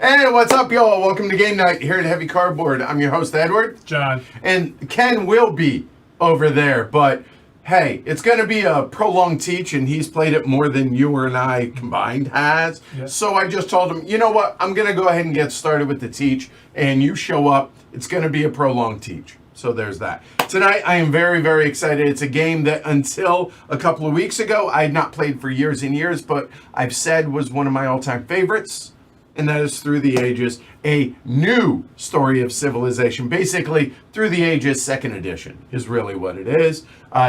Hey, what's up, y'all? Welcome to Game Night here at Heavy Cardboard. I'm your host, Edward. John. And Ken will be over there, but hey, it's going to be a prolonged teach, and he's played it more than you and I combined has. Yep. So I just told him, you know what? I'm going to go ahead and get started with the teach, and you show up. It's going to be a prolonged teach. So there's that. Tonight, I am very, very excited. It's a game that until a couple of weeks ago, I had not played for years and years, but I've said was one of my all-time favorites, and that is Through the Ages, a new story of civilization. Basically, Through the Ages, second edition is really what it is.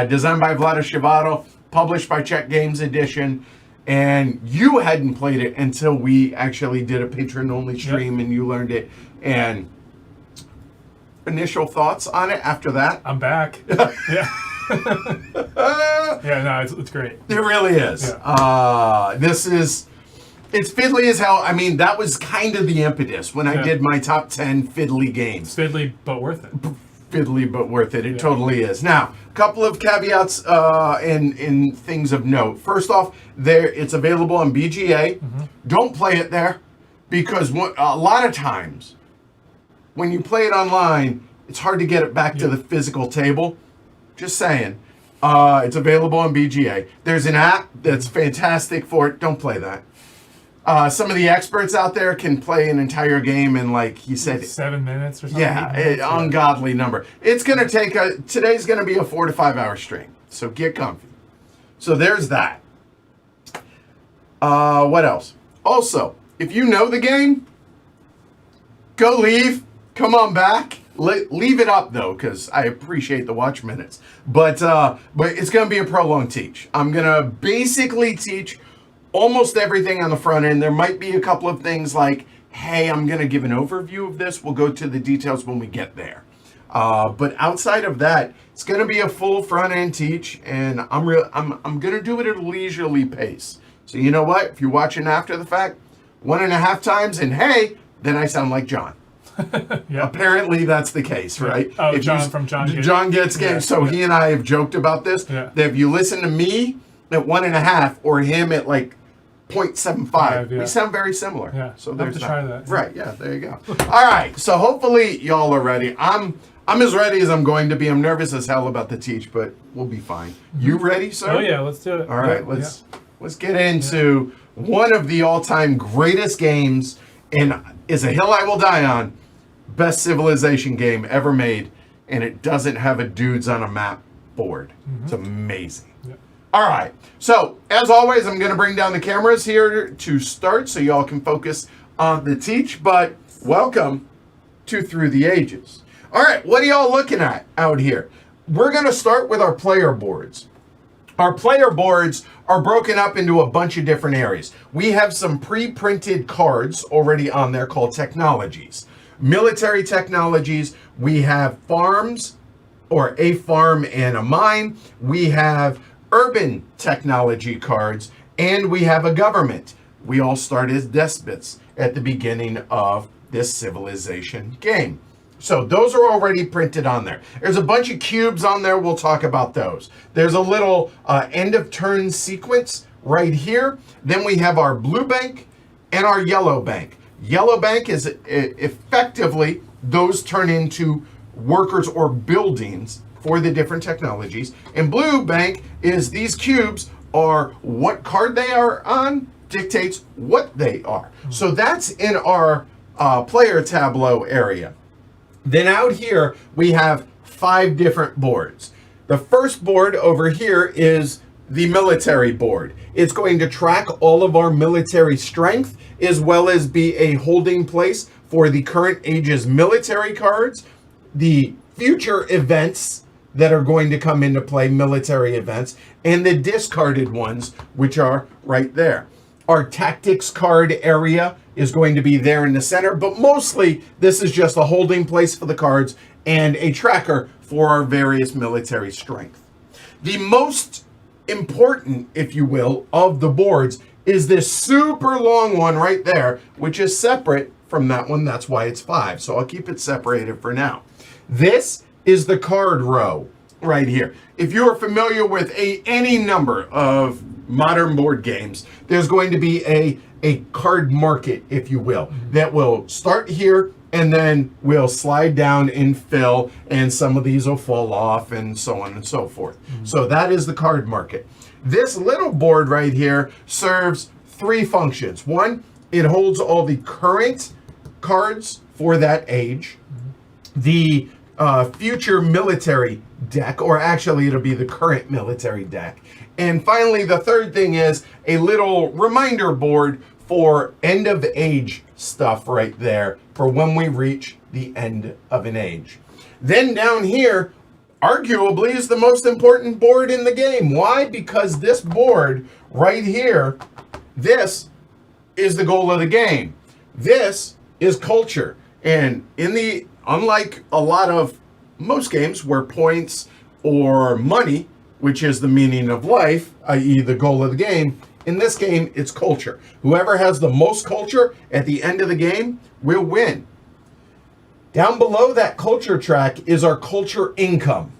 Designed by Vlada Shivato, published by Czech Games Edition. and you hadn't played it until we actually did a patron-only stream, and you learned it. And initial thoughts on it after that? I'm back. Yeah. Yeah, no, it's great. It really is. Yeah. It's fiddly as hell. I mean, that was kind of the impetus when I did my top 10 fiddly games. It's fiddly, but worth it. Fiddly, but worth it. It totally is. Now, a couple of caveats and things of note. First off, it's available on BGA. Mm-hmm. Don't play it there, because a lot of times when you play it online, it's hard to get it back to the physical table. Just saying. It's available on BGA. There's an app that's fantastic for it. Don't play that. Some of the experts out there can play an entire game in, like he said, 7 minutes or something. Yeah, ungodly number. It's going to take today's going to be a 4 to 5 hour stream. So get comfy. So there's that. What else? Also, if you know the game, go leave. Come on back. Leave it up though, because I appreciate the watch minutes. But it's going to be a prolonged teach. I'm going to basically teach almost everything on the front end. There might be a couple of things like, hey, I'm going to give an overview of this. We'll go to the details when we get there. But outside of that, it's going to be a full front end teach, and I'm going to do it at a leisurely pace. So you know what? If you're watching after the fact, 1.5 times, and hey, then I sound like John. Apparently that's the case, right? Oh, from John Gets Game. So he and I have joked about this. That if you listen to me at 1.5 or him at like 0.75, we sound very similar. Yeah. So there's try that. Right. Yeah. There you go. All right. So hopefully y'all are ready. I'm as ready as I'm going to be. I'm nervous as hell about the teach, but we'll be fine. You ready, sir? Oh yeah. Let's do it. All right. Let's get into one of the all-time greatest games, and is a hill I will die on. Best Civilization game ever made, and it doesn't have a dudes on a map board. It's amazing. All right, so as always, I'm going to bring down the cameras here to start so y'all can focus on the teach, but welcome to Through the Ages. All right, what are y'all looking at out here? We're going to start with our player boards. Our player boards are broken up into a bunch of different areas. We have some pre-printed cards already on there called technologies. Military technologies, we have farms, or a farm and a mine. We have urban technology cards, and we have a government. We all start as despots at the beginning of this civilization game. So those are already printed on there. There's a bunch of cubes on there. We'll talk about those. There's a little end of turn sequence right here. Then we have our blue bank and our yellow bank. Yellow bank is effectively, those turn into workers or buildings for the different technologies. And blue bank is these cubes are what card they are on dictates what they are. So that's in our player tableau area. Then out here, we have 5 different boards. The first board over here is the military board. It's going to track all of our military strength, as well as be a holding place for the current age's military cards, the future events that are going to come into play, military events, and the discarded ones, which are right there. Our tactics card area is going to be there in the center, but mostly this is just a holding place for the cards and a tracker for our various military strength. The most important, if you will, of the boards is this super long one right there, which is separate from that one. That's why it's 5. So I'll keep it separated for now. This is the card row right here. If you're familiar with any number of modern board games, there's going to be a card market, if you will, that will start here and then we'll slide down and fill, and some of these will fall off and so on and so forth. So that is the card market. This little board right here serves 3 functions. One, it holds all the current cards for that age. The future military deck, or actually it'll be the current military deck. And finally, the third thing is a little reminder board for end of age stuff right there for when we reach the end of an age. Then down here, arguably is the most important board in the game. Why? Because this board right here, this is the goal of the game. This is culture. And unlike a lot of most games where points or money, which is the meaning of life, i.e. the goal of the game, in this game, it's culture. Whoever has the most culture at the end of the game will win. Down below that culture track is our culture income.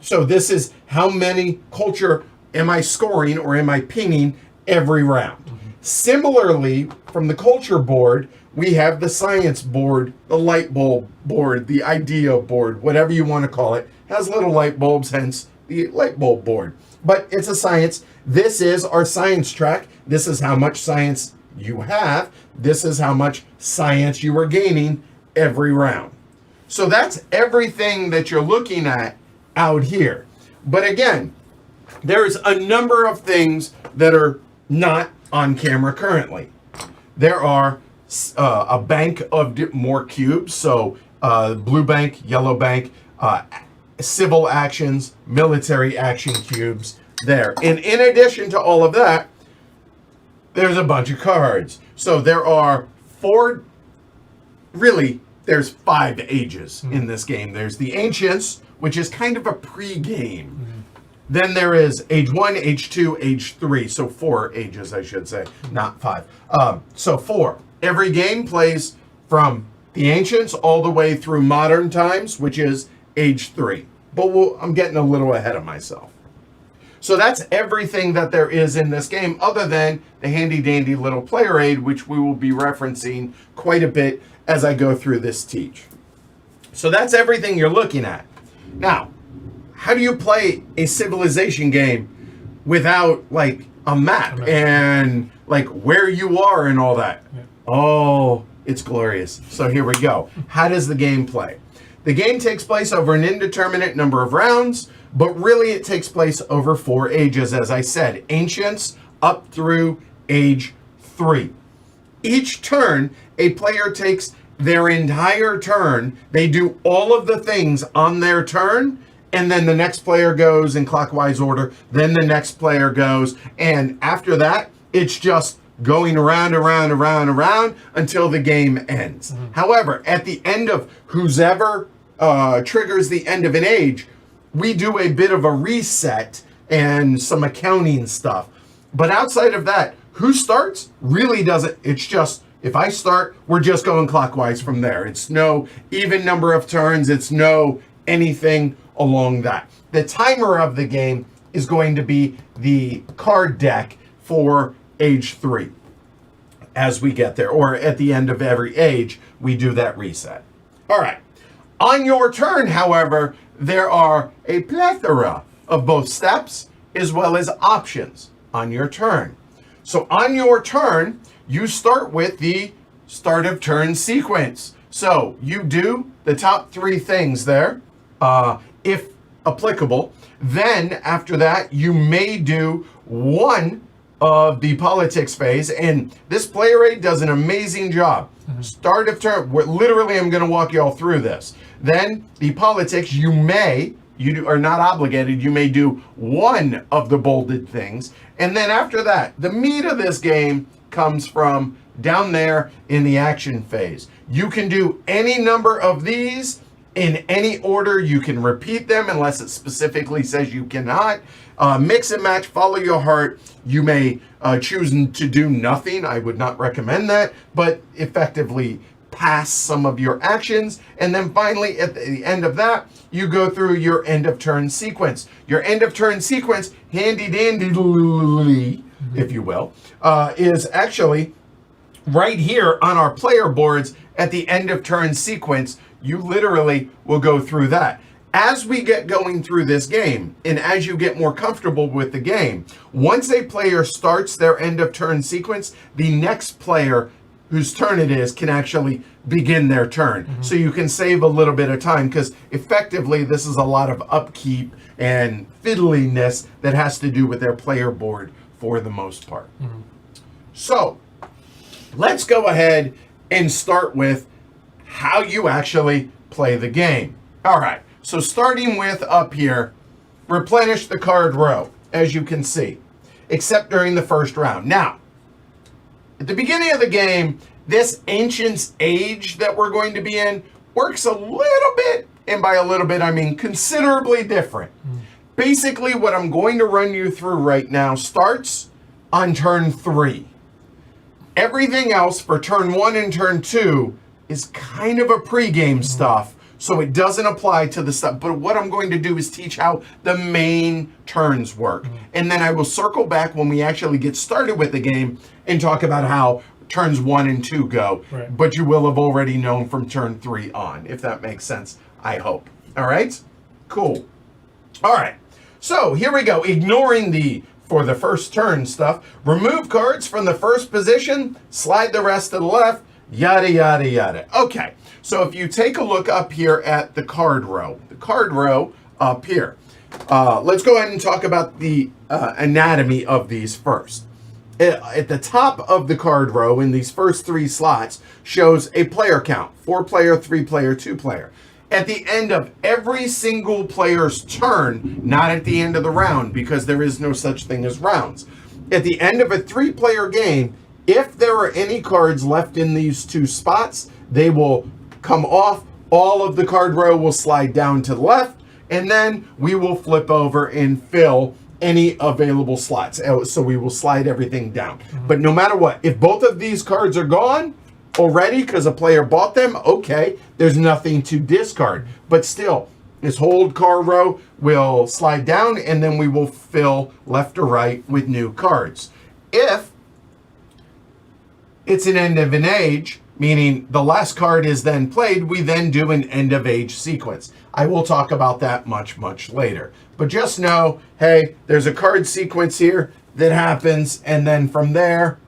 So this is how many culture am I scoring or am I pinging every round. Similarly, from the culture board, we have the science board, the light bulb board, the idea board, whatever you want to call it. Has little light bulbs, hence the light bulb board. But it's a science. This is our science track. This is how much science you have. This is how much science you are gaining every round. So that's everything that you're looking at out here. But again, there's a number of things that are not on camera currently. There are a bank of more cubes. So blue bank, yellow bank, civil actions, military action cubes there. And in addition to all of that, there's a bunch of cards. So there are there's 5 ages in this game. There's the Ancients, which is kind of a pre-game. Then there is age 1, age 2, age 3. So 4 ages, I should say, not 5. So 4. Every game plays from the Ancients all the way through modern times, which is age 3. But I'm getting a little ahead of myself. So that's everything that there is in this game, other than the handy-dandy little player aid, which we will be referencing quite a bit as I go through this teach. So that's everything you're looking at. Now, how do you play a civilization game without, like, a map and, like, where you are and all that? Yeah. Oh, it's glorious. So here we go. How does the game play? The game takes place over an indeterminate number of rounds, but really it takes place over 4 ages, as I said, Ancients up through age 3. Each turn, a player takes their entire turn. They do all of the things on their turn, and then the next player goes in clockwise order. Then the next player goes, and after that, it's just going around until the game ends. However, at the end of whoever triggers the end of an age, we do a bit of a reset and some accounting stuff. But outside of that, who starts really doesn't. It's just, if I start, we're just going clockwise from there. It's no even number of turns. It's no anything along that. The timer of the game is going to be the card deck for age 3 as we get there, or at the end of every age, we do that reset. All right. On your turn, however, there are a plethora of both steps as well as options on your turn. So on your turn, you start with the start of turn sequence. So you do the top 3 things there, if applicable. Then after that, you may do one of the politics phase, and this player aid does an amazing job. Start of turn, literally I'm going to walk you all through this. Then the politics, you are not obligated, you may do one of the bolded things. And then after that, the meat of this game comes from down there in the action phase. You can do any number of these in any order. You can repeat them unless it specifically says you cannot. Mix and match, follow your heart. You may choose to do nothing. I would not recommend that, but effectively pass some of your actions. And then finally, at the end of that, you go through your end of turn sequence. Your end of turn sequence, handy dandy, if you will, is actually right here on our player boards at the end of turn sequence. You literally will go through that. As we get going through this game, and as you get more comfortable with the game, once a player starts their end of turn sequence, the next player whose turn it is can actually begin their turn. So you can save a little bit of time, because effectively this is a lot of upkeep and fiddliness that has to do with their player board for the most part. So let's go ahead and start with how you actually play the game. All right, So starting with up here, replenish the card row, as you can see, except during the first round. Now, at the beginning of the game, this Ancient's Age that we're going to be in works a little bit, and by a little bit, I mean considerably different. Basically, what I'm going to run you through right now starts on turn 3. Everything else for turn 1 and turn 2 is kind of a pregame stuff, so it doesn't apply to the stuff. But what I'm going to do is teach how the main turns work. And then I will circle back when we actually get started with the game and talk about how turns 1 and 2 go. Right. But you will have already known from turn 3 on, if that makes sense, I hope. All right? Cool. All right. So here we go. Ignoring the for the first turn stuff. Remove cards from the first position, slide the rest to the left, yada, yada, yada. Okay, so if you take a look up here at the card row up here, let's go ahead and talk about the anatomy of these first. At the top of the card row in these first 3 slots shows a player count, 4-player, 3-player, 2-player. At the end of every single player's turn, not at the end of the round, because there is no such thing as rounds. At the end of a 3-player game, if there are any cards left in these 2 spots, they will come off. All of the card row will slide down to the left, and then we will flip over and fill any available slots. So we will slide everything down. But no matter what, if both of these cards are gone already because a player bought them, okay, there's nothing to discard. But still, this whole card row will slide down, and then we will fill left or right with new cards. If it's an end of an age, meaning the last card is then played, we then do an end of age sequence. I will talk about that much, much later. But just know, hey, there's a card sequence here that happens, and then from there,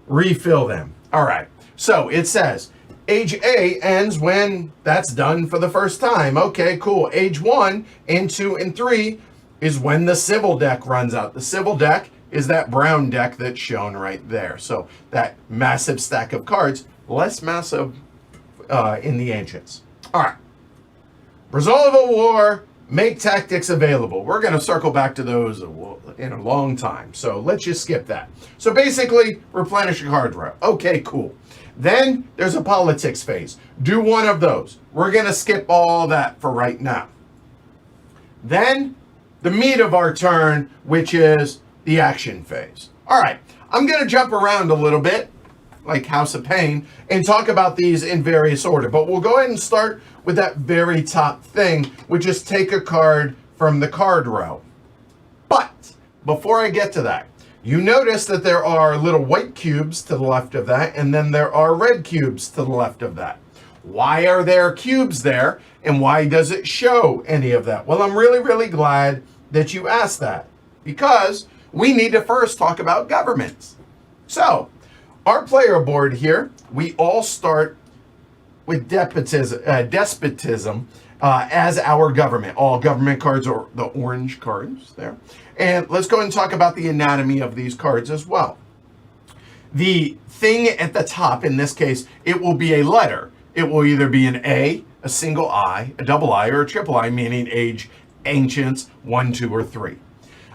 refill them. All right. So it says, age A ends when that's done for the first time. Okay, cool. Age 1 and 2 and 3 is when the civil deck runs out. The civil deck is that brown deck that's shown right there. So that massive stack of cards, less massive in the Ancients. All right. Resolve a war, make tactics available. We're going to circle back to those in a long time. So let's just skip that. So basically, replenish a card row. Okay, cool. Then there's a politics phase. Do one of those. We're going to skip all that for right now. Then the meat of our turn, which is the action phase. All right, I'm going to jump around a little bit, like House of Pain, and talk about these in various order. But we'll go ahead and start with that very top thing, which is take a card from the card row. But before I get to that, you notice that there are little white cubes to the left of that, and then there are red cubes to the left of that. Why are there cubes there, and why does it show any of that? Well, I'm really, really glad that you asked that, because we need to first talk about governments. So, our player board here, we all start with despotism as our government. All government cards are the orange cards there. And let's go ahead and talk about the anatomy of these cards as well. The thing at the top, in this case, it will be a letter. It will either be an A, a single I, a double I, or a triple I, meaning age, Ancients, 1, 2, or 3.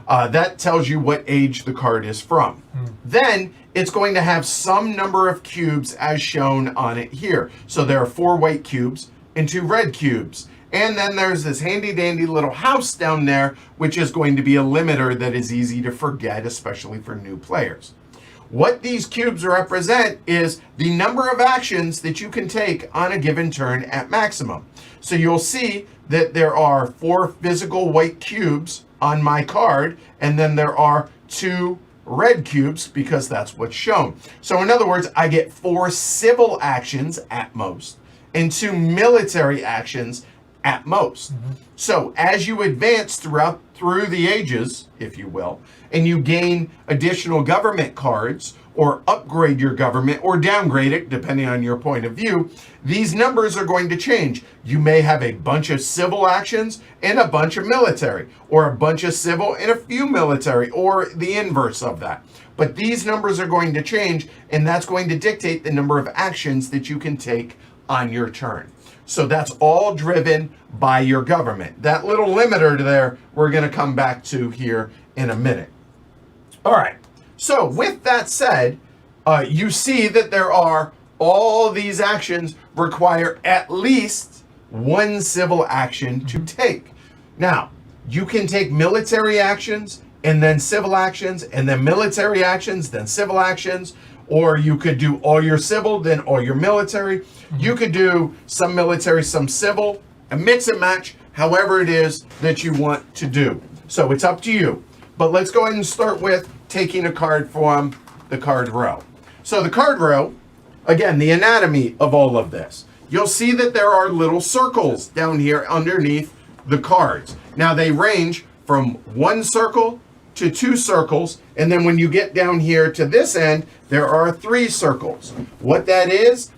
That tells you what age the card is from. Then it's going to have some number of cubes as shown on it here. So there are 4 white cubes and 2 red cubes. And then there's this handy dandy little house down there, which is going to be a limiter that is easy to forget, especially for new players. What these cubes represent is the number of actions that you can take on a given turn at maximum. So you'll see that there are 4 physical white cubes on my card, and then there are 2 red cubes because that's what's shown. So in other words, I get 4 civil actions at most and 2 military actions at most. So as you advance through the ages, if you will, and you gain additional government cards or upgrade your government or downgrade it, depending on your point of view, these numbers are going to change. You may have a bunch of civil actions and a bunch of military, or a bunch of civil and a few military, or the inverse of that. But these numbers are going to change, and that's going to dictate the number of actions that you can take on your turn. So that's all driven by your government. That little limiter there, we're going to come back to here in a minute. All right. So with that said, you see that there are all these actions require at least one civil action to take. Now, you can take military actions and then civil actions and then military actions, then civil actions, or you could do all your civil, then all your military. You could do some military, some civil, and mix and match however it is that you want to do. So it's up to you. But let's go ahead and start with taking a card from the card row. So the card row, again, the anatomy of all of this. You'll see that there are little circles down here underneath the cards. Now they range from 1 circle to 2 circles, and then when you get down here to this end, there are 3 circles. What that is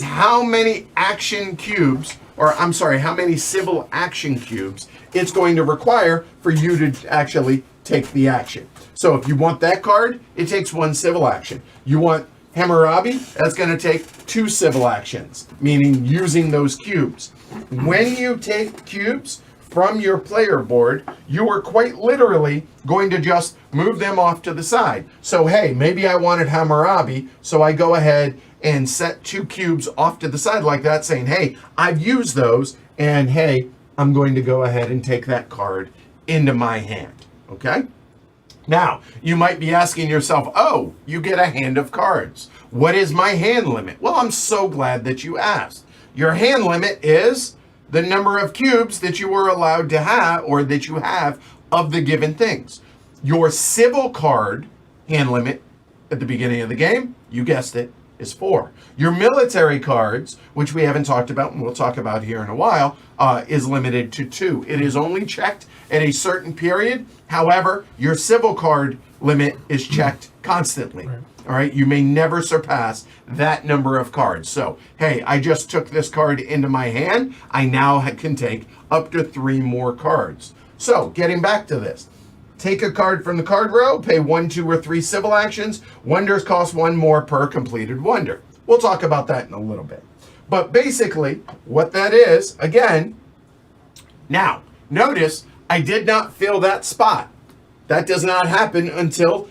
how many action cubes, or I'm sorry, how many civil action cubes it's going to require for you to actually take the action. So if you want that card, it takes 1 civil action. You want Hammurabi, that's going to take 2 civil actions, meaning using those cubes. When you take cubes from your player board, you are quite literally going to just move them off to the side. So hey, maybe I wanted Hammurabi, so I go ahead and set 2 cubes off to the side like that, saying, hey, I've used those, and hey, I'm going to go ahead and take that card into my hand, okay? Now, you might be asking yourself, oh, you get a hand of cards. What is my hand limit? Well, I'm so glad that you asked. Your hand limit is the number of cubes that you were allowed to have, or that you have, of the given things. Your civil card hand limit at the beginning of the game, you guessed it, is 4. Your military cards, which we haven't talked about and we'll talk about here in a while, is limited to 2. It is only checked at a certain period. However, your civil card limit is checked constantly. Right. All right, you may never surpass that number of cards. So, hey, I just took this card into my hand. I now can take up to 3 more cards. So, getting back to this. Take a card from the card row, pay 1, 2, or 3 civil actions. Wonders cost 1 more per completed wonder. We'll talk about that in a little bit. But basically, what that is, again, now, notice I did not fill that spot. That does not happen until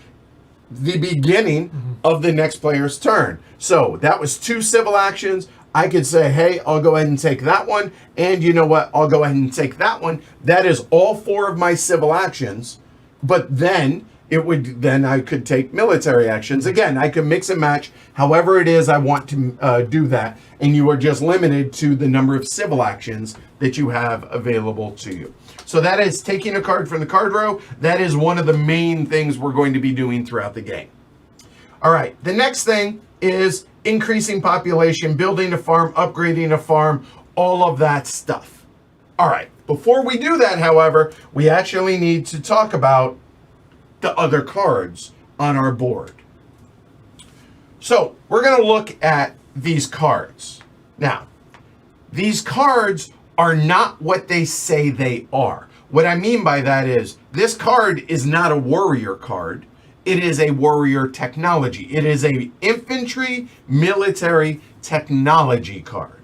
the beginning of the next player's turn. So that was 2 civil actions. I could say, hey, I'll go ahead and take that one. And you know what? I'll go ahead and take that one. That is all 4 of my civil actions. But then I could take military actions. Again, I could mix and match however it is I want to do that. And you are just limited to the number of civil actions that you have available to you. So that is taking a card from the card row. That is one of the main things we're going to be doing throughout the game. All right, the next thing is increasing population, building a farm, upgrading a farm, all of that stuff. All right, before we do that, however, we actually need to talk about the other cards on our board. So we're going to look at these cards. Now, these cards are not what they say they are. What I mean by that is this card is not a warrior card. It is a warrior technology. It is a infantry military technology card.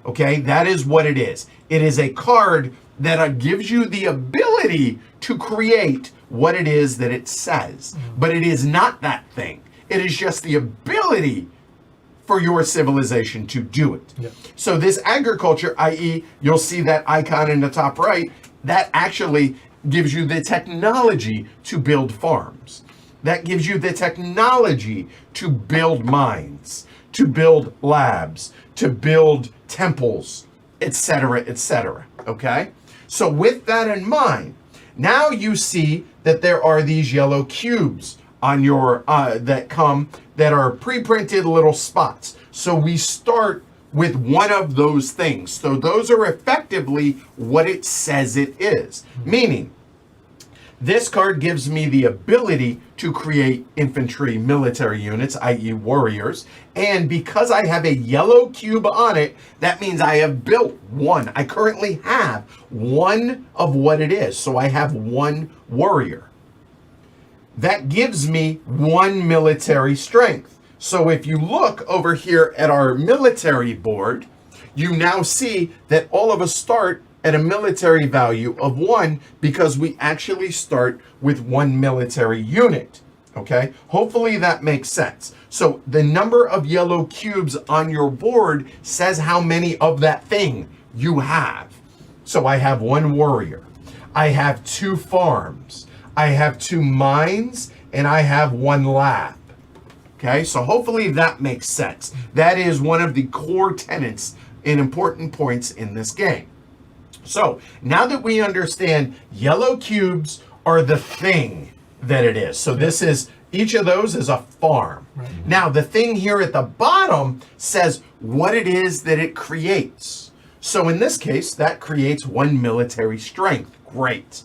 Okay, that is what it is. It is a card that gives you the ability to create what it is that it says. But it is not that thing. It is just the ability for your civilization to do it. Yep. So this agriculture, i.e., you'll see that icon in the top right, that actually gives you the technology to build farms. That gives you the technology to build mines, to build labs, to build temples, etc., etc. Okay? So with that in mind, now you see that there are these yellow cubes on your that are pre-printed little spots. So we start with one of those things. So those are effectively what it says it is. Meaning, this card gives me the ability to create infantry military units, i.e. warriors. And because I have a yellow cube on it, that means I have built one. I currently have one of what it is. So I have 1 warrior. That gives me 1 military strength. So if you look over here at our military board, you now see that all of us start at a military value of 1 because we actually start with 1 military unit. Okay, hopefully that makes sense. So the number of yellow cubes on your board says how many of that thing you have. So I have 1 warrior, I have 2 farms, I have 2 mines, and I have 1 lab. Okay, so hopefully that makes sense. That is one of the core tenets and important points in this game. So now that we understand yellow cubes are the thing that it is. So this is, each of those is a farm. Right. Now the thing here at the bottom says what it is that it creates. So in this case, that creates 1 military strength. Great.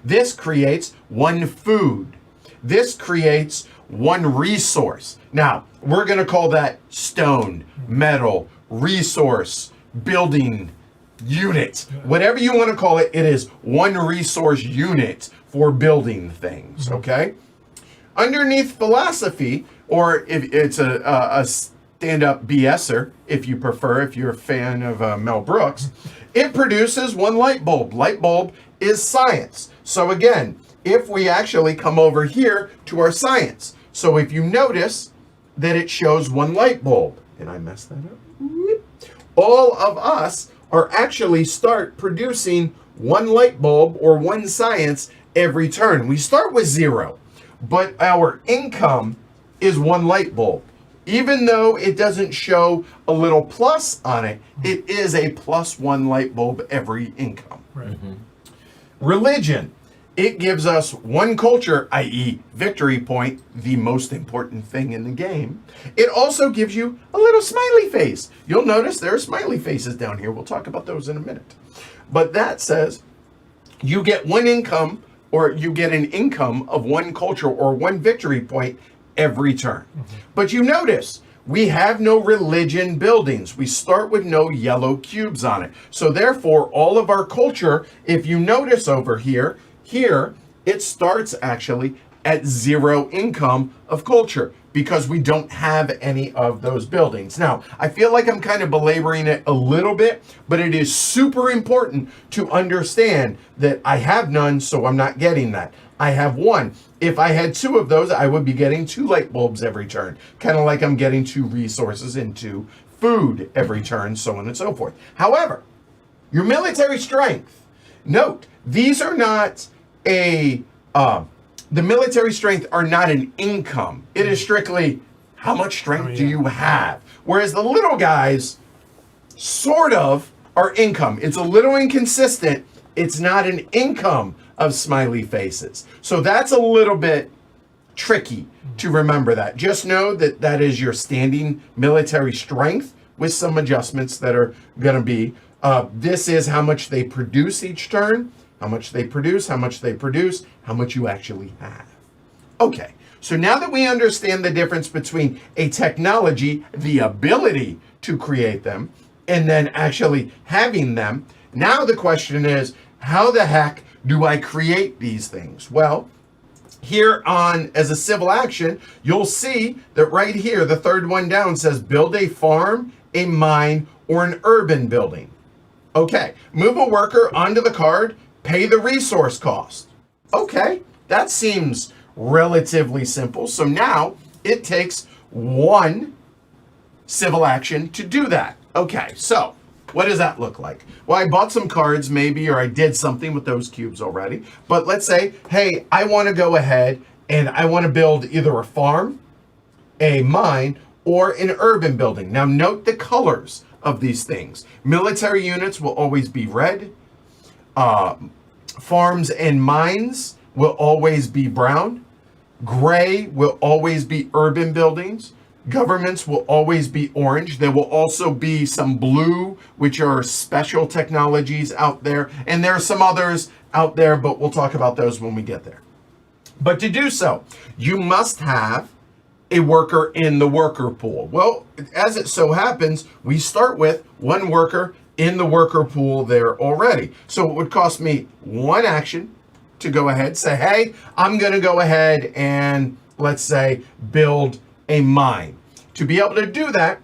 This creates 1 food. This creates 1 resource. Now, we're going to call that stone, metal, resource, building, unit. Whatever you want to call it, it is 1 resource unit for building things, okay? Underneath philosophy, or if it's a stand-up BSer, if you prefer, if you're a fan of Mel Brooks, it produces 1 light bulb. Light bulb is science. So again, if we actually come over here to our science, so if you notice that it shows 1 light bulb, and I messed that up, all of us are actually start producing 1 light bulb or 1 science every turn. We start with 0, but our income is 1 light bulb. Even though it doesn't show a little plus on it, it is a +1 light bulb every income. Right. Mm-hmm. Religion. It gives us 1 culture, i.e. victory point, the most important thing in the game. It also gives you a little smiley face. You'll notice there are smiley faces down here. We'll talk about those in a minute. But that says you get 1 income, or you get an income of 1 culture or 1 victory point every turn. But you notice we have no religion buildings. We start with no yellow cubes on it. So therefore, all of our culture, if you notice over here, it starts actually at 0 income of culture because we don't have any of those buildings. Now, I feel like I'm kind of belaboring it a little bit, but it is super important to understand that I have none, so I'm not getting that. I have 1. If I had 2 of those, I would be getting 2 light bulbs every turn, kind of like I'm getting 2 resources and 2 food every turn, so on and so forth. However, your military strength, note, these are not the military strength are not an income. It is strictly how much strength do you have? Whereas the little guys sort of are income. It's a little inconsistent. It's not an income of smiley faces. So that's a little bit tricky to remember that. Just know that that is your standing military strength with some adjustments that are going to be. This is how much they produce each turn. How much they produce, how much they produce, how much you actually have. Okay, so now that we understand the difference between a technology, the ability to create them, and then actually having them, now the question is, how the heck do I create these things? Well, here on as a civil action, you'll see that right here, the 3rd one down says build a farm, a mine, or an urban building. Okay, move a worker onto the card, pay the resource cost. Okay, that seems relatively simple. So now it takes 1 civil action to do that. Okay, so what does that look like? Well, I bought some cards maybe, or I did something with those cubes already. But let's say, hey, I want to go ahead and I want to build either a farm, a mine, or an urban building. Now note the colors of these things. Military units will always be red. Farms and mines will always be brown. Gray will always be urban buildings. Governments will always be orange. There will also be some blue, which are special technologies out there. And there are some others out there, but we'll talk about those when we get there. But to do so, you must have a worker in the worker pool. Well, as it so happens, we start with 1 worker in the worker pool there already. So it would cost me 1 action to go ahead, say, hey, I'm going to go ahead and let's say build a mine. To be able to do that,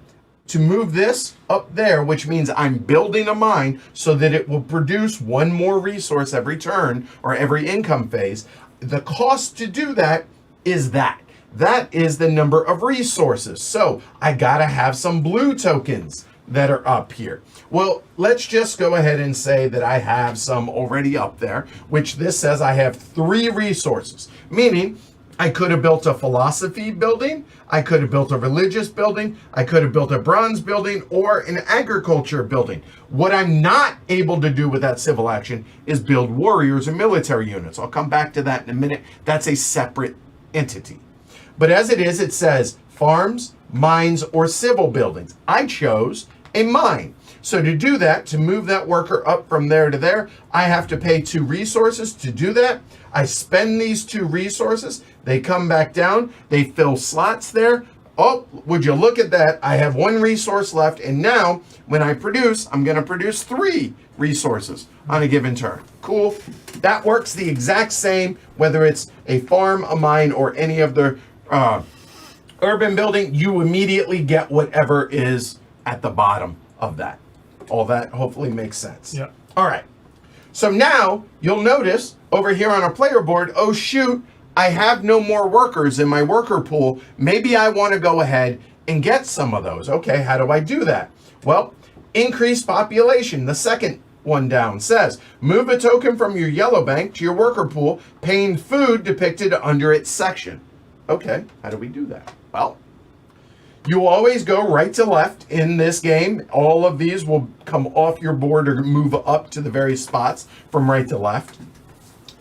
to move this up there, which means I'm building a mine so that it will produce one more resource every turn or every income phase. The cost to do that is that. That is the number of resources. So I gotta have some blue tokens that are up here. Well, let's just go ahead and say that I have some already up there, which this says I have 3 resources, meaning I could have built a philosophy building, I could have built a religious building, I could have built a bronze building, or an agriculture building. What I'm not able to do with that civil action is build warriors and military units. I'll come back to that in a minute. That's a separate entity. But as it is, it says farms, mines, or civil buildings. I chose a mine. So to do that, to move that worker up from there to there, I have to pay 2 resources to do that. I spend these 2 resources. They come back down. They fill slots there. Oh, would you look at that? I have 1 resource left. And now when I produce, I'm going to produce 3 resources on a given turn. Cool. That works the exact same, whether it's a farm, a mine, or any of the urban building. You immediately get whatever is at the bottom of that. All that hopefully makes sense. Yeah. All right. So now you'll notice over here on our player board, oh shoot, I have no more workers in my worker pool. Maybe I want to go ahead and get some of those. Okay, how do I do that? Well, increase population. The second one down says, move a token from your yellow bank to your worker pool, paying food depicted under its section. Okay, how do we do that? Well, you always go right to left in this game. All of these will come off your board or move up to the various spots from right to left.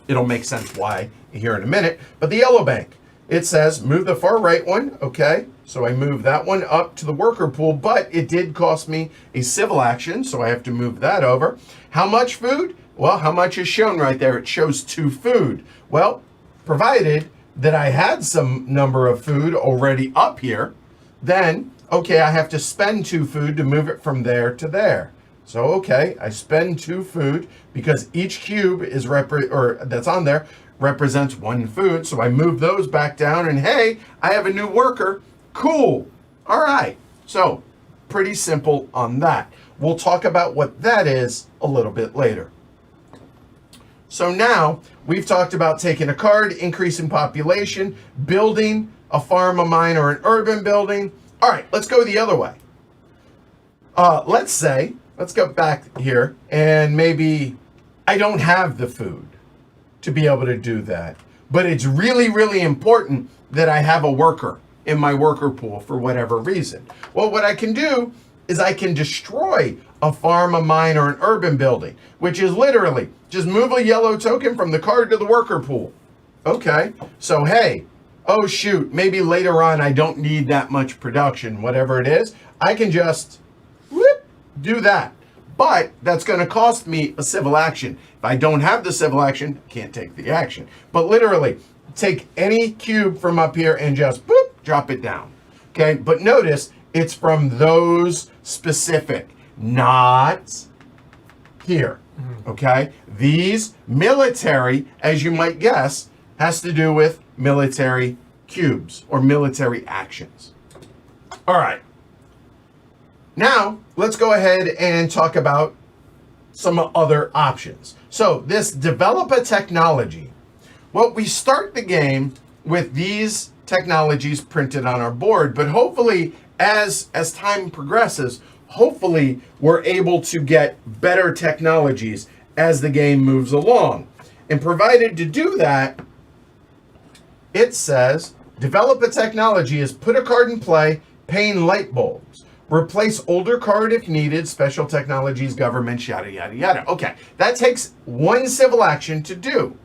It'll make sense why here in a minute. But the yellow bank, it says move the far right one. Okay, so I move that one up to the worker pool, but it did cost me a civil action, so I have to move that over. How much food? Well, how much is shown right there? It shows 2 food. Well, provided that I had some number of food already up here, then, okay, I have to spend 2 food to move it from there to there. So, okay, I spend 2 food because each cube is that's on there represents 1 food. So I move those back down and hey, I have a new worker. Cool. All right. So pretty simple on that. We'll talk about what that is a little bit later. So now we've talked about taking a card, increasing population, building a farm, a mine, or an urban building. All right, let's go the other way. Let's go back here, and maybe I don't have the food to be able to do that. But it's really, really important that I have a worker in my worker pool for whatever reason. Well, what I can do is I can destroy a farm, a mine, or an urban building, which is literally just move a yellow token from the card to the worker pool. Okay, so hey, oh shoot, maybe later on I don't need that much production, whatever it is. I can just do that. But that's going to cost me a civil action. If I don't have the civil action, I can't take the action. But literally, take any cube from up here and just drop it down. Okay, but notice it's from those specific, not here. Okay, these military, as you might guess, has to do with military cubes or military actions. All right. Now, let's go ahead and talk about some other options. So this develop a technology. Well, we start the game with these technologies printed on our board, but hopefully as time progresses, hopefully we're able to get better technologies as the game moves along. And provided to do that, it says develop a technology is put a card in play, paying light bulbs. Replace older card if needed, special technologies, government, yada, yada, yada. Okay, that takes 1 civil action to do.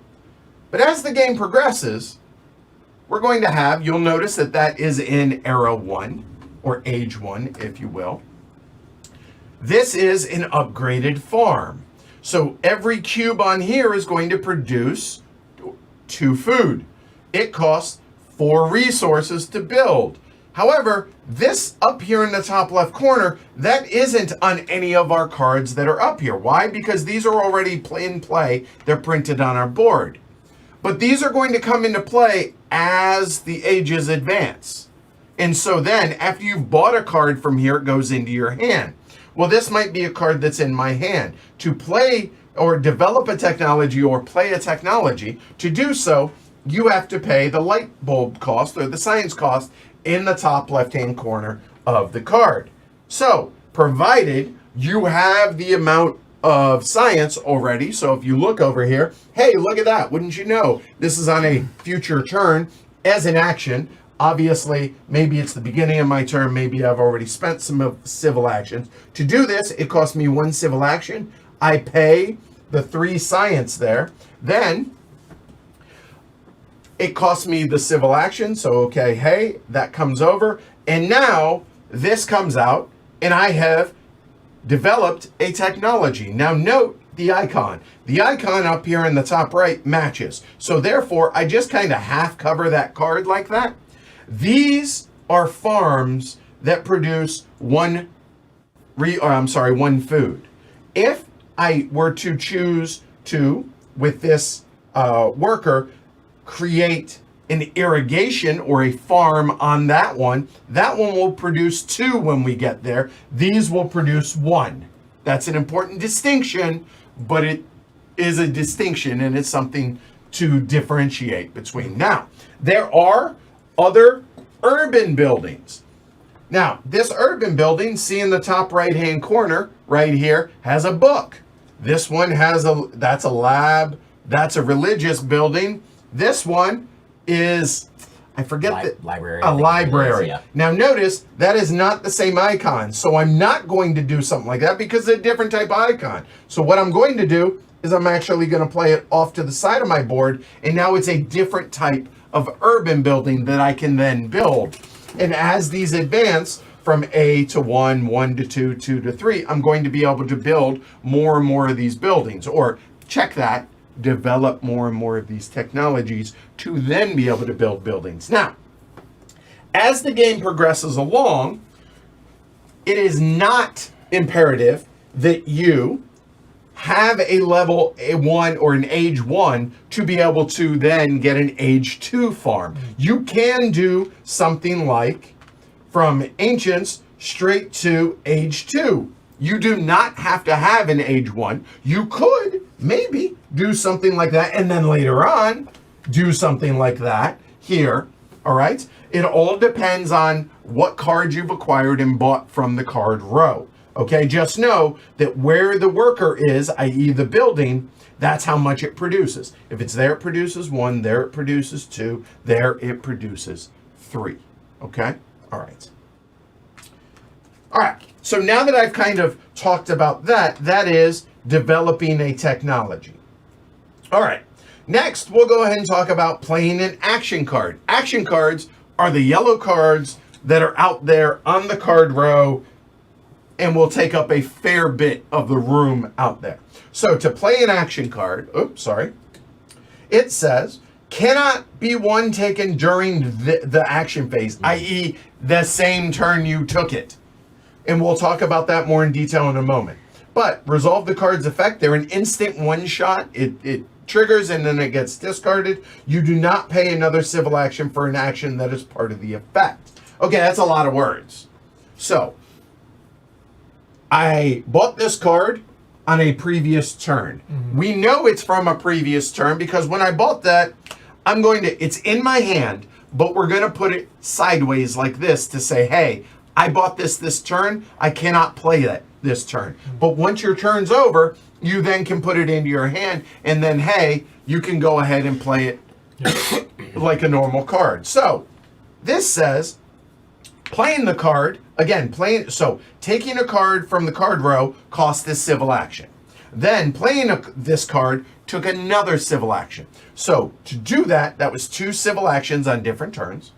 But as the game progresses, we're going to have, you'll notice that that is in era 1, or age 1, if you will. This is an upgraded farm. So every cube on here is going to produce 2 food. It costs 4 resources to build. However, this up here in the top left corner, that isn't on any of our cards that are up here. Why? Because these are already in play. They're printed on our board. But these are going to come into play as the ages advance. And so then after you've bought a card from here, it goes into your hand. Well, this might be a card that's in my hand. To play or develop a technology or play a technology, to do so, you have to pay the light bulb cost or the science cost in the top left-hand corner of the card. So, provided you have the amount of science already, so if you look over here, hey, look at that, wouldn't you know, this is on a future turn as an action. Obviously, maybe it's the beginning of my turn, maybe I've already spent some of civil actions. To do this, it costs me 1 civil action. I pay the 3 science there. Then, it costs me the civil action, so okay, hey, that comes over. And now, this comes out, and I have developed a technology. Now note the icon. The icon up here in the top right matches. So therefore, I just kind of half cover that card like that. These are farms that produce one food. If I were to choose to, with this worker, create an irrigation or a farm on that one will produce 2 when we get there. These will produce 1. That's an important distinction, but it is a distinction and it's something to differentiate between. Now, there are other urban buildings. Now, this urban building, see in the top right-hand corner, right here, has a book. This one has that's a lab, that's a religious building. This one is, I forget library. A library. Yeah. Now notice that is not the same icon. So I'm not going to do something like that because it's a different type of icon. So what I'm going to do is I'm actually going to play it off to the side of my board. And now it's a different type of urban building that I can then build. And as these advance from A to 1, 1 to 2, 2 to 3, I'm going to be able to build more and more of these buildings. Or check that, develop more and more of these technologies to then be able to build buildings. Now, as the game progresses along, it is not imperative that you have a level 1 or an age 1 to be able to then get an age 2 farm. You can do something like from ancients straight to age 2. You do not have to have an age 1. You could maybe do something like that and then later on do something like that here, all right? It all depends on what cards you've acquired and bought from the card row, okay? Just know that where the worker is, i.e. the building, that's how much it produces. If it's there, it produces 1, there it produces 2, there it produces 3, okay? All right. All right, so now that I've kind of talked about that, that is developing a technology. All right, next we'll go ahead and talk about playing an action card. Action cards are the yellow cards that are out there on the card row and will take up a fair bit of the room out there. So to play an action card, it says, cannot be one taken during the action phase, i.e. the same turn you took it. And we'll talk about that more in detail in a moment. But resolve the card's effect. They're an instant one-shot. It triggers and then it gets discarded. You do not pay another civil action for an action that is part of the effect. Okay, that's a lot of words. So, I bought this card on a previous turn. Mm-hmm. We know it's from a previous turn because when I bought that, it's in my hand, but we're going to put it sideways like this to say, hey, I bought this turn, I cannot play that this turn. But once your turn's over, you then can put it into your hand, and then, hey, you can go ahead and play it like a normal card. So, this says, playing the card, taking a card from the card row cost this civil action. Then, playing this card took another civil action. So, to do that, that was 2 civil actions on different turns.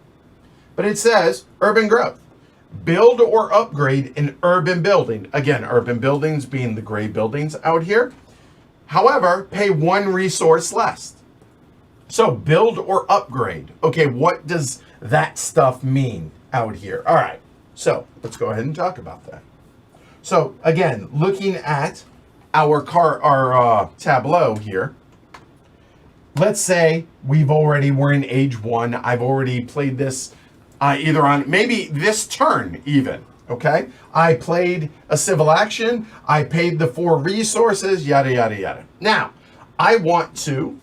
But it says, urban growth. Build or upgrade an urban building. Again, urban buildings being the gray buildings out here. However, pay 1 resource less. So build or upgrade. Okay, what does that stuff mean out here? All right, so let's go ahead and talk about that. So again, looking at our tableau here. Let's say we're in age 1. I've already played this either on maybe this turn even. Okay, I played a civil action. I paid the 4 resources. Yada yada yada. Now, I want to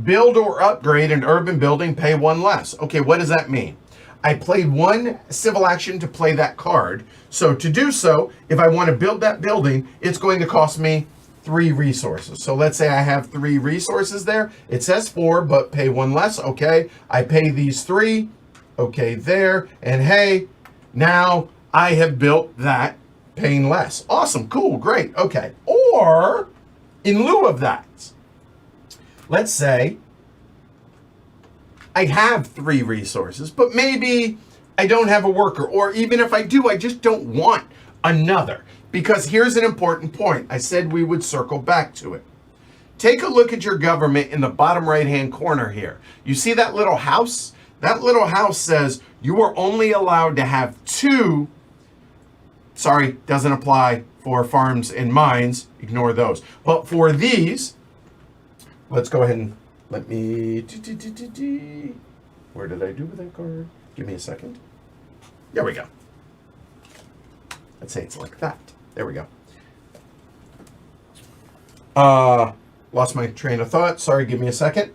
build or upgrade an urban building. Pay 1 less. Okay, what does that mean? I played 1 civil action to play that card. So to do so, if I want to build that building, it's going to cost me 3 resources. So let's say I have 3 resources there. It says 4, but pay 1 less. Okay, I pay these 3. Okay, there. And hey, now I have built that paying less. Awesome, cool, great. Okay, or in lieu of that, let's say I have 3 resources, but maybe I don't have a worker, or even if I do, I just don't want another. Because here's an important point. I said we would circle back to it. Take a look at your government in the bottom right-hand corner here. You see that little house? That little house says you are only allowed to have 2. Sorry, doesn't apply for farms and mines. Ignore those. But for these, let's go ahead and let me... Where did I do with that card? Give me a second. There we go. Let's say it's like that. There we go. Lost my train of thought. Sorry, give me a second.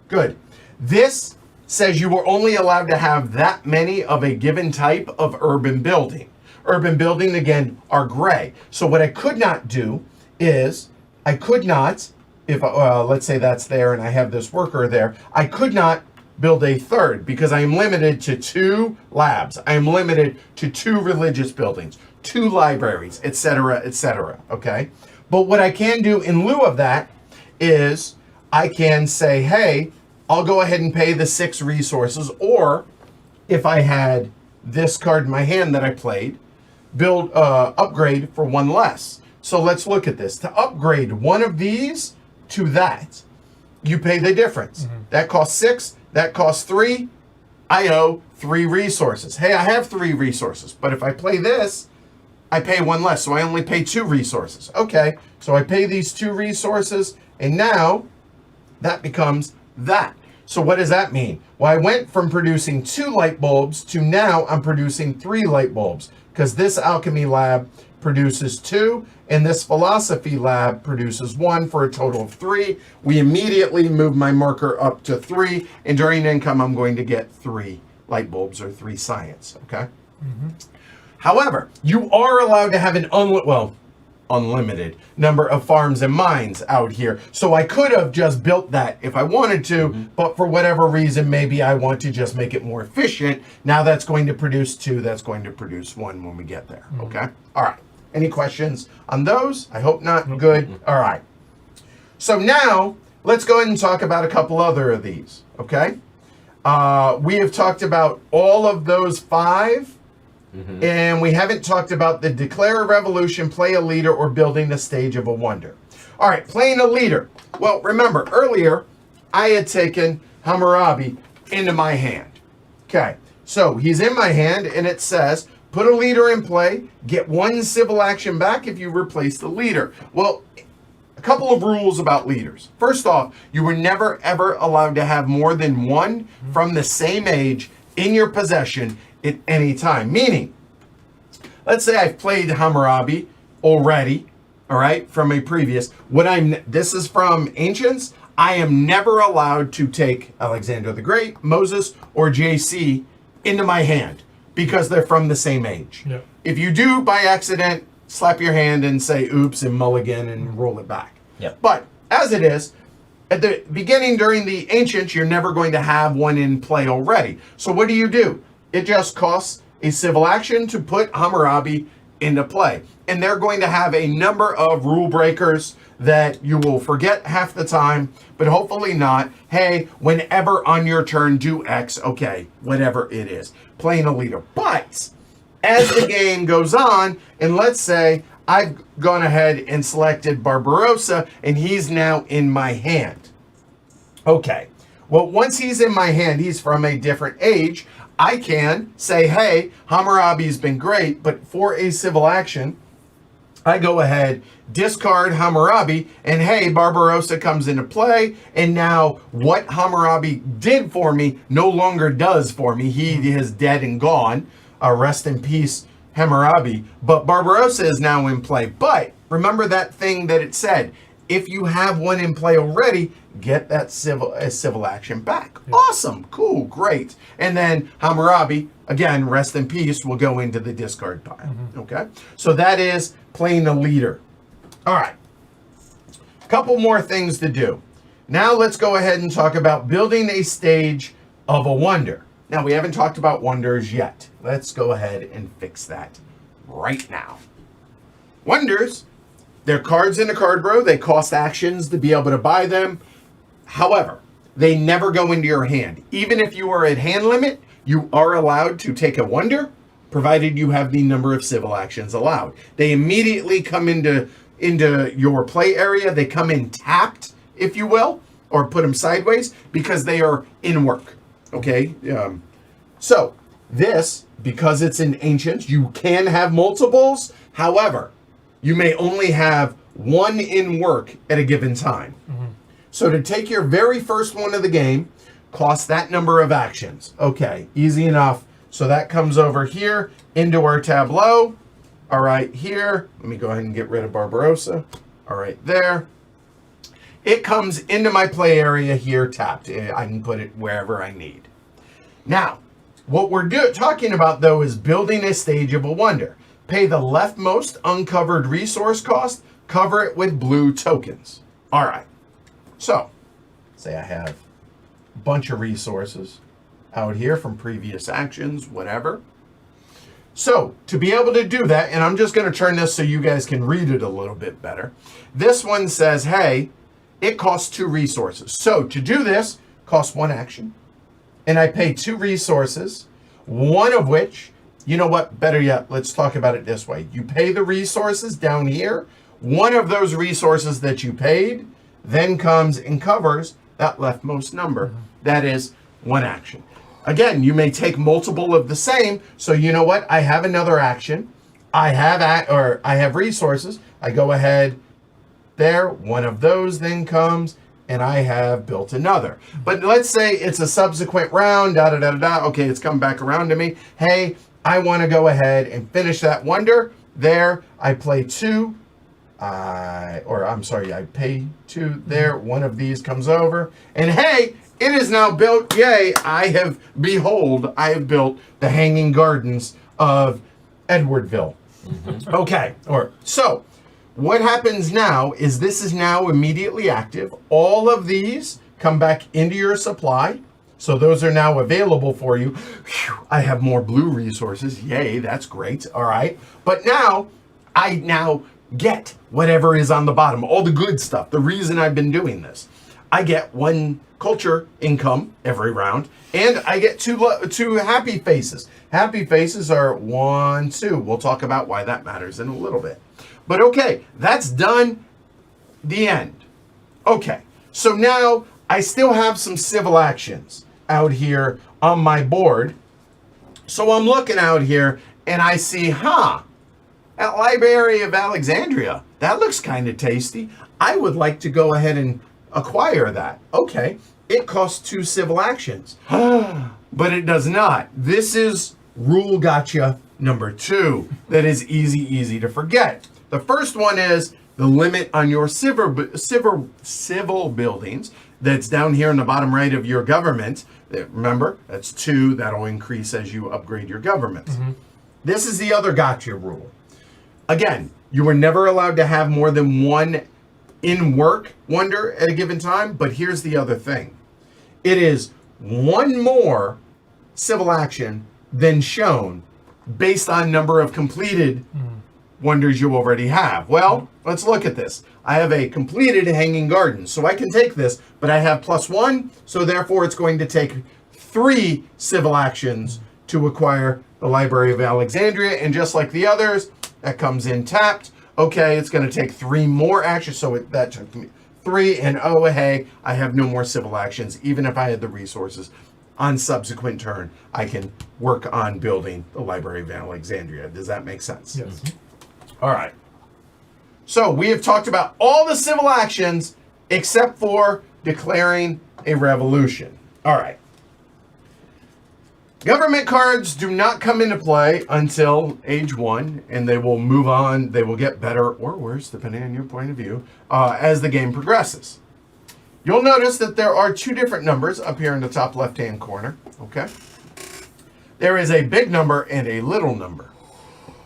Good. This says you were only allowed to have that many of a given type of urban building. Urban building, again, are gray. So what I could not do is, I could not, if let's say that's there and I have this worker there, I could not build a 3rd because I am limited to 2 labs. I am limited to 2 religious buildings, 2 libraries, etc., etc., okay? But what I can do in lieu of that is I can say, hey, I'll go ahead and pay the 6 resources, or if I had this card in my hand that I played, build upgrade for 1 less. So let's look at this. To upgrade one of these to that, you pay the difference. That costs 6, that costs 3. I owe 3 resources. Hey, I have 3 resources, but if I play this, I pay 1 less, so I only pay 2 resources. Okay, so I pay these 2 resources, and now that becomes that. So what does that mean? Well, I went from producing 2 light bulbs to now I'm producing 3 light bulbs, because this alchemy lab produces 2, and this philosophy lab produces 1 for a total of 3. We immediately move my marker up to 3, and during income, I'm going to get 3 light bulbs or 3 science, okay? However, you are allowed to have an unlimited number of farms and mines out here. So I could have just built that if I wanted to, but for whatever reason, maybe I want to just make it more efficient. Now that's going to produce 2, that's going to produce 1 when we get there, okay? All right, any questions on those? I hope not. Good, all right. So now, let's go ahead and talk about a couple other of these, okay? We have talked about all of those 5, and we haven't talked about the declare a revolution, play a leader, or building the stage of a wonder. All right, playing a leader. Well, remember, earlier, I had taken Hammurabi into my hand. Okay, so he's in my hand, and it says, put a leader in play, get 1 civil action back if you replace the leader. Well, a couple of rules about leaders. First off, you were never, ever allowed to have more than 1 from the same age in your possession at any time. Meaning, let's say I've played Hammurabi already, all right, from a previous. This is from Ancients. I am never allowed to take Alexander the Great, Moses, or JC into my hand because they're from the same age. Yep. If you do by accident, slap your hand and say oops and mulligan and roll it back. Yep. But as it is, at the beginning during the Ancients, you're never going to have 1 in play already. So what do? It just costs a civil action to put Hammurabi into play. And they're going to have a number of rule breakers that you will forget half the time, but hopefully not. Hey, whenever on your turn, do X. Okay, whatever it is. Playing a leader. But as the game goes on, and let's say I've gone ahead and selected Barbarossa, and he's now in my hand. Okay, well, once he's in my hand, he's from a different age. I can say, hey, Hammurabi's been great, but for a civil action, I go ahead, discard Hammurabi, and hey, Barbarossa comes into play, and now what Hammurabi did for me no longer does for me. He is dead and gone. Rest in peace, Hammurabi. But Barbarossa is now in play. But remember that thing that it said, if you have one in play already, get that civil action back. Yeah. Awesome, cool, great. And then Hammurabi, again, rest in peace, will go into the discard pile. Mm-hmm. Okay, so that is playing the leader. All right, a couple more things to do. Now let's go ahead and talk about building a stage of a wonder. Now we haven't talked about wonders yet. Let's go ahead and fix that right now. Wonders, they're cards in a card row. They cost actions to be able to buy them. However, they never go into your hand. Even if you are at hand limit, you are allowed to take a wonder, provided you have the number of civil actions allowed. They immediately come into your play area. They come in tapped, if you will, or put them sideways because they are in work. Okay? So this, because it's an ancient, you can have multiples. However, you may only have one in work at a given time. Mm-hmm. So to take your very first one of the game, costs that number of actions. Okay, easy enough. So that comes over here into our tableau. All right, here. Let me go ahead and get rid of Barbarossa. All right, there. It comes into my play area here tapped. I can put it wherever I need. Now, what we're talking about, though, is building a stage of a wonder. Pay the leftmost uncovered resource cost, cover it with blue tokens. All right. So, say I have a bunch of resources out here from previous actions, whatever. So, to be able to do that, and I'm just going to turn this so you guys can read it a little bit better. This one says, hey, it costs 2 resources. So, to do this, costs 1 action. And I pay 2 resources, one of which, you know what, better yet, let's talk about it this way. You pay the resources down here. One of those resources that you paid then comes and covers that leftmost number. Mm-hmm. That is 1 action. Again, you may take multiple of the same. So you know what? I have another action. I have resources. I go ahead there. One of those then comes, and I have built another. But let's say it's a subsequent round. Okay, it's come back around to me. Hey, I want to go ahead and finish that wonder. There, I play 2. I pay 2 there. One of these comes over. And hey, it is now built. Yay, I have built the Hanging Gardens of Edwardville. Mm-hmm. Okay, so what happens now is this is now immediately active. All of these come back into your supply. So those are now available for you. Whew, I have more blue resources. Yay, that's great. All right. But now, I get whatever is on the bottom, all the good stuff. The reason I've been doing this. I get 1 culture income every round, and I get 2 happy faces. Happy faces are 1, 2. We'll talk about why that matters in a little bit. But okay, that's done. The end. Okay, so now I still have some civil actions out here on my board. So I'm looking out here and I see, at Library of Alexandria, that looks kind of tasty. I would like to go ahead and acquire that. Okay, it costs 2 civil actions. But it does not. This is rule gotcha number 2 that is easy to forget. The first one is the limit on your civil buildings. That's down here in the bottom right of your government. Remember, that's 2. That'll increase as you upgrade your government. Mm-hmm. This is the other gotcha rule. Again, you were never allowed to have more than 1 in-work wonder at a given time, but here's the other thing. It is 1 more civil action than shown based on number of completed wonders you already have. Well, let's look at this. I have a completed Hanging Garden, so I can take this, but I have +1, so therefore it's going to take 3 civil actions to acquire the Library of Alexandria, and just like the others, that comes in tapped. Okay, it's going to take 3 more actions, so that took me 3, and oh, hey, I have no more civil actions. Even if I had the resources, on subsequent turn, I can work on building the Library of Alexandria. Does that make sense? Yes. All right. So we have talked about all the civil actions except for declaring a revolution. All right. Government cards do not come into play until age 1, and they will move on. They will get better or worse, depending on your point of view, as the game progresses. You'll notice that there are 2 different numbers up here in the top left-hand corner, okay? There is a big number and a little number.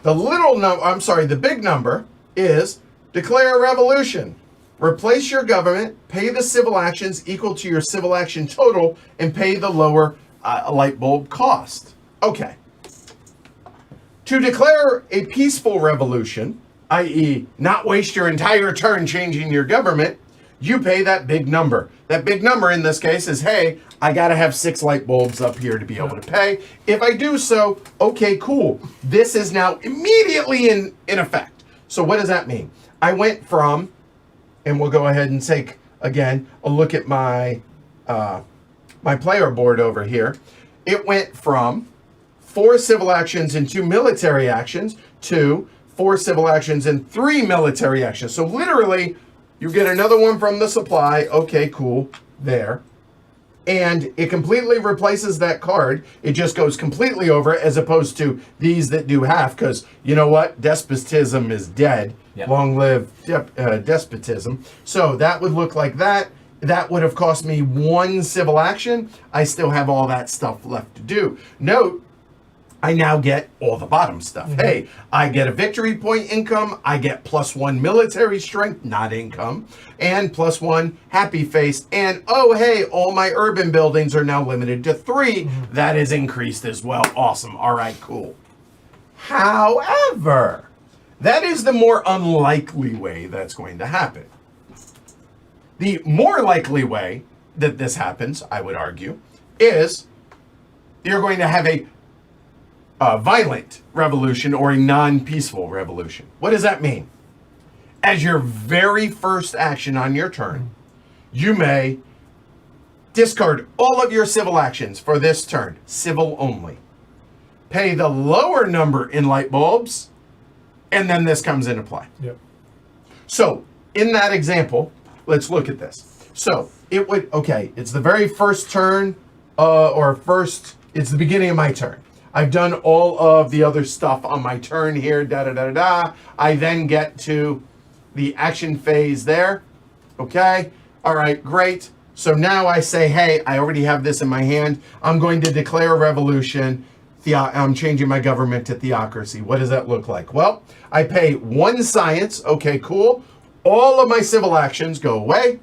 The big number is declare a revolution. Replace your government, pay the civil actions equal to your civil action total, and pay the lower light bulb cost. Okay. To declare a peaceful revolution, i.e. not waste your entire turn changing your government, you pay that big number. That big number in this case is, hey, I got to have 6 light bulbs up here to be able to pay. If I do so, okay, cool. This is now immediately in effect. So what does that mean? I went from, and we'll go ahead and take, again, a look at my my player board over here. It went from 4 civil actions and 2 military actions to 4 civil actions and 3 military actions. So literally, you get another one from the supply. Okay, cool, there. And it completely replaces that card. It just goes completely over, as opposed to these that do half, because you know what? Despotism is dead. Yep. Long live despotism. So that would look like that. That would have cost me 1 civil action. I still have all that stuff left to do. Note, I now get all the bottom stuff. Mm-hmm. Hey, I get a victory point income. I get +1 military strength, not income, and +1 happy face. And oh, hey, all my urban buildings are now limited to 3. Mm-hmm. That is increased as well. Awesome. All right, cool. However, that is the more unlikely way that's going to happen. The more likely way that this happens, I would argue, is you're going to have a violent revolution or a non-peaceful revolution. What does that mean? As your very first action on your turn, you may discard all of your civil actions for this turn, civil only. Pay the lower number in light bulbs, and then this comes into play. Yep. So, in that example, let's look at this. So, it would, okay, it's the very first turn, it's the beginning of my turn. I've done all of the other stuff on my turn here, da-da-da-da-da. I then get to the action phase there. Okay, all right, great. So now I say, hey, I already have this in my hand. I'm going to declare a revolution. I'm changing my government to theocracy. What does that look like? Well, I pay 1 science. Okay, cool. All of my civil actions go away.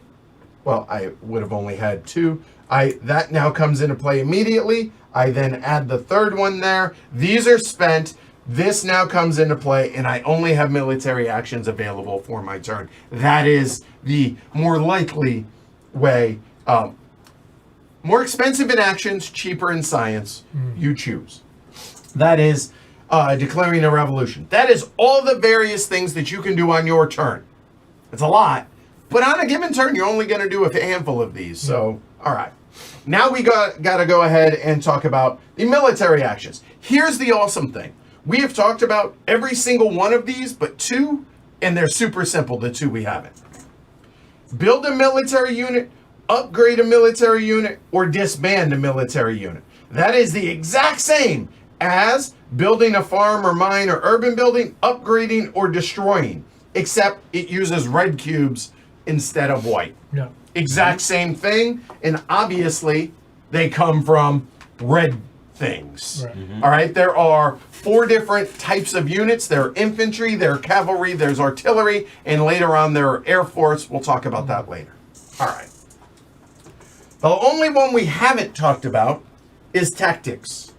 Well, I would have only had 2. That now comes into play immediately. I then add the 3rd one there. These are spent. This now comes into play, and I only have military actions available for my turn. That is the more likely way. More expensive in actions, cheaper in science. You choose. That is declaring a revolution. That is all the various things that you can do on your turn. It's a lot, but on a given turn, you're only going to do a handful of these. So, all right. Now we got to go ahead and talk about the military actions. Here's the awesome thing. We have talked about every single one of these, but 2, and they're super simple, the 2 we haven't. Build a military unit, upgrade a military unit, or disband a military unit. That is the exact same as building a farm or mine or urban building, upgrading or destroying, except it uses red cubes instead of white. Yeah. Exact same thing, and obviously they come from red things. Right. Mm-hmm. All right, there are 4 different types of units. There are infantry, there are cavalry, there's artillery, and later on there are air force. We'll talk about that later. All right. The only one we haven't talked about is tactics.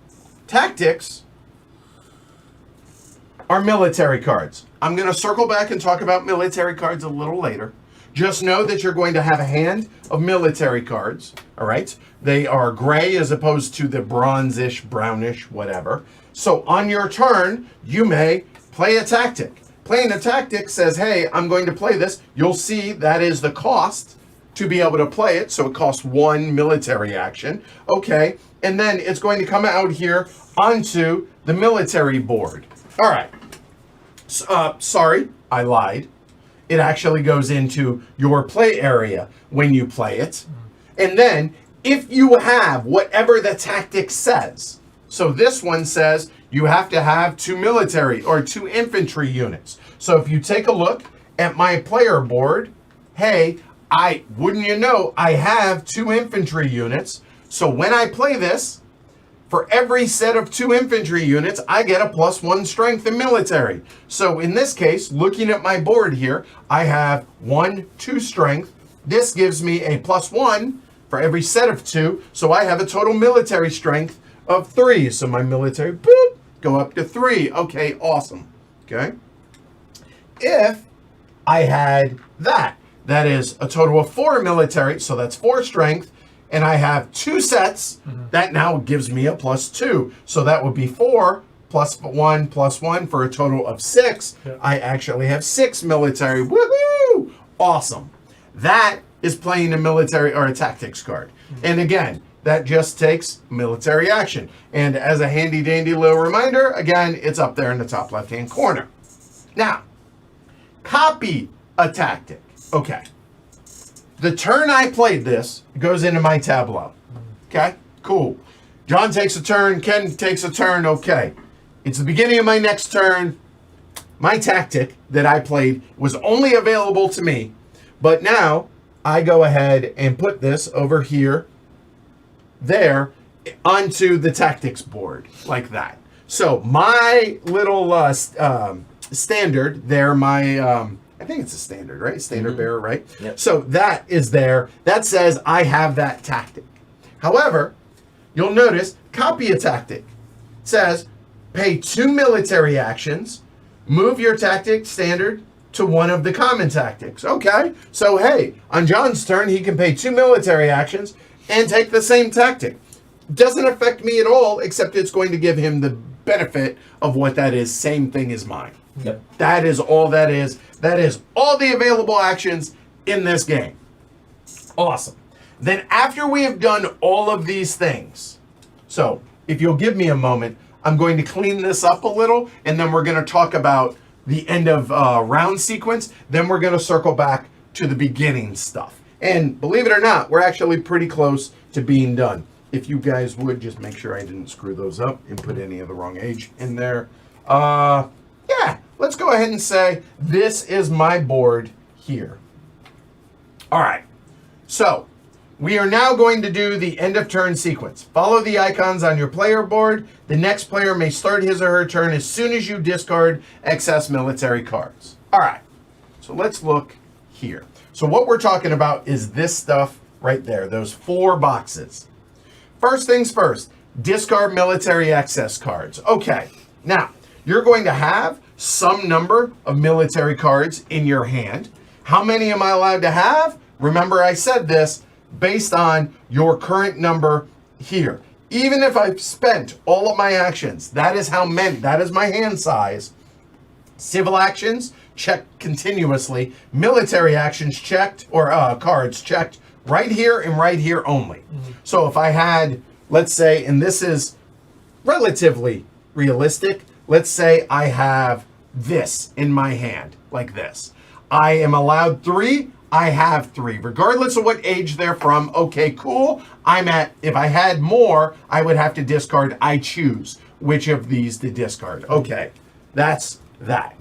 Tactics are military cards. I'm going to circle back and talk about military cards a little later. Just know that you're going to have a hand of military cards, all right? They are gray as opposed to the bronzish, brownish, whatever. So on your turn, you may play a tactic. Playing a tactic says, hey, I'm going to play this. You'll see that is the cost to be able to play it. So it costs 1 military action. Okay, and then it's going to come out here onto the military board. All right. Sorry, I lied. it actually goes into your play area when you play it. And then if you have whatever the tactic says, so this one says you have to have 2 military or 2 infantry units. So if you take a look at my player board, hey, wouldn't you know, I have 2 infantry units. So when I play this, for every set of 2 infantry units, I get a +1 strength in military. So in this case, looking at my board here, I have 1, 2 strength. This gives me a +1 for every set of 2. So I have a total military strength of 3. So my military, boop, go up to 3. Okay, awesome. Okay. If I had that is a total of 4 military, so that's 4 strength, and I have 2 sets, that now gives me a +2. So that would be 4 +1 +1 for a total of 6. Yeah. I actually have 6 military. Woohoo! Awesome. That is playing a military or a tactics card. And again, that just takes military action. And as a handy dandy little reminder, again, it's up there in the top left-hand corner. Now, copy a tactic. Okay. The turn I played this goes into my tableau. Okay, cool. John takes a turn, Ken takes a turn, okay. It's the beginning of my next turn. My tactic that I played was only available to me, but now I go ahead and put this over here, there, onto the tactics board, like that. So my little standard there, I think it's a standard, right? Standard bearer, right? Yep. So that is there. That says I have that tactic. However, you'll notice copy a tactic. It says pay 2 military actions, move your tactic standard to one of the common tactics. Okay, so hey, on John's turn, he can pay 2 military actions and take the same tactic. Doesn't affect me at all, except it's going to give him the benefit of what that is. Same thing as mine. Yep. That is all that is. That is all the available actions in this game. Awesome. Then after we have done all of these things, so if you'll give me a moment, I'm going to clean this up a little, and then we're going to talk about the end of round sequence. Then we're going to circle back to the beginning stuff. And believe it or not, we're actually pretty close to being done. If you guys would just make sure I didn't screw those up and put any of the wrong age in there. Yeah, let's go ahead and say this is my board here. All right, so we are now going to do the end of turn sequence. Follow the icons on your player board. The next player may start his or her turn as soon as you discard excess military cards. All right, so let's look here. So what we're talking about is this stuff right there, those 4 boxes. First things first, discard military excess cards. Okay, now you're going to have some number of military cards in your hand. How many am I allowed to have? Remember I said this, based on your current number here. Even if I've spent all of my actions, that is how many, that is my hand size. Civil actions, checked continuously. Military actions checked, or cards checked right here and right here only. So if I had, let's say, and this is relatively realistic, let's say I have this in my hand, like this. I am allowed 3, I have 3, regardless of what age they're from. Okay, cool. If I had more, I would have to discard. I choose which of these to discard. Okay, that's that.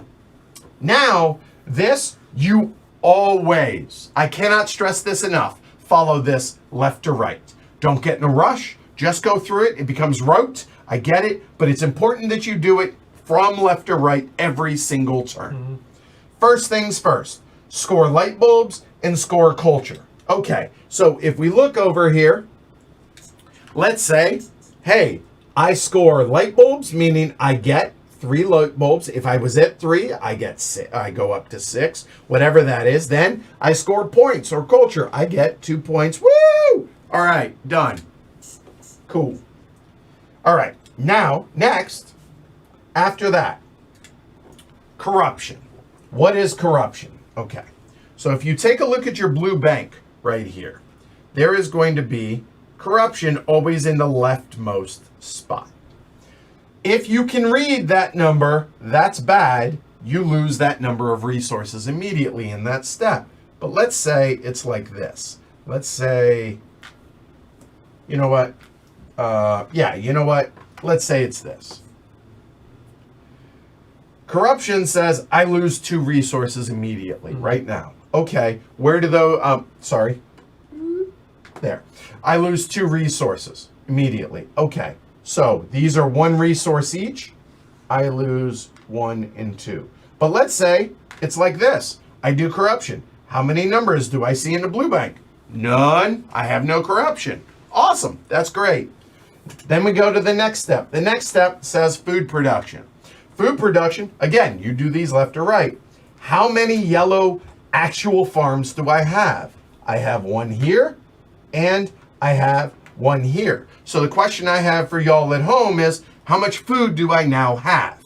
Now, this, you always, I cannot stress this enough, follow this left to right. Don't get in a rush, just go through it. It becomes rote, I get it, but it's important that you do it from left to right every single turn. First things first, score light bulbs and score culture. Okay, so if we look over here, let's say, hey, I score light bulbs, meaning I get 3 light bulbs. If I was at 3, I get 6, I go up to 6, whatever that is. Then I score points or culture. I get 2 points. Woo! All right, done. Cool. All right, now, next, after that, corruption. What is corruption? Okay, so if you take a look at your blue bank right here, there is going to be corruption always in the leftmost spot. If you can read that number, that's bad. you lose that number of resources immediately in that step. But let's say it's like this. Let's say, you know what? You know what? Let's say it's this. Corruption says I lose 2 resources immediately, right now. Okay, where do those, there. I lose 2 resources immediately. Okay, so these are 1 resource each. I lose 1 and 2. But let's say it's like this. I do corruption. How many numbers do I see in the blue bank? None. I have no corruption. Awesome. That's great. Then we go to the next step. The next step says food production. Food production, again, you do these left or right. How many yellow actual farms do I have? I have 1 here and I have 1 here. So the question I have for y'all at home is, how much food do I now have?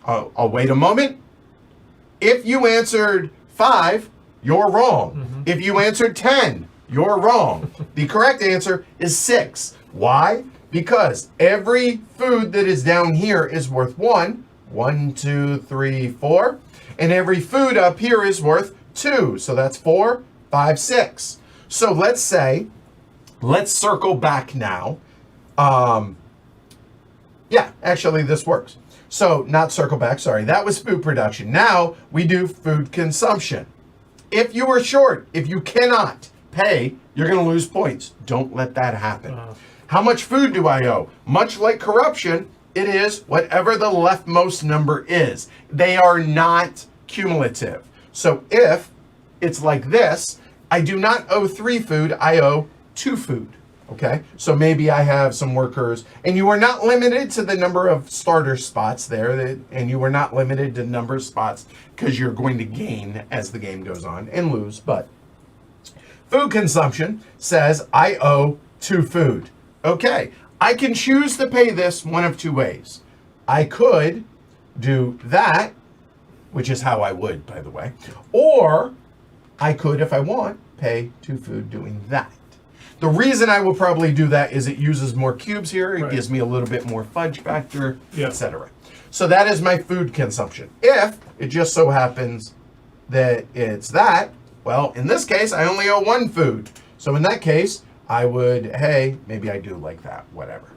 I'll wait a moment. If you answered 5, you're wrong. If you answered 10, you're wrong. The correct answer is 6. Why? Because every food that is down here is worth 1. 1, 2, 3, 4. And every food up here is worth 2. So that's 4, 5, 6. So let's circle back now. Actually this works. So not circle back, sorry. That was food production. Now we do food consumption. If you are short, if you cannot pay, you're going to lose points. Don't let that happen. How much food do I owe? Much like corruption, it is whatever the leftmost number is. They are not cumulative. So if it's like this, I do not owe 3 food, I owe 2 food. Okay, so maybe I have some workers, and you are not limited to the number of starter spots there, and you are not limited to number of spots because you're going to gain as the game goes on and lose. But food consumption says I owe 2 food. Okay, I can choose to pay this one of 2 ways. I could do that, which is how I would, by the way, or I could, if I want, pay 2 food doing that. The reason I will probably do that is it uses more cubes here. It gives me a little bit more fudge factor, etc. So that is my food consumption. If it just so happens that it's that, well, in this case, I only owe 1 food. So in that case, I would, hey, maybe I do like that, whatever.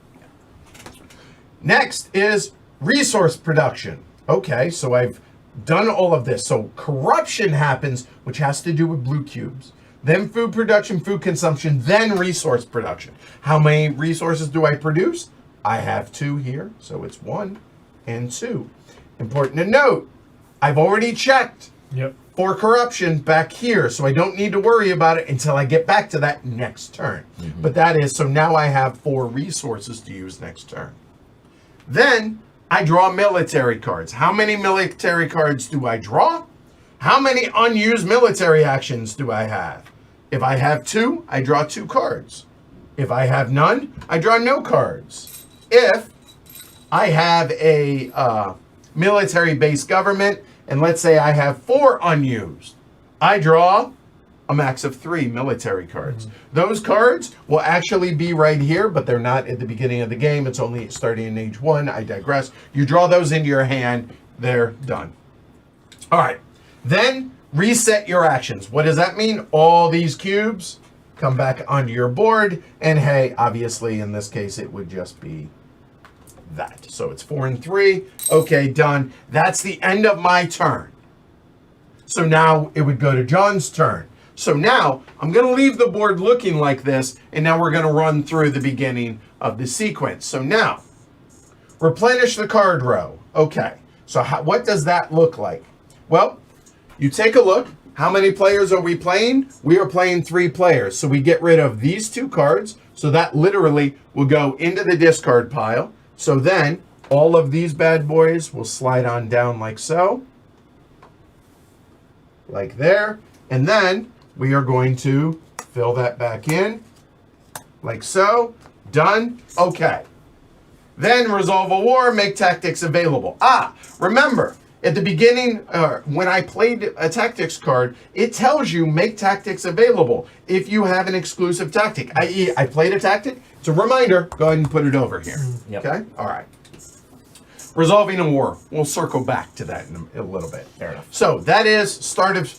Next is resource production. Okay, so I've done all of this. So corruption happens, which has to do with blue cubes. Then food production, food consumption, then resource production. How many resources do I produce? I have 2 here, so it's 1 and 2. Important to note, I've already checked for corruption back here, so I don't need to worry about it until I get back to that next turn. But that is, so now I have 4 resources to use next turn. Then I draw military cards. How many military cards do I draw? How many unused military actions do I have? If I have 2, I draw 2 cards. If I have none, I draw no cards. If I have a military-based government, and let's say I have 4 unused, I draw a max of 3 military cards. Those cards will actually be right here, but they're not at the beginning of the game. It's only starting in age 1. I digress. You draw those into your hand. They're done. All right. Then reset your actions. What does that mean? All these cubes come back onto your board. And hey, obviously in this case, it would just be that. So it's 4 and 3. Okay, done. That's the end of my turn. So now it would go to John's turn. So now I'm going to leave the board looking like this. And now we're going to run through the beginning of the sequence. So now replenish the card row. Okay. So what does that look like? Well, you take a look. How many players are we playing? We are playing 3 players. So we get rid of these 2 cards. So that literally will go into the discard pile. So then all of these bad boys will slide on down like so. Like there. And then we are going to fill that back in. Like so. Done. Okay. Then resolve a war, make tactics available. Remember. At the beginning, when I played a tactics card, it tells you make tactics available if you have an exclusive tactic, i.e. I played a tactic. It's a reminder. Go ahead and put it over here. Okay? All right. Resolving a war. We'll circle back to that in a little bit. Fair enough. So that is start of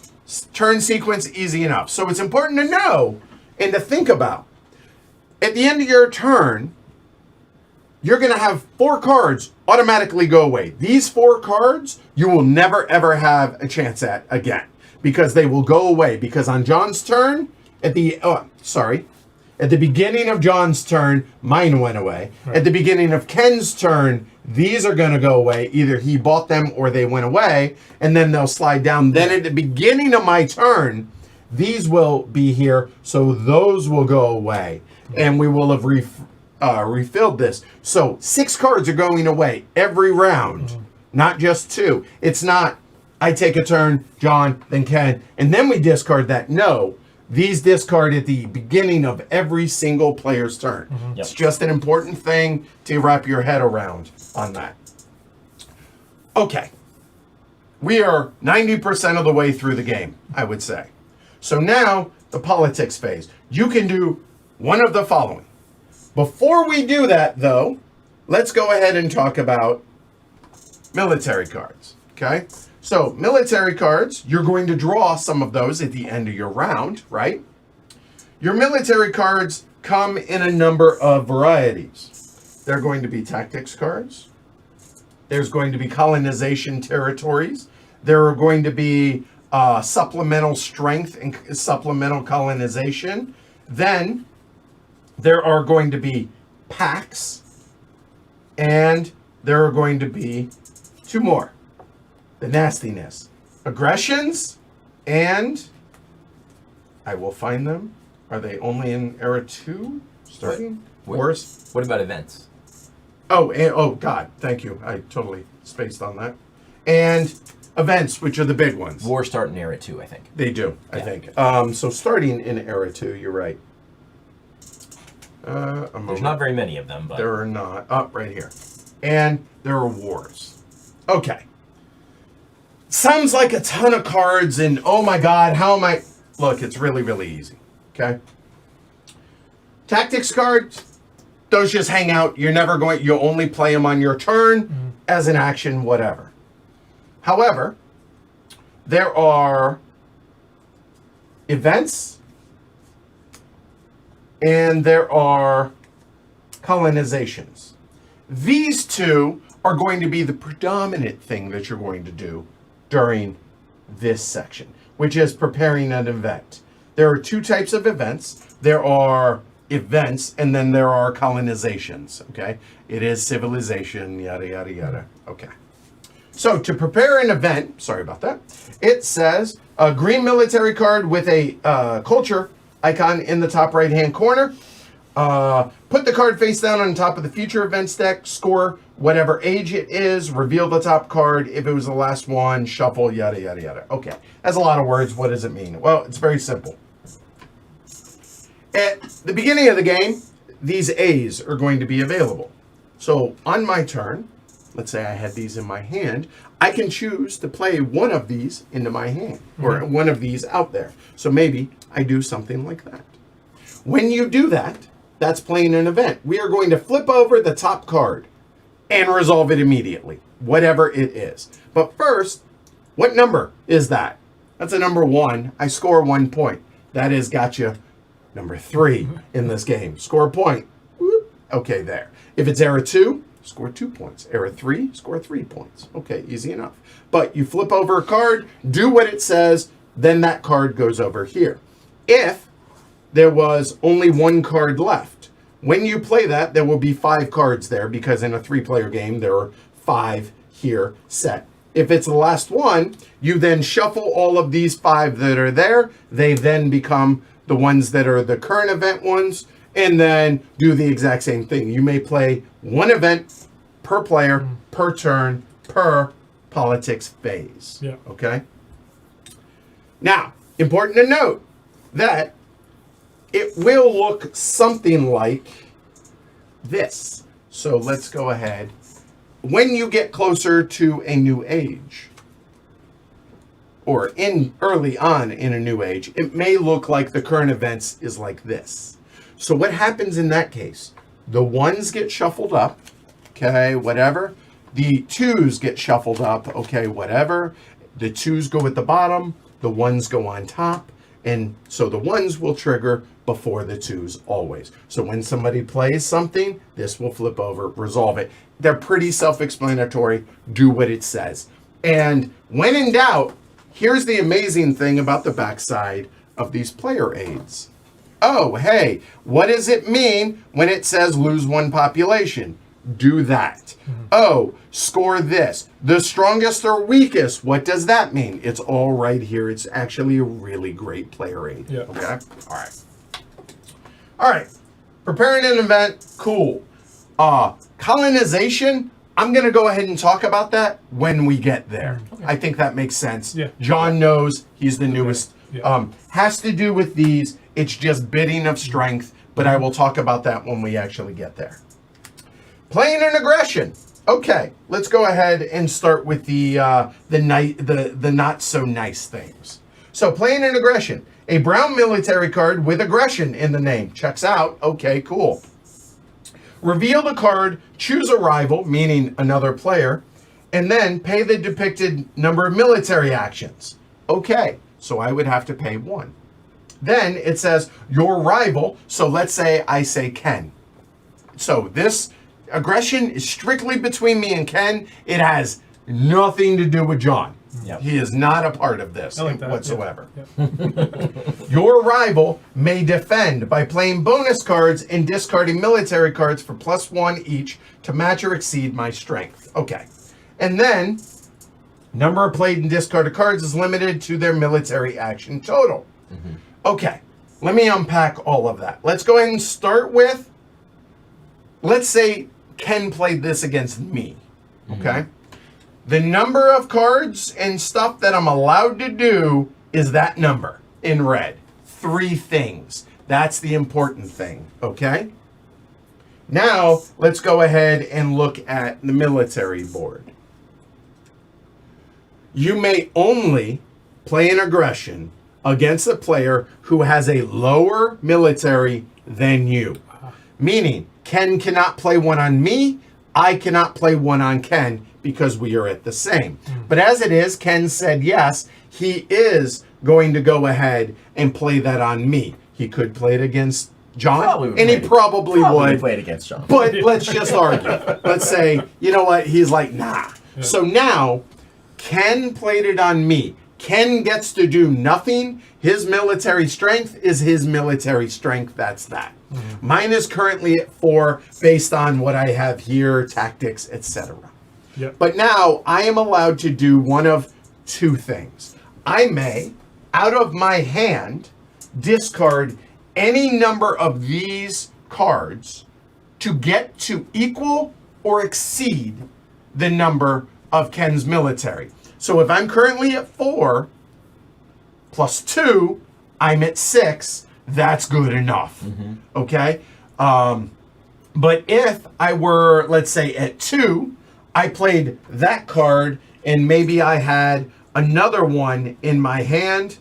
turn sequence, easy enough. So it's important to know and to think about. At the end of your turn, you're going to have 4 cards automatically go away. These 4 cards you will never ever have a chance at again because they will go away. Because on John's turn, at the beginning of John's turn, mine went away. Right. At the beginning of Ken's turn, these are going to go away. Either he bought them or they went away, and then they'll slide down. Then at the beginning of my turn, these will be here, so those will go away, and we will have refilled this. So 6 cards are going away every round, not just 2. It's not, I take a turn, John, then Ken, and then we discard that. No. These discard at the beginning of every single player's turn. Yep. It's just an important thing to wrap your head around on that. Okay. We are 90% of the way through the game, I would say. So now, the politics phase. You can do one of the following. Before we do that, though, let's go ahead and talk about military cards. Okay? So, military cards, you're going to draw some of those at the end of your round, right? Your military cards come in a number of varieties. They're going to be tactics cards. There's going to be colonization territories. There are going to be supplemental strength and supplemental colonization. Then, there are going to be pacts. And there are going to be 2 more. The nastiness, aggressions, and I will find them. Are they only in era 2 starting? Wars? What about events? Oh, God, thank you. I totally spaced on that. And events, which are the big ones. Wars start in era 2, I think. They do, I think. So starting in era 2, you're right. There's not very many of them, but there are not. Right here. And there are wars. Okay. Sounds like a ton of cards, and oh my God, how am I? Look, it's really, really easy. Okay. Tactics cards, those just hang out. You're never going, you'll only play them on your turn as an action, whatever. However, there are events and there are colonizations. These 2 are going to be the predominant thing that you're going to do during this section, which is preparing an event. There are 2 types of events. There are events, and then there are colonizations, okay? It is civilization, yada, yada, yada. Okay. So to prepare an event, sorry about that, it says a green military card with a culture icon in the top right-hand corner. Put the card face down on top of the future events deck, score whatever age it is, reveal the top card. If it was the last one, shuffle, yada, yada, yada. Okay, that's a lot of words. What does it mean? Well, it's very simple. At the beginning of the game, these A's are going to be available. So on my turn, let's say I had these in my hand, I can choose to play one of these into my hand, or one of these out there. So maybe I do something like that. When you do that, that's playing an event. We are going to flip over the top card and resolve it immediately, whatever it is. But first, what number is that? That's a number 1. I score 1 point. That is gotcha number 3 in this game. Score a point. Whoop. Okay, there. If it's era 2, score 2 points. Era 3, score 3 points. Okay, easy enough. But you flip over a card, do what it says, then that card goes over here. If there was only 1 card left, when you play that, there will be 5 cards there because in a 3-player game, there are 5 here set. If it's the last one, you then shuffle all of these 5 that are there. They then become the ones that are the current event ones, and then do the exact same thing. You may play 1 event per player, per turn, per politics phase. Yeah. Okay? Now, important to note that it will look something like this. So let's go ahead. When you get closer to a new age, or in early on in a new age, it may look like the current events is like this. So what happens in that case? The ones get shuffled up, okay, whatever. The 2s get shuffled up, okay, whatever. The 2s go at the bottom, the 1s go on top, and so the 1s will trigger before the 2s always. So when somebody plays something, this will flip over, resolve it. They're pretty self-explanatory. Do what it says. And when in doubt, here's the amazing thing about the backside of these player aids. Oh, hey, what does it mean when it says lose 1 population? Do that. Oh, score this. The strongest or weakest. What does that mean? It's all right here. It's actually a really great player aid. Yeah. Okay? All right. All right. Preparing an event. Cool. Colonization. I'm going to go ahead and talk about that when we get there. Okay. I think that makes sense. Yeah. John knows. He's the newest. Yeah. Has to do with these. It's just bidding of strength, but I will talk about that when we actually get there. Playing an aggression. Okay, let's go ahead and start with the not so nice things. So playing an aggression. A brown military card with aggression in the name. Checks out. Okay, cool. Reveal the card, choose a rival, meaning another player, and then pay the depicted number of military actions. Okay, so I would have to pay 1. Then it says your rival, so let's say I say Ken. So this aggression is strictly between me and Ken. It has nothing to do with John. Yep. He is not a part of this I like that. whatsoever. Yeah. Your rival may defend by playing bonus cards and discarding military cards for +1 each to match or exceed my strength. Okay. And then, number of played and discarded cards is limited to their military action total. Okay. Let me unpack all of that. Let's go ahead and start with, let's say Ken played this against me. Okay. The number of cards and stuff that I'm allowed to do is that number in red. 3 things. That's the important thing, okay? Now, let's go ahead and look at the military board. You may only play an aggression against a player who has a lower military than you. Meaning, Ken cannot play one on me, I cannot play one on Ken, because we are at the same. But as it is, Ken said yes, he is going to go ahead and play that on me. He could play it against John, and he probably would. Play it against John. But let's just argue. Let's say, you know what, he's like, nah. Yeah. So now, Ken played it on me. Ken gets to do nothing. His military strength is his military strength. That's that. Mine is currently at 4 based on what I have here, tactics, etc. Yep. But now I am allowed to do one of 2 things. I may, out of my hand, discard any number of these cards to get to equal or exceed the number of Ken's military. So if I'm currently at 4 plus 2, I'm at 6. That's good enough. Okay? But if I were, let's say, at 2, I played that card, and maybe I had another one in my hand.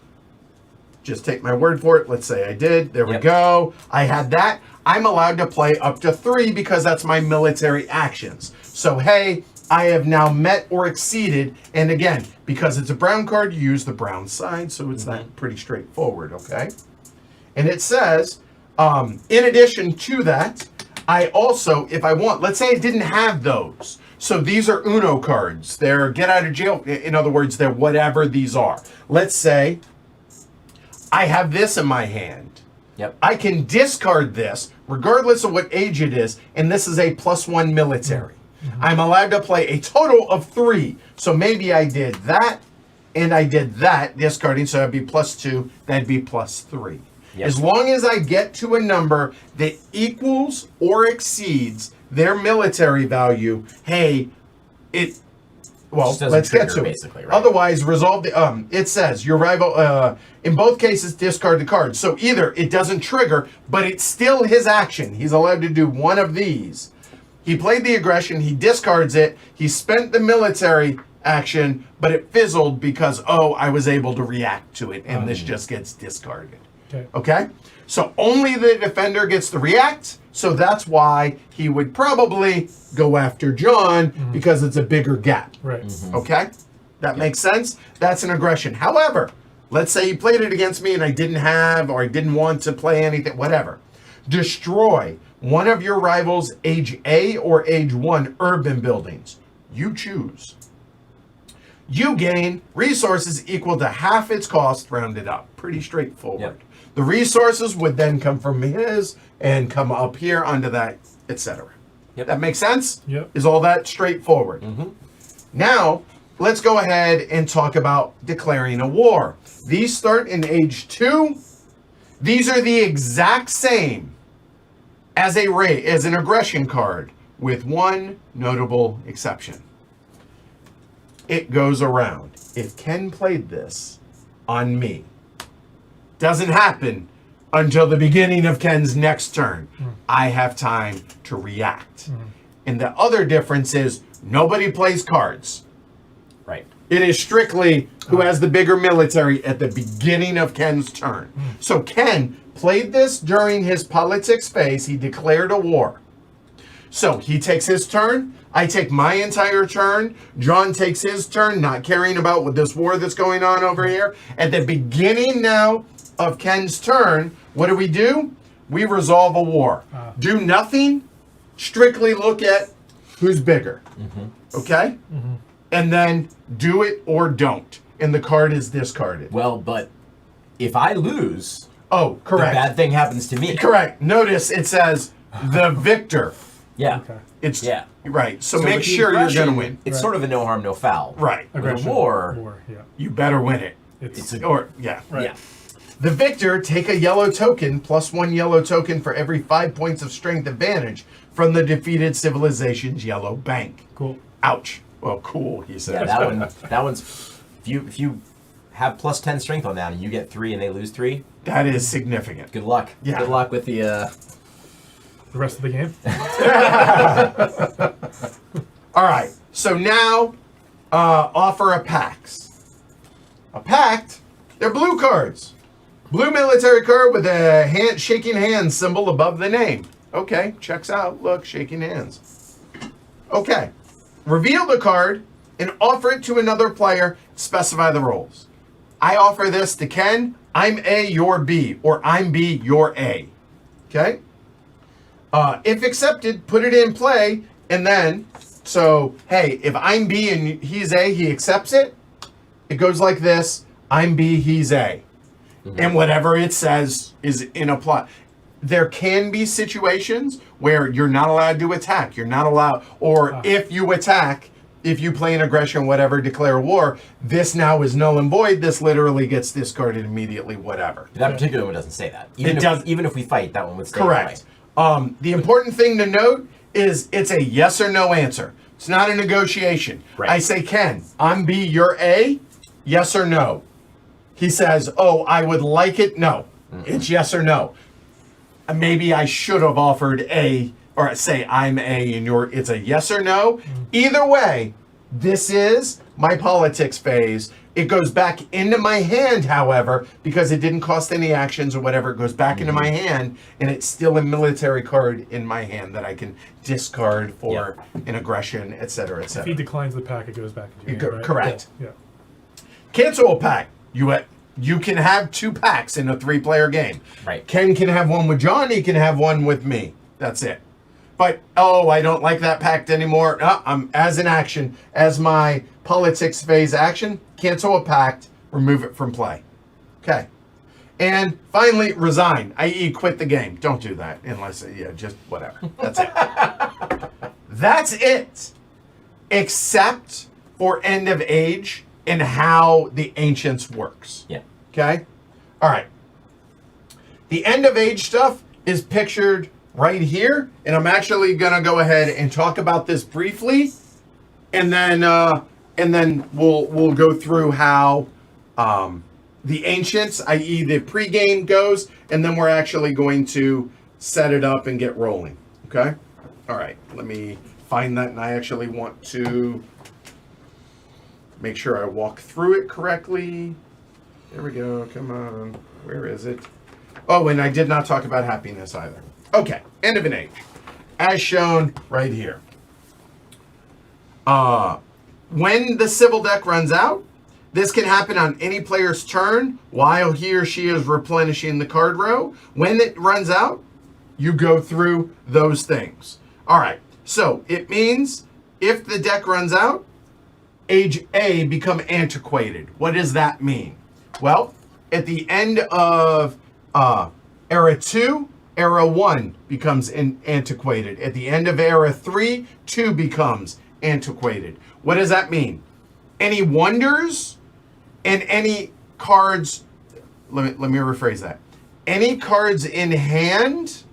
Just take my word for it. Let's say I did. There we go. I had that. I'm allowed to play up to 3 because that's my military actions. So, hey, I have now met or exceeded. And again, because it's a brown card, you use the brown side. So it's that pretty straightforward, okay? And it says, in addition to that, I also, if I want, let's say I didn't have those. So these are Uno cards. They're get out of jail. In other words, they're whatever these are. Let's say I have this in my hand. Yep. I can discard this regardless of what age it is, and this is a +1 military. I'm allowed to play a total of 3. So maybe I did that, and I did that, discarding, so that'd be +2, that'd be +3. Yep. As long as I get to a number that equals or exceeds their military value, hey, well, Just doesn't let's get trigger, to it. basically, right? Otherwise, resolve the, it says, your rival, in both cases, discard the card. So either it doesn't trigger, but it's still his action. He's allowed to do one of these. He played the aggression, he discards it, he spent the military action, but it fizzled because, I was able to react to it, and this just gets discarded. Okay. Okay? So only the defender gets to react, So that's why he would probably go after John because it's a bigger gap. Right. Okay? That makes sense? That's an aggression. However, let's say he played it against me and I didn't have or I didn't want to play anything, whatever. Destroy one of your rivals' age A or age 1 urban buildings. You choose. You gain resources equal to half its cost rounded up. Pretty straightforward. Yep. The resources would then come from his and come up here onto that, etc. Yep. That makes sense? Yep. Is all that straightforward? Now, let's go ahead and talk about declaring a war. These start in age 2. These are the exact same as as an aggression card, with one notable exception. It goes around. If Ken played this on me, doesn't happen until the beginning of Ken's next turn. I have time to react. And the other difference is nobody plays cards. Right. It is strictly who has the bigger military at the beginning of Ken's turn. So Ken played this during his politics phase. He declared a war. So he takes his turn. I take my entire turn. John takes his turn, not caring about what this war that's going on over here. At the beginning now of Ken's turn, what do? We resolve a war. Do nothing. Strictly look at who's bigger. Okay? And then do it or don't. And the card is discarded. Well, but if I lose, Oh, correct. the bad thing happens to me. Correct. Notice it says the victor. Yeah. Okay. It's Yeah. right. So, So make with the sure you're aggression, going to win. It's Right. sort of a no harm, no foul. Right. With a Aggression. war, Yeah. You better win it. It's Or yeah. right. yeah. The victor take a yellow token plus 1 yellow token for every 5 points of strength advantage from the defeated civilization's yellow bank. Cool. Ouch. Well, cool. He said. Yeah, that one's if you have plus 10 strength on that and you get 3 and they lose 3, That is significant. good luck. Yeah. Good luck with the The rest of the game. All right. So now, offer a pact. A pact. They're blue cards. Blue military card with a shaking hands symbol above the name. Okay, checks out. Look, shaking hands. Okay. Reveal the card and offer it to another player. Specify the roles. I offer this to Ken. I'm A, you're B, or I'm B, you're A. Okay? If accepted, put it in play, and then, so, hey, if I'm B and he's A, he accepts it. It goes like this. I'm B, he's A. And whatever it says is in a plot. There can be situations where you're not allowed to attack. You're not allowed, or if you attack, if you play an aggression, whatever, declare war, this now is null and void. This literally gets discarded immediately, whatever. that particular one doesn't say that. Even if we fight, that one would stay. Correct. The important thing to note is it's a yes or no answer. It's not a negotiation. Right. I say, Ken, I'm B, you're A, yes or no. He says, oh, I would like it. No, it's yes or no. Maybe I should have offered A, or say I'm A and it's a yes or no. Either way, this is my politics phase. It goes back into my hand, however, because it didn't cost any actions or whatever. It goes back into my hand, and it's still a military card in my hand that I can discard for an aggression, et cetera, et If cetera. he declines the pack, it goes back into your hand, right? Correct. Cool. Yeah. Cancel a pack. You can have 2 packs in a 3-player game. Right. Ken can have one with John. He can have one with me. That's it. But, oh, I don't like that pact anymore. As an action, as my politics phase action, cancel a pact, remove it from play. Okay. And finally, resign, i.e. quit the game. Don't do that unless, just whatever. That's it. That's it. Except for end of age and how the ancients works. Yeah. Okay? All right. The end of age stuff is pictured right here, and I'm actually going to go ahead and talk about this briefly, and then we'll go through how the ancients, i.e. the pregame goes, and then we're actually going to set it up and get rolling. Okay? All right. Let me find that, and I actually want to make sure I walk through it correctly. There we go. Come on. Where is it? Oh, and I did not talk about happiness either. Okay, end of an age. As shown right here. When the civil deck runs out, this can happen on any player's turn while he or she is replenishing the card row. When it runs out, you go through those things. All right, so it means if the deck runs out, age A become antiquated. What does that mean? Well, at the end of era 2, era 1 becomes antiquated. At the end of era 3, 2 becomes antiquated. What does that mean? Any wonders and any cards, let me rephrase that. Any cards in hand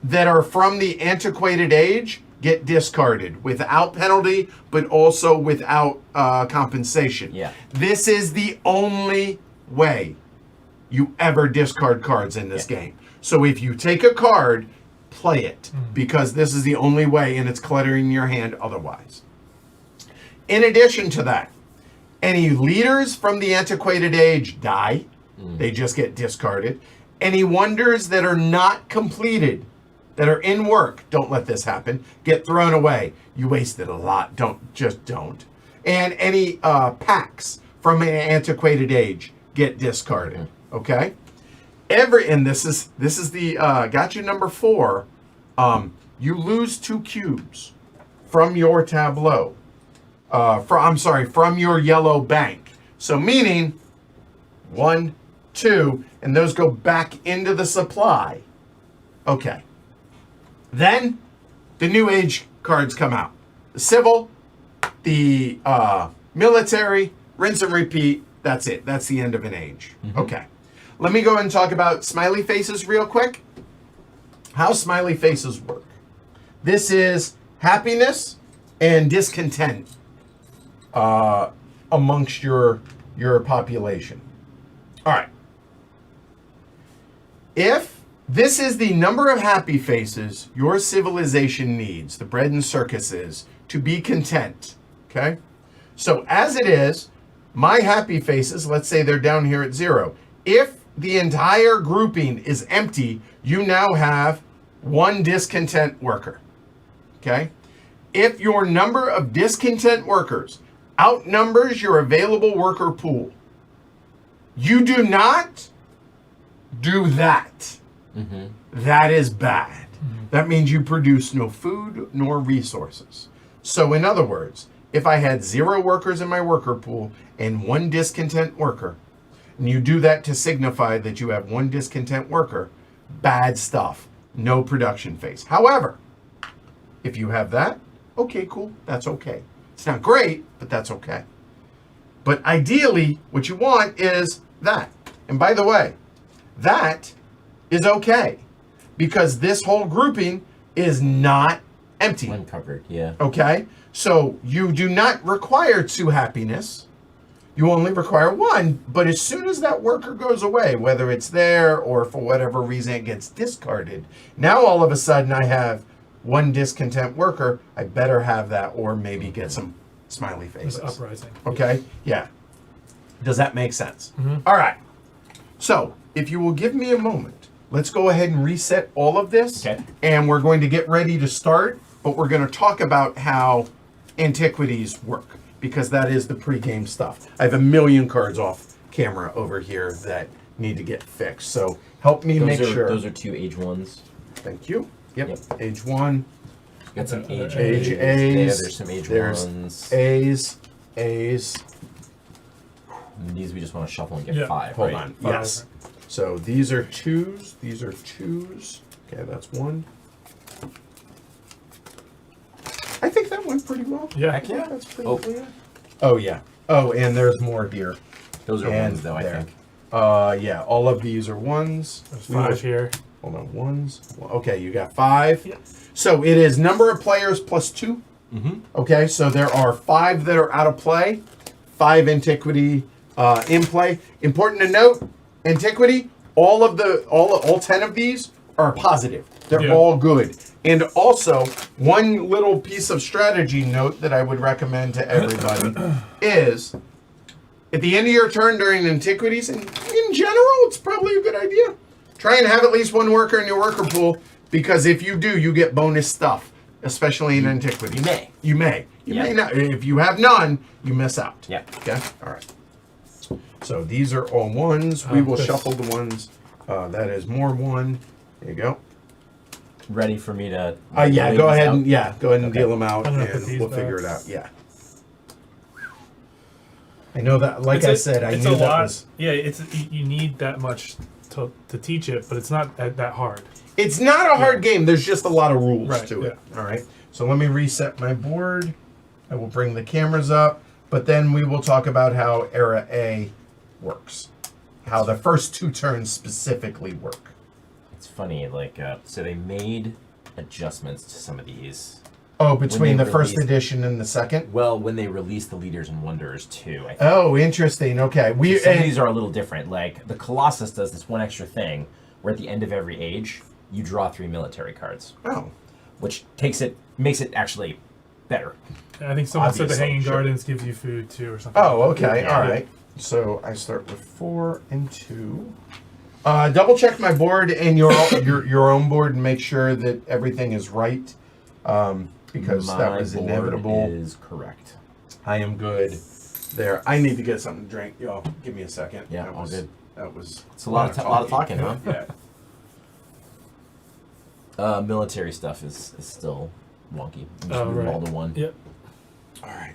that are from the antiquated age get discarded without penalty, but also without compensation. Yeah. This is the only way you ever discard cards in this game. So if you take a card, play it, because this is the only way, and it's cluttering your hand otherwise. In addition to that, any leaders from the antiquated age die. They just get discarded. Any wonders that are not completed, that are in work, don't let this happen, get thrown away. You wasted a lot. Don't. And any packs from an antiquated age get discarded. Okay? And this is the gotcha number 4. You lose 2 cubes from your tableau. From your yellow bank. So meaning 1, 2, and those go back into the supply. Okay. Then the new age cards come out. The civil, the military, rinse and repeat. That's it. That's the end of an age. Okay. Let me go and talk about smiley faces real quick. How smiley faces work. This is happiness and discontent amongst your population. All right. If this is the number of happy faces your civilization needs, the bread and circuses, to be content, okay? So as it is, my happy faces, let's say they're down here at 0. If the entire grouping is empty, you now have 1 discontent worker, okay? If your number of discontent workers outnumbers your available worker pool, you do not do that. That is bad. That means you produce no food nor resources. So in other words, if I had 0 workers in my worker pool and 1 discontent worker, and you do that to signify that you have 1 discontent worker, bad stuff, no production phase. However, if you have that, okay, cool, that's okay. It's not great, but that's okay. But ideally, what you want is that. And by the way, that is okay, because this whole grouping is not empty. Uncovered, yeah. Okay? So you do not require 2 happiness. You only require 1, but as soon as that worker goes away, whether it's there or for whatever reason it gets discarded, now all of a sudden I have 1 discontent worker. I better have that, or maybe get some smiley faces. It's uprising. Okay? Yeah. Does that make sense? All right. So if you will give me a moment, let's go ahead and reset all of this. Okay. And we're going to get ready to start, but we're going to talk about how antiquities work, because that is the pre-game stuff. I have a million cards off camera over here that need to get fixed. So help me make sure. Those are 2 age 1s. Thank you. Yep. Age 1. Got some age Age A's. A's. Yeah, there's some age There's 1s. A's. And these we just want to shuffle and get Yeah. 5. Hold right? on. Yes. So these are 2s. These are 2s. Okay, that's 1. I think that went pretty well. Yeah. Heck yeah. That's pretty Oh. clear. Oh, yeah. Oh, and there's more here. Those are And 1s though, I there. think. Yeah, all of these are 1s. There's 5 here. Hold on, 1s. Well, okay, you got 5. Yeah. So it is number of players plus 2. Okay, so there are 5 that are out of play, 5 antiquity in play. Important to note, antiquity, all 10 of these are positive. They're all good. And also, one little piece of strategy note that I would recommend to everybody is, at the end of your turn during antiquities, and in general, it's probably a good idea, try and have at least 1 worker in your worker pool because if you do, you get bonus stuff, especially in antiquity. You may. You may. You Yeah. may not. If you have none, you miss out. Yeah. Okay. All right. So these are all ones. We will this- shuffle the ones. That is more one. There you go. Ready for me to? Yeah. lay Go these ahead out? and go ahead and Okay. deal them out, I'm gonna put and these we'll back. figure it out. Yeah. I know that. Like It's I a- said, I it's knew a that lot. was. Yeah, you need that much to teach it, but it's not that hard. It's not a hard game. There's just a lot of rules Right, to it. All right. So let me reset my board. I will bring the cameras up, but then we will talk about how Era A works, how the first 2 turns specifically work. It's funny, like, so they made adjustments to some of these. Oh, between they the first released- edition and the second. Well, when they released the Leaders and Wonders too, I think. Oh, interesting. Okay, Some of these are a little different. Like the Colossus does this one extra thing, where at the end of every age, you draw 3 military cards, oh, which makes it actually better. I think someone said the Obviously, Hanging sure. Gardens gives you food too, or something. oh, okay, Yeah. all right. So I start with 4 and 2. Double check my board and your own board and make sure that everything is right, because that My was board inevitable. Is correct. I am good there. I need to get something to drink. Y'all, give me a second. Yeah, that all was, good. That was. It's a lot of talking, huh? Yeah. Military stuff is still wonky. You just Oh, move right. all to 1. Yep. All right.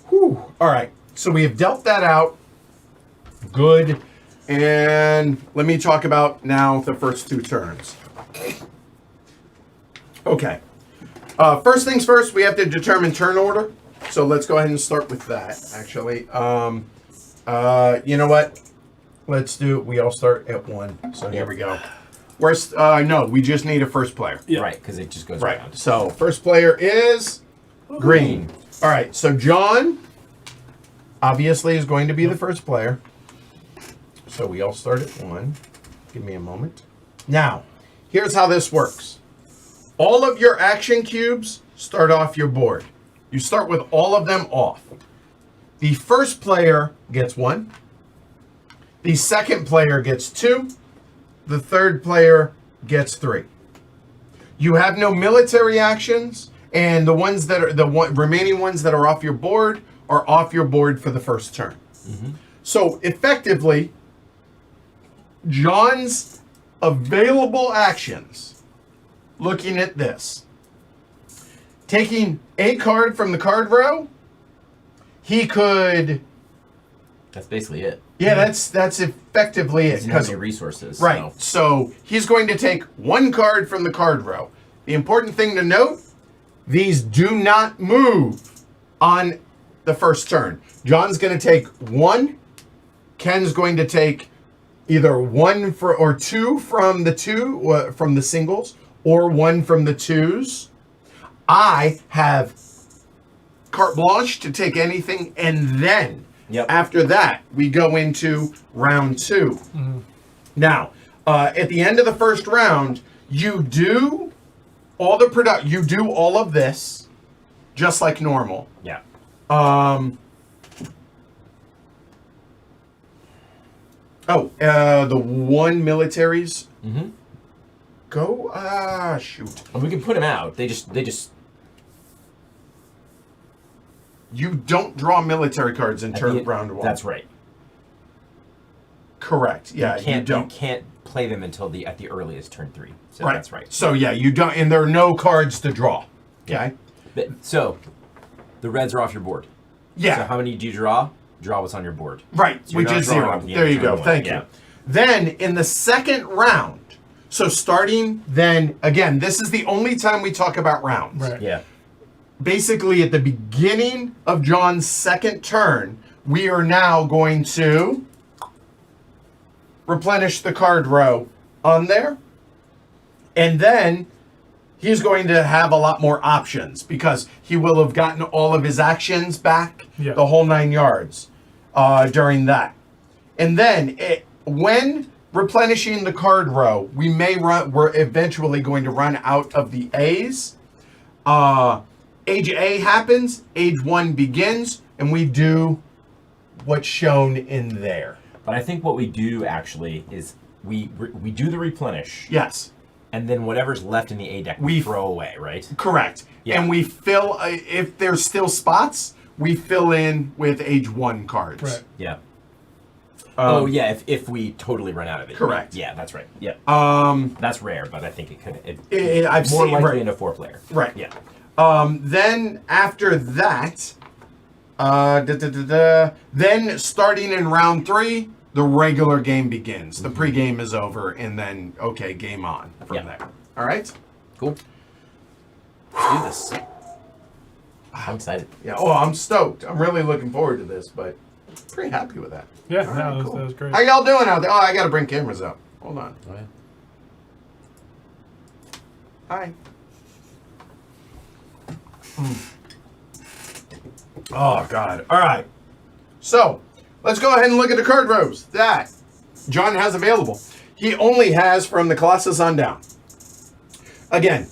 Whew. All right. So we have dealt that out. Good. And let me talk about now the first 2 turns. Okay. First things first, we have to determine turn order. So let's go ahead and start with that, actually. You know what? Let's do, we all start at 1. So here we go. Worst, no, we just need a first player. Yeah. Right, because it just goes Right. around. So first player is green. All right. So John obviously is going to be the first player. So we all start at 1. Give me a moment. Now, here's how this works. All of your action cubes start off your board. You start with all of them off. The first player gets 1. The second player gets 2. The third player gets 3. You have no military actions, and the ones that are remaining ones that are off your board are off your board for the first turn. So effectively, John's available actions, looking at this, taking a card from the card row, he could. That's basically it. Yeah, that's effectively it. Doesn't have any resources. Right. So he's going to take 1 card from the card row. The important thing to note, these do not move on the first turn. John's going to take 1. Ken's going to take either 1 or 2 from the singles, or 1 from the 2s. I have carte blanche to take anything, and then after that, we go into round 2. Now, at the end of the first round, you do all the you do all of this, just like normal. Yeah. The 1 militaries. Mm-hmm. Go. Shoot. And we can put them out. They just. You don't draw military cards in round 1. That's right. Correct. Yeah, you don't. You can't play them until at the earliest turn 3. So Right. that's right. So yeah, you don't, and there are no cards to draw. Okay. So, the reds are off your board. Yeah. So how many do you draw? Draw what's on your board. Right, So you're which not is drawing 0. off the There you end go. of turn Thank 1. you. Then in the second round, so starting then again, this is the only time we talk about rounds. Right. Yeah. Basically, at the beginning of John's second turn, we are now going to replenish the card row on there. And then he's going to have a lot more options because he will have gotten all of his actions back, the whole 9 yards during that. And then when replenishing the card row, we're eventually going to run out of the A's. Age A happens, age 1 begins, and we do what's shown in there. But I think what we do actually is we do the replenish. Yes. And then whatever's left in the A deck, we throw away, right? Correct. Yeah. And we fill, if there's still spots, we fill in with age 1 cards. Right. Yeah. Oh yeah, if we totally run out of it. Correct. Yeah, that's right. Yeah. That's rare, but I think it could. I've more seen, likely right. in a 4-player. Right. Yeah. Then after that, then starting in round 3, the regular game begins. The pregame is over, and then okay, game on from there. All right. Cool. Let's do this. I'm excited. Yeah. Oh, I'm stoked. I'm really looking forward to this, but pretty happy with that. Yeah, All right, that was great. How y'all doing out there? Oh, I gotta bring cameras up. Hold on. Oh, yeah. Hi. Oh God. All right. So let's go ahead and look at the card rows that John has available. He only has from the Colossus on down. Again,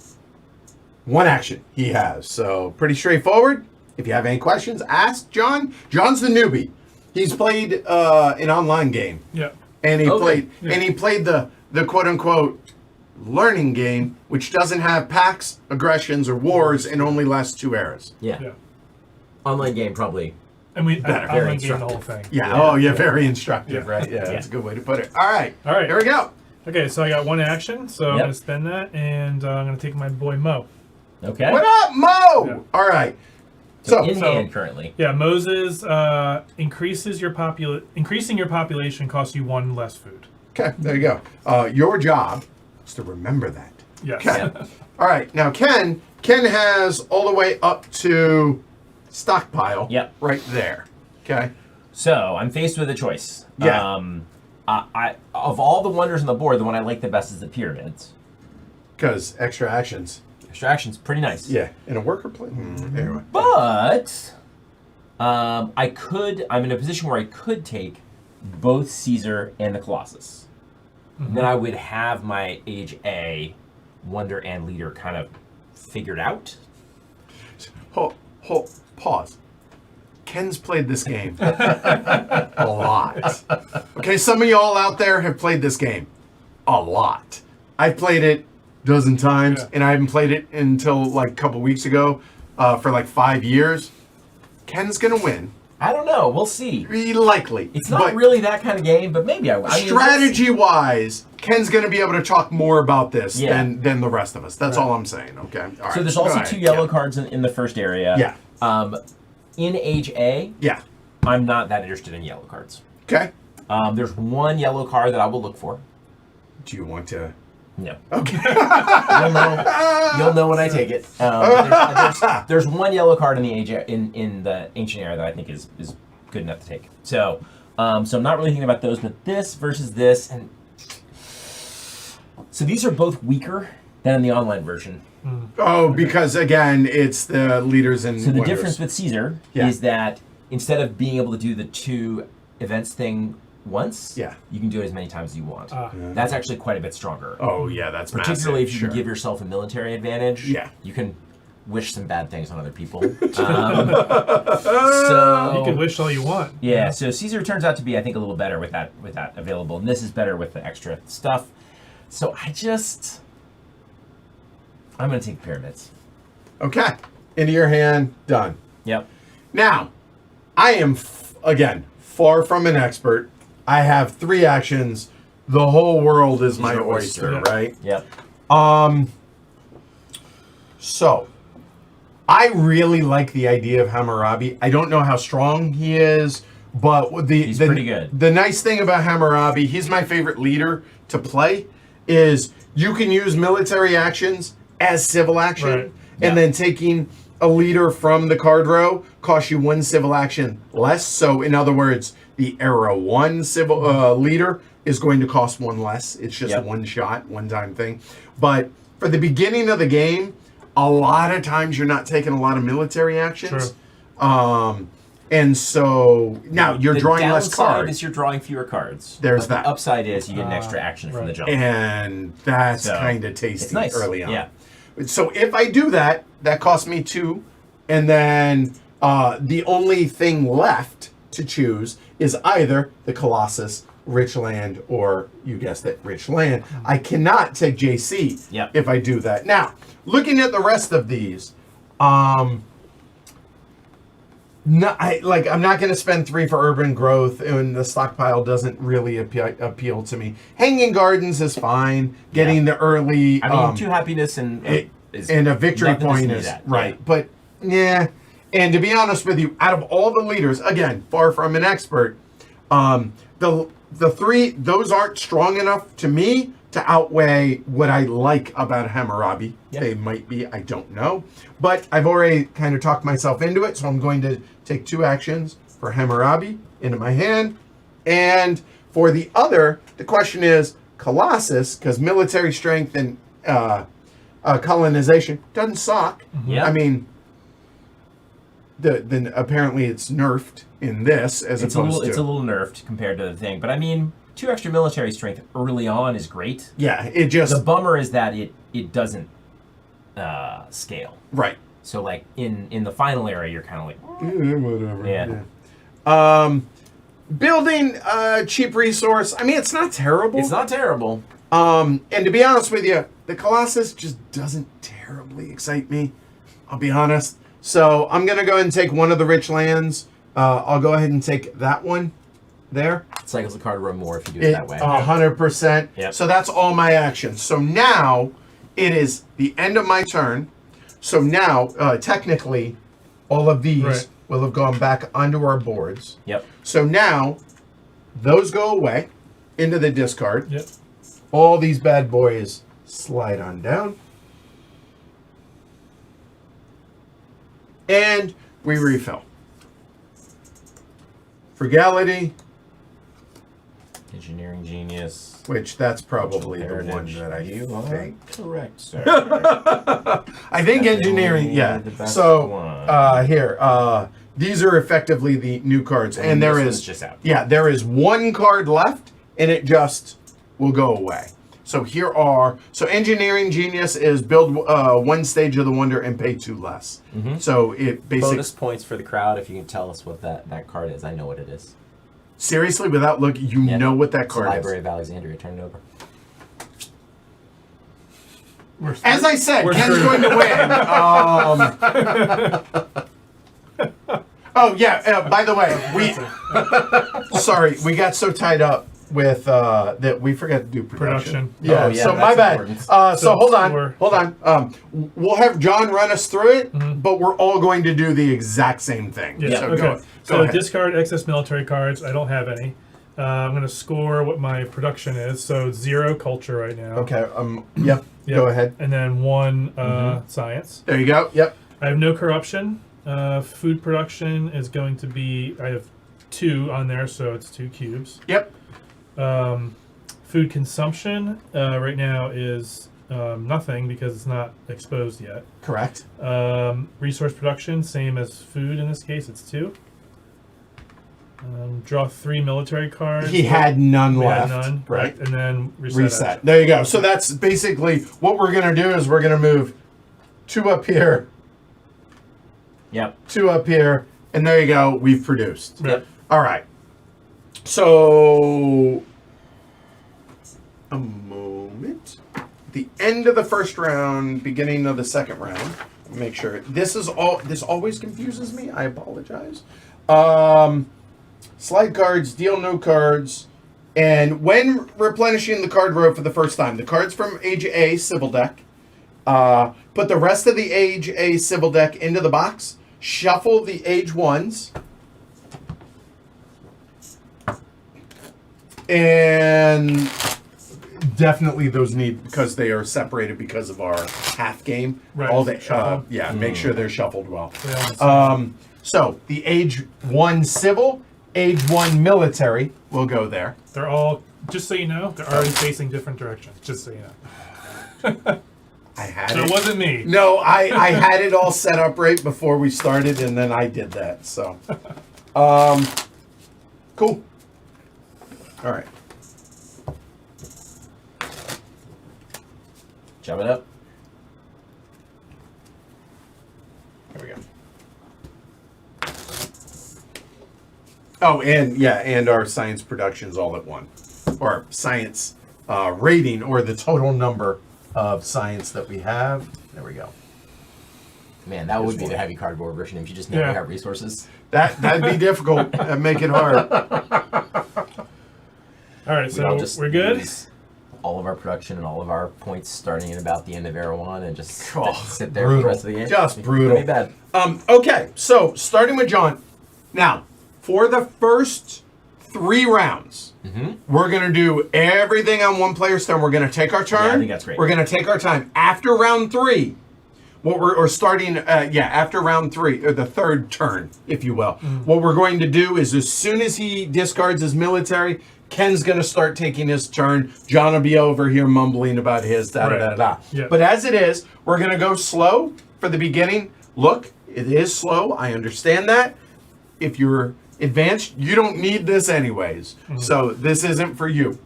1 action he has, so pretty straightforward. If you have any questions, ask John. John's the newbie. He's played an online game. Yeah. And he played the quote unquote learning game, which doesn't have packs, aggressions, or wars, and only lasts 2 eras. Yeah. Yeah. Online game probably. And we Better. I Very went game the whole instructive. thing. Yeah. Yeah. Oh, yeah. Very instructive, Yeah. right? Yeah, Yeah. that's a good way to put it. All right. All right. Here we go. Okay, so I got 1 action, so I'm Yep. gonna spend that, and I'm gonna take my boy Mo. Okay. What up, Mo? Yeah. All right. In So hand currently. Yeah, Moses increasing your population costs you 1 less food. okay, there you go. Your job is to remember that. Yes. Okay. All right. Now Ken has all the way up to stockpile. Yep. Right there. Okay. So I'm faced with a choice. Yeah. I of all the wonders on the board, the one I like the best is the pyramids. Because extra actions. Extraction's pretty nice. Yeah. In a worker play. Anyway. But I'm in a position where I could take both Caesar and the Colossus. Then I would have my Age A, Wonder, and Leader kind of figured out. Pause. Ken's played this game a lot. Okay, some of y'all out there have played this game a lot. I've played it a dozen times, Yeah. and I haven't played it until like a couple weeks ago for like 5 years. Ken's gonna win. I don't know. We'll see. Likely. It's not But really that kind of game, but maybe I mean, strategy-wise, Ken's gonna be able to talk more about this Yeah. than the rest of us. That's all I'm saying. Okay. All right. So there's also Go ahead. 2 yellow cards in the first area. Yeah. In Age A, Yeah. I'm not that interested in yellow cards. Okay. There's 1 yellow card that I will look for. Do you want to? No. Okay. You'll know when I take it. There's 1 yellow card in the in the ancient era that I think is good enough to take. So I'm not really thinking about those, but this versus this, and so these are both weaker than in the online version. Oh, because again, it's the leaders and So the wonders. difference with Caesar Yeah. is that instead of being able to do the 2 events thing once, Yeah. you can do it as many times as you want. Ah. That's actually quite a bit stronger. Oh yeah, that's Particularly massive. if you can give yourself a military advantage. Yeah. You can wish some bad things on other people. So You can wish all you want. yeah, so Caesar turns out to be, I think, a little better with that available, and this is better with the extra stuff. So I'm gonna take pyramids. Okay, into your hand, done. Yep. Now, I am again far from an expert. I have 3 actions. The whole world is my your oyster, oyster. right? Yep. So, I really like the idea of Hammurabi. I don't know how strong he is, but He's pretty good. The nice thing about Hammurabi, he's my favorite leader to play, is you can use military actions as civil action, Right. Yeah. and then taking a leader from the card row costs you 1 civil action less. So, in other words, the era 1 civil leader is going to cost 1 less. It's just Yep. 1 shot, 1-time thing. But for the beginning of the game, a lot of times you're not taking a lot of military actions. And so now you're drawing less downside cards. is you're drawing fewer cards. There's but that. The upside is you get an extra action from the right. jump. And that's So, kind of tasty it's nice. early on. Yeah. So if I do that, that costs me 2. And then the only thing left to choose is either the Colossus rich land, or you guessed it, rich land. I cannot take JC Yep. if I do that. Now, looking at the rest of these, no, I'm not going to spend 3 for urban growth, and the stockpile doesn't really appeal to me. Hanging Gardens is fine. Getting the early, I mean, 2 happiness and a victory point is right, but yeah. And to be honest with you, out of all the leaders, again, far from an expert, the 3, those aren't strong enough to me to outweigh what I like about Hammurabi. Yeah. They might be, I don't know. But I've already kind of talked myself into it, so I'm going to take 2 actions for Hammurabi into my hand. And for the other, the question is Colossus, because military strength and colonization doesn't suck. Yeah. I mean, then apparently it's nerfed in this as It's opposed to... It's a little nerfed compared to the thing, but I mean, 2 extra military strength early on is great. Yeah, it just... The bummer is that it doesn't scale. Right. So like in the final area, you're kind of like, Whatever. Yeah. Building a cheap resource. I mean, it's not terrible. it's not terrible. And to be honest with you, the Colossus just doesn't terribly excite me. I'll be honest. So I'm going to go ahead and take one of the rich lands. I'll go ahead and take that one there. Cycles the card row more if you do it that way. 100%. Yep. So that's all my actions. So now it is the end of my turn. So now, technically, all of these will have gone back onto our boards. Yep. So now, those go away into the discard. Yep. All these bad boys slide on down. And we refill. Frugality, Engineering genius. which that's probably the one Heritage. that I You are think. correct, sir. I think engineering, yeah. The best So one. here, these are effectively the new cards, and there this one's is just out. yeah, there is 1 card left, and it just will go away. So here are engineering genius is build 1 stage of the wonder and pay 2 less. So it basically Bonus points for the crowd if you can tell us what that card is. I know what it is. seriously without looking, you Yeah. know what that It's the card Library is. of Alexandria. Turn it over. We're As I said, We're Ken's screwed. going to win. Oh yeah. By the way, we got so tied up with that we forgot to do production. Yeah. Oh, yeah, so that's my bad. important. So So hold on. we're- Hold on. We'll have John run us through it, but we're all going to do the exact same thing. Yeah. So Okay. go So ahead. discard excess military cards. I don't have any. I'm going to score what my production is. So 0 culture right now. Okay. Yep. Yep. Go ahead. And then 1 science. There you go. Yep. I have no corruption. Food production is going to be. I have 2 on there, so it's 2 cubes. Yep. Food consumption right now is nothing because it's not exposed yet. Correct. Resource production, same as food in this case, it's 2. Draw 3 military cards. He had none We left. had none. Right. And then Reset. action. There you go. So that's basically what we're going to do is we're going to move 2 up here, Yep. 2 up here, and there you go. We've produced. Right. All right. So, a moment. The end of the first round, beginning of the second round. Make sure this always confuses me. I apologize. Slide cards, deal no cards, and when replenishing the card row for the first time, the cards from Age A Civil deck. Put the rest of the Age A Civil deck into the box. Shuffle the Age 1s. And definitely those need, because they are separated because of our half game. Right, All the shuffled. make sure they're shuffled well. They all So the Age 1 Civil, Age 1 Military will go there. They're all, just so you know, they're already facing different directions. Just so you know. I had So it wasn't me. No, I had it all set up right before we started, and then I did that. So, cool. All right. Jump it up. Here we go. Oh, and our science productions all at one, or science rating, or the total number of science that we have. There we go. Man, that would be the heavy cardboard version if you just never have resources. That'd be difficult. That'd make it hard. All right, so we're good. Use all of our production and all of our points starting at about the end of Era 1 and just sit there brutal. for the rest of the game. Just brutal. Pretty bad. Okay, so starting with John. Now, for the first 3 rounds, we're going to do everything on one player's turn. We're going to take our turn. Yeah, I think that's great. We're going to take our time. After round 3, after round 3, or the third turn, if you will, what we're going to do is as soon as he discards his military, Ken's going to start taking his turn. John will be over here mumbling about his da-da-da-da. Yeah. But as it is, we're going to go slow for the beginning. Look, it is slow. I understand that. If you're advanced, you don't need this anyways. So this isn't for you.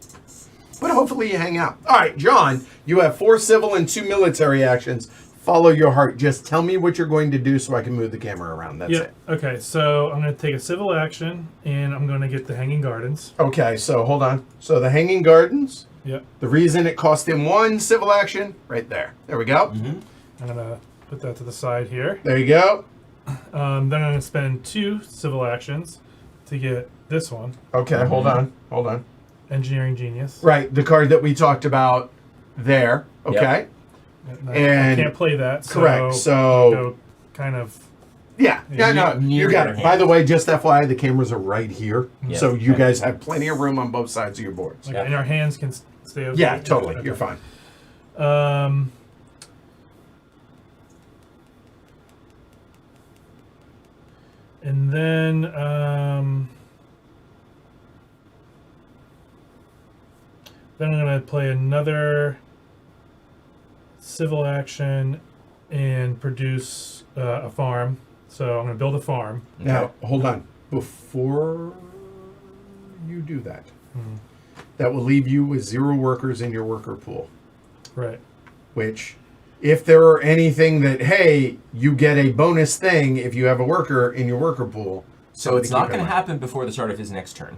But hopefully you hang out. All right, John, you have 4 civil and 2 military actions. Follow your heart. Just tell me what you're going to do so I can move the camera around. That's it. Okay, so I'm going to take a civil action, and I'm going to get the Hanging Gardens. Okay, so hold on. So the Hanging Gardens, Yep. the reason it cost him 1 civil action, right there. There we go. I'm going to put that to the side here. There you go. Then I'm going to spend 2 civil actions to get this one, Okay, hold on. Engineering Genius. Right, the card that we talked about there. Okay. And I can't play that. So correct, so- I'll go kind of. Yeah, no, near you got your it. hand. By the way, just FYI, the cameras are right here. Yeah. So you guys have plenty of room on both sides of your boards. Okay, and our hands can stay over. Yeah, totally. Okay. You're fine. And then I'm gonna play another civil action and produce a farm. So I'm gonna build a farm. Now, hold on. Before you do that, that will leave you with 0 workers in your worker pool. Right. Which, if there are anything that, hey, you get a bonus thing if you have a worker in your worker pool. So it's not going to happen before the start of his next turn.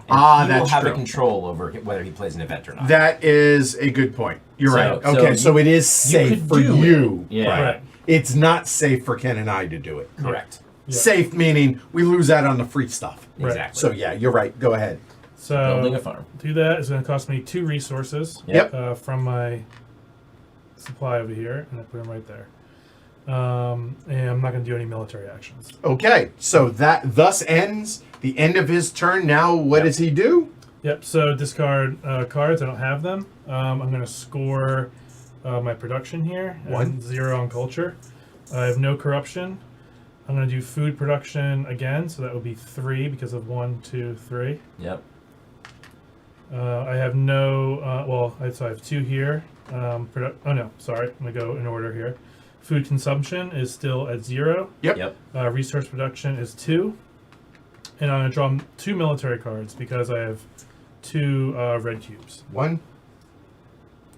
Ah, And he will that's have true. a control over whether he plays an event or not. That is a good point. You're So- right. so Okay, so you- it is you safe could for do it. you. Yeah. Right. It's not safe for Ken and I to do it. Correct. Yeah. Safe meaning we lose out on the free stuff. Right. Exactly. So yeah, you're right. Go ahead. So Building a farm. do that is gonna cost me 2 resources. Yep. From my supply over here, and I put them right there. And I'm not going to do any military actions. Okay, so that thus ends the end of his turn. Now, what does he do? Yep. So discard cards. I don't have them. I'm going to score my production here. And 1. 0 on culture. I have no corruption. I'm going to do food production again. So that would be 3 because of 1, 2, 3. Yep. I have no. So I have 2 here. Oh no, sorry. I'm gonna go in order here. Food consumption is still at 0. Yep. Resource production is 2, and I'm gonna draw 2 military cards because I have 2 red cubes. 1,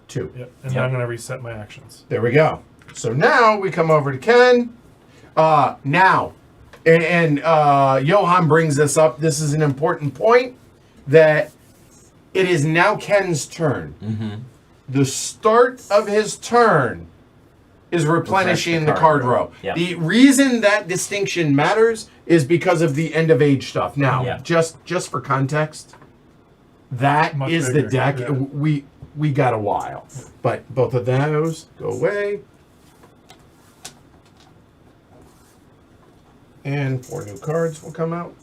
2. Yep. And then I'm gonna reset my actions. There we go. So now we come over to Ken. Now, and Johan brings this up. This is an important point that it is now Ken's turn. The start of his turn is replenishing the card row. Yeah. The reason that distinction matters is because of the end of age stuff. Now, Yeah. just for context, that Much is bigger, the deck. yeah. We got a while, but both of those go away. And 4 new cards will come out.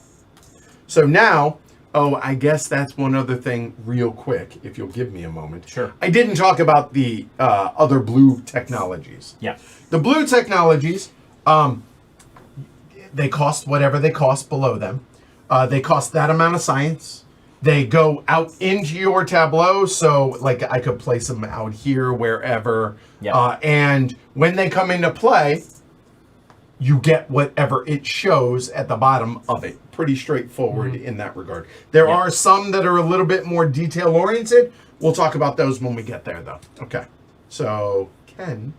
So now, I guess that's one other thing real quick, if you'll give me a moment. Sure. I didn't talk about the other blue technologies. Yeah. The blue technologies, they cost whatever they cost below them. They cost that amount of science. They go out into your tableau, so like I could place them out here, wherever. Yeah. And when they come into play, you get whatever it shows at the bottom of it. Pretty straightforward in that regard. There Yeah. are some that are a little bit more detail oriented. We'll talk about those when we get there, though. Okay. So, Ken,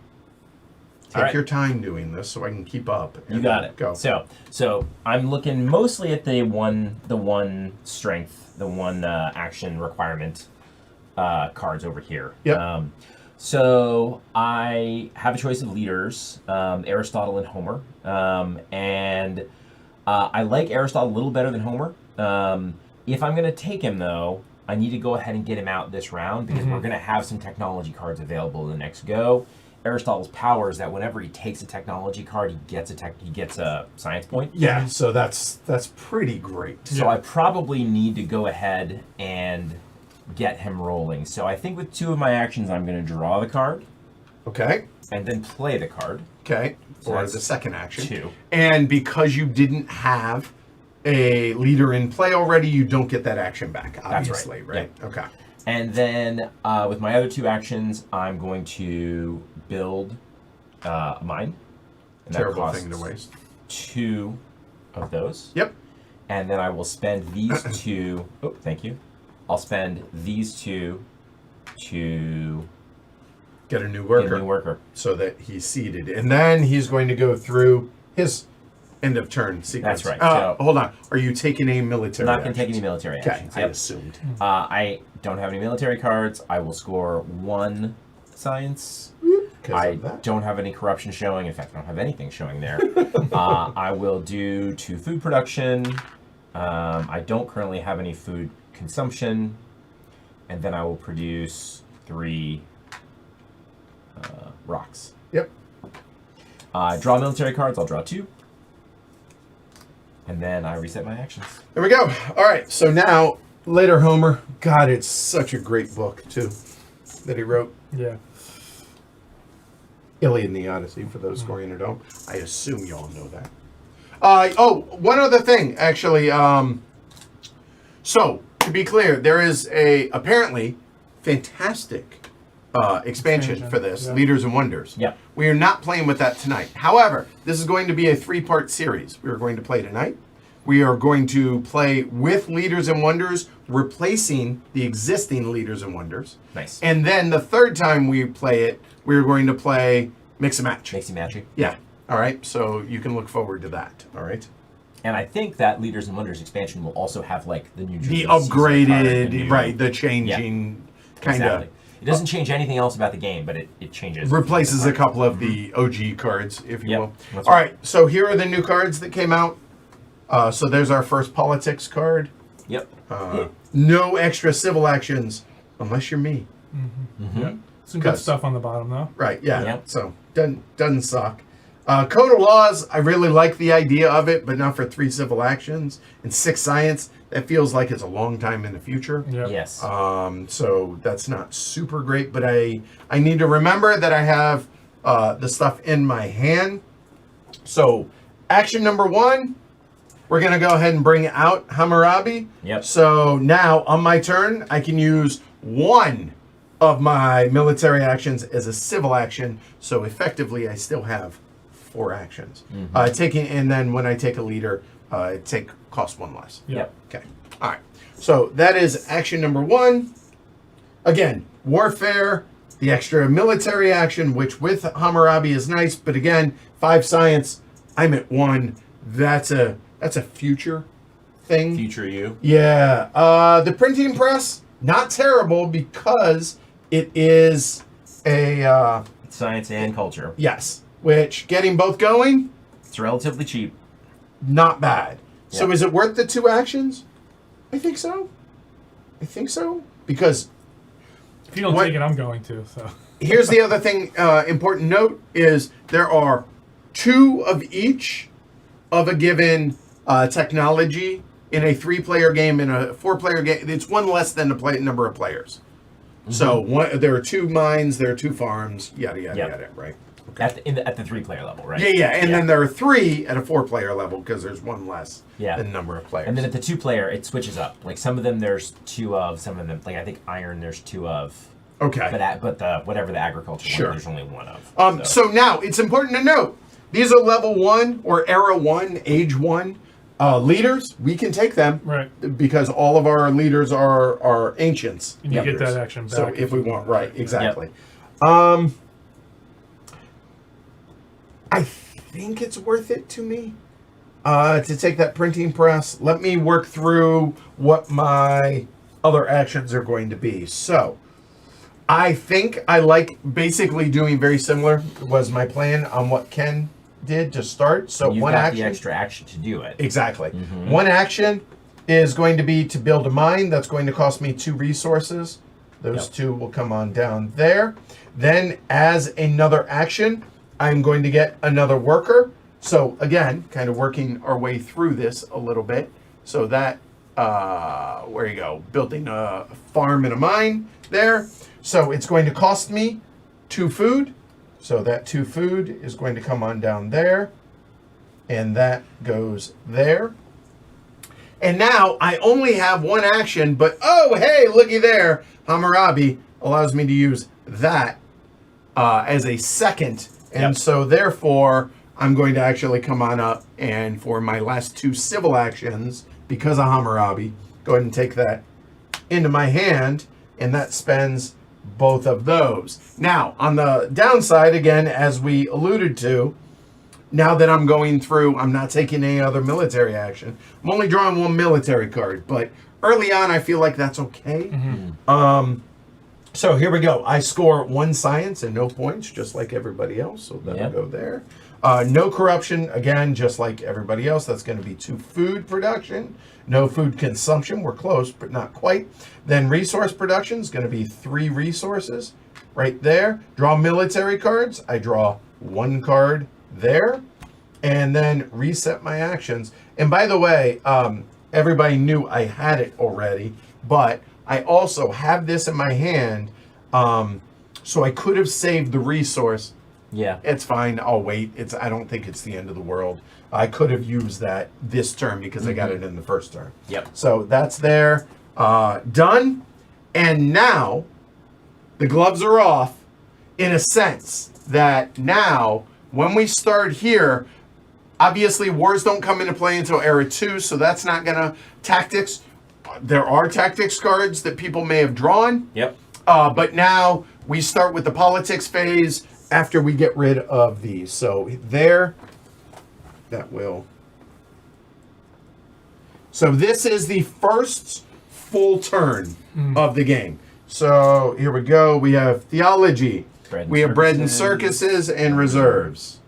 Take right. your time doing this so I can keep up. You got it. Go. So I'm looking mostly at the one strength, the one action requirement cards over here. Yep. So I have a choice of leaders, Aristotle and Homer, and I like Aristotle a little better than Homer. If I'm going to take him, though, I need to go ahead and get him out this round because we're going to have some technology cards available in the next go. Aristotle's power is that whenever he takes a technology card, he gets a science point. Yeah, so that's pretty great. So I probably need to go ahead and get him rolling. So I think with 2 of my actions, I'm going to draw the card Okay. and then play the card. Okay. So Or that's the second action. 2. And because you didn't have a leader in play already, you don't get that action back, obviously, right? Okay. And then with my other 2 actions, I'm going to build a mine. And Terrible that thing to costs waste. 2 of those. Yep. And then I will spend these 2. Oh, thank you. I'll spend these 2 to Get a new get worker a new worker. so that he's seated. And then he's going to go through his end of turn sequence. That's right. So- Hold on. Are you taking a military I'm not going to take actions? any military Okay, actions. I Yep. assumed. I don't have any military cards. I will score 1 science. Because I of that. don't have any corruption showing. In fact, I don't have anything showing there. I will do 2 food production. I don't currently have any food consumption. And then I will produce 3 rocks. Yep. Draw military cards. I'll draw 2. And then I reset my actions. There we go. All right. So now, later, Homer. God, it's such a great book, too, that he wrote. Yeah. Iliad and the Odyssey, for those scoring at home. I assume you all know that. One other thing, actually. So, to be clear, there is a apparently fantastic expansion for this, yeah. Leaders and Wonders. Yep. We are not playing with that tonight. However, this is going to be a 3-part series. We are going to play tonight. We are going to play with Leaders and Wonders, replacing the existing Leaders and Wonders. Nice. And then the third time we play it, we're going to play Mix and Match. Mixy matchy. Yeah. All right. So you can look forward to that. All right. And I think that Leaders and Wonders expansion will also have like the new The Jersey card, upgraded, the new- right? The changing kind Exactly. of It doesn't change anything else about the game, but it changes. replaces the a card. couple of the OG cards, if you Yep, will. that's All right. right. So here are the new cards that came out. So there's our first politics card. Yep. No extra civil actions unless you're me. Yeah. Some good 'Cause- stuff on the bottom, though. Right, yeah. Yep. So doesn't suck. Code of Laws, I really like the idea of it, but not for 3 civil actions and 6 science. That feels like it's a long time in the future. Yeah. Yes. So that's not super great, but I need to remember that I have the stuff in my hand. So action number 1, we're gonna go ahead and bring out Hammurabi. Yep. So now on my turn, I can use 1 of my military actions as a civil action. So effectively, I still have 4 actions. Taking, and then when I take a leader, cost 1 less. Yeah. Okay. All right. So that is action number 1. Again, warfare, the extra military action, which with Hammurabi is nice, but again, 5 science, I'm at 1. That's a future thing. Future you. Yeah. The printing press, not terrible because it is a Science and culture. yes, which getting both going, It's relatively cheap. not bad. So Yeah. is it worth the 2 actions? I think so. Because If you don't What- take it, I'm going to. So. here's the other thing, important note is there are 2 of each of a given technology in a 3-player game. In a 4-player game, it's 1 less than the number of players. So there are 2 mines, there are 2 farms, yada yada Yep. yada, right? At the 3-player level, right? Yeah, and then there are 3 at a 4-player level because there's 1 less Yeah. than number of players. And then at the 2-player, it switches up. Like some of them, there's 2 of. Some of them, like I think iron, there's 2 of. okay. But the whatever the agriculture Sure. one, there's only 1 of. So now it's important to note these are level 1 or era 1, age 1 leaders. We can take them Right. because all of our leaders are ancients. And you get leaders. that action back. So if we want, right, exactly. I think it's worth it to me to take that printing press. Let me work through what my other actions are going to be. So, I think I like basically doing very similar was my plan on what Ken did to start. So You've one got action. the extra action to do it. Exactly. One action is going to be to build a mine. That's going to cost me 2 resources. Those 2 will come on down there. Then as another action, I'm going to get another worker. So again, kind of working our way through this a little bit. So that, where you go, building a farm and a mine there. So it's going to cost me 2 food. So that 2 food is going to come on down there. And that goes there. And now I only have 1 action, but oh, hey, looky there. Hammurabi allows me to use that as a second. And so therefore, I'm going to actually come on up and for my last 2 civil actions, because of Hammurabi, go ahead and take that into my hand. And that spends both of those. Now, on the downside, again, as we alluded to, now that I'm going through, I'm not taking any other military action. I'm only drawing 1 military card, but early on, I feel like that's okay. So here we go. I score 1 science and no points, just like everybody else. So that'll go there. No corruption, again, just like everybody else. That's going to be 2 food production. No food consumption. We're close, but not quite. Then resource production is going to be 3 resources right there. Draw military cards. I draw 1 card there. And then reset my actions. And by the way, everybody knew I had it already, but I also have this in my hand. So I could have saved the resource. Yeah. It's fine. I'll wait. I don't think it's the end of the world. I could have used that this turn because I got it in the first turn. Yep. So that's there. Done. And now the gloves are off in a sense that now when we start here, obviously wars don't come into play until era 2. So that's not going to tactics. There are tactics cards that people may have drawn. Yep. But now we start with the politics phase after we get rid of these. So there, that will. So this is the first full turn of the game. So here we go. We have theology. We have bread and circuses and reserves.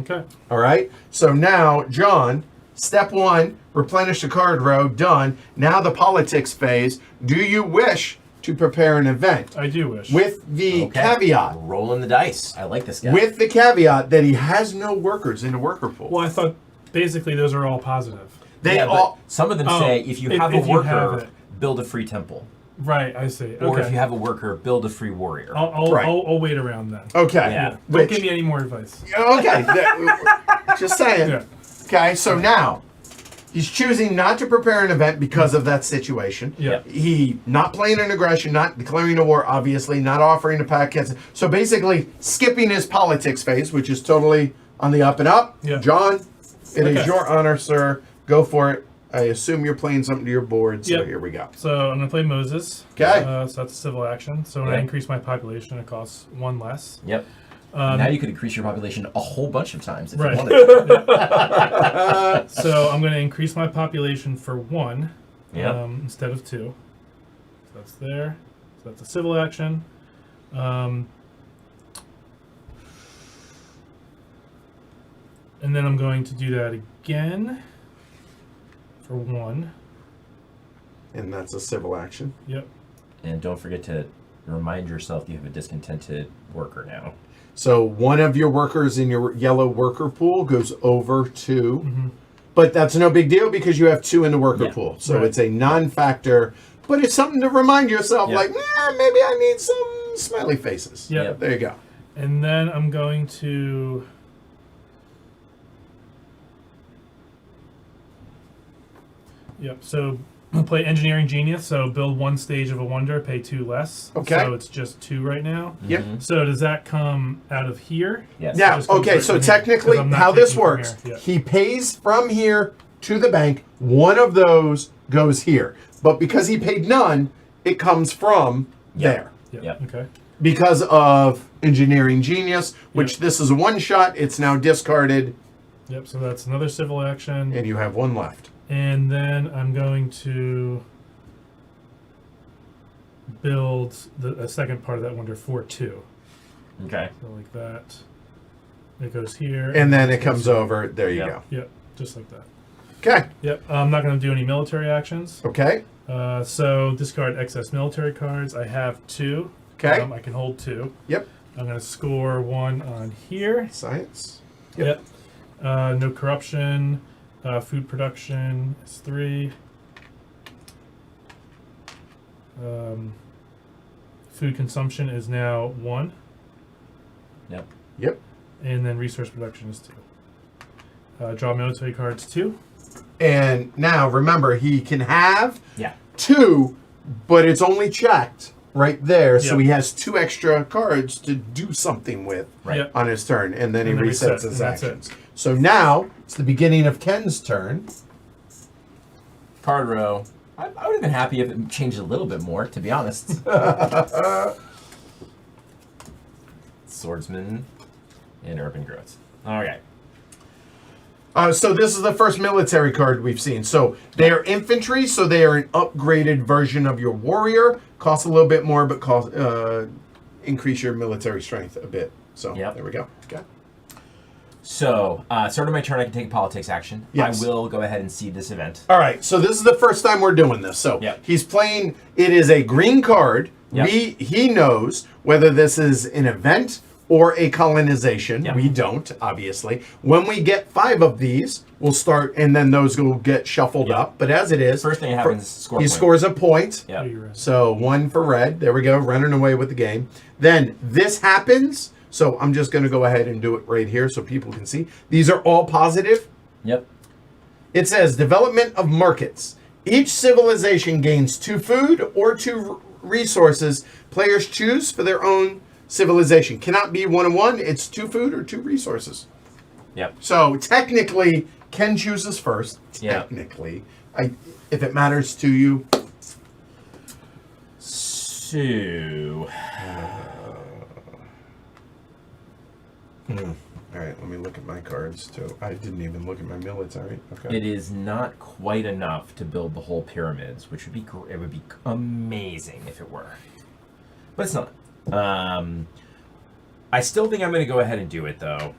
Okay. All right. So now, John, step 1, replenish the card row. Done. Now the politics phase. Do you wish to prepare an event? I do wish. With the caveat. Rolling the dice. I like this guy. With the caveat that he has no workers in the worker pool. Well, I thought basically those are all positive. They but all. some of them say if you have a if you have worker, it. build a free temple. Right, I see. Or Okay. if you have a worker, build a free warrior. I'll wait around then. Okay. Yeah. Don't Which- give me any more advice. Okay. Just saying. Yeah. Okay. So now he's choosing not to prepare an event because of that situation. Yeah. He not playing an aggression, not declaring a war, obviously, not offering to pack kids. So basically skipping his politics phase, which is totally on the up and up. Yeah. John, it is Okay. your honor, sir. Go for it. I assume you're playing something to your board, so Yep. here we go. So I'm going to play Moses. Okay. So that's a civil action. So when I Yeah. increase my population, it costs 1 less. Yep. Um, Now you could increase your population a whole bunch of times if Right. you wanted. So I'm going to increase my population for 1 Yep. Instead of 2. So that's there. So that's a civil action. And then I'm going to do that again for 1. And that's a civil action. Yep. And don't forget to remind yourself you have a discontented worker now. So one of your workers in your yellow worker pool goes over to, Mm-hmm. but that's no big deal because you have 2 in the worker Yeah. pool. So Right. it's a non-factor, but it's something to remind yourself Yeah. like, maybe I need some smiley faces. Yeah. Yep. There you go. And then I'm going to so I'll play Engineering Genius, so build 1 stage of a wonder, pay 2 less. Okay. So it's just 2 right now. Yep. Mm-hmm. So does that come out of here? Yes. Now, just comes okay, right so from here, technically 'cause I'm not how this taking from works, here. Yeah. he pays from here to the bank. One of those goes here. But because he paid none, it comes from there. Yeah. Yep. Okay. because of Engineering Genius, which this is a one-shot. It's now discarded, Yep, so that's another civil action. and you have one left. And then I'm going to build a second part of that wonder for 2. Okay. So like that. It goes here. And then it comes over. There you Yep. go. Yep, just like that. Okay. Yep, I'm not going to do any military actions. Okay. So discard excess military cards. I have 2. Okay. I can hold 2. Yep. I'm going to score 1 on here. Science. Yep. No corruption. Food production is 3. Food consumption is now 1. Yep. Yep. And then resource production is 2. Draw military cards 2. And now remember, he can have Yeah. 2, but it's only checked right there, so Yep. he has 2 extra cards to do something with Right. Yep. on his turn, and then And then he reset, resets his and that's actions. So now it's the beginning of Ken's turn. Card row. I would have been happy if it changed a little bit more, to be honest. Swordsman and urban growth. Okay. So this is the first military card we've seen. So they are infantry, so they are an upgraded version of your warrior. Costs a little bit more, but increase your military strength a bit. So Yep. there we go. Okay. So, start of my turn, I can take a politics action. Yes. I will go ahead and seed this event. All right. So this is the first time we're doing this. So Yep. he's playing. It is a green card. Yep. He knows whether this is an event or a colonization. Yep. We don't, obviously. When we get 5 of these, we'll start, and then those will get shuffled Yep. up. But as it is, First thing that happens is score he point. scores a point. Yep. So 1 for red. There we go, running away with the game. Then this happens. So I'm just going to go ahead and do it right here so people can see. These are all positive. Yep. It says development of markets. Each civilization gains 2 food or 2 resources players choose for their own civilization. Cannot be 1 and 1. It's 2 food or 2 resources. Yep. So technically, Ken chooses first. Yeah. Technically, if it matters to you. So, All right, let me look at my cards too. I didn't even look at my military. Okay. it is not quite enough to build the whole pyramids, which would be it would be amazing if it were, but it's not. I still think I'm going to go ahead and do it though,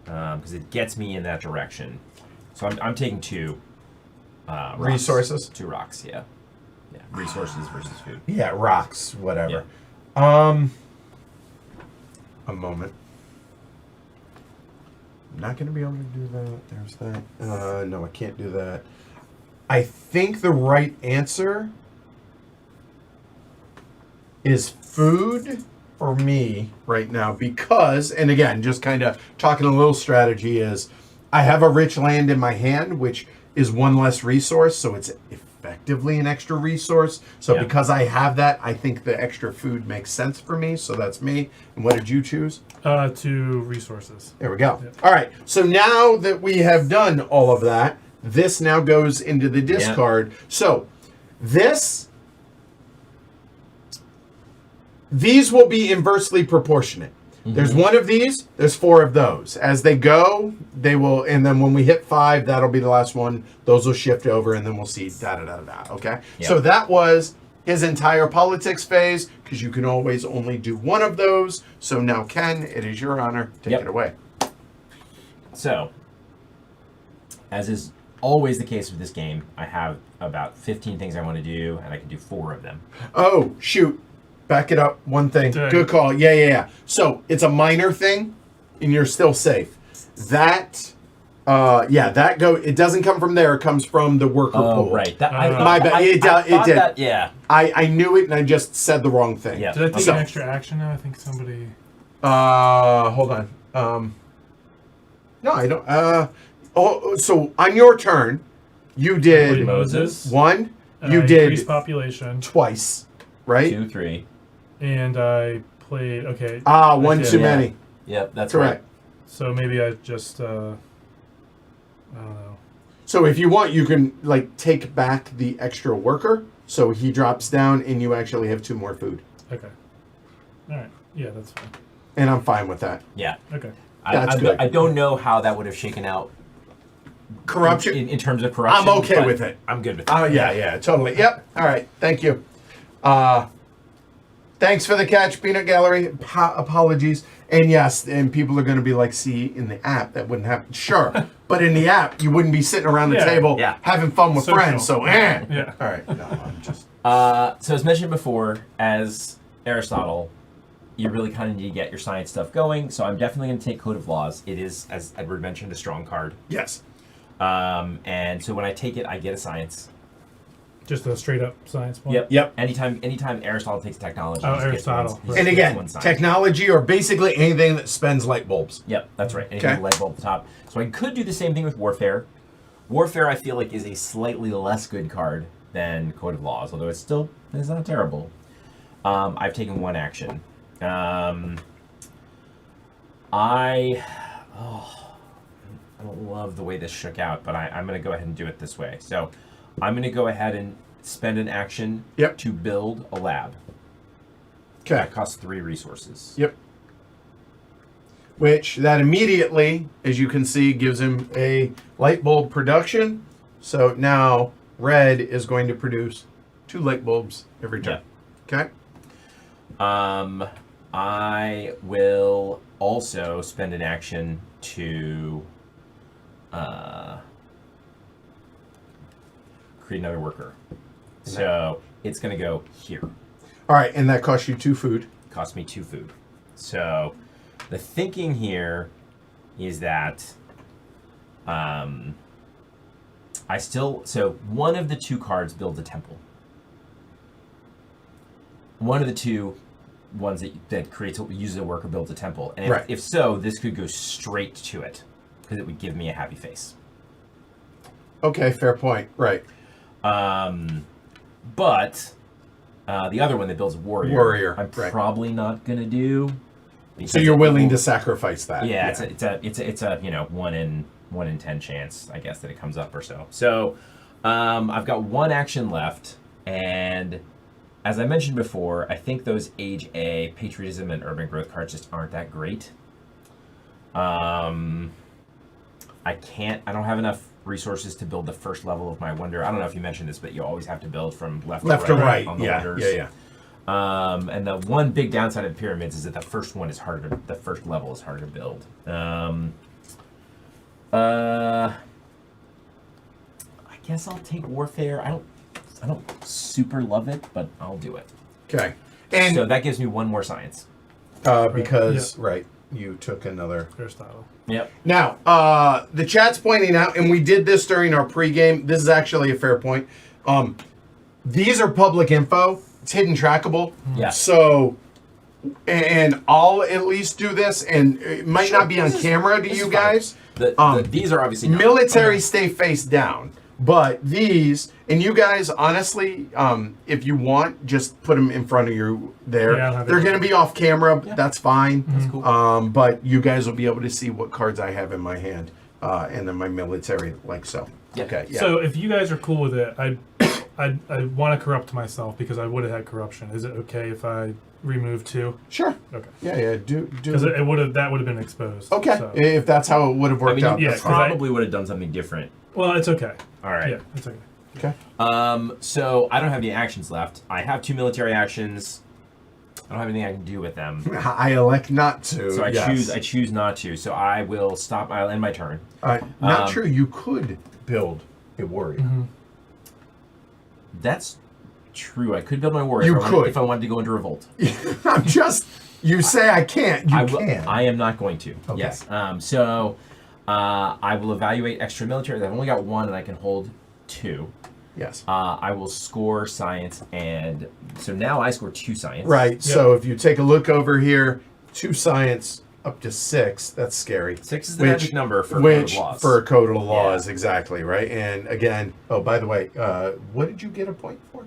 because it gets me in that direction. So I'm taking 2 rocks. Resources? 2 rocks, yeah. Yeah, resources versus food. Yeah, rocks, whatever. A moment. I'm not going to be able to do that. There's that. No, I can't do that. I think the right answer is food for me right now because, and again, just kind of talking a little strategy is I have a rich land in my hand, which is 1 less resource, so it's effectively an extra resource. So Yeah. because I have that, I think the extra food makes sense for me. So that's me. And what did you choose? 2 resources. There we go. Yeah. All right. So now that we have done all of that, this now goes into the discard. So these will be inversely proportionate. There's 1 of these, there's 4 of those. As they go, they will, and then when we hit 5, that'll be the last one. Those will shift over, and then we'll see da-da-da-da-da, okay? Yep. So that was his entire politics phase, because you can always only do 1 of those. So now, Ken, it is your honor. Take Yep. it away. So, as is always the case with this game, I have about 15 things I want to do, and I can do 4 of them. Oh, shoot. Back it up. One thing. Dang. Good call. Yeah. So it's a minor thing, and you're still safe. That, it doesn't come from there. It comes from the worker pool. Right. My bad. It thought did. that- yeah. I knew it, and I just said the wrong thing. Yeah. Did I take So- an extra action now? I think somebody... Hold on. No, I don't. So on your turn, you did Moses. 1. You Increased did population. twice, right? 2, 3. And I played... Okay. One did. too Yeah. many. Yep, that's Correct. So maybe I just... I don't know. So if you want, you can take back the extra worker. So he drops down, and you actually have 2 more food. Okay. All right. Yeah, that's fine. And I'm fine with that. Yeah. Okay. That's good. I don't know how that would have shaken out Corruption. in terms of corruption. I'm okay but with it. I'm good with it. Oh yeah, totally. Yep. All right. Thank you. Thanks for the catch, Peanut Gallery. Apologies. And yes, and people are going to be like, see, in the app that wouldn't happen. Sure, but in the app you wouldn't be sitting around the table having fun with Social. friends. So, Yeah. All right. No, I'm just. So as mentioned before, as Aristotle, you really kind of need to get your science stuff going. So I'm definitely going to take Code of Laws. It is, as Edward mentioned, a strong card. Yes. And so when I take it, I get a science. Just a straight up science point. Yep. Anytime Aristotle takes technology. Oh, he just gets Aristotle. he just And gets again, one science. technology or basically anything that spends light bulbs. Yep, that's right. Anything Okay. with light bulb at the top. So I could do the same thing with Warfare. Warfare, I feel like, is a slightly less good card than Code of Laws, although it's not terrible. I've taken one action. I don't love the way this shook out, but I'm going to go ahead and do it this way. So I'm going to go ahead and spend an action to build a lab. Okay. That costs 3 resources. Yep. Which that immediately, as you can see, gives him a light bulb production. So now red is going to produce 2 light bulbs every turn. Okay. I will also spend an action to create another worker. So it's going to go here. All right, and that costs you 2 food. Cost me 2 food. So the thinking here is that so one of the 2 cards builds a temple. One of the 2 ones that uses a worker builds a temple. And if so, this could go straight to it because it would give me a happy face. Okay, fair point. Right. But the other one that builds a warrior, I'm probably not gonna do. So you're willing to sacrifice that? Yeah, it's a 1 in 10 chance, I guess, that it comes up or so. So I've got 1 action left, and as I mentioned before, I think those Age A, Patriotism, and Urban Growth cards just aren't that great. I don't have enough resources to build the first level of my wonder. I don't know if you mentioned this, but you always have to build from left to right on the wonders. Yeah. And the one big downside of the pyramids is that the first level is harder to build. I guess I'll take Warfare. I don't super love it, but I'll do it. Okay. And so that gives me 1 more science. Because you took another Aristotle. Yep. Now, the chat's pointing out, and we did this during our pregame. This is actually a fair point. These are public info. It's hidden trackable. Yeah. So, and I'll at least do this, and it might not be on camera to you guys. These are obviously not. Military stay face down. But these, and you guys, honestly, if you want, just put them in front of you there. Yeah, they're going to be off camera. Yeah. That's fine. That's cool. But you guys will be able to see what cards I have in my hand, and then my military, like so. Yeah. Okay. Yeah. So if you guys are cool with it, I want to corrupt myself because I would have had corruption. Is it okay if I remove 2? Sure. Okay. Yeah. Do. Because that would have been exposed. Okay. So. If that's how it would have worked out. yeah, That's You fine. probably would have done something different. Well, it's okay. All right. Yeah, it's okay. Okay. So I don't have any actions left. I have 2 military actions. I don't have anything I can do with them. I elect not to. So I yes. choose not to. So I will stop. I'll end my turn. Not true. You could build a warrior. Mm-hmm. That's true. I could build my warrior You could. if I wanted to go into revolt. I'm just. You say I can't. You I will, can. I am not going to. Okay. Yes. So I will evaluate extra military. I've only got 1, and I can hold 2. Yes. I will score science, and so now I score 2 science. Right. Yep. So if you take a look over here, 2 science up to 6. That's scary. 6 is the magic number for Code of Laws. For a Code of Laws, exactly right. And again, oh, by the way, what did you get a point for?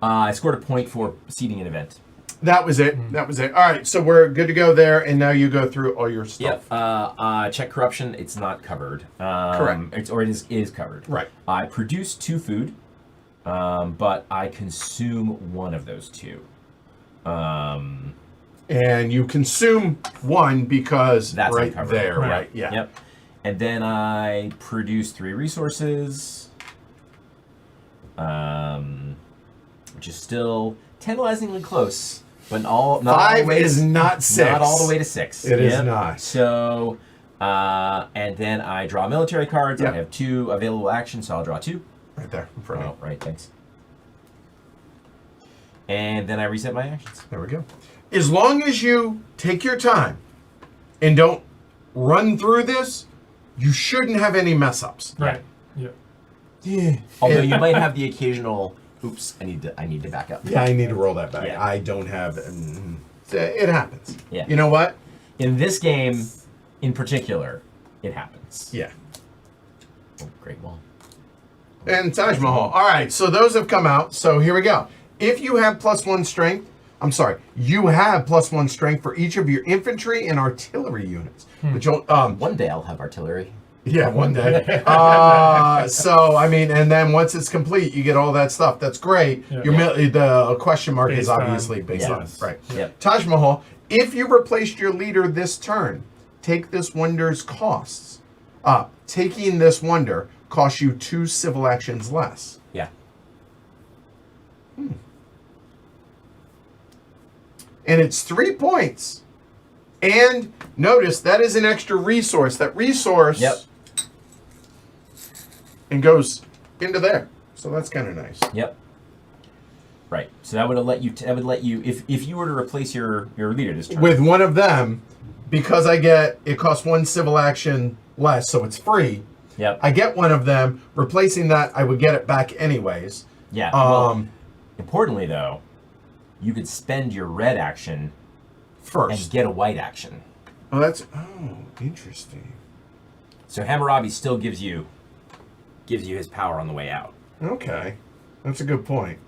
I scored a point for seeding an event. That was it. That was it. All right, so we're good to go there, and now you go through all your stuff. Yep. Check corruption. It's not covered. Correct. It is covered. Right. I produce 2 food, but I consume 1 of those 2. And And you consume 1 because That's right uncovered. there, Right. right? Yeah. Yep. And then I produce 3 resources, which is still tantalizingly close, but not all the 5 way is not 6. Not all the way to 6. It is not. So, and then I draw military cards. Yep. I have 2 available actions, so I'll draw 2. Right there in front of Oh, you. right, thanks. And then I reset my actions. There we go. As long as you take your time and don't run through this, you shouldn't have any mess ups. Right. Yeah. Yeah. Although you might have the occasional, oops, I need to back up. Yeah, I need to roll that back. Yeah. I don't have. It happens. Yeah. You know what? In this game, in particular, it happens. Yeah. Oh, great wall. And Taj Mahal. All right, so those have come out. So here we go. If you have +1 strength, you have +1 strength for each of your infantry and artillery units. Which One day I'll have artillery. yeah, one day. So I mean, and then once it's complete, you get all that stuff. That's great. Yeah. The question mark is Based on- obviously based on Yes. right. Yep. Taj Mahal. If you replaced your leader this turn, take this wonder's costs. Taking this wonder costs you 2 civil actions less. Yeah. And it's 3 points. And notice that is an extra resource. That resource Yep. and goes into there. So that's kind of nice. Yep. Right. So that would let you. That would let you. If you were to replace your leader this turn. With one of them, because it costs 1 civil action less, so it's free. Yep. I get one of them. Replacing that, I would get it back anyways. Yeah. Well, importantly, though, you could spend your red action First. and get a white action. Oh, interesting. So Hammurabi still gives you his power on the way out. Okay. That's a good point.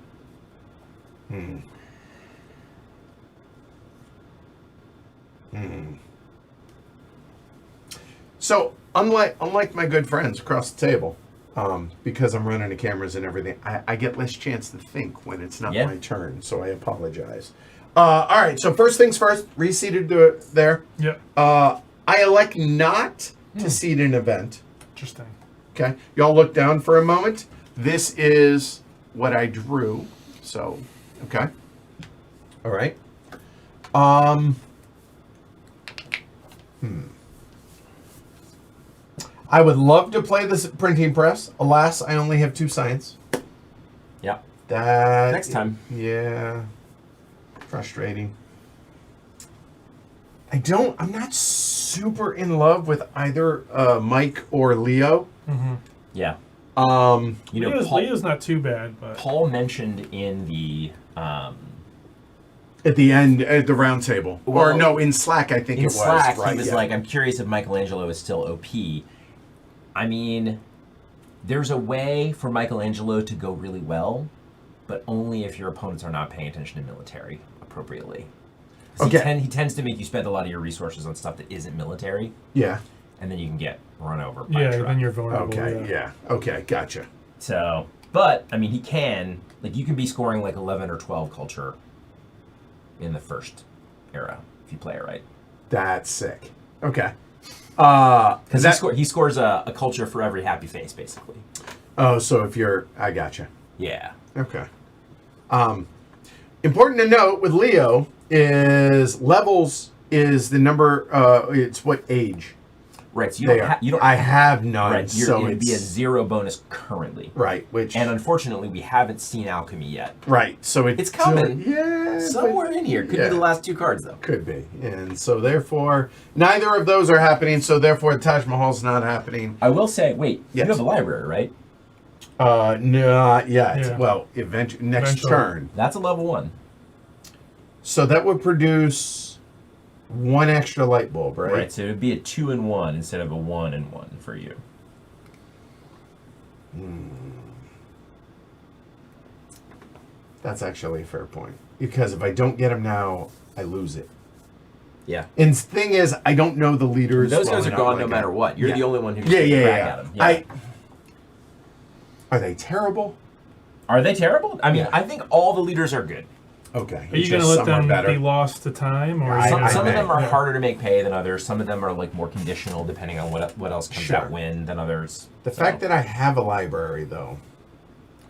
So, unlike my good friends across the table, because I'm running the cameras and everything, I get less chance to think when it's not Yeah. my turn, so I apologize. All right, so first things first, reseated to there. Yep. I elect not to seed an event. Interesting. Okay, y'all look down for a moment. This is what I drew. So, okay. All right. I would love to play this printing press. Alas, I only have 2 science. Yeah. That Next time. Yeah. Frustrating. I'm not super in love with either Mike or Leo. Yeah. You You know, Leo's not too bad, but Paul mentioned in the at the end at the round table, or Well, no, in Slack, I think in it was. Slack, right, he was yeah. like, "I'm curious if Michelangelo is still OP." I mean, there's a way for Michelangelo to go really well, but only if your opponents are not paying attention to military appropriately. 'Cause Okay. he tends to make you spend a lot of your resources on stuff that isn't military, Yeah. and then you can get run over by a yeah, truck. then you're vulnerable. Okay. Yeah. Okay. Gotcha. So, but I mean, he can you can be scoring like 11 or 12 culture in the first era if you play it right. That's sick. Okay. Because he scores a culture for every happy face, basically. Oh, so if I gotcha. Yeah. Okay. Important to note with Leo is levels is the number. It's what age Right. So they are. you don't. I have none, Right. so It'd be a it's 0 bonus currently. right. Which And unfortunately, we haven't seen alchemy yet. right. So It's coming. Yeah. Somewhere in here. Could yeah. be the last 2 cards, though. Could be, and so therefore neither of those are happening. So therefore, Taj Mahal's not happening. I will say, wait, Yes. you have a library, right? Not yet. Yeah. Well, next Eventually. turn. That's a level 1. So that would produce 1 extra light bulb, right? Right. So it would be a 2 and 1 instead of a 1 and 1 for you. That's actually a fair point. Because if I don't get him now, I lose it. Yeah. And the thing is, I don't know the leaders. Those well guys are enough, gone like no matter what. You're yeah. the only one who's Yeah, taking yeah, a crack yeah. at them. Yeah. Are they terrible? Are they terrible? I mean, Yeah. I think all the leaders are good. Okay. Are you going to let Some are them better. be lost to time, or are you I- gonna- Some of them are Yeah. harder to make pay than others. Some of them are like more conditional, depending on what else comes Sure. out when than others. The fact that I have a library, though,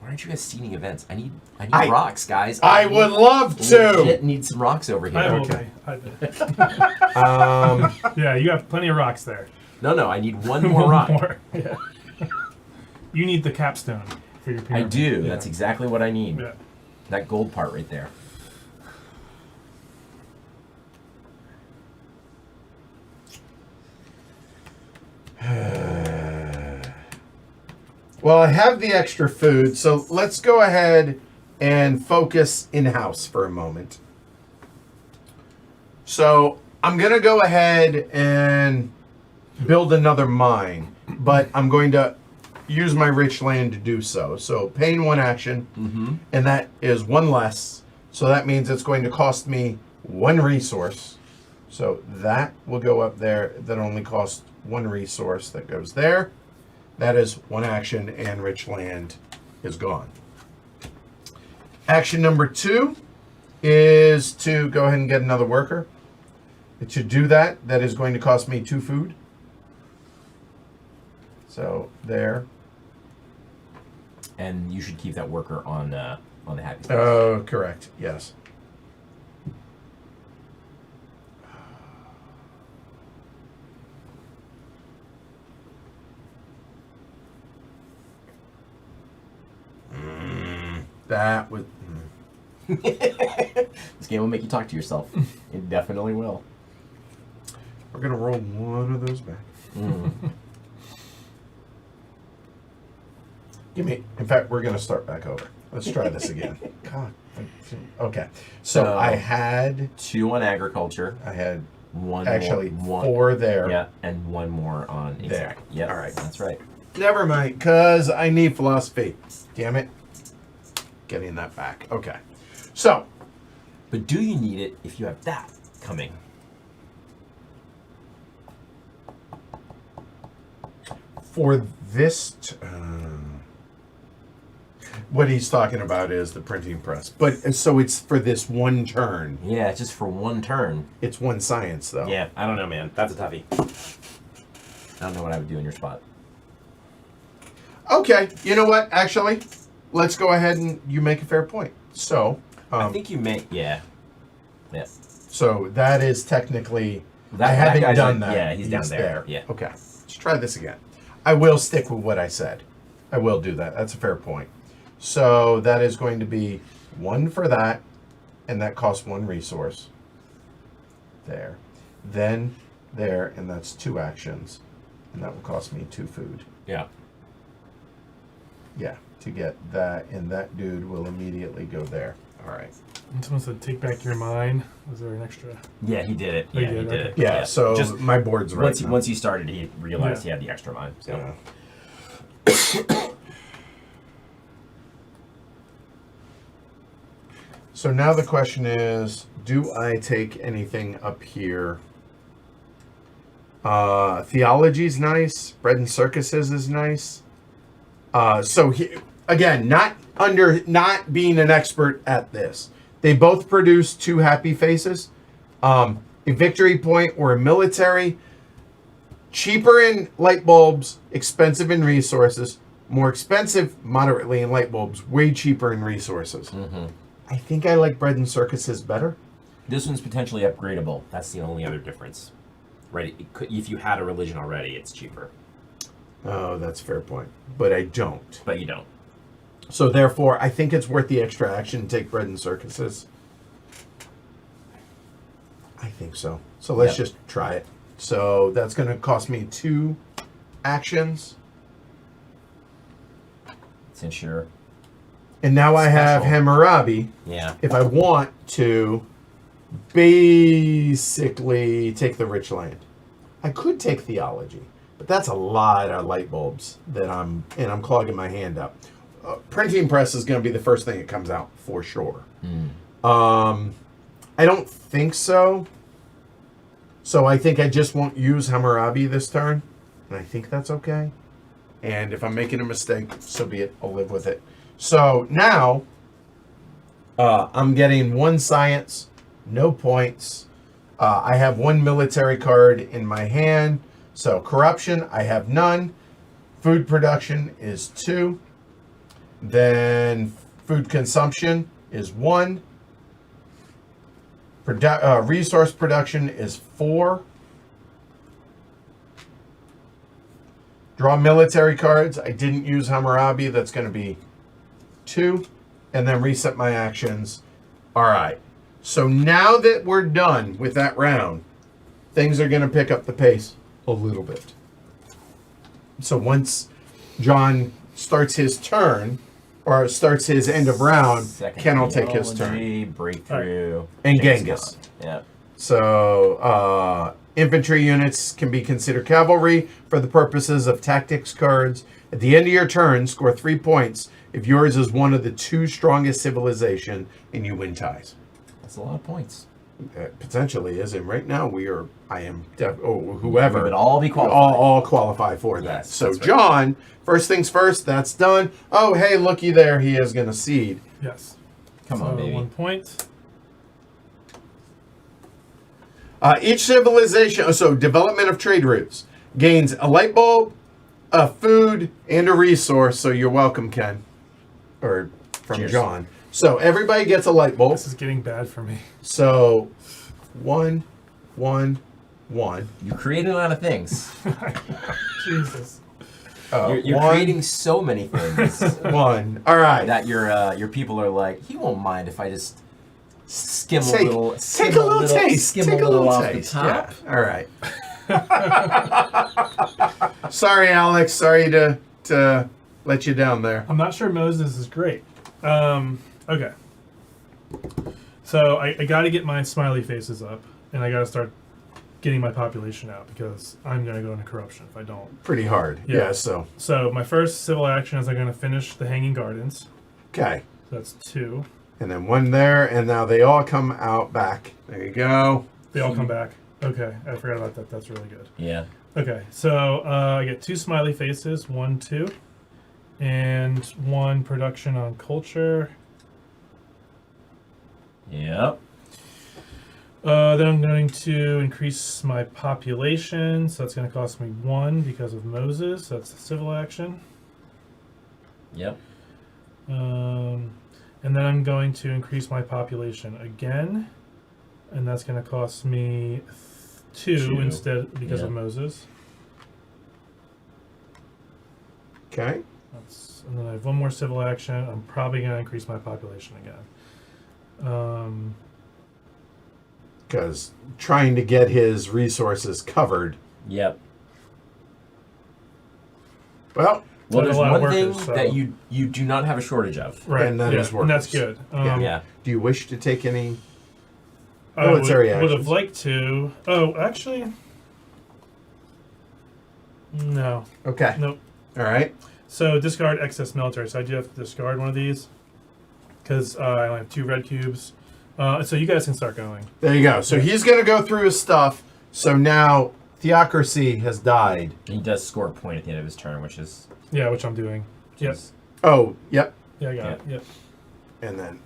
why aren't you guys seeding events? I need I- rocks, guys. I would love Legit to. need some rocks over here. I will Okay. be. Yeah, you have plenty of rocks there. No, I need one more rock. Yeah. You need the capstone for your I pyramid. do. Yeah. That's exactly what I need. Yeah. That gold part right there. Well, I have the extra food, so let's go ahead and focus in-house for a moment. So I'm going to go ahead and build another mine, but I'm going to use my rich land to do so. So paying 1 action, and that is 1 less. So that means it's going to cost me 1 resource. So that will go up there. That only costs 1 resource. That goes there. That is 1 action, and rich land is gone. Action number 2 is to go ahead and get another worker. To do that, that is going to cost me 2 food. So there. And you should keep that worker on the happy space. Oh, correct. Yes. That was. This game will make you talk to yourself. It definitely will. We're gonna roll 1 of those back. Give me. In fact, we're gonna start back over. Let's try this again. God. Okay. So I had 2 on agriculture. I had One actually more, 4 there. Yeah, and 1 more on exact. Yeah. All right. That's right. Never mind, cause I need philosophy. Damn it. Getting that back. Okay. So But do you need it if you have that coming? for this, what he's talking about is the printing press. But so it's for this 1 turn. Yeah, it's just for 1 turn. It's 1 science though. Yeah, I don't know, man. That's a toughie. I don't know what I would do in your spot. Okay. You know what? Actually, let's go ahead and you make a fair point. So I think you may. Yeah. Yeah. so that is technically. That- I that haven't guy's done like- that. yeah, he's down there. Yeah. Okay. Let's try this again. I will stick with what I said. I will do that. That's a fair point. So that is going to be 1 for that, and that costs 1 resource. There. Then there, and that's 2 actions, and that will cost me 2 food. Yeah. Yeah, to get that, and that dude will immediately go there. All right. And someone said, "Take back your mind." Was there an extra? Yeah, he did it. Oh, Yeah, you he did? did Okay. it. Yeah, so just my board's right. now. once he started, he realized Yeah. he had the extra mind. So. Yeah. So now the question is, do I take anything up here? Theology's nice. Bread and circuses is nice. Again, not being an expert at this. They both produce 2 happy faces. A victory point or a military. Cheaper in light bulbs, expensive in resources. More expensive, moderately in light bulbs, way cheaper in resources. Mm-hmm. I think I like bread and circuses better. This one's potentially upgradable. That's the only other difference. Right? If you had a religion already, it's cheaper. Oh, that's a fair point. But I don't. But you don't. So therefore, I think it's worth the extra action to take bread and circuses. I think so. So let's Yep. just try it. So that's going to cost me 2 actions. Since you're. And now I have Special. Hammurabi. Yeah. If I want to basically take the rich land. I could take theology, but that's a lot of light bulbs that I'm clogging my hand up. Printing press is going to be the first thing that comes out for sure. I don't think so. So I think I just won't use Hammurabi this turn, and I think that's okay. And if I'm making a mistake, so be it. I'll live with it. So now I'm getting 1 science, no points. I have 1 military card in my hand. So corruption, I have none. Food production is 2. Then food consumption is 1. Resource production is 4. Draw military cards. I didn't use Hammurabi. That's going to be 2. And then reset my actions. All right. So now that we're done with that round, things are going to pick up the pace a little bit. So once John starts his turn, or starts his end of round, Ken will take his turn. Breakthrough. And Genghis. Yeah. So infantry units can be considered cavalry for the purposes of tactics cards. At the end of your turn, score 3 points if yours is one of the 2 strongest civilization and you win ties. That's a lot of points. Potentially is, and right now whoever. We would all be qualified. All qualify for that. Yes, So that's right. John, first things first, that's done. Oh, hey, looky there, he is going to seed. Yes. Come on, baby. 1 point. Each civilization, so development of trade routes, gains a light bulb, a food, and a resource. So you're welcome, Ken. Or from Cheers. John. So everybody gets a light bulb. This is getting bad for me. So 1, 1, 1. You created a lot of things. Jesus. You're creating so many things 1. All right. that your people are like, he won't mind if I just skim Take a little, a skim little taste. skim Take a little off taste. the top. Yeah. All right. Sorry, Alex. Sorry to let you down there. I'm not sure Moses is great. Okay. So I got to get my smiley faces up, and I got to start getting my population out because I'm going to go into corruption if I don't. Pretty hard. Yeah. So my first civil action is I'm going to finish the Hanging Gardens. okay. So that's 2. And then 1 there, and now they all come out back. There you go. They all come back. Okay, I forgot about that. That's really good. Yeah. Okay, so I get 2 smiley faces, 1, 2, and 1 production on culture. Yep. Then I'm going to increase my population, so that's going to cost me 1 because of Moses. That's the civil action. Yep. And then I'm going to increase my population again, and that's going to cost me 2 instead because of Moses. Okay. And then I have 1 more civil action. I'm probably going to increase my population again. Because trying to get his resources covered. Yep. Well, Well, There's there's a lot of one workers, thing so- that you do not have a shortage of. Right, And that is and that's workers. good. Yeah. do you wish to take any? I Military would have actions. liked to. Oh, actually, no, Okay. nope. All right. So discard excess military. So I do have to discard one of these because I only have 2 red cubes. So you guys can start going. There you go. So he's going to go through his stuff. So now Theocracy has died. He does score a point at the end of his turn, which is Yeah, which I'm doing. Yep. is- Oh, yep. Yeah, I got it. Yep. And then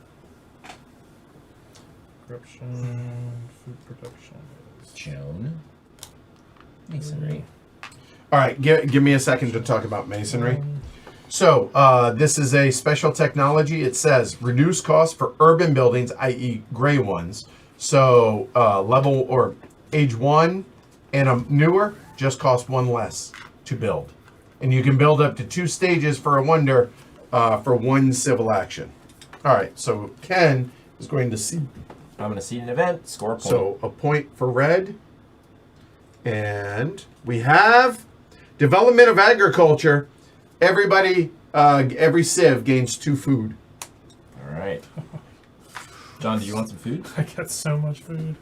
Corruption, food production is Joan. Masonry. all right, give me a second to talk about masonry. So this is a special technology. It says reduce cost for urban buildings, i.e. gray ones. So level or age 1 and newer just cost 1 less to build. And you can build up to 2 stages for a wonder for 1 civil action. All right, so Ken is going to see. I'm going to see an event, score a point. So a point for red. And we have development of agriculture. Everybody, every civ gains 2 food. All right. John, do you want some food? I got so much food.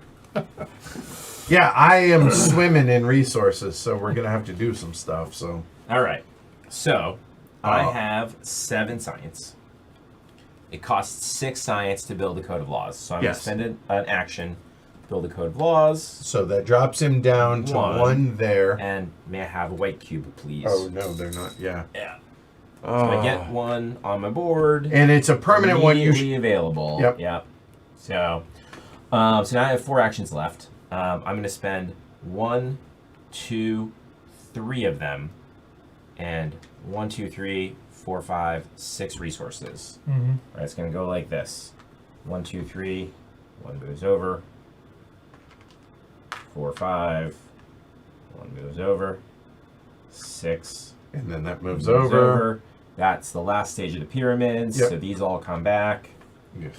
Yeah, I am swimming in resources, so we're gonna have to do some stuff. So All right. So I have 7 science. It costs 6 science to build a code of laws. So I'm Yes. going to spend an action, build a code of laws, so that drops him down to 1 there. and may I have a white cube, please? Oh no, they're not. Yeah. Yeah. So I get one on my board. And it's a permanent one. Immediately available. Yep. Yep. So, so now I have 4 actions left. I'm going to spend 1, 2, 3 of them, and 1, 2, 3, 4, 5, 6 resources. Mm-hmm. All right, it's going to go like this: 1, 2, 3. 1 moves over. 4, 5. 1 moves over. 6. And then that moves over. That's the last stage of the pyramids. Yep. So these all come back. Yeah.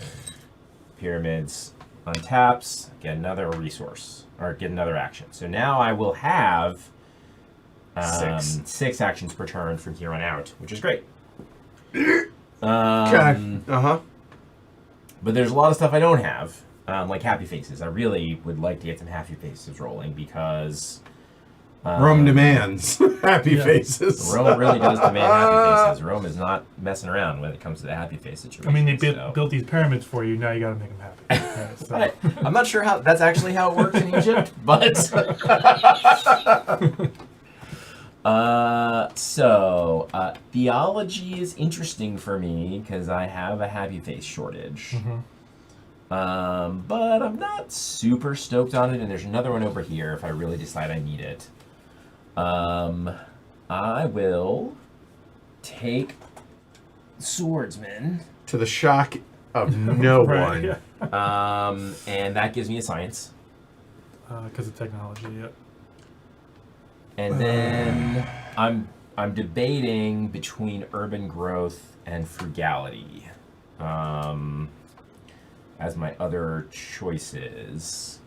Pyramids untaps. Get another resource or get another action. So now I will have 6 actions per turn from here on out, which is great. Okay. But there's a lot of stuff I don't have, like happy faces. I really would like to get some happy faces rolling because Rome demands happy faces. Rome really does demand happy faces. Rome is not messing around when it comes to the happy face situation. I mean, they built these pyramids for you. Now you got to make them happy. Yeah, so. I'm not sure how that's actually how it works in Egypt, but theology is interesting for me because I have a happy face shortage. Mm-hmm. But I'm not super stoked on it, and there's another one over here if I really decide I need it. I will take swordsman. To the shock of no Right, one. yeah. And that gives me a science. Because of technology, yeah. And then I'm debating between urban growth and frugality as my other choices.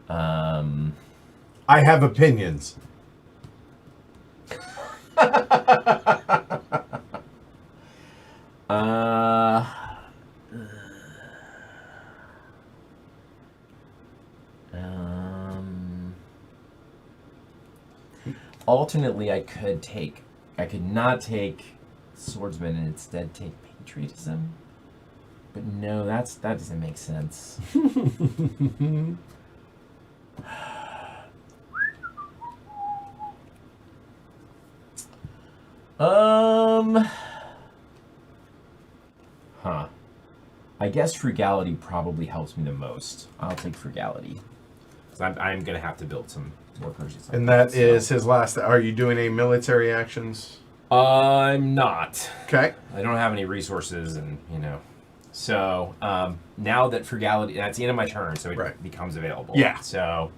I have opinions. Alternately, I could not take swordsman and instead take patriotism. But no, that doesn't make sense. I guess frugality probably helps me the most. I'll take frugality. So I'm gonna have to build some workers. And that is his last. Are you doing any military actions? I'm not. Okay. I don't have any resources, and So now that frugality, that's the end of my turn, so it becomes available. Yeah. So.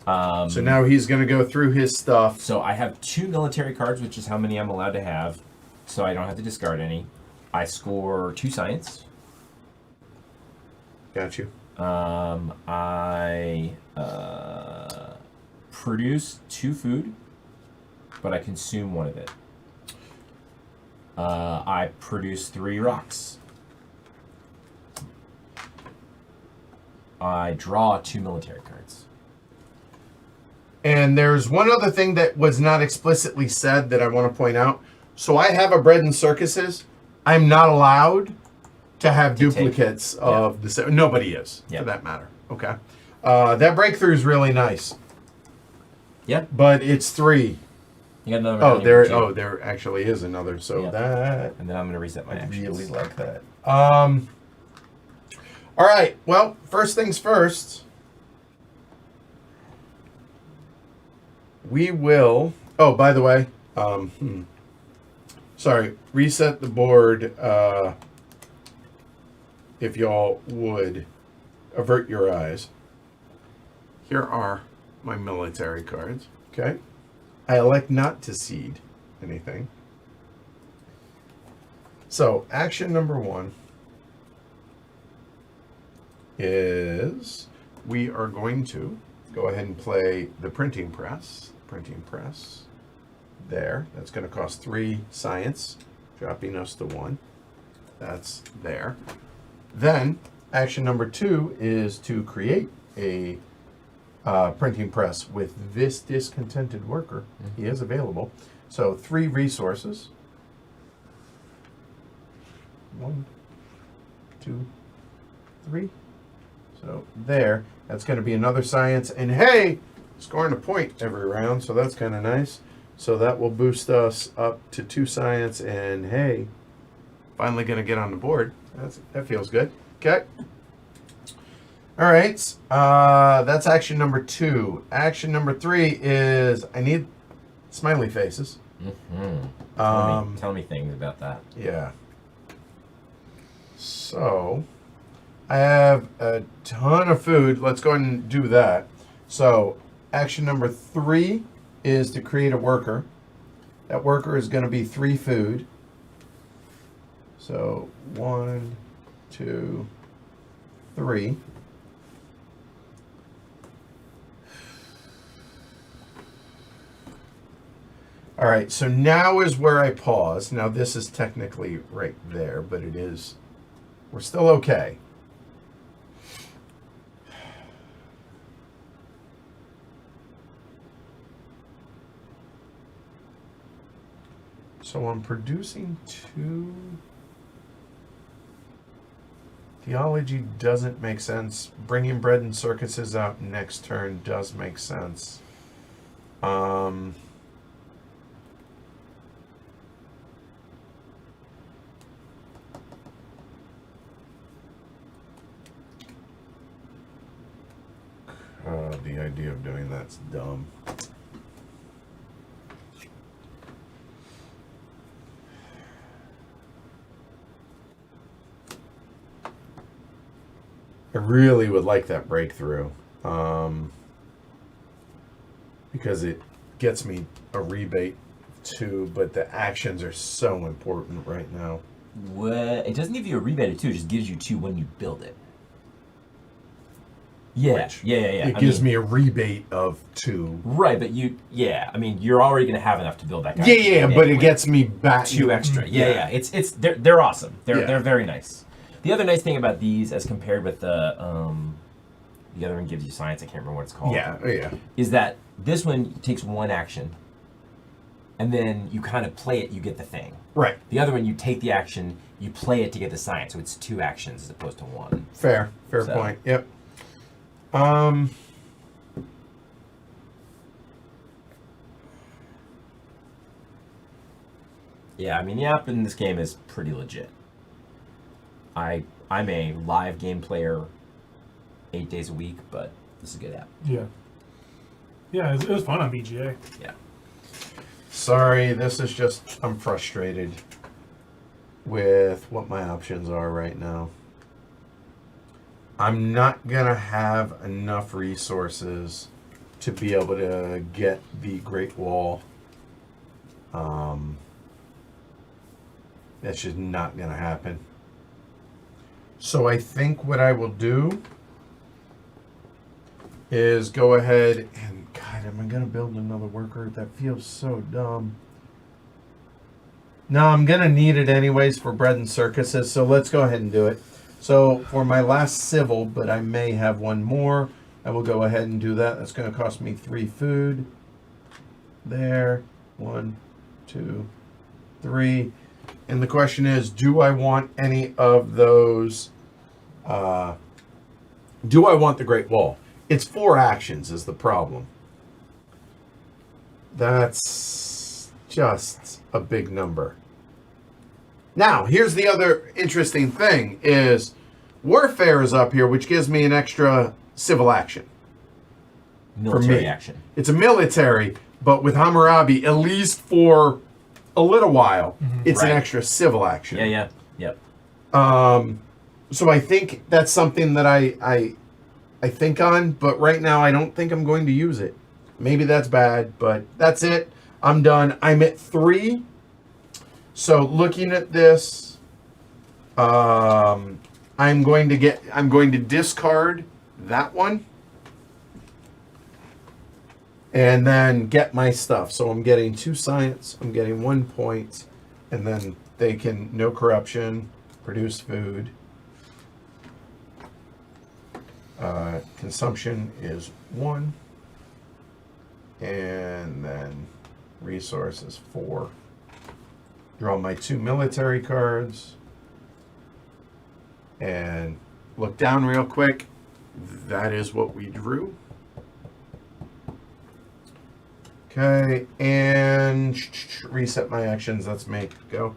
So now he's going to go through his stuff. So I have 2 military cards, which is how many I'm allowed to have. So I don't have to discard any. I score 2 science. Got you. I produce 2 food, but I consume 1 of it. I produce 3 rocks. I draw 2 military cards. And there's one other thing that was not explicitly said that I want to point out. So I have a bread and circuses. I'm not allowed to have duplicates of the set. Nobody is, for that matter. Okay. That breakthrough is really nice. Yeah. But it's 3. You got another. There actually is another. So that. And then I'm gonna reset my I actions. really like that. All right. Well, first things first. We will. Oh, by the way, sorry. Reset the board. If y'all would avert your eyes. Here are my military cards. Okay. I elect not to cede anything. So action number 1 is we are going to go ahead and play the printing press. Printing press. There. That's going to cost 3 science, dropping us to 1. That's there. Then action number 2 is to create a printing press with this discontented worker. Mm-hmm. He is available. So 3 resources. 1, 2, 3. So there. That's going to be another science. And hey, scoring a point every round, so that's kind of nice. So that will boost us up to 2 science, and hey, finally going to get on the board. That feels good. Okay. All right. That's action number 2. Action number 3 is I need smiley faces. Mm-hmm. Tell me things about that. Yeah. So I have a ton of food. Let's go ahead and do that. So action number 3 is to create a worker. That worker is going to be 3 food. So 1, 2, 3. All right, so now is where I pause. Now this is technically right there, but it is, we're still okay. So I'm producing 2. Theology doesn't make sense. Bringing bread and circuses out next turn does make sense. The idea of doing that's dumb. I really would like that breakthrough, because it gets me a rebate too, but the actions are so important right now. What? It doesn't give you a rebate of 2, it just gives you 2 when you build it. Yeah, yeah. It gives me a rebate of 2. Right, but you're already going to have enough to build that guy. Yeah, but it gets me back 2 extra. Yeah. They're awesome. They're very nice. The other nice thing about these, as compared with the other one gives you science. I can't remember what it's called. Yeah. Is that this one takes 1 action, and then you kind of play it. You get the thing. Right. The other one, you take the action, you play it to get the science. So it's 2 actions as opposed to 1. Fair point. Yep. Yeah, I mean, the app in this game is pretty legit. I'm a live game player 8 days a week, but this is a good app. Yeah. Yeah, it was fun on BGA. Yeah. Sorry, this is just, I'm frustrated with what my options are right now. I'm not going to have enough resources to be able to get the Great Wall. That's just not going to happen. So I think what I will do is go ahead and, God, am I going to build another worker? That feels so dumb. No, I'm going to need it anyways for bread and circuses, so let's go ahead and do it. So for my last civil, but I may have one more, I will go ahead and do that. That's going to cost me 3 food. There. 1, 2, 3. And the question is, do I want any of those? Do I want the Great Wall? It's 4 actions is the problem. That's just a big number. Now, here's the other interesting thing is warfare is up here, which gives me an extra civil action. Military action. It's a military, but with Hammurabi, at least for a little while, it's an extra civil action. Yep. So I think that's something that I think on, but right now I don't think I'm going to use it. Maybe that's bad, but that's it. I'm done. I'm at 3. So looking at this, I'm going to discard that one and then get my stuff. So I'm getting 2 science, I'm getting 1 point, and then they can, no corruption, produce food. Consumption is 1, and then resources 4. Draw my 2 military cards and look down real quick. That is what we drew. Okay, and reset my actions. Let's make go.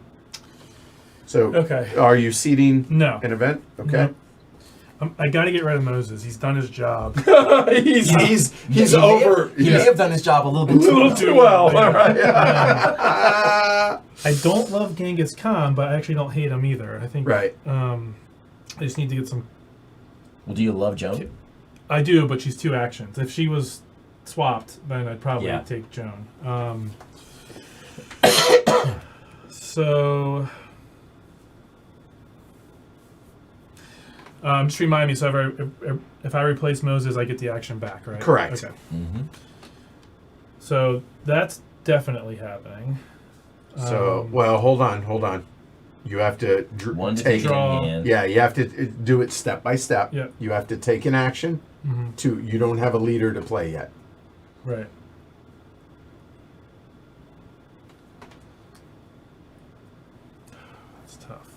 So, Okay. are you seeding No. an event? Okay. Nope. I got to get rid of Moses. He's done his job. he's He may over. have- He may have done his job a little bit too well. too well. All right. I don't love Genghis Khan, but I actually don't hate him either. I think. Right. I just need to get some. Well, do you love Joan? I do, but she's 2 actions. If she was swapped, then I'd probably Yeah. take Joan. So. Just remind me. So if I replace Moses, I get the action back, right? Correct. Okay. Mm-hmm. So that's definitely happening. So, well, hold on. You have to One to take. take it Draw. in hand. Yeah, you have to do it step by step. Yep. You have to take an action. Mm-hmm. You don't have a leader to play yet. Right. That's tough.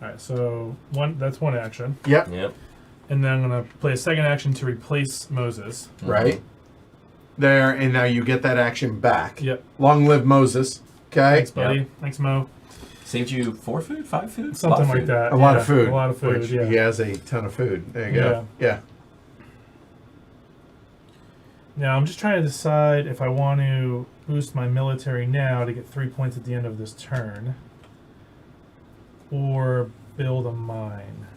All right, so that's one action, Yep. Yep. and then I'm gonna play a second action to replace Moses. Right. There, and now you get that action back. Yep. Long live Moses. Okay. Thanks, buddy. Yep. Thanks, Mo. Saved you 4 food, 5 food, Something like that. A lot yeah, of food. A lot of food. Which Yeah. He has a ton of food. There you go. Yeah. Now I'm just trying to decide if I want to boost my military now to get 3 points at the end of this turn, or build a mine.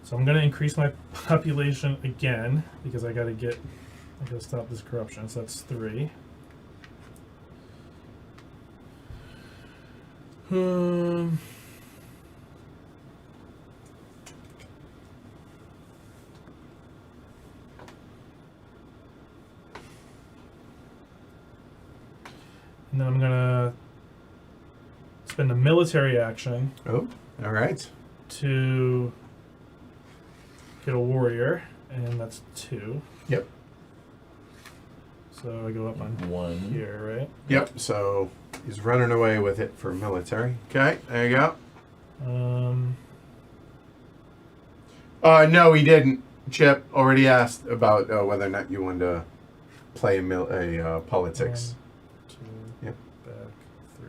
So I'm going to increase my population again because I got to stop this corruption. So that's 3. And then I'm gonna spend a military action Oh, all right. to get a warrior, and that's 2. Yep. So I go up on 1. here, right? Yep. So he's running away with it for military. Okay. There you go. No, he didn't. Chip already asked about whether or not you wanted to play politics. 1, 2, Yep. back 3.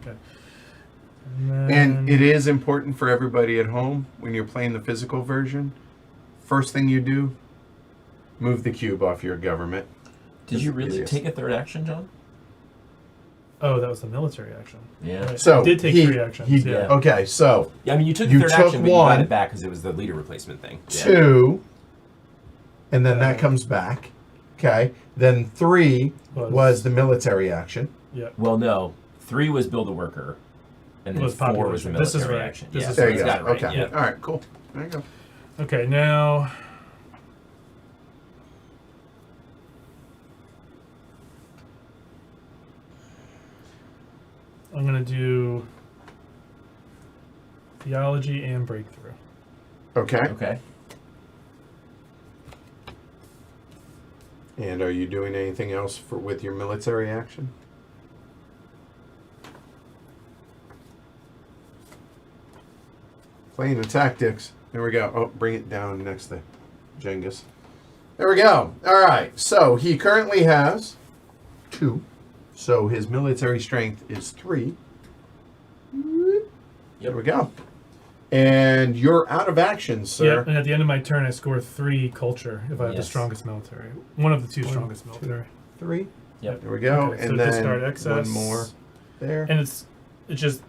Yeah, okay. And it is important for everybody at home when you're playing the physical version. First thing you do, move the cube off your government. Did you really Easiest. take a 3rd action, John? Oh, that was the military action. Yeah. Right. So I did take 3 actions. Yeah. Okay, so Yeah, I mean, you took You the 3rd took action, but you one. got it back because it was the leader replacement thing. Yeah. 2, and then that comes back. Okay, then 3 was the military action. Yeah. Well, no. 3 was build a worker, and then Was 4 was the population. This is military right. action. This yeah, is so There right. you he's go. got it right. Okay, Yeah. all right, cool. There you go. Okay, now I'm gonna do theology and breakthrough. Okay. Okay. And are you doing anything else with your military action? Playing the tactics. There we go. Oh, bring it down next to Genghis. There we go. All right. So he currently has 2. So his military strength is 3. There we go. And you're out of action, sir. Yeah, and at the end of my turn, I score 3 culture if I have the Yes. strongest military. One of the 2 One, strongest 2, military. 3. Yep. There we go. Okay, so and then discard excess. one more there. And it's just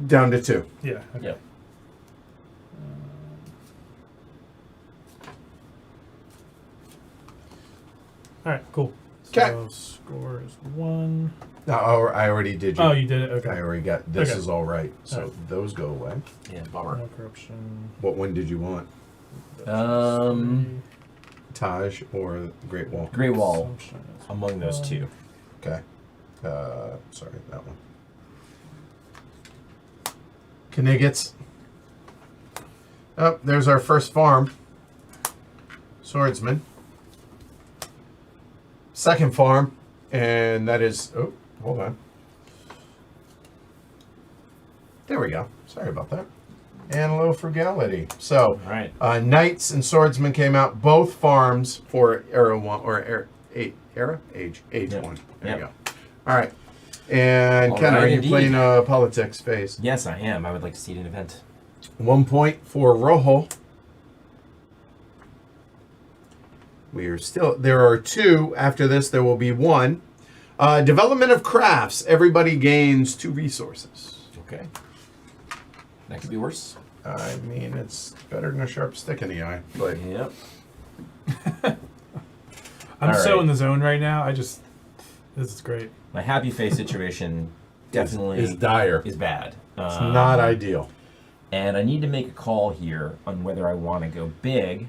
Down to 2. yeah. Okay. Yep. All right, cool. 'Kay. So score is 1. No, I already did you. Oh, you did it. Okay. I already got this. Okay. Is all right. So Alright. those go away. Yeah, bummer. No corruption. What one did you want? Taj or the Great Wall? Great Wall Assumption is among those 2. Okay. Sorry, that one. Kniggets. Oh, there's our first farm. Swordsman. Second farm, and that is. Oh, hold on. There we go. Sorry about that. And a little frugality. So, All right. Knights and Swordsmen came out, both farms for Era 1, or Age Yep. 1. There Yep. you go. All right. And All Ken, right, are you indeed. playing a politics phase? Yes, I am. I would like to see an event. 1 point for Rojo. There are 2. After this, there will be 1. Development of crafts. Everybody gains 2 resources. Okay. That could be worse. I mean, it's better than a sharp stick in the eye. But Yep. I'm All so right. in the zone right now. This is great. My happy face situation definitely is dire. is bad. It's not ideal. And I need to make a call here on whether I want to go big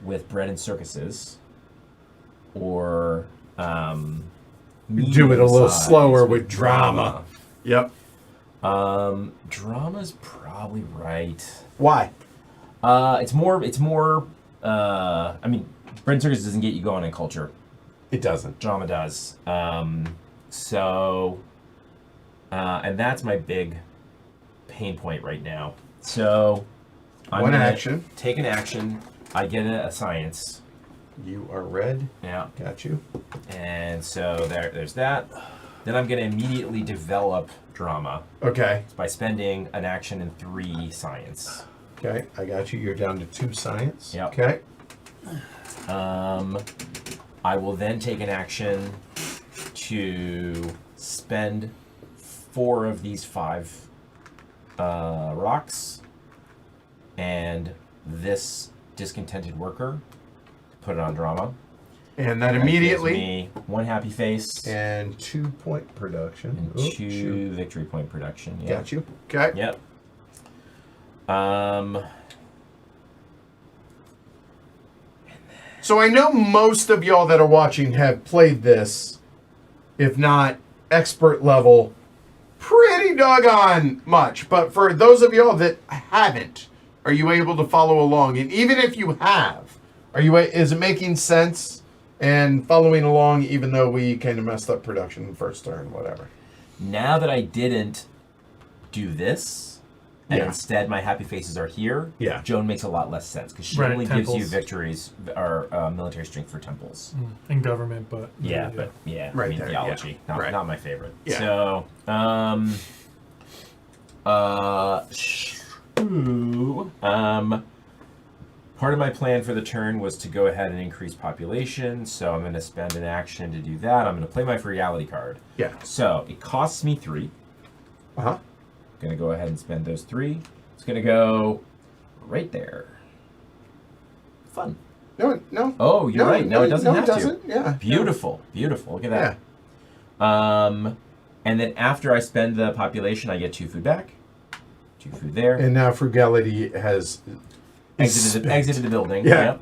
with bread and circuses or Do it a little medium size slower with drama. Yep. Drama's probably right. Why? It's more I mean, bread and circuses doesn't get you going in culture. It doesn't. Drama does. And that's my big pain point right now. So I'm One gonna action. take an action. I get a science. You are red. Yeah. Got you. And so there's that. Then I'm gonna immediately develop drama Okay. by spending an action in 3 science. Okay. I got you. You're down to 2 science. Yep. Okay. I will then take an action to spend 4 of these 5 rocks and this discontented worker, put it on drama. And that That immediately. gives me 1 happy face And 2 point production. and Oop, 2 shoot. victory point production. Yeah. Got you. Okay. Yep. So I know most of y'all that are watching have played this, if not expert level, pretty doggone much. But for those of y'all that haven't, are you able to follow along? And even if you have, is it making sense and following along even though we kind of messed up production in the first turn, whatever? Now that I didn't do this, and Yeah. instead my happy faces are here, Yeah. Joan makes a lot less sense because she Right, only gives you temples. victories or military strength for temples. In government, but Yeah, but yeah, Right I mean, there, theology, yeah. Right. not my favorite. Yeah. So, part of my plan for the turn was to go ahead and increase population, so I'm going to spend an action to do that. I'm going to play my frugality card. Yeah. So it costs me 3. Uh-huh. Gonna go ahead and spend those 3. It's gonna go right there. Fun. No. Oh, you're right. No, it doesn't have it doesn't. to. Yeah. Beautiful. Beautiful. Look at Yeah. that. And then after I spend the population, I get 2 food back. 2 food there. And now frugality has Exited the building. Yeah. Yep.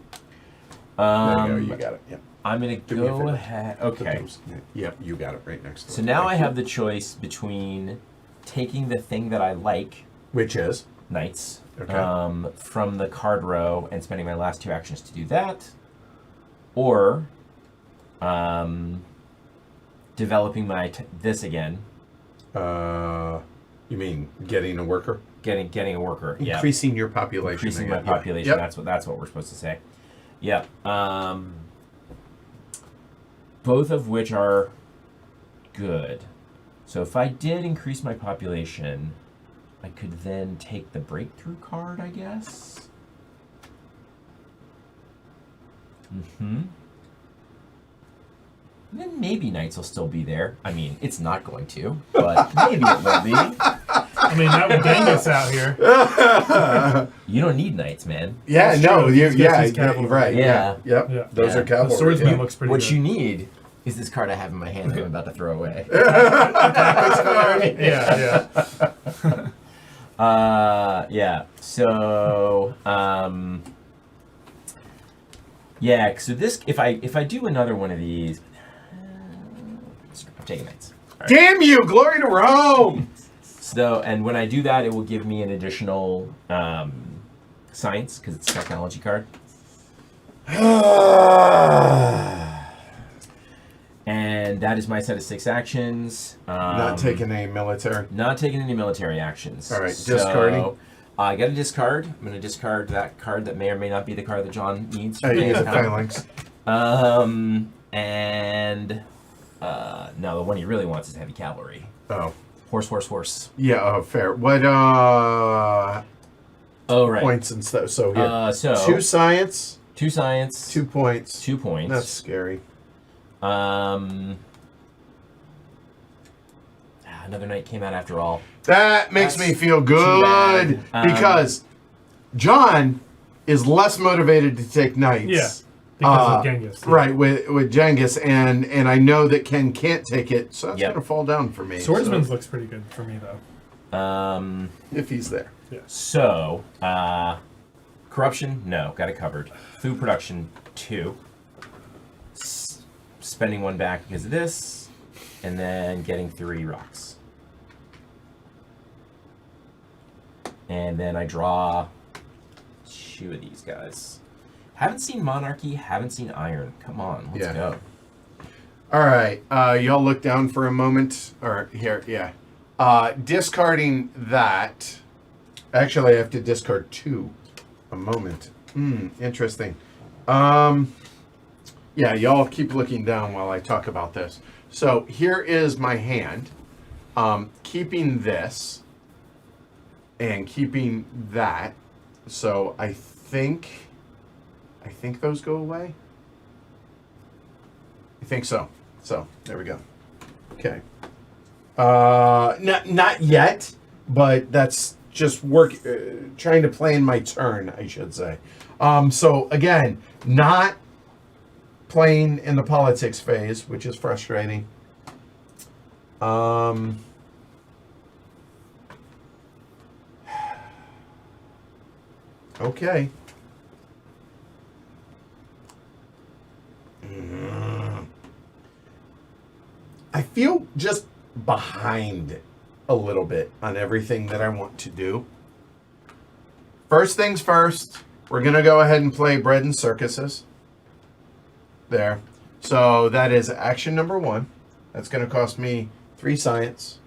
There you go. You got it. Yep. I'm gonna me a go favor. ahead. Okay. Yep. You got it right next to it. So now I Thank have you. the choice between taking the thing that I like, Which is? Knights, Okay. from the card row and spending my last 2 actions to do that, or developing my this again, You mean getting a worker? getting a worker, yeah, Increasing your population. increasing my again. Yeah. population. Yep. That's what we're supposed to say. Yeah. Both of which are good. So if I did increase my population, I could then take the breakthrough card, I guess. Then maybe Knights will still be there. I mean, it's not going to, but maybe it will be. I mean, that would gang us out here. You don't need Knights, man. Yeah, That's no, true. you, He's got yeah, these cavalry. right, Yeah. Yep. Yeah. Those Yeah. are cavalry. The swordsman yeah. looks pretty What good. you need is this card I have in my hand that I'm about to throw away. Yeah. Yeah. So, yeah. So this, if I do another one of these, I'm taking Knights. All right. Damn you! Glory to Rome! So, and when I do that, it will give me an additional science because it's a technology card. And that is my set of 6 actions. Not taking any military. Not taking any military actions. All right, So, discarding. I got to discard. I'm going to discard that card that may or may not be the card that John needs. I use a Anytime. phalanx. And no, the one he really wants is heavy cavalry. Oh. Horse. Yeah, fair. What, Oh, right. points and stuff? So here. So 2 science, 2 science, 2 points. 2 points. That's scary. Another night came out after all. That makes me feel good bad. because John is less motivated to take knights. Yeah, because of Genghis. Yeah. Right, with Genghis, and I know that Ken can't take it, so that's Yep. going to fall down for me. Swordsman's looks pretty good for me, though. if he's there. So, corruption, no, got it covered. Food production, 2. Spending 1 back because of this, and then getting 3 rocks. And then I draw 2 of these guys. Haven't seen Monarchy, haven't seen Iron. Come on, let's go. All right, y'all look down for a moment. Or here, yeah. Discarding that. Actually, I have to discard 2. A moment. Interesting. Yeah, y'all keep looking down while I talk about this. So here is my hand. Keeping this and keeping that. So I think those go away. I think so. So there we go. Okay. Not yet, but that's just trying to plan my turn, I should say. So again, not playing in the politics phase, which is frustrating. Okay. I feel just behind a little bit on everything that I want to do. First things first, we're going to go ahead and play Bread and Circuses. There. So that is action number 1. That's going to cost me 3 science.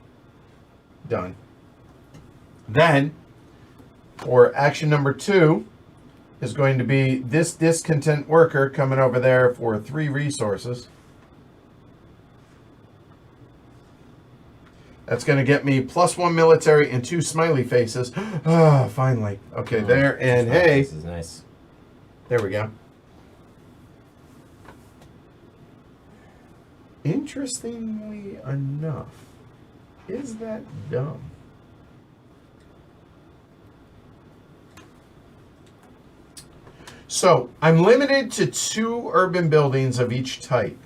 Done. Then, for action number 2, is going to be this discontent worker coming over there for 3 resources. That's going to get me +1 military and 2 smiley faces. Ah, finally. Okay, there. And hey, This is nice. there we go. Interestingly enough, is that dumb? So, I'm limited to 2 urban buildings of each type.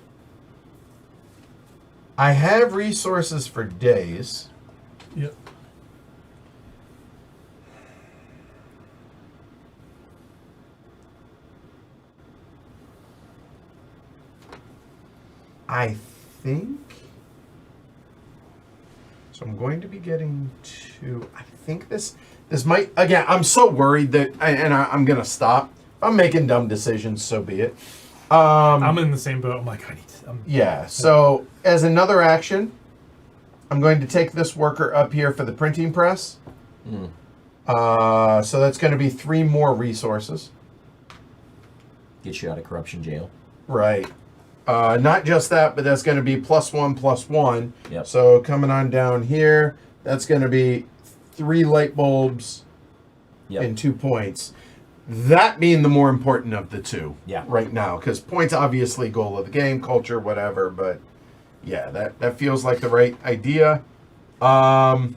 I have resources for days. Yep. I think. So I'm going to be getting 2. I think this might, again, I'm so worried that, I'm going to stop. If I'm making dumb decisions, so be it. I'm in the same boat. I'm like, I need to. Yeah, so as another action, I'm going to take this worker up here for the printing press. So that's going to be 3 more resources. Get you out of corruption jail. Right. Not just that, but that's going to be +1/+1. Yep. So coming on down here, that's going to be 3 light bulbs and 2 points. That being the more important of the 2 right now. Because points, obviously, goal of the game, culture, whatever. But yeah, that feels like the right idea. So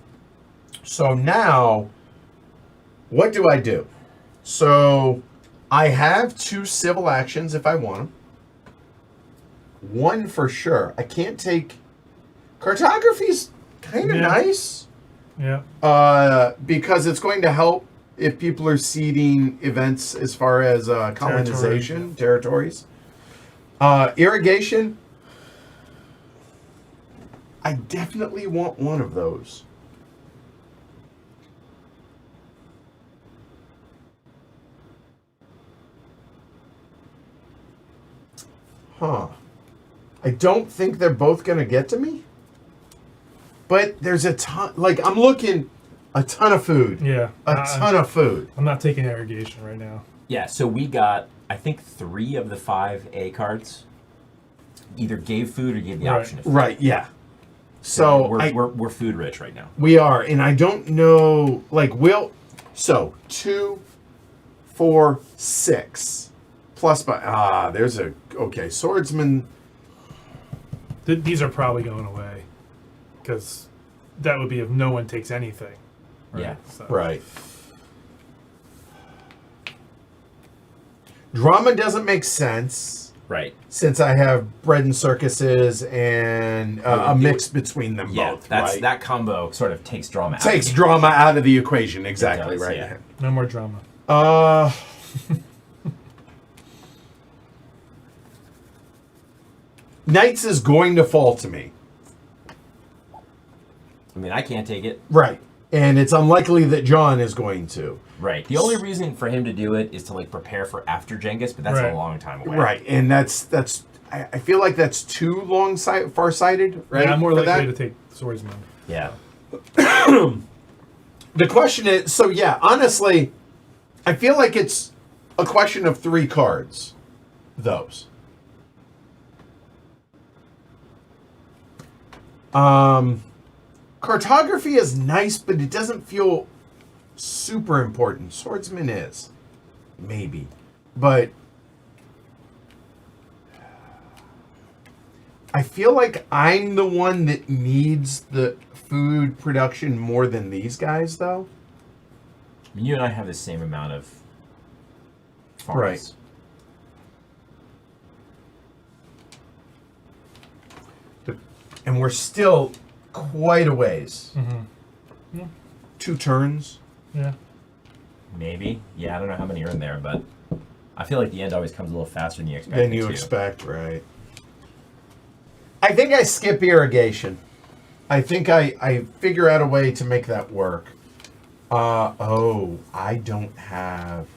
now, what do I do? So I have 2 civil actions if I want them. 1 for sure. I can't take... Cartography's kind of nice. Yeah. Because it's going to help if people are seeding events as far as colonization, territories. Irrigation, I definitely want 1 of those. Huh. I don't think they're both going to get to me. But there's a ton, like, I'm looking, a ton of food. Yeah. A ton of food. I'm not taking irrigation right now. Yeah, so we got, I think, 3 of the 5 A cards either gave food or gave the Right. option of food. Right, yeah. So we're food rich right now. we are, and I don't know, like, so 2, 4, 6. Plus, there's swordsman. These are probably going away. Because that would be if no one takes anything. Right? Yeah. So. Right. Drama doesn't make sense Right. since I have bread and circuses and a mix between them Yeah, both. that's right? that combo sort of takes drama out. Takes drama out of the equation. Exactly does, right. yeah. No more drama. Knights is going to fall to me. I mean, I can't take it. Right. And it's unlikely that John is going to. Right. The only reason for him to do it is to like prepare for after Genghis, but that's Right. a long time away. Right. And that's I feel like that's too far-sighted, right? Yeah, I'm more for likely that? to take swordsman. Yeah. The question is, so yeah, honestly, I feel like it's a question of 3 cards. Those. Cartography is nice, but it doesn't feel super important. Swordsman is. Maybe. But I feel like I'm the one that needs the food production more than these guys, though. I mean, you and I have the same amount of farms. Right. And we're still quite a ways. Mm-hmm. Yeah. 2 turns. Yeah. Maybe. Yeah, I don't know how many are in there, but I feel like the end always comes a little faster than you expect. Than you expect, right? I think I skip irrigation. I think I figure out a way to make that work. I don't have.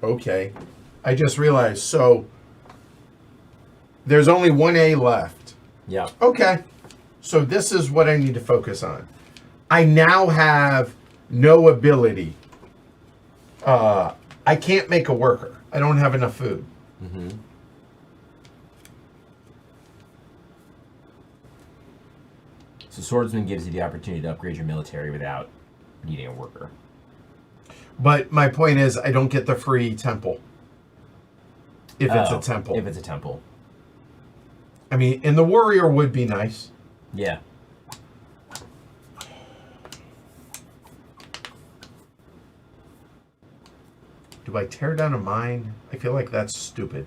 Okay. I just realized. So there's only 1A left. Yeah. Okay. So this is what I need to focus on. I now have no ability. I can't make a worker. I don't have enough food. Mm-hmm. So swordsman gives you the opportunity to upgrade your military without needing a worker. But my point is, I don't get the free temple. If it's a temple. If it's a temple. I mean, and the warrior would be nice. Yeah. Do I tear down a mine? I feel like that's stupid.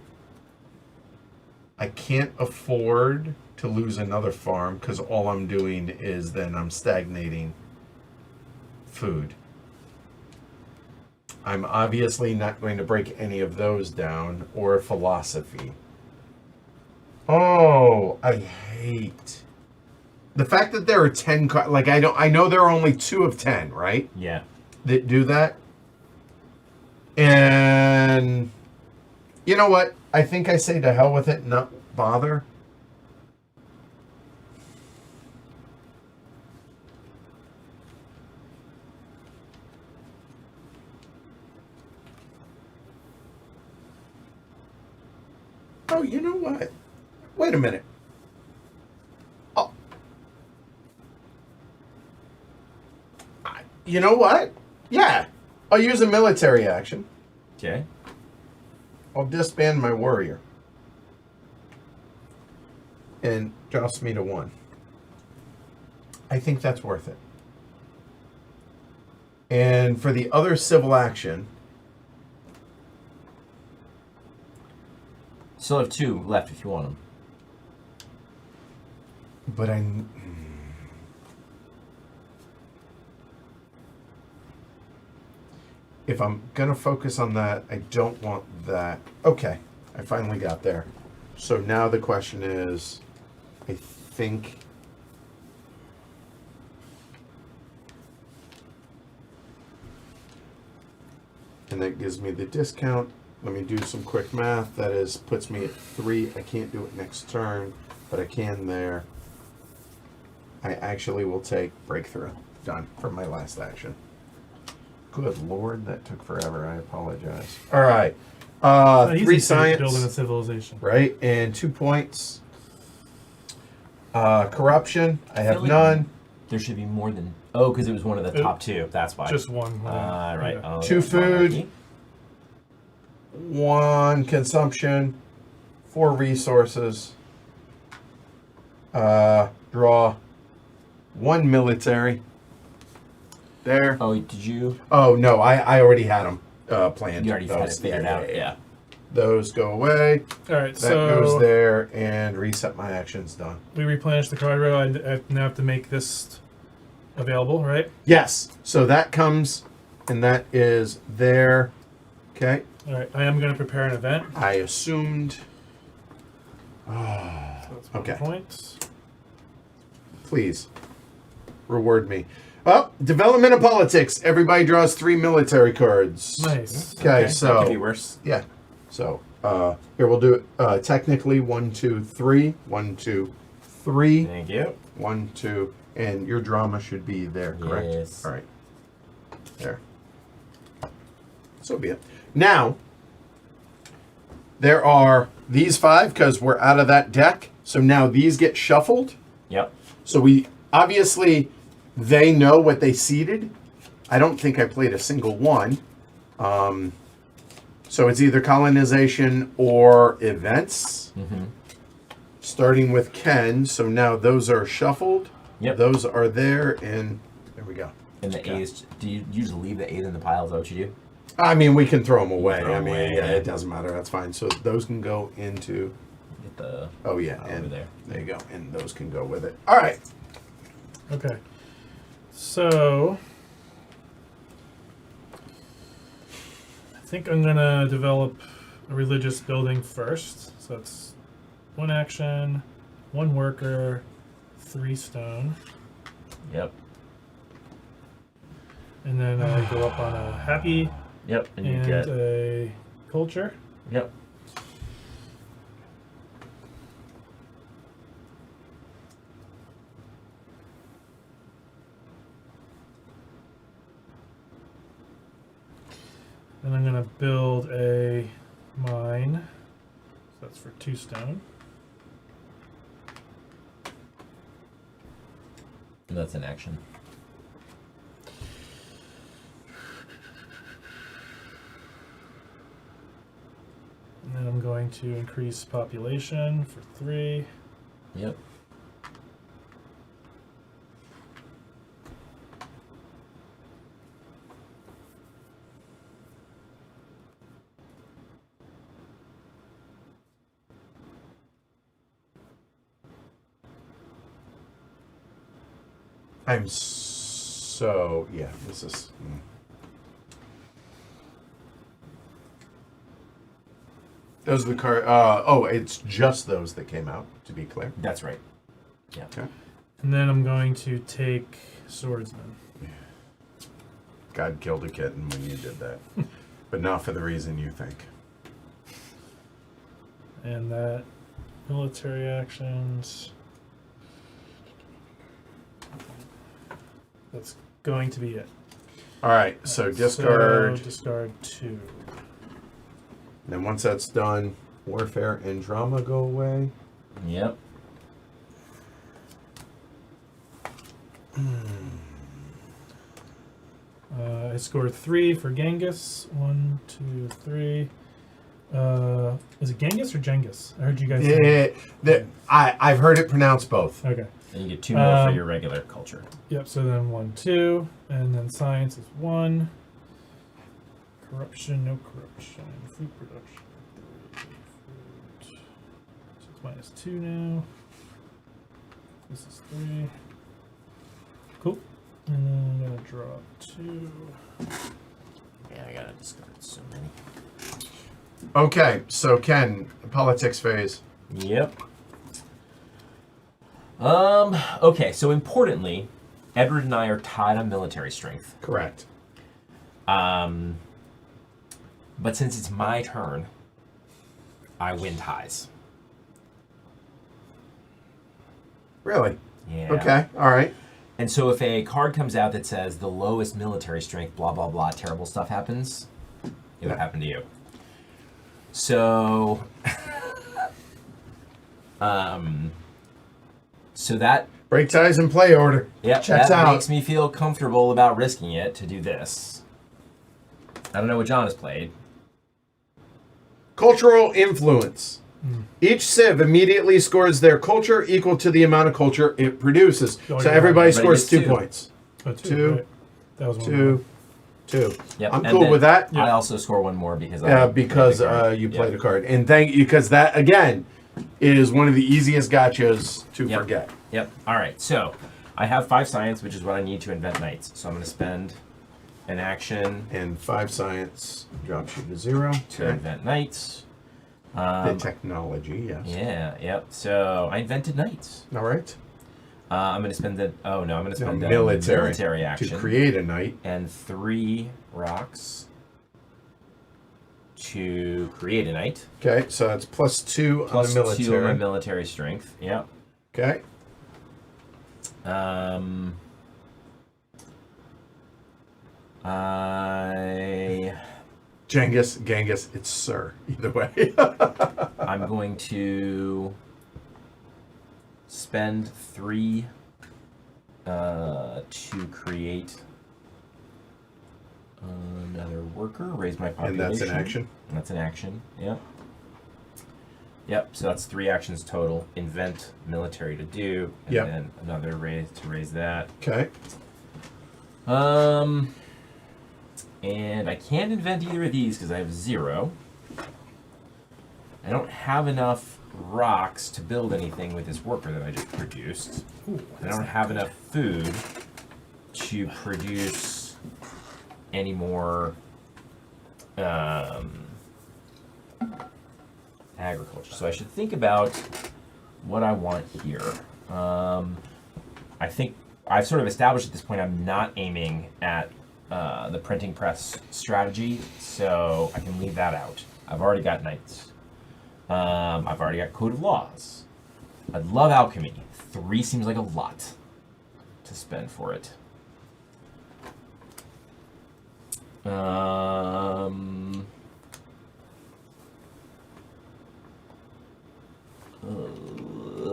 I can't afford to lose another farm because all I'm doing is then I'm stagnating food. I'm obviously not going to break any of those down or philosophy. Oh, I hate the fact that there are 10 like I know there are only 2 of 10, right? Yeah. That do that. And you know what? I think I say to hell with it, not bother. Oh, you know what? Wait a minute. Oh. You know what? Yeah. I'll use a military action. Okay. I'll disband my warrior. And joust me to 1. I think that's worth it. And for the other civil action, Still have 2 left if you want them. but if I'm gonna focus on that, I don't want that. Okay, I finally got there. So now the question is, I think and that gives me the discount Let me do some quick math. That is, puts me at 3. I can't do it next turn, but I can there. I actually will take breakthrough. Done for my last action. Good Lord, that took forever. I apologize. All right. It's not easy 3 to science. building a civilization. Right, and 2 points. Corruption. I have feel like none. There should be more than. Oh, because it was one of the top 2. That's why. Just one. Right. Yeah. Oh, 2 food. monarchy. 1 consumption. 4 resources. Draw 1 military. There. Oh, did you? Oh no, I already had them planned. You already had it Those- figured out. Yeah. Those go away. All right, That so goes there, and reset my actions. Done. we replenish the card row. I now have to make this available, right? Yes. So that comes, and that is there. Okay. All right, I am going to prepare an event. I assumed. So that's 1 Okay. point. Please reward me. Oh, development of politics. Everybody draws 3 military cards. Nice. Okay, That so could be worse. yeah. So here we'll do it technically 1, 2, 3. 1, 2, 3. Thank you. 1, 2, and your drama should be there, correct? Yes. All right. There. So be it. Now, there are these 5 because we're out of that deck. So now these get shuffled. Yep. So we obviously they know what they seeded. I don't think I played a single one. So it's either colonization or events. Mm-hmm. Starting with Ken. So now those are shuffled. Yep. Those are there, and there we go. And the A's. Do you usually leave the A's in the pile? Is that what you do? I mean, we can throw them away. Throw 'em I mean, away, yeah, yeah. it doesn't matter. That's fine. So those can go into. Get the. Oh yeah, Over and there. There you go, and those can go with it. All right. Okay. So I think I'm gonna develop a religious building first. So that's 1 action, 1 worker, 3 stone, Yep. and then I go up on a happy Yep. And you and get. a culture. Yep. Then I'm gonna build a mine. So that's for 2 stone. And that's an action. And then I'm going to increase population for 3. Yep. I'm so yeah. This is. Those are the card. Oh, it's just those that came out. To be clear. That's right. Okay. And then I'm going to take swordsman. God killed a kitten when you did that, but not for the reason you think. And that military actions. That's going to be it. All right. So discard. So discard 2. Then once that's done, warfare and drama go away. Yep. I scored 3 for Genghis. 1, 2, 3. Is it Genghis or Genghis? I heard you guys say. Yeah, I've heard it pronounced both. Okay. And you get 2 more for your regular culture. Yep, so then 1, 2. And then science is 1. Corruption, no corruption. Food production. 3. Food. So it's minus 2 now. This is 3. Cool. And then I'm going to draw 2. Yeah, I gotta discard so many. Okay, so Ken, politics phase. Yep. Okay, so importantly, Edward and I are tied on military strength. Correct. But since it's my turn, I win ties. Really? Yeah. Okay. All right. And so if a card comes out that says the lowest military strength, blah, blah, blah, terrible stuff happens, it would happen to you. So, so that, Break ties and play order. yep, Checks that out. makes me feel comfortable about risking it to do this. I don't know what John has played. Cultural influence. Each civ immediately scores their culture equal to the amount of culture it produces. Oh, So yeah. everybody Everybody scores gets 2 2. points. Oh, Two. Right. That was one. Two. Two. Yep. I'm and cool then with that. I also score one more because Because card. you played Yep. a card. And thank you, because that, again, is one of the easiest gotchas to Yep. forget. Yep. All right. So I have 5 science, which is what I need to invent knights. So I'm going to spend an action And 5 science drops you to 0. to invent knights. The technology, yes. Yeah. Yep. So I invented knights. All right. I'm going to spend the. Oh no! I'm going to spend a military, military action to create a knight. and 3 rocks to create a knight. Okay, so that's +2 Plus on the 2 on my military. military strength. Yep. Okay. I Genghis, it's Sir. Either way. I'm going to spend 3 to create another worker. Raise my population. And that's an action. That's an action. Yep. Yep. So that's 3 actions total. Invent military to do, and Yep. then another raise to raise that. Okay. And I can't invent either of these because I have 0. I don't have enough rocks to build anything with this worker that I just produced. Ooh, I don't have enough food to produce any more agriculture. So I should think about what I want here. I think I've sort of established at this point I'm not aiming at the printing press strategy, so I can leave that out. I've already got knights. I've already got code of laws. I love alchemy. 3 seems like a lot to spend for it.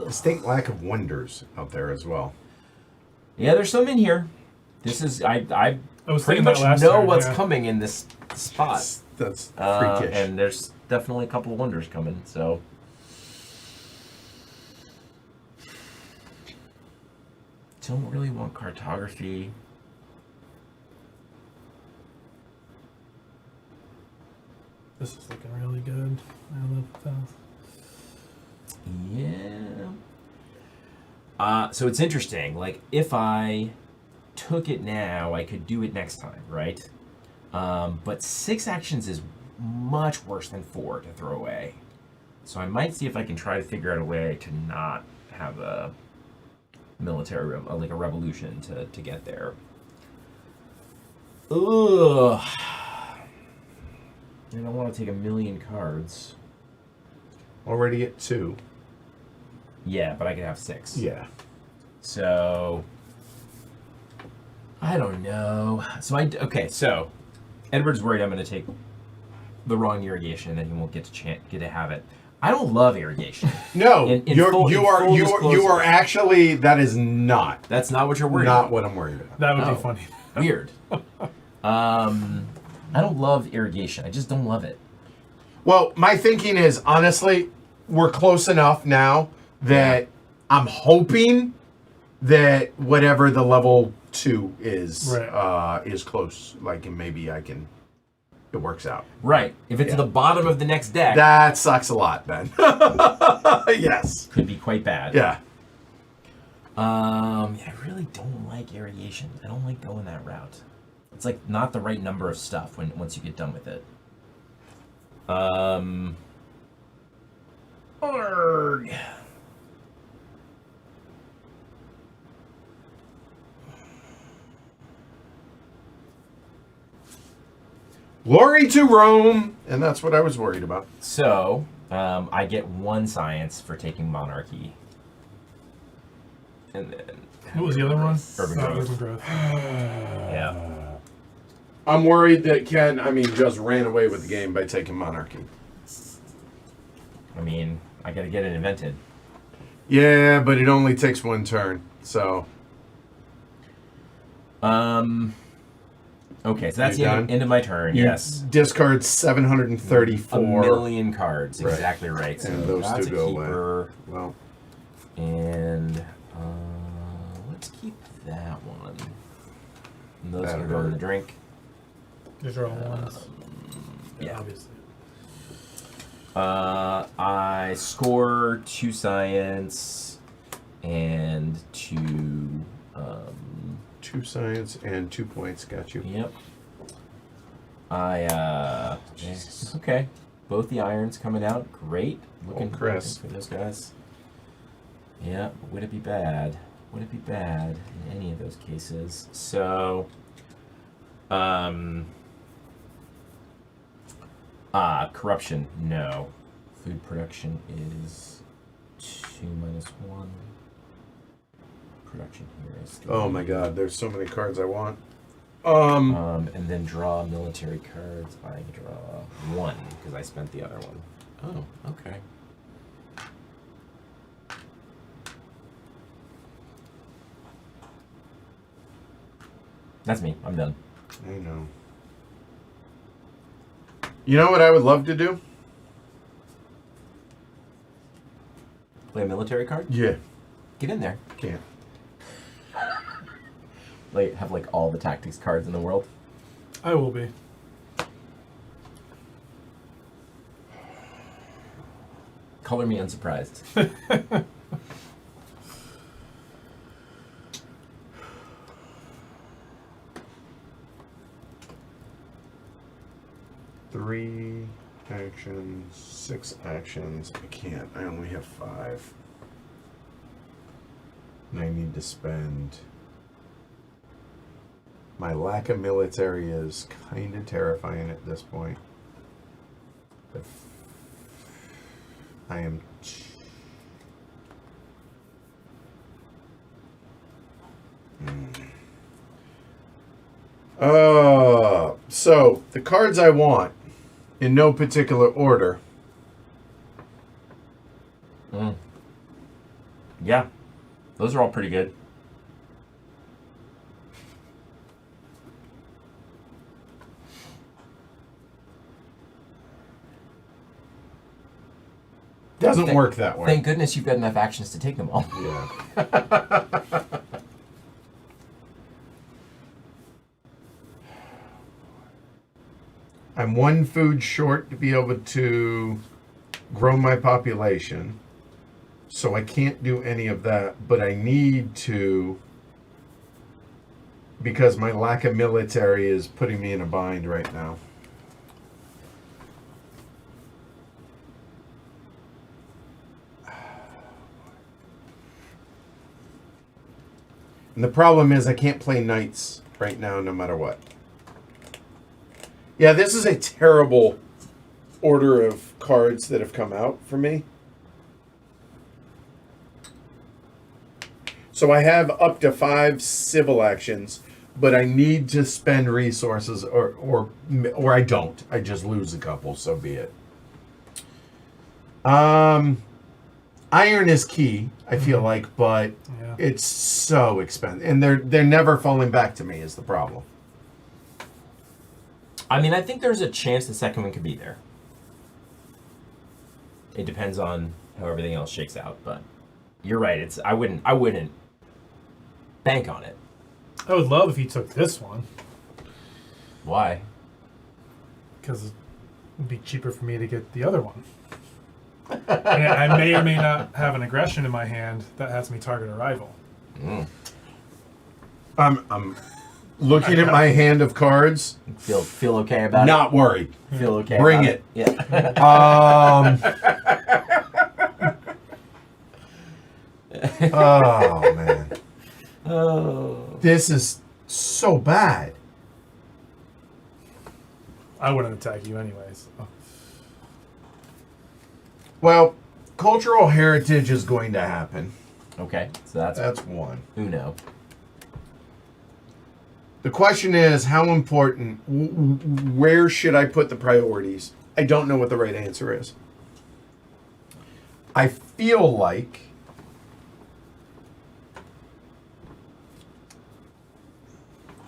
Distinct lack of wonders out there as well. Yeah, there's some in here. This is I was pretty thinking that much last know turn, what's yeah. coming in this spot. That's freakish. And there's definitely a couple of wonders coming, so. Don't really want cartography. This is looking really good. I love that. Yeah. So it's interesting. Like, if I took it now, I could do it next time, right? But 6 actions is much worse than 4 to throw away. So I might see if I can try to figure out a way to not have a military, like a revolution to get there. Ugh. I don't want to take a million cards. Already at 2. Yeah, but I could have 6. Yeah. So I don't know. So okay. So Edward's worried I'm going to take the wrong irrigation and he won't get to have it. I don't love irrigation. No, In you full are disclosure. actually, that is not That's not what you're worried not about. what I'm worried about. That would Oh. be funny. Weird. I don't love irrigation. I just don't love it. Well, my thinking is, honestly, we're close enough now that I'm hoping that whatever the level 2 is, Right. is close. Like, and maybe it works out. Right. If it's Yeah. at the bottom of the next deck, That sucks a lot, Ben. Yes. could be quite bad. Yeah. I really don't like irrigation. I don't like going that route. It's like not the right number of stuff once you get done with it. Arg. Glory to Rome! And that's what I was worried about. So, I get 1 science for taking monarchy. And then... What was the other one? Urban growth. Urban growth. Yeah. I'm worried that Ken, just ran away with the game by taking monarchy. I mean, I gotta get it invented. Yeah, but it only takes 1 turn, so... Okay, so that's You the done? end of my turn, You yes. discard 734. A million cards, Right. exactly right. So And those that's two a go keeper. away. Well, And let's keep that one. And those That'll can go in the hurt. drink. These are all ones. Yeah. Obviously. I score 2 science and 2. 2 science and 2 points. Got you. Yep. Okay. Both the irons coming out. Great. Looking Chris. for those guys. Yeah. But would it be bad? Would it be bad in any of those cases? So, corruption. No. Food production is 2 minus 1. Production here is 3. Oh my god, there's so many cards I want. And then draw military cards. I draw 1 because I spent the other one. Oh, okay. That's me. I'm done. I know. You know what I would love to do? Play a military card? Yeah. Get in there. Can't. Like, have like all the tactics cards in the world. I will be. Color me unsurprised. Three actions, 6 actions. I can't. I only have 5. And I need to spend. My lack of military is kind of terrifying at this point. But I am. So the cards I want, in no particular order. Yeah. Those are all pretty good. Doesn't work that way. Thank goodness you've got enough actions to take them all. Yeah. I'm 1 food short to be able to grow my population. So I can't do any of that, but I need to because my lack of military is putting me in a bind right now. And the problem is I can't play knights right now no matter what. Yeah, this is a terrible order of cards that have come out for me. So I have up to 5 civil actions, but I need to spend resources or I don't. I just lose a couple, so be it. Iron is key, I feel like, but Yeah. it's so expensive. And they're never falling back to me is the problem. I mean, I think there's a chance the second one could be there. It depends on how everything else shakes out, but you're right. I wouldn't bank on it. I would love if he took this one, Why? because it'd be cheaper for me to get the other one. And I may or may not have an aggression in my hand that has me target a rival. I'm looking at my hand of cards. Feel okay about Not worried. it? Feel okay Bring about it. Yeah. Oh man, Oh. this is so bad. I wouldn't attack you anyways. Oh. Well, cultural heritage is going to happen. Okay, so that's one. uno. The question is, how important? Where should I put the priorities? I don't know what the right answer is. I feel like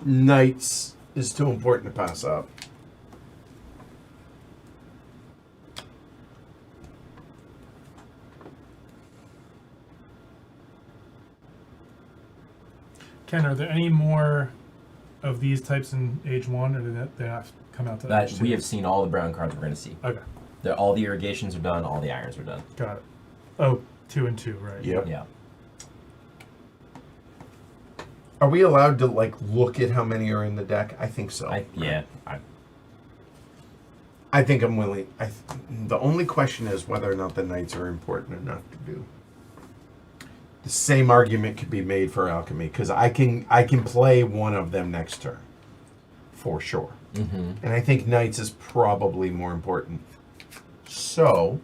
Knights is too important to pass up. Ken, are there any more of these types in Age 1, or did they not come out to That Age 2? we have seen all the brown cards we're going to see. Okay, All the irrigations are done. All the irons are done. got it. Oh, 2 and 2, right? Yep. Yeah. Are we allowed to look at how many are in the deck? I think so. I think I'm willing. The only question is whether or not the Knights are important enough to do. The same argument could be made for Alchemy because I can play one of them next turn, for sure. Mm-hmm. And I think Knights is probably more important. So,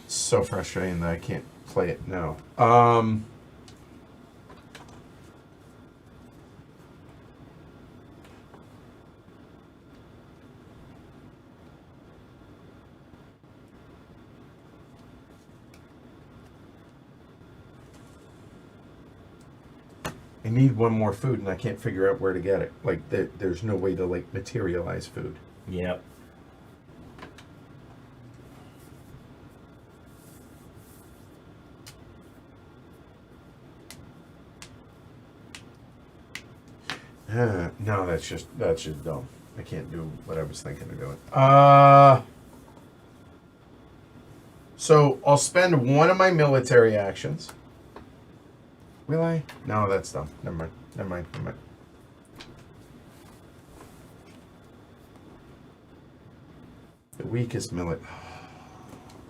so frustrating that I can't play it now. I need one more food and I can't figure out where to get it. There's no way to materialize food. Yep. No, that's just dumb. I can't do what I was thinking of doing. So I'll spend one of my military actions. Will I? No, that's dumb. Never mind. The weakest military.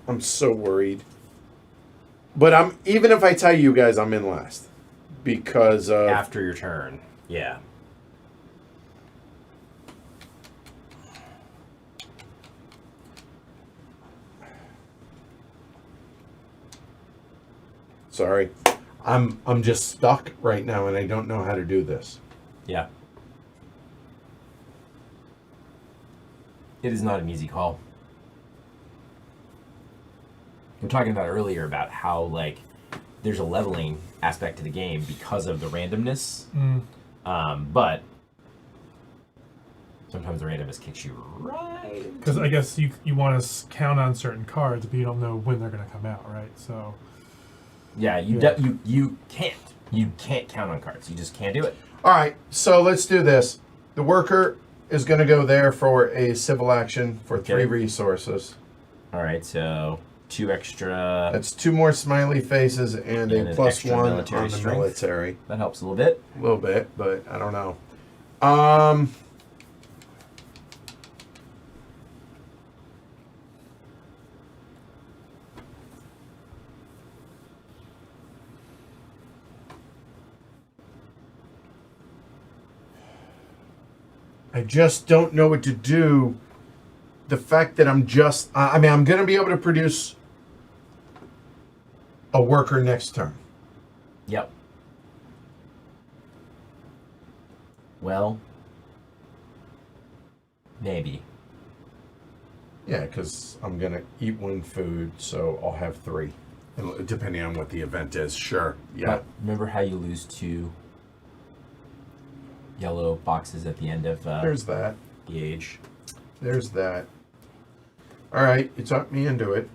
I'm so worried. But even if I tell you guys I'm in last. Because of... After your turn. Yeah. Sorry. I'm just stuck right now and I don't know how to do this. Yeah. It is not an easy call. We were talking about earlier about how there's a leveling aspect to the game because of the randomness. But sometimes the randomness kicks you right. Because I guess you want to count on certain cards, but you don't know when they're going to come out, right? So. Yeah, you can't count on cards. You just can't do it. All right, so let's do this. The worker is going to go there for a civil action for 3 resources. All right, so 2 extra. That's 2 more smiley faces and a an +1 extra on military the strength. military. That helps a little bit. A little bit, but I don't know. I just don't know what to do. The fact that I'm going to be able to produce a worker next turn. Yep. Well, maybe. Yeah, because I'm going to eat 1 food, so I'll have 3. Depending on what the event is, sure. Yeah. But remember how you lose 2 yellow boxes at the end of There's that. the age? There's that. All right, you talked me into it.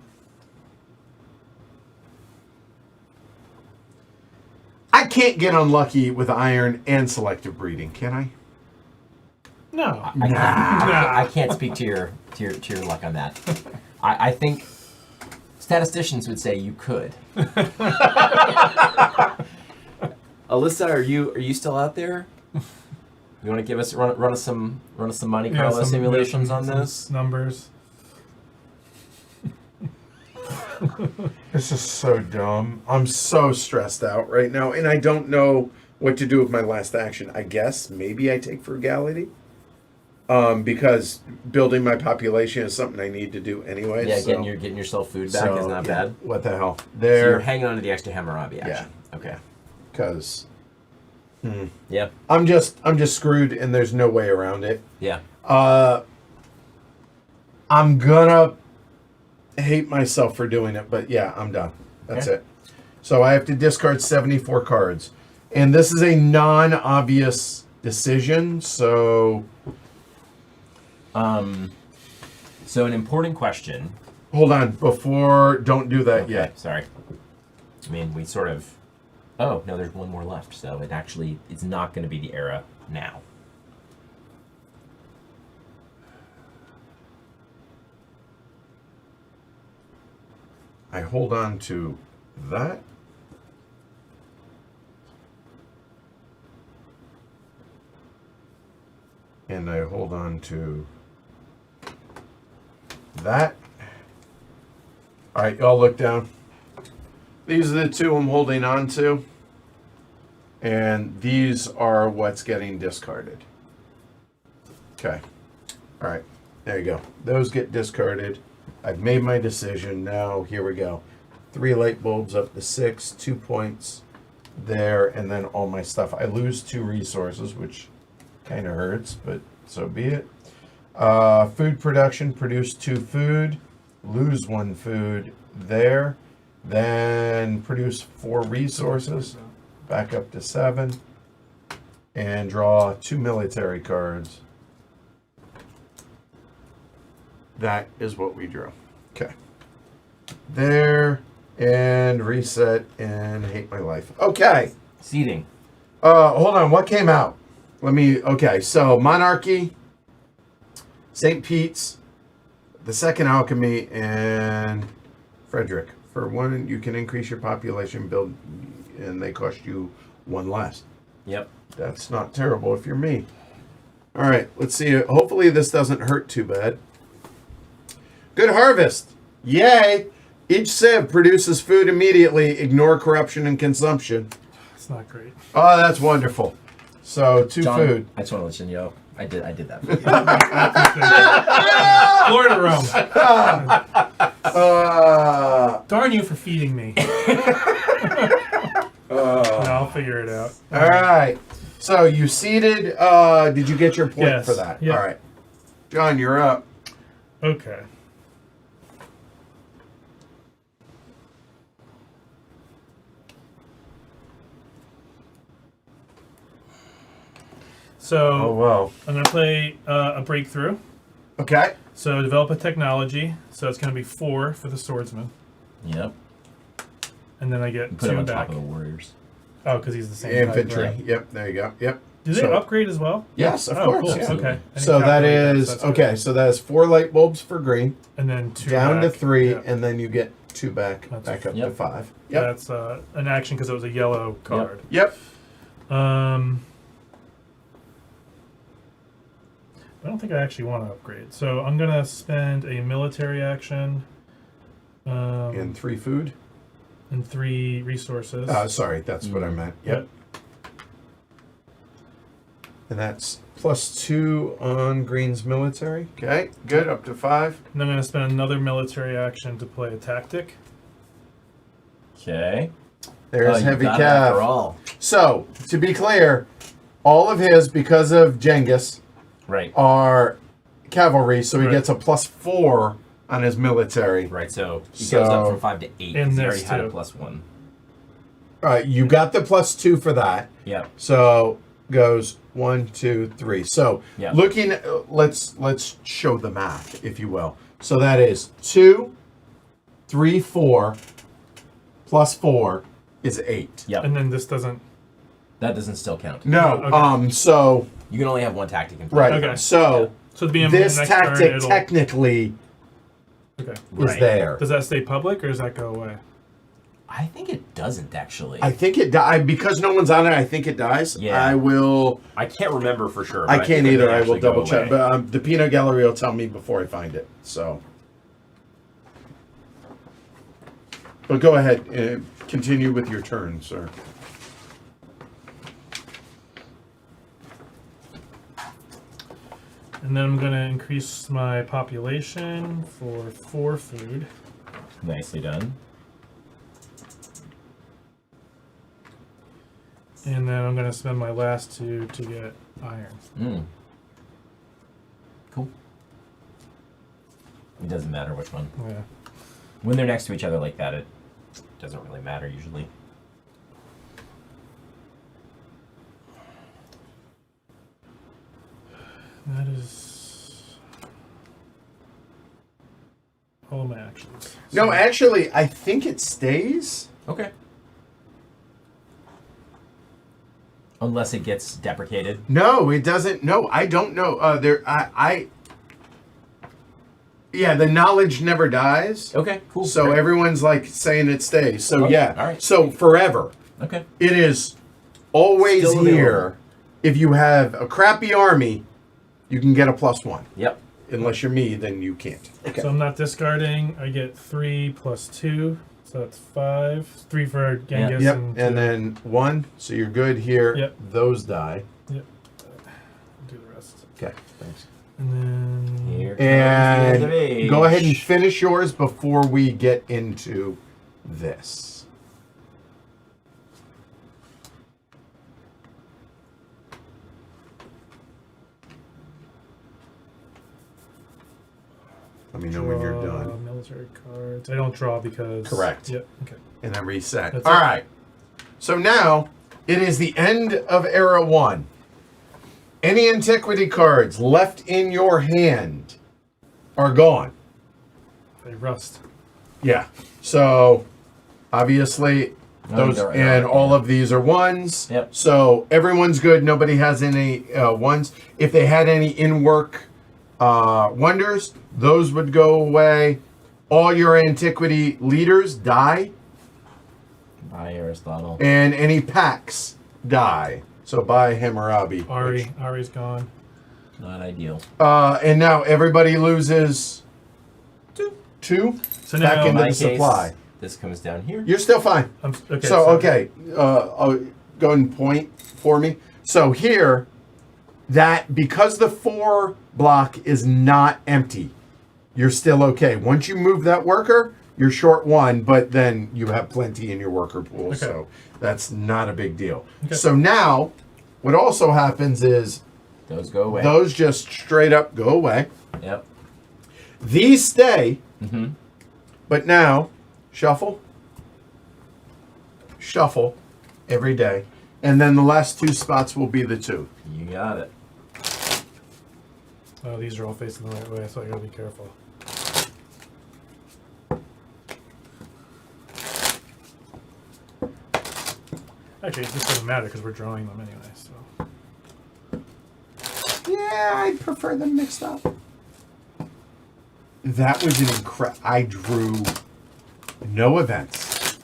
I can't get unlucky with iron and selective breeding, can I? No. I can't speak to your luck on that. I think statisticians would say you could. Alyssa, are you still out there? You want to give us run us some Monte Carlo simulations on this? Numbers. This is so dumb. I'm so stressed out right now, and I don't know what to do with my last action. I guess maybe I take frugality. Because building my population is something I need to do anyway. Yeah, so, getting yourself food back is not bad. What the hell? So you're There, hanging on to the extra Hammurabi action. Okay. because Yeah. I'm just screwed, and there's no way around it. Yeah. I'm gonna hate myself for doing it, but yeah, I'm done. That's Okay. it. So I have to discard 74 cards, and this is a non-obvious decision. So So an important question. hold on, don't do that Okay, yet. sorry. I mean, we sort of. Oh no, there's one more left. So it's not going to be the era now. I hold on to that. And I hold on to that. All right, y'all look down. These are the two I'm holding on to. And these are what's getting discarded. Okay. All right, there you go. Those get discarded. I've made my decision. Now, here we go. 3 light bulbs up to 6, 2 points there, and then all my stuff. I lose 2 resources, which kind of hurts, but so be it. Food production, produce 2 food, lose 1 food there, then produce 4 resources, back up to 7, and draw 2 military cards. That is what we drew. Okay. There, and reset, and hate my life. Okay. Seating. Hold on, what came out? Okay, so Monarchy, St. Pete's, the Second Alchemy, and Frederick. For 1, you can increase your population build, and they cost you 1 less. Yep. That's not terrible if you're me. All right, let's see. Hopefully this doesn't hurt too bad. Good harvest. Yay. Each sieve produces food immediately. Ignore corruption and consumption. It's not great. Oh, that's wonderful. So 2 John, food. I just want to let you know, I did that. Florida Rome. Darn you for feeding me. I'll figure it out. All right. So you seeded. Did you get your point Yes. for that? Yep. All right. John, you're up. Okay. So Oh, wow. I'm gonna play a breakthrough. Okay. So develop a technology. So it's gonna be 4 for the swordsman, Yep. and then I get Put him 2 on back. top of the warriors. Oh, because he's the same type, Infantry. right? Yep. There you go. Yep. Do they So- upgrade as well? Yes, of Oh, course. cool. Yeah. Okay. I didn't So that calculate is so that's okay. good. So that is 4 light bulbs for green, And then 2 down to back. 3, Yeah. and then you get 2 back, That's back up to Yep. 5. Yep. That's an action because it was a yellow card. Yep. I don't think I actually want to upgrade. So I'm gonna spend a military action. And 3 food. And 3 resources. Sorry, that's what I meant. Yep. And that's +2 on Green's military. Okay, good. Up to 5. And I'm gonna spend another military action to play a tactic. Okay. There's you heavy got it after cav. all. So to be clear, all of his because of Genghis Right. are cavalry, so he Right. gets a +4 on his military. Right. So he So- goes up from 5 to 8. And 'cause he this already had a too. +1. You got the +2 for that. Yep. So goes 1, 2, 3. So Yeah. looking, let's show the math, if you will. So that is 2, 3, 4 +4 is 8. Yep. And then this doesn't. That doesn't still count. No. Okay. So You can only have 1 tactic in play. right. Okay. So So the BM this next tactic turn, it'll, technically okay. is Right. there. Does that stay public or does that go away? I think it doesn't actually. I think it died because no one's on it. I think it dies. Yeah. I will. I can't remember for sure. I but can't think it either. may I will actually go double check. away. But the peanut gallery will tell me before I find it. So, but go ahead and continue with your turn, sir. And then I'm going to increase my population for 4 food. Nicely done. And then I'm going to spend my last 2 to get iron. Cool. It doesn't matter which one. Yeah. When they're next to each other like that, it doesn't really matter usually. That is all my actions. No, actually, I think it stays. Okay. Unless it gets deprecated. No, it doesn't. No, I don't know. Yeah, the knowledge never dies. Okay, cool. So Great. everyone's like saying it stays. So Okay, yeah. all right. So forever. Okay. It is always Still here. available. If you have a crappy army, you can get a +1. Yep. Unless you're me, then you can't. Okay. So I'm not discarding. I get 3 plus 2. So that's 5. 3 for Genghis. Yep. And, And then 1. So you're good here. Yep. Those die. Yep. Do the rest. Okay. Thanks. And then. Here comes the end of And age. go ahead and finish yours before we get into this. Let me know when you're Draw done. Military cards. I don't draw because. Correct. Yep. Okay. And then reset. That's All it. right. So now it is the end of Era 1. Any antiquity cards left in your hand are gone. They rust. Yeah. So obviously those they're and right. all of these are ones. Yep. So everyone's good. Nobody has any ones. If they had any in-work wonders, those would go away. All your antiquity leaders die, Bye, Aristotle. and any packs die. So bye Hammurabi. Ari's gone. Not ideal. And now everybody loses 2 So back now into my the case, supply. this comes down here. You're still fine. okay. So, okay, I'll go and point for me. So here, that because the 4 block is not empty, you're still okay. Once you move that worker, you're short 1, but then you have plenty in your worker pool. Okay. So that's not a big deal. Okay. So now, what also happens is Those go away. those just straight up go away. Yep. These stay, Mm-hmm. but now shuffle every day. And then the last 2 spots will be the 2. You got it. Oh, these are all facing the right way, so I gotta be careful. Actually, it just doesn't matter because we're drawing them anyway. So Yeah, I prefer them mixed up. That was an I drew no events.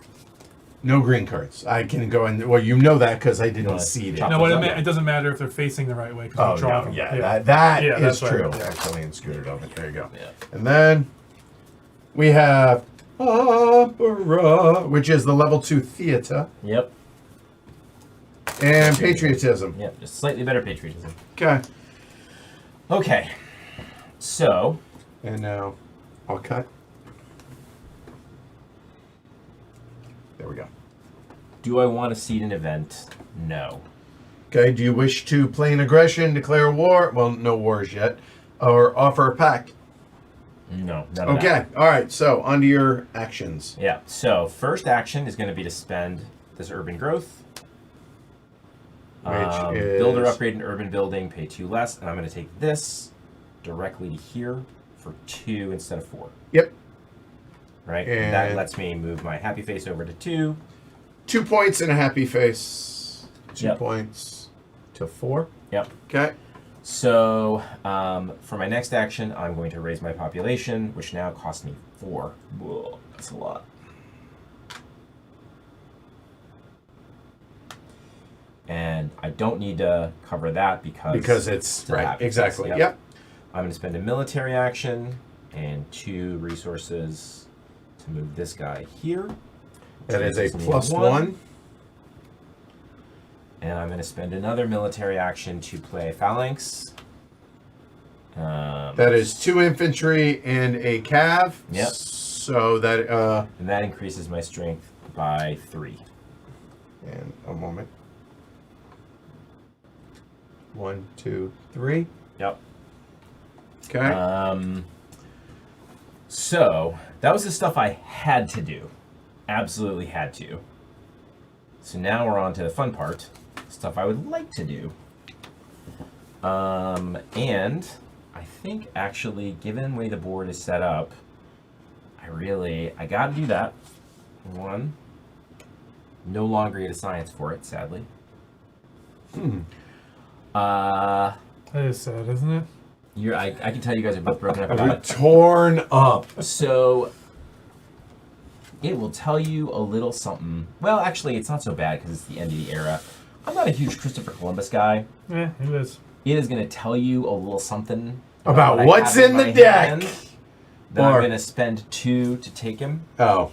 No green cards. I can go and well, you know that because I didn't wanna seed it. chop no, what those up? it doesn't matter if they're facing the right way because Oh we draw no, them. yeah, that Yeah, is that's right, true. yeah. Actually, and scooted over. There you go. Yeah. And then we have opera, which is the level 2 theater, Yep. and patriotism. Yep. Just slightly better patriotism. Okay. Okay. So, And now I'll cut. There we go. do I want to seed an event? No. Okay, do you wish to play an aggression, declare war? Well, no wars yet. Or offer a pact? No. None of Okay, that. all right, so on to your actions. Yeah. So, first action is going to be to spend this urban growth. Which is... Build or upgrade an urban building, pay 2 less, and I'm going to take this directly to here for 2 instead of 4. Yep, Right? And that And- lets me move my happy face over to 2. 2 points and a happy face. 2 Yep. points to 4. Yep. Okay, So, for my next action, I'm going to raise my population, which now costs me 4. Whoa, that's a lot. And I don't need to cover that because it's the right, happy face, exactly. yep. Yep. I'm going to spend a military action and 2 resources to move this guy here. That is a Gives me +1. And I'm going to spend another military action to play phalanx. That is 2 infantry and a cav. Yep. So that And that increases my strength by 3. and a moment. 1, 2, 3. Yep. Okay. So that was the stuff I had to do. Absolutely had to. So now we're on to the fun part. Stuff I would like to do. And I think actually, given the way the board is set up, I gotta do that. 1. No longer get a science for it, sadly. That is sad, isn't it? I can tell you guys are both broken up We're about it. torn up. So it will tell you a little something. Well, actually, it's not so bad because it's the end of the era. I'm not a huge Christopher Columbus guy. Yeah, it is. It is going to tell you a little something About what I what's have in my the deck. hand. Then Or- I'm going to spend 2 to take him Oh.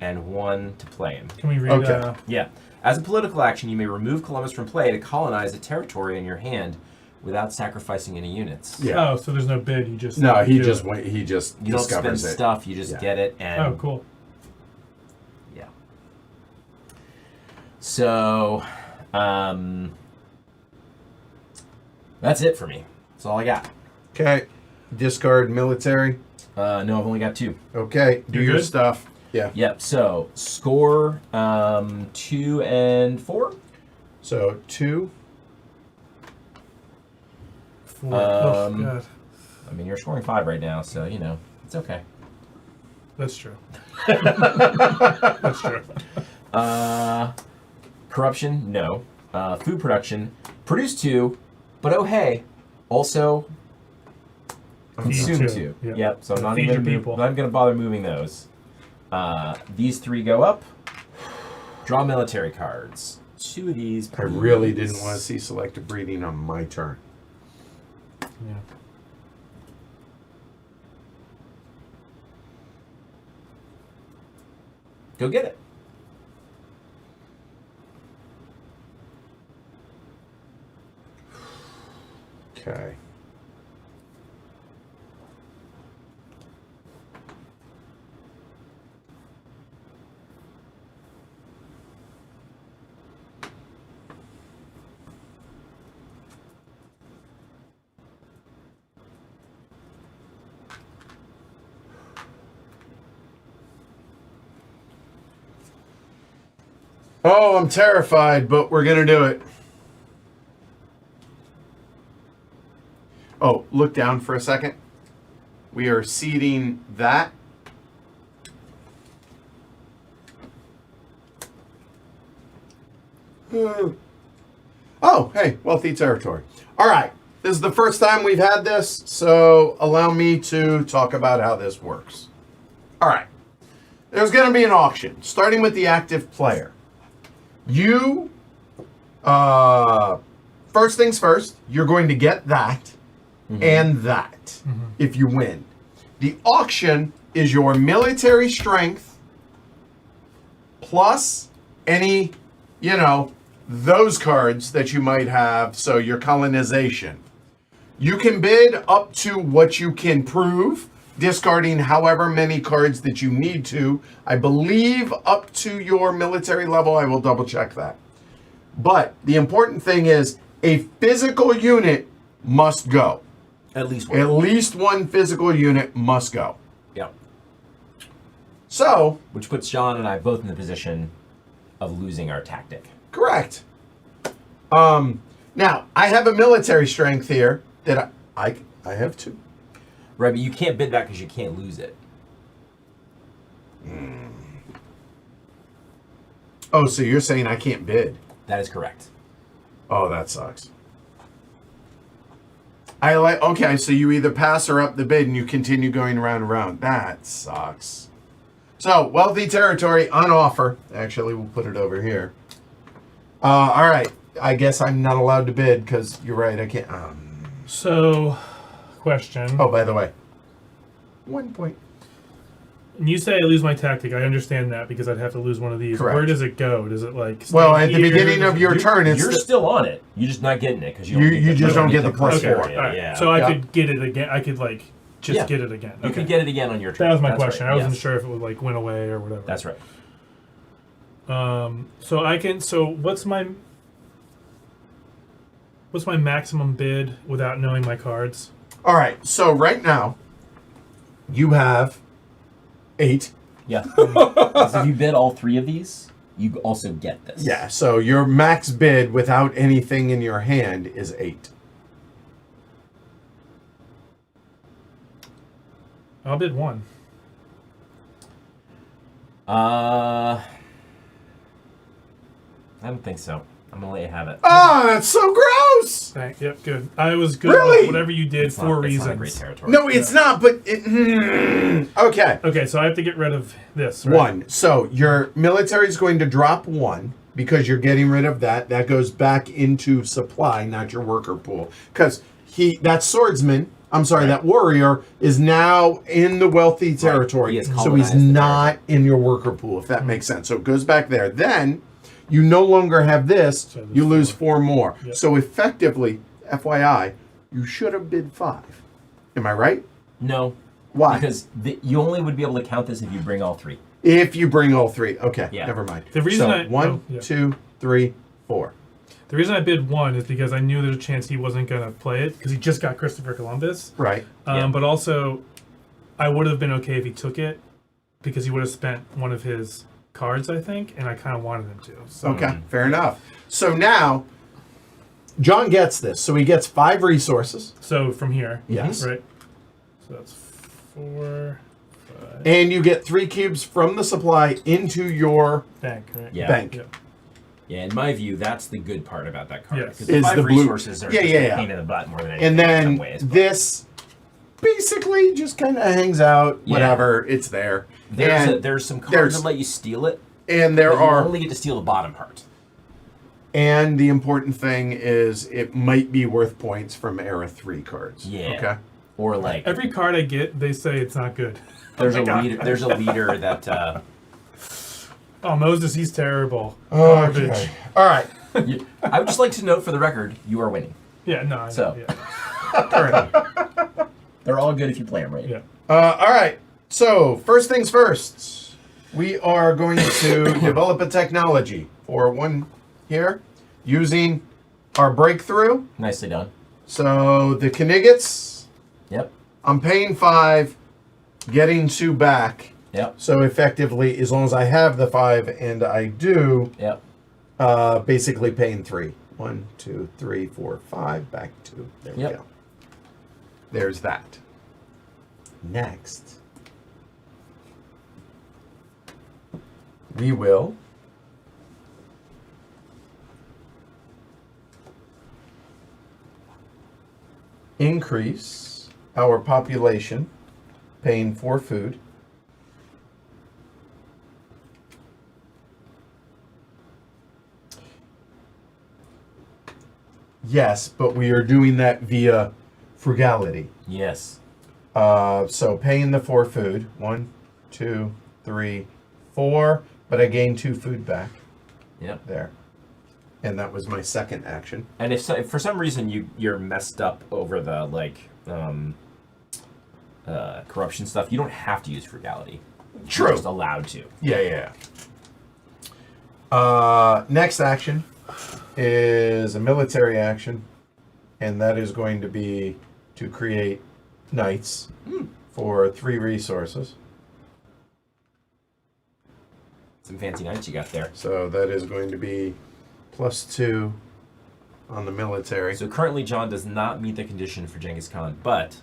and 1 to play him. Can we read? Okay. Yeah. As a political action, you may remove Columbus from play to colonize a territory in your hand without sacrificing any units. Yeah. Oh, so there's no bid. You just No, he do just it. went. He just You don't spend discovers it. stuff, you just Yeah. get it. And Oh, cool. Yeah. So, that's it for me. That's all I got. Okay. Discard military. No, I've only got 2. Okay. Do You your good? stuff. Yeah. Yep. So score 2 and 4. So 2. 4. Oh Um, God, I mean, you're scoring 5 right now, so it's okay. that's true. That's true. Corruption, no. Food production, produce 2, but oh hey, also consume Feed 2. Yeah. Yep. So I'm not Feed even your gonna people. not gonna bother moving those. These 3 go up. Draw military cards. 2 of these. I really please. didn't want to see selective breeding on my turn. Yeah. Go get it. Okay. Oh, I'm terrified, but we're gonna do it. Oh, look down for a second. We are seeding that. Oh, hey, wealthy territory. All right, this is the first time we've had this, so allow me to talk about how this works. All right, there's going to be an auction, starting with the active player. You, first things first, you're going to get that and that if you win. The auction is your military strength plus any, those cards that you might have, so your colonization. You can bid up to what you can prove, discarding however many cards that you need to. I believe up to your military level. I will double check that. But the important thing is a physical unit must go. At least 1. At least one physical unit must go. Yep. So, Which puts John and I both in the position of losing our tactic. correct. Now, I have a military strength here that I have 2. Right, but you can't bid back because you can't lose it. Oh, so you're saying I can't bid? That is correct. Oh, that sucks. Okay, so you either pass or up the bid and you continue going around and around. That sucks. So, wealthy territory on offer. Actually, we'll put it over here. All right. I guess I'm not allowed to bid because you're right. I can't. So, question. Oh, by the way, 1 point. when you say I lose my tactic, I understand that because I'd have to lose one of these. Correct. Where does it go? Does it like? Well, stay at the here? beginning of your turn, it's You're still on it. You're just not getting it because You just don't get the plus Okay, 4. all right. Yeah. So I Yeah. could get it again. I could like just Yeah. get it again. You Okay. could get it again on your turn. That was my That's question. right. I wasn't Yes. sure if it would like went away or whatever. That's right. So I can. So what's my maximum bid without knowing my cards? All right. So right now, you have 8. Yeah. So if you bid all 3 of these, you also get this. Yeah. So your max bid without anything in your hand is 8. I'll bid 1. I don't think so. I'm gonna let you have it. Oh, that's so gross. Yep, good. I was good Really? with whatever you did It's for not- it's reasons. not a great territory. No, it's not. But okay. Okay, so I have to get rid of this. Right? 1. So your military is going to drop 1 because you're getting rid of that. That goes back into supply, not your worker pool. Because that swordsman, I'm sorry, that warrior is now in the wealthy territory. He has So colonized he's the not in your worker pool, if that makes sense. So it goes back there. Then you no longer have this. So there's You lose 4. 4 more. Yep. So effectively, FYI, you should have bid 5. Am I right? No. Why? Because you only would be able to count this if you bring all 3. If you bring all 3. Okay, Yeah. never mind. The reason so I- 1, oh, yeah. 2, 3, 4. The reason I bid 1 is because I knew there's a chance he wasn't going to play it because he just got Christopher Columbus. Right. Yeah. But also, I would have been okay if he took it because he would have spent one of his cards, I think, and I kind of wanted him to. So. Okay, fair enough. So now, John gets this. So he gets 5 resources. So from here. Yes. Right. So that's 4, 5. And you get 3 cubes from the supply into your Bank, right? Yeah. bank. Yep. Yeah, in my view, that's the good part about that card. Yes. Because the Is 5 the blue- resources are Yeah, just yeah, a yeah. pain in the butt more than anything And in then some ways. but this basically just kind of hangs out, Yeah. whatever, it's there. there's some cards there's- that let you steal it. And there But you are, only get to steal the bottom part. and the important thing is it might be worth points from Era 3 cards. Yeah. Okay. Or like Every card I get, they say it's not good. there's Oh a my God. leader. There's a leader that. Oh, Moses, he's terrible. Okay. Garbage. All right. I would just like to note for the record, you are winning. Yeah, no, I know, So. yeah. Currently. They're all good if you play them right. Yeah. All right. So, first things first, we are going to develop a technology for 1 here using our breakthrough. Nicely done. So, the Kniggets, Yep. I'm paying 5, getting 2 back. Yep. So, effectively, as long as I have the 5, and I do, Yep. basically paying 3. 1, 2, 3, 4, 5, back 2. There we Yep. go. There's that. Next, we will increase our population paying for food. Yes, but we are doing that via frugality. Yes. So paying the 4 food. 1, 2, 3, 4. But I gained 2 food back Yep. there. And that was my second action. And if for some reason you're messed up over the corruption stuff, you don't have to use frugality. True. You're just allowed to. Yeah. Next action is a military action. And that is going to be to create knights for 3 resources. Some fancy knights you got there. So that is going to be +2 on the military. So currently, John does not meet the condition for Genghis Khan, but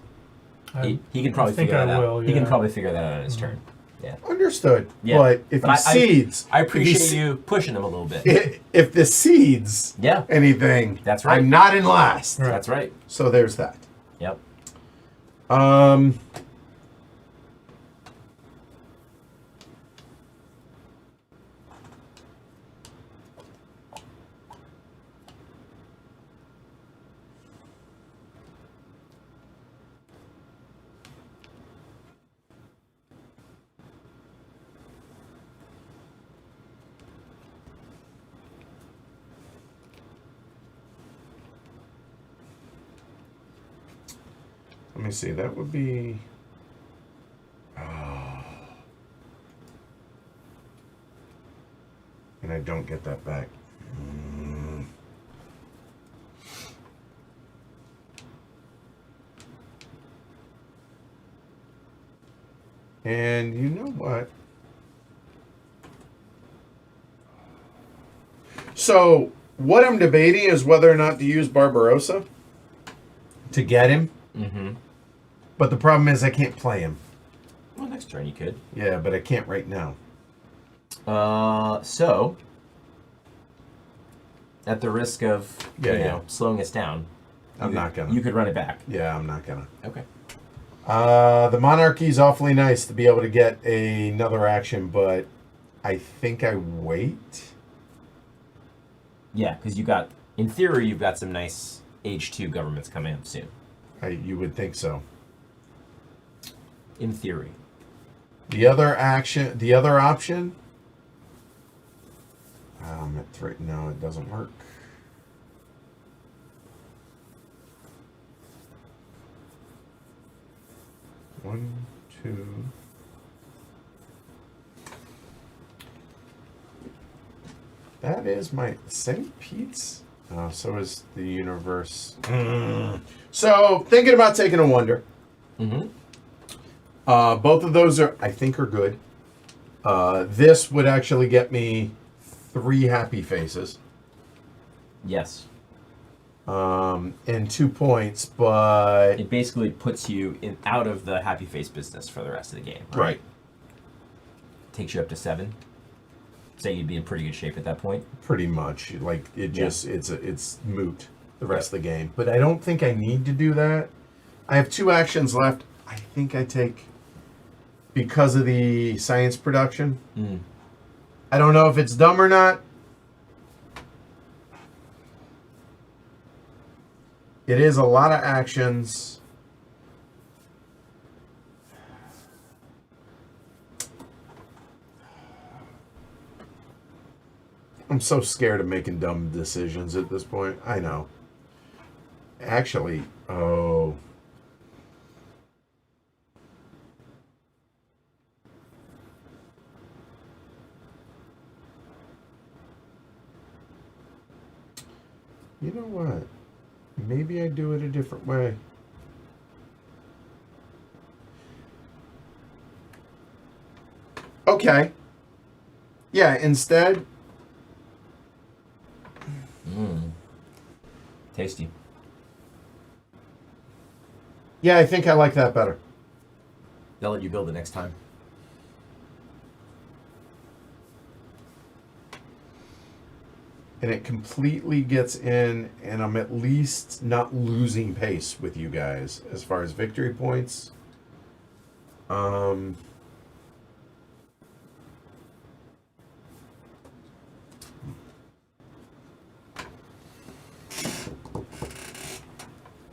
I he can probably I think figure that I out. will, He can yeah. probably figure that out on his turn. Yeah. Understood. Yeah. But if But he seeds, I if he appreciate se- you pushing him a little bit. If the seeds Yeah. anything, That's right. I'm not in last. Right. That's right. So there's that. Yep. Let me see. That would be. And I don't get that back. And you know what? So, what I'm debating is whether or not to use Barbarossa to get him. Mm-hmm. But the problem is I can't play him. Well, next turn you could. Yeah, but I can't right now. So, at the risk of slowing us down, I'm not gonna. You could run it back. Yeah, I'm not gonna. Okay. The monarchy's awfully nice to be able to get another action, but I think I wait. Yeah, because in theory, you've got some nice Age 2 governments coming up soon. You would think so. In theory. The other option. I'm at 3. No, it doesn't work. One, two. That is my St. Pete's. Oh, so is the universe. So, thinking about taking a wonder. Mm-hmm. Both of those I think are good. This would actually get me 3 happy faces. Yes. And 2 points, but It basically puts you out of the happy face business for the rest of the game. right. Takes you up to 7. Say you'd be in pretty good shape at that point. Pretty much, like it just it's moot the rest of the game. But I don't think I need to do that. I have 2 actions left. I think I take because of the science production. I don't know if it's dumb or not. It is a lot of actions. I'm so scared of making dumb decisions at this point. I know. Actually, oh. You know what? Maybe I do it a different way. Okay. Yeah, instead. Tasty. Yeah, I think I like that better. They'll let you build it next time. And it completely gets in, and I'm at least not losing pace with you guys as far as victory points.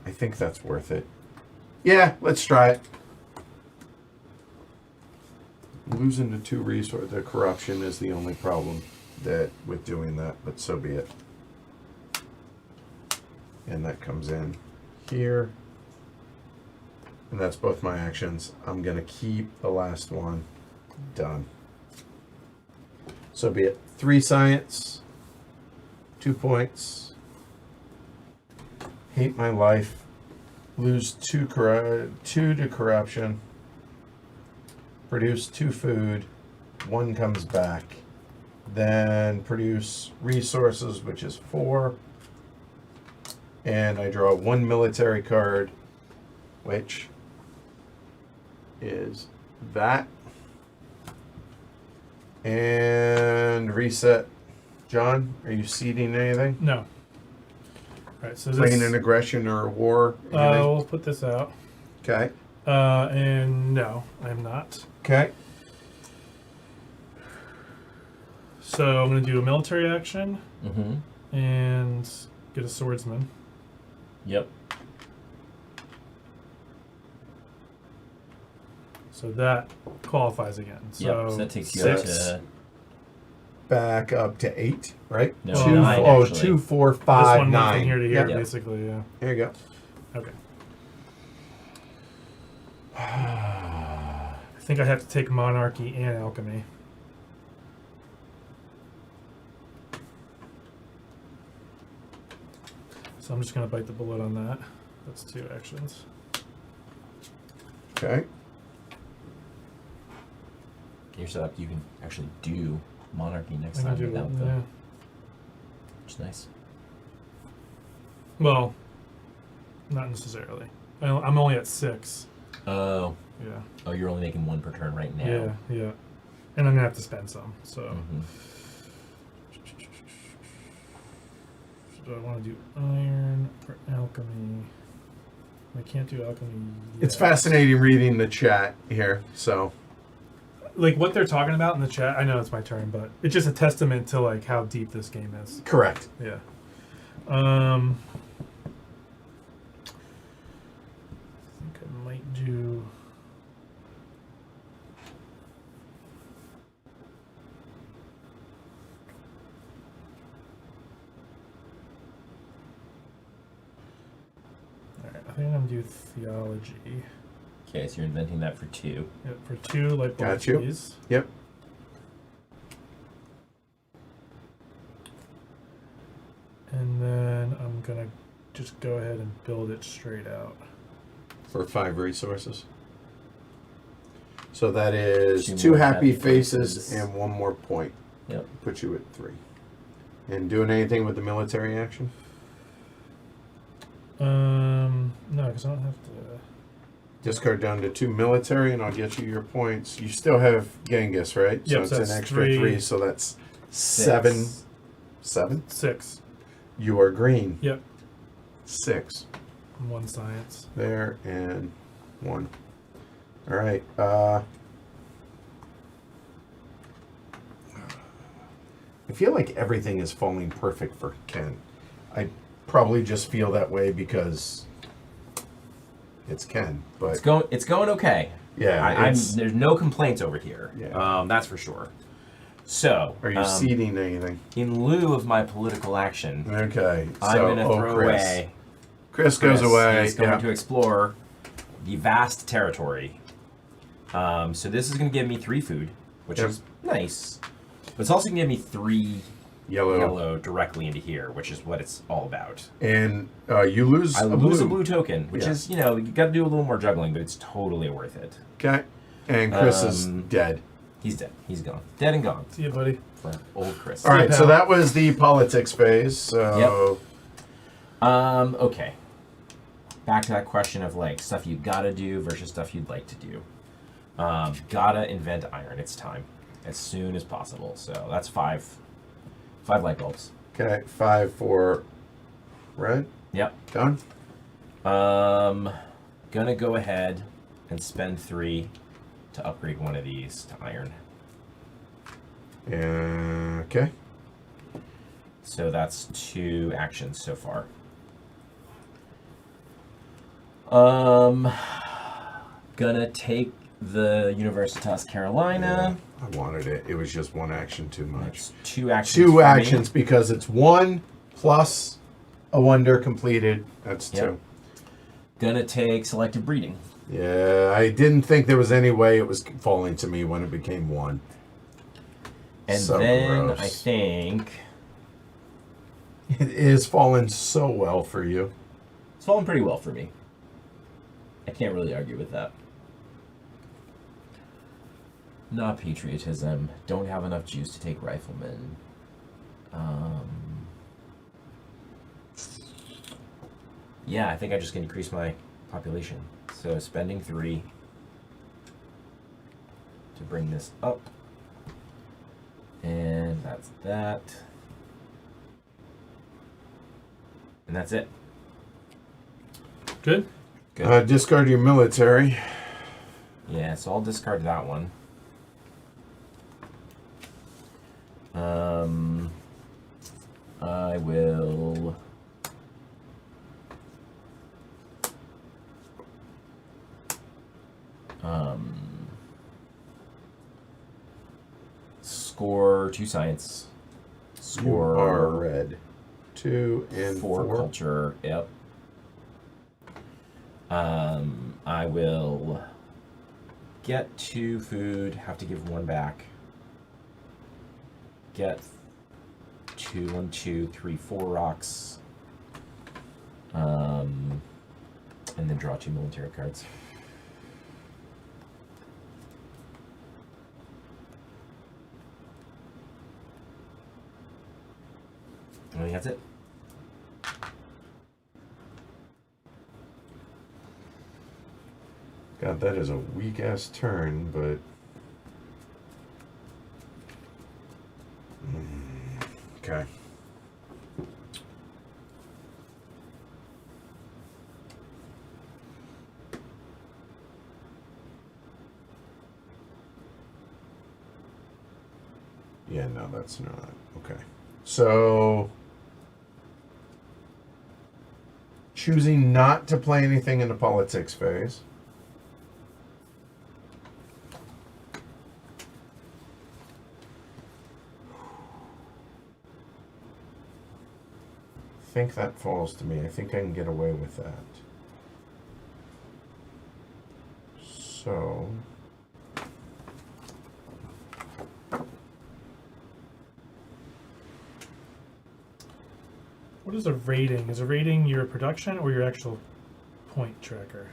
I think that's worth it. Yeah, let's try it. Losing the 2 resources, the corruption is the only problem with doing that, but so be it. And that comes in here. And that's both my actions. I'm going to keep the last one. Done. So be it. 3 science. 2 points. Hate my life. Lose 2 to corruption. Produce 2 food. 1 comes back. Then produce resources, which is 4. And I draw 1 military card, which is that. And reset. John, are you seeding anything? No. All right, so Playing this, an aggression or a war? we'll put this out. Okay. And no, I'm not. Okay. So I'm going to do a military action Mm-hmm. and get a swordsman. Yep. So that qualifies again. So, So that takes you up 6. to... Back up to 8, right? No, 2, 9, oh, actually. 2, 4, This 5, one went 9. from here to here, Yeah. basically, yeah. There you go. Okay. I think I have to take monarchy and alchemy. So I'm just going to bite the bullet on that. That's 2 actions. Okay. You're set up. You can actually do monarchy next I can time do without it, the. yeah. Which is nice. Well, not necessarily. I'm only at 6. Oh. Yeah. Oh, you're only making 1 per turn right now. Yeah, yeah. And I'm going to have to spend some, so. Mhm. Do I want to do iron or alchemy? I can't do alchemy yet. It's fascinating reading the chat here. So, Like, what they're talking about in the chat, I know it's my turn, but it's just a testament to, like, how deep this game is. correct. Yeah. I think I might do... Alright, I think I'm going to do theology. Okay, so you're inventing that for 2. Yep, for 2 light bulbs, Got you. please. Yep. And then I'm going to just go ahead and build it straight out. For 5 resources. So that is 2 2 more happy happy faces faces. and 1 more point. Yep. Put you at 3. And doing anything with the military action? No, because I don't have to... Discard down to 2 military, and I'll get you your points. You still have Genghis, right? Yep, so it's so an that's extra 3. 3, so that's 7. 6. 7? 6. You are green. Yep. 6. And 1 science. There, and 1. All right. I feel like everything is falling perfect for Ken. I probably just feel that way because it's Ken. But It's going okay. yeah, I'm, it's- there's no complaints over here. Yeah. That's for sure. So, are you seeding anything? in lieu of my political action, Okay. I'm So, going to throw Chris. away. Chris goes away. He's going Yeah. to explore the vast territory. So this is going to give me 3 food, which Yep. is nice. But it's also going to give me 3 Yellow. yellow directly into here, which is what it's all about. And you lose I a lose blue. a blue token, which Yeah. is, you got to do a little more juggling, but it's totally worth it. Okay. And Chris is dead. He's dead. He's gone. Dead and gone. See you, buddy. For old Chris. All right. pal. So that was the politics phase. So Okay. Back to that question of like stuff you gotta do versus stuff you'd like to do. Gotta invent iron. It's time. As soon as possible. So that's 5 light bulbs. okay, 5 for red. Yep. Done. Gonna go ahead and spend 3 to upgrade one of these to iron. Okay. So that's 2 actions so far. Gonna take the Universitas Carolina. I wanted it. It was just 1 action too much. That's 2 actions. 2 for me. actions because it's 1 plus a wonder completed. That's 2. Yep. Gonna take selective breeding. Yeah, I didn't think there was any way it was falling to me when it became 1. And So then gross. I think It is falling so well for you. it's fallen pretty well for me. I can't really argue with that. Not patriotism. Don't have enough juice to take riflemen. Yeah, I think I just can increase my population. So spending 3 to bring this up. And that's that. And that's it. Good? Good. Discard your military. Yeah, so I'll discard that one. I will score 2 science. You are Score red. 2 and 4 4. culture. Yep. I will Get 2 food, have to give 1 back. Get 2, 1, 2, 3, 4 rocks. And then draw 2 military cards. I think that's it. God, that is a weak ass turn, but. Okay. Yeah, no, that's not. Okay. So. Choosing not to play anything in the politics phase. I think that falls to me. I think I can get away with that. So. What is a rating? Is a rating your production or your actual point tracker?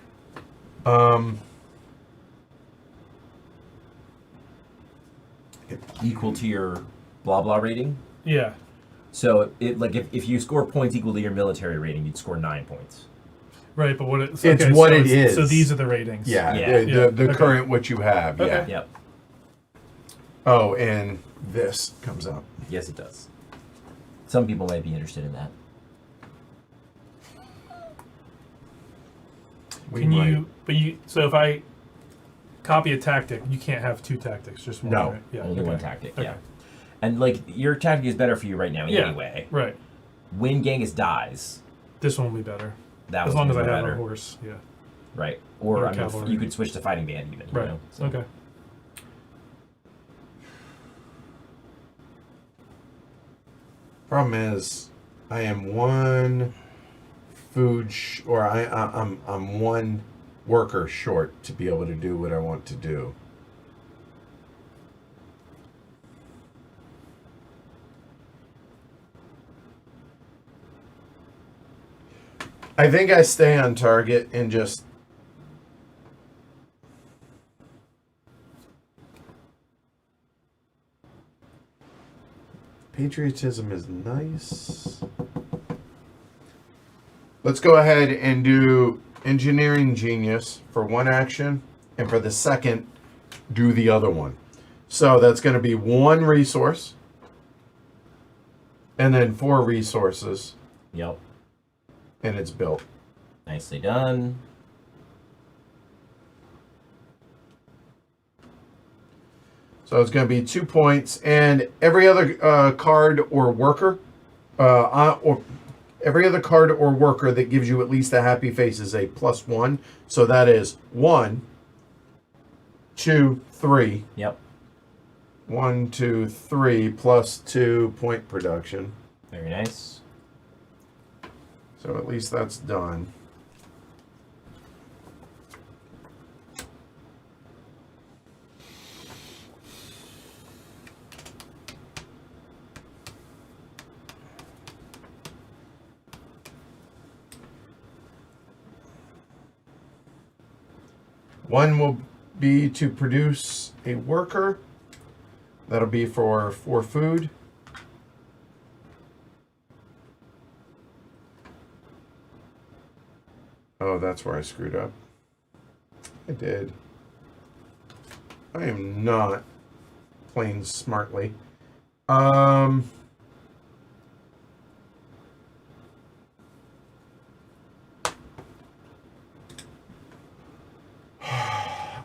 Equal to your blah blah rating. Yeah. So it like if you score points equal to your military rating, you'd score 9 points. Right, but what It's what it is. So these are the ratings. Yeah, Yeah. the Okay. current what you have. Okay. Yeah. Yep. Oh, and this comes up. Yes, it does. Some people might be interested in that. We Can might. you? But you. So if I copy a tactic, you can't have 2 tactics. Just one. No. Right? Yeah. Only okay. one tactic. Okay. Yeah. And like your tactic is better for you right now Yeah. anyway. Right. When Genghis dies, This one will be better. that As was long as I gonna be have better. a horse. Yeah. Right. Or Or I mean, cavalry. you could switch to fighting band even. You Right. know? So- Okay. Problem is, I am one food or I'm one worker short to be able to do what I want to do. I think I stay on target and just patriotism is nice. Let's go ahead and do engineering genius for one action, and for the second, do the other one. So that's going to be 1 resource, and then 4 resources, Yep. and it's built. Nicely done. So it's going to be 2 points, and every other card or worker, or every other card or worker that gives you at least a happy face is a +1. So that is 1, 2, 3. Yep. 1, 2, 3 +2 point production. Very nice. So at least that's done. One will be to produce a worker. That'll be for food. Oh, that's where I screwed up. I did. I am not playing smartly.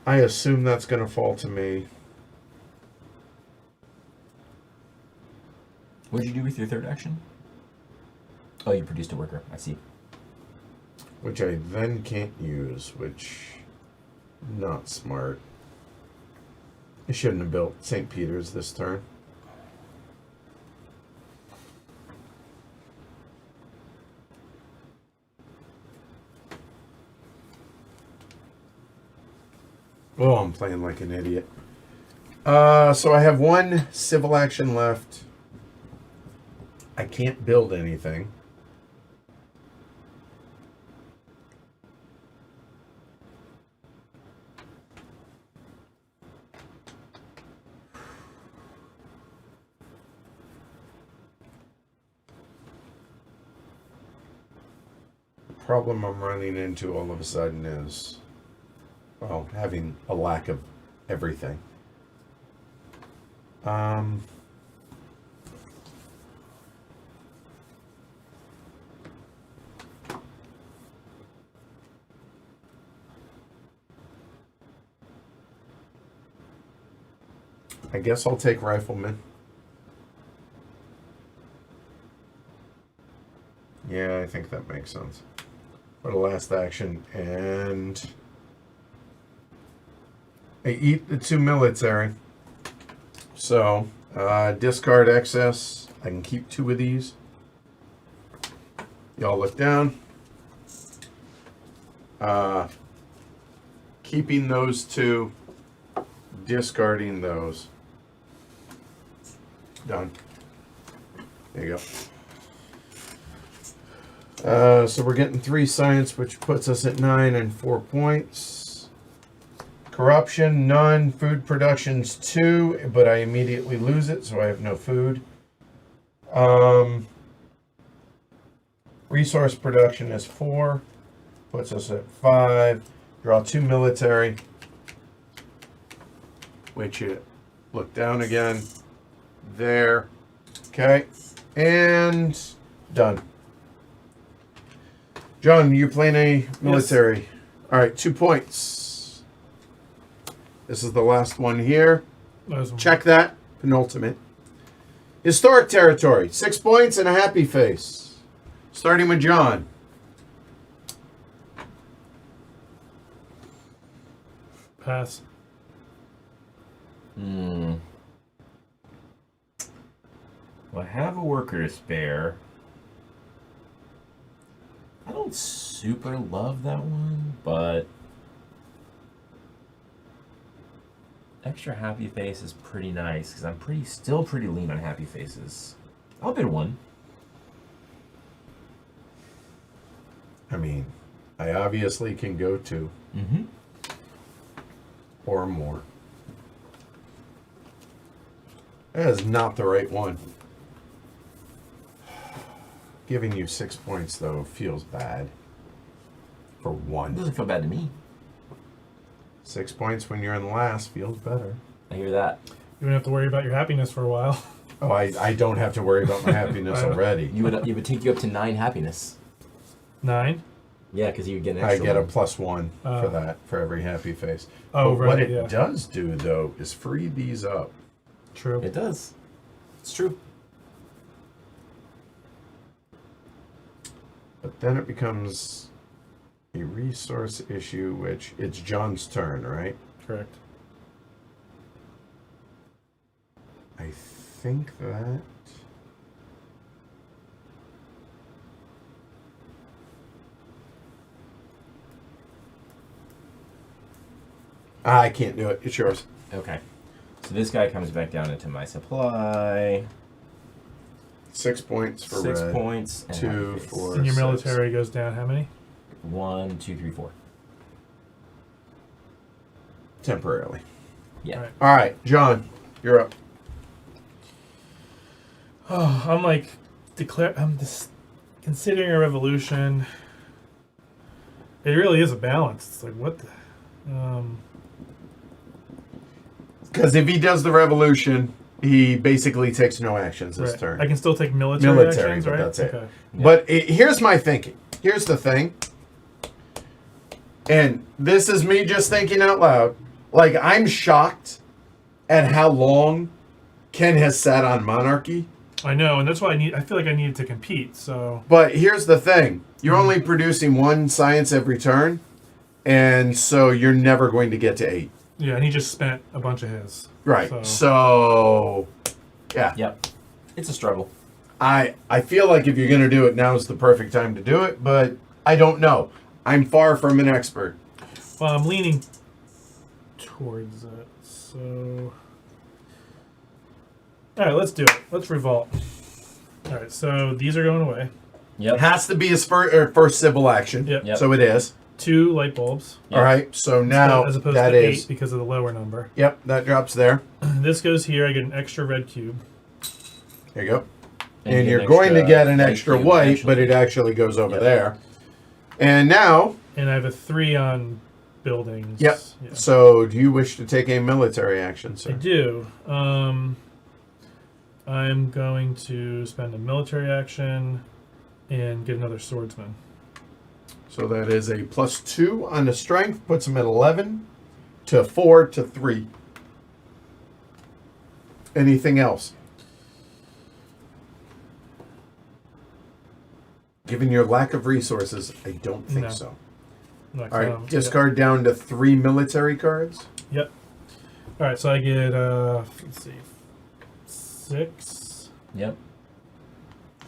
I assume that's going to fall to me. What did you do with your third action? Oh, you produced a worker. I see. Which I then can't use, which not smart. I shouldn't have built St. Peter's this turn. Oh, I'm playing like an idiot. So I have one civil action left. I can't build anything. The problem I'm running into all of a sudden is, well, having a lack of everything. I guess I'll take rifleman. Yeah, I think that makes sense. For the last action, and I eat the 2 military. So, discard excess. I can keep 2 of these. Y'all look down. Keeping those 2, discarding those. Done. There you go. So we're getting 3 science, which puts us at 9 and 4 points. Corruption, none. Food production's 2, but I immediately lose it, so I have no food. Resource production is 4, puts us at 5. Draw 2 military, which you look down again. There. Okay. And done. John, you playing a military? Yes. All right, 2 points. This is the last one here. Check that. Penultimate. Historic territory. 6 points and a happy face. Starting with John. Pass. Well, I have a worker to spare. I don't super love that one, but extra happy face is pretty nice because I'm still pretty lean on happy faces. I'll bid 1. I mean, I obviously can go 2. Or more. That is not the right one. Giving you 6 points, though, feels bad. For 1. It doesn't feel bad to me. 6 points when you're in last feels better. I hear that. You wouldn't have to worry about your happiness for a while. Oh, I don't have to worry about my happiness already. It would take you up to 9 happiness. 9? Yeah, because you get an I extra get a one. +1 for that, for every happy face. Oh, but right, what it yeah. does do, though, is free these up. True. It does. It's true. But then it becomes a resource issue, which it's John's turn, right? Correct. I think that... I can't do it. It's yours. Okay. So this guy comes back down into my supply. 6 points for 6 red. points. And 2 happy face. for And your 6. military goes down how many? 1, 2, 3, 4. Temporarily. Yeah. All right, John, you're up. Oh, I'm just considering a revolution. It really is a balance. It's like, what the... Because if he does the revolution, he basically takes no actions this right. turn. I can still take military actions, but right? that's it. Okay. Yeah. But here's my thinking. Here's the thing. And this is me just thinking out loud. Like, I'm shocked at how long Ken has sat on monarchy. I know, and that's why I feel like I needed to compete, so... But here's the thing. You're only producing 1 science every turn. And so you're never going to get to 8. Yeah, and he just spent a bunch of his. Right. So yeah. Yep. It's a struggle. I feel like if you're going to do it, now is the perfect time to do it, but I don't know. I'm far from an expert. Well, I'm leaning towards it. So, all right, let's do it. Let's revolt. All right, so these are going away. It Yep. has to be his first civil action. Yep. So it is. 2 light bulbs. Yep. All right. So now as opposed that to is. 8 because of the lower number. Yep, that drops there. This goes here. I get an extra red cube. There you go. And And you you're get an going to extra get an white extra cube white, eventually. but it actually goes over Yep. there. And now, And I have a 3 on buildings. yep. Yeah. So, do you wish to take a military action, I sir? do. I'm going to spend a military action and get another swordsman. So that is a +2 on the strength, puts him at 11 to 4 to 3. Anything else? Given your lack of resources, I don't think No. so. Like, All right, discard down to 3 military cards. Yep. All right, so I get let's see, 6. Yep.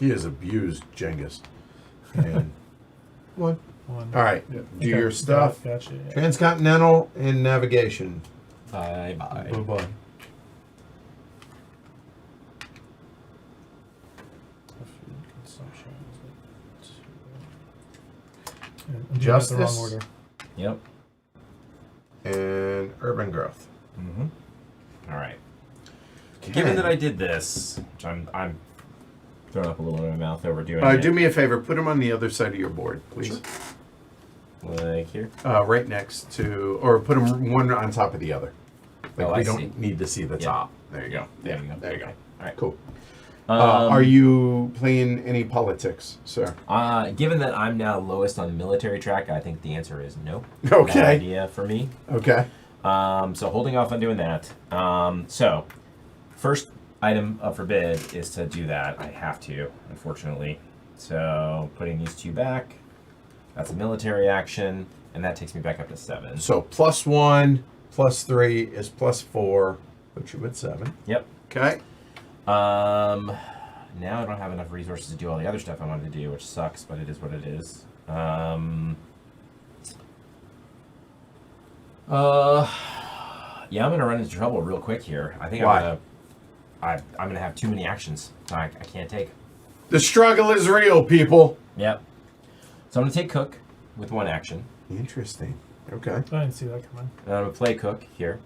He has abused Genghis. And 1. 1. All right, Yep. do Okay, your stuff. Gotcha. Yeah. Transcontinental and navigation. Bye bye. Bye-bye. Consumption is I'm doing it the Justice. wrong order. Yep. And urban growth. Mm-hmm. All right. Given that I did this, which I'm throwing up a little in my mouth overdoing it. Do me a favor, put him on the other side of your board, please. Like here. Right next to, or put them one on top of the other. Like Oh, we I don't see. need to see the Yeah. top. There you go. There you go. There you go. Okay. All right. Cool. Um, Are you playing any politics, sir? Given that I'm now lowest on the military track, I think the answer is no. Okay. Bad idea for me. Okay. So holding off on doing that. So first item up for bid is to do that. I have to, unfortunately. So putting these 2 back. That's a military action, and that takes me back up to 7. So +1, +3 is +4, which you at 7. Yep. Okay. Now I don't have enough resources to do all the other stuff I wanted to do, which sucks, but it is what it is. Yeah, I'm gonna run into trouble real quick here. I think Why? I'm gonna have too many actions. I can't take. The struggle is real, people. Yep. So I'm gonna take Cook with 1 action. Interesting. Okay. I didn't see that coming. And I'm gonna play Cook here.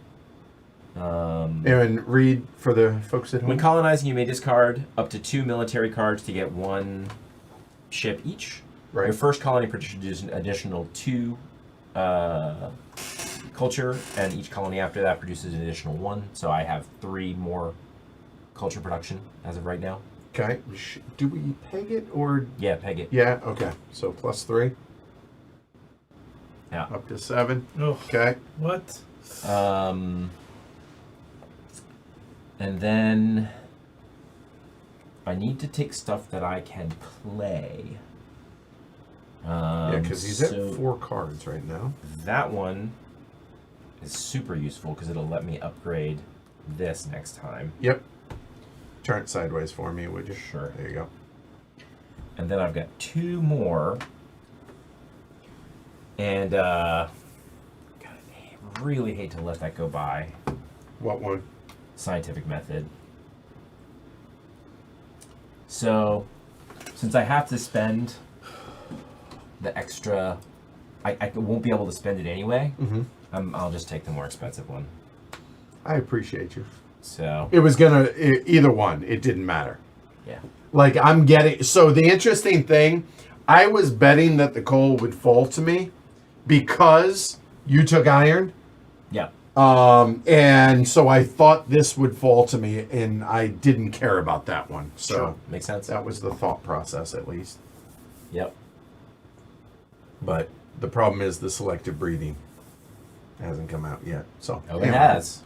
Aaron, read for the folks at home. When colonizing, you may discard up to 2 military cards to get 1 ship each. Right. Your first colony produces an additional 2 culture, and each colony after that produces an additional 1. So I have 3 more culture production as of right now. Okay. Do we peg it or? Yeah, peg it. Yeah. Okay. So +3 Yeah. up to 7. Oh, Okay. what? And then I need to take stuff that I can play. Yeah, because he's so at 4 cards right now. that one is super useful because it'll let me upgrade this next time. Yep. Turn it sideways for me, would you? Sure. There you go. And then I've got 2 more. And God, I really hate to let that go by. What one? Scientific method. So, since I have to spend the extra, I won't be able to spend it anyway. Mm-hmm. I'll just take the more expensive one. I appreciate you. So, It was gonna either one. It didn't matter. yeah. Like I'm getting. So the interesting thing, I was betting that the coal would fall to me because you took iron. Yeah. And so I thought this would fall to me, and I didn't care about that one. So Sure. Makes sense. that was the thought process, at least. Yep. But the problem is the selective breeding hasn't come out yet. So Oh, it has.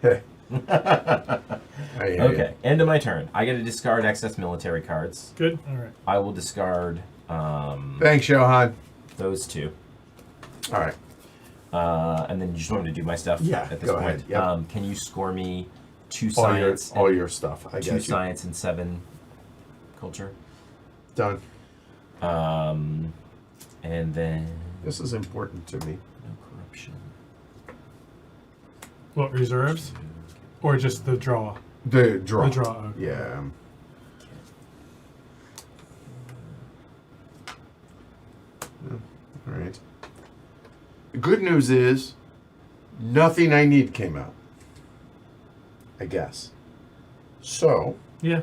Hey. I hear ya. Okay. End of my turn. I get to discard excess military cards. Good. All right. I will discard Thanks, Johan. those 2. All right. And then you just want me to do my stuff Yeah, at this go point. ahead, yep. Can you score me 2 All your science? all and your stuff. I 2 got you. science and 7 culture. Done. And then This is important to me. no corruption. What, reserves? Or just the draw? The draw. The draw, okay. Yeah. All right. The good news is nothing I need came out. I guess. So, Yeah.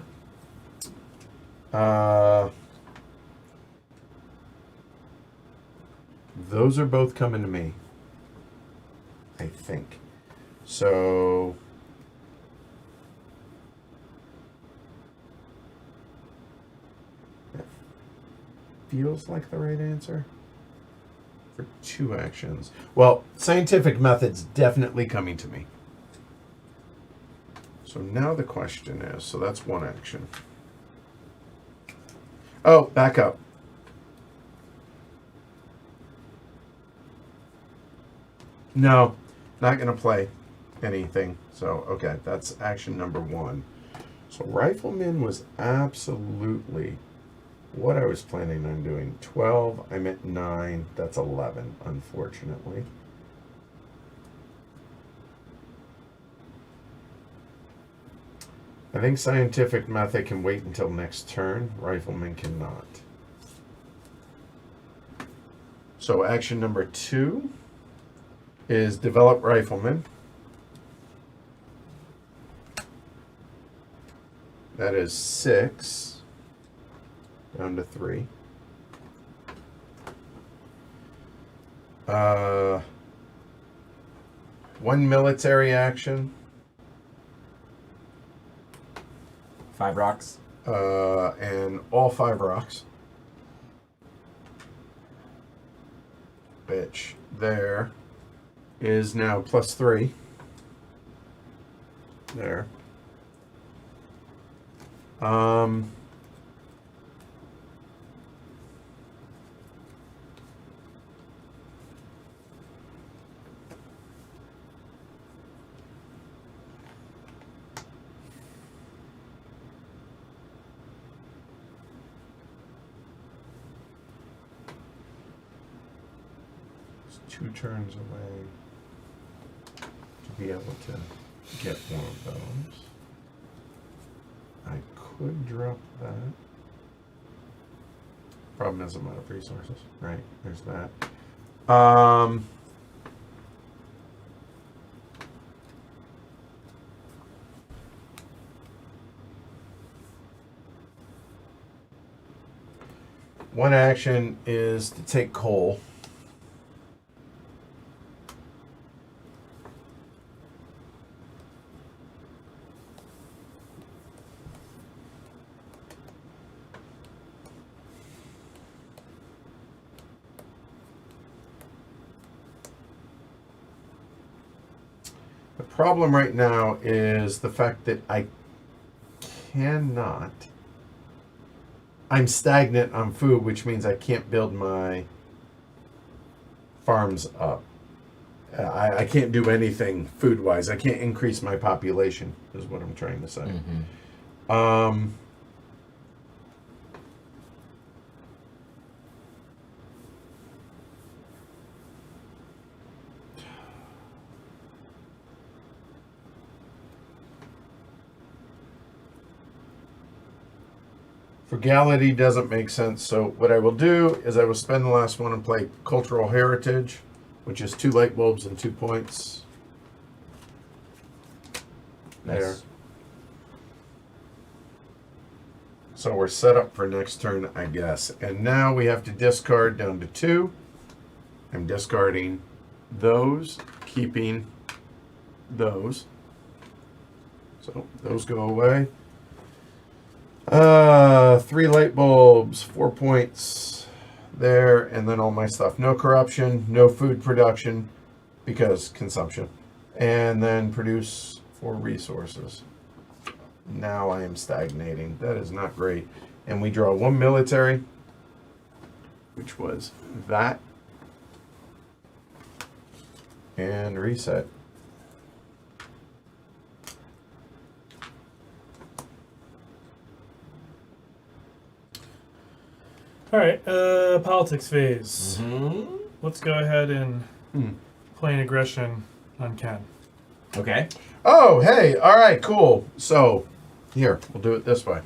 those are both coming to me. I think. So, that feels like the right answer for 2 actions. Well, scientific method's definitely coming to me. So now the question is, so that's 1 action. Oh, back up. No, not going to play anything. So, okay, that's action number 1. So Rifleman was absolutely what I was planning on doing. 12, I'm at 9. That's 11, unfortunately. I think scientific method can wait until next turn. Rifleman cannot. So action number 2 is develop Rifleman. That is 6 down to 3. One military action. 5 rocks. And all 5 rocks. Which there is now +3. There. It's 2 turns away to be able to get one of those. I could drop that. Problem is I'm out of resources. Right, there's that. One action is to take coal. The problem right now is the fact that I cannot. I'm stagnant on food, which means I can't build my farms up. I can't do anything food-wise. I can't increase my population, is what I'm trying to say. Mm-hmm. Frugality doesn't make sense, so what I will do is I will spend the last one and play Cultural Heritage, which is 2 light bulbs and 2 points. Nice. There. So we're set up for next turn, I guess. And now we have to discard down to 2. I'm discarding those, keeping those. So those go away. 3 light bulbs, 4 points there, and then all my stuff. No corruption, no food production, because consumption. And then produce 4 resources. Now I am stagnating. That is not great. And we draw 1 military, which was that. And reset. All right, politics phase. Mm-hmm. Let's go ahead and play an aggression on Ken. Okay. Oh, hey. All right, cool. So, here, we'll do it this way.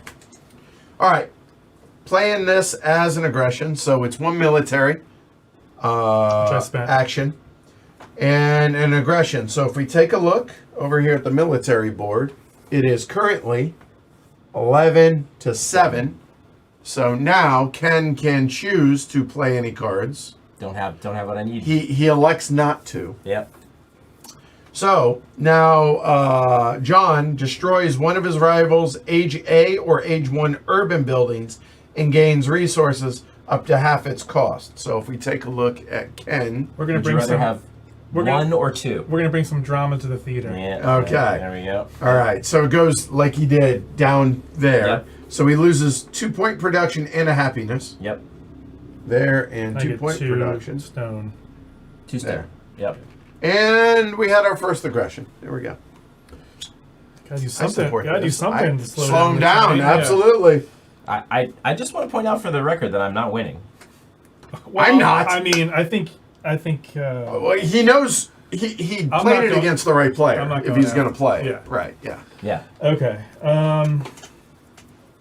All right. Playing this as an aggression, so it's one military action and an aggression. So if we take a look over here at the military board, it is currently 11-7. So now Ken can choose to play any cards. Don't have what I need. He elects not to. Yep. So now John destroys one of his rivals' Age A or Age 1 urban buildings and gains resources up to half its cost. So if we take a look at Ken, We're gonna Would you bring rather some. have one or two? We're gonna bring some drama to the theater. Yeah. Okay. There we go. all right, so it goes like he did down there. Yep. So he loses 2-point production and a happiness Yep. there, and I get 2-point 2 production. stone. 2 There. stone. Yep. And we had our first aggression. There we go. Gotta do I something. support Gotta do this. something to slow Slow him the down, train. Yeah. absolutely. I just want to point out for the record that I'm not winning. Well, I'm not. I mean, I think. Well, he knows he I'm played not it going- against the right player I'm not if going he's out. going to play. Yeah. Right, yeah. Yeah. Okay. All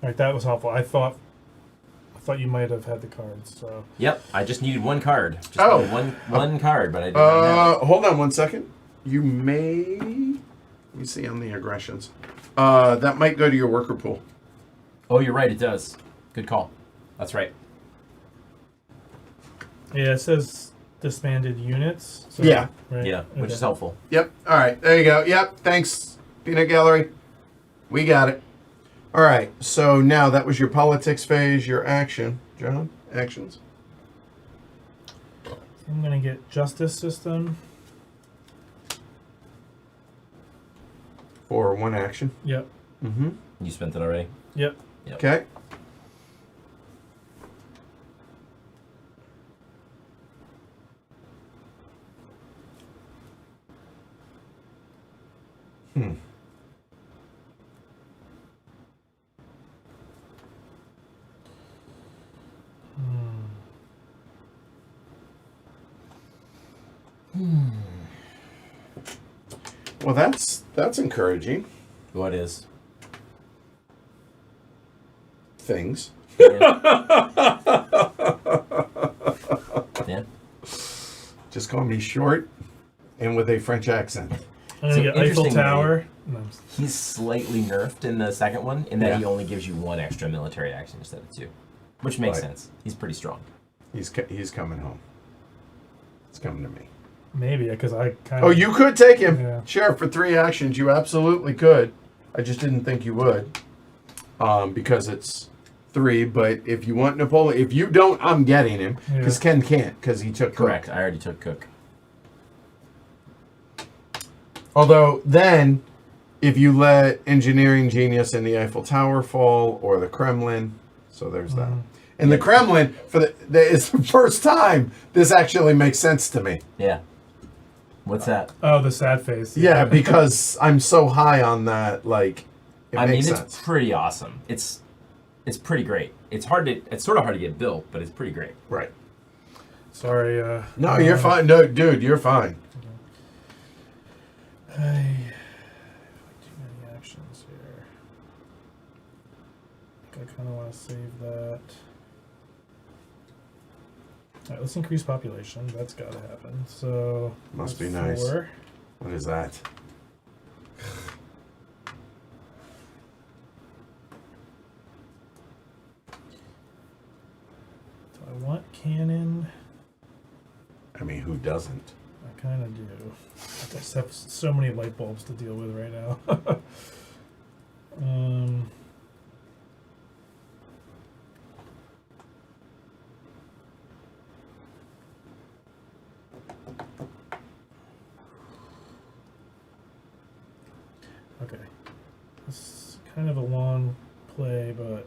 right, that was helpful. I thought you might have had the cards. So. Yep. I just needed one card. Just Oh. needed one card, but I did not have it. Hold on one second. You may... Let me see on the aggressions. That might go to your worker pool. Oh, you're right. It does. Good call. That's right. Yeah, it says disbanded units. So, Yeah. Right? Yeah, which is Okay. helpful. Yep. All right. There you go. Yep. Thanks, Peanut Gallery. We got it. All right. So now that was your politics phase, your action. John, actions. I'm gonna get justice system. For one action. Yep. Mm-hmm. You spent it already. Yep. Okay. Well, that's encouraging. What is? Things. Yeah. Yeah. Just call me short and with a French accent. I'm gonna So get Eiffel interestingly- Tower. No, He's slightly nerfed in the second one in that Yeah. he only gives you one extra military action instead of 2, which makes Right. sense. He's pretty strong. He's coming home. It's coming to me. maybe because I kind Oh, of. you could take him, Yeah. Sheriff, for 3 actions. You absolutely could. I just didn't think you would, because it's 3. But if you want Napoleon, if you don't, I'm getting him because Yeah. Ken can't because he took Cook. Correct. I already took Cook. Although then, if you let Engineering Genius and the Eiffel Tower fall or the Kremlin, so there's that. And the Kremlin it's the first time this actually makes sense to me. Yeah. What's that? Oh, the sad face. Yeah, because I'm so high on that. Like, it I mean, makes it's sense. pretty awesome. It's pretty great. It's sort of hard to get built, but it's pretty great. Right. Sorry. No, you're fine. No, dude, you're fine. Too many actions here. I kind of want to save that. All right, let's increase population. That's got to happen. So Must that's be nice. 4. What is that? Do I want cannon? I mean, who doesn't? I kind of do. I just have so many light bulbs to deal with right now. Okay. This is kind of a long play, but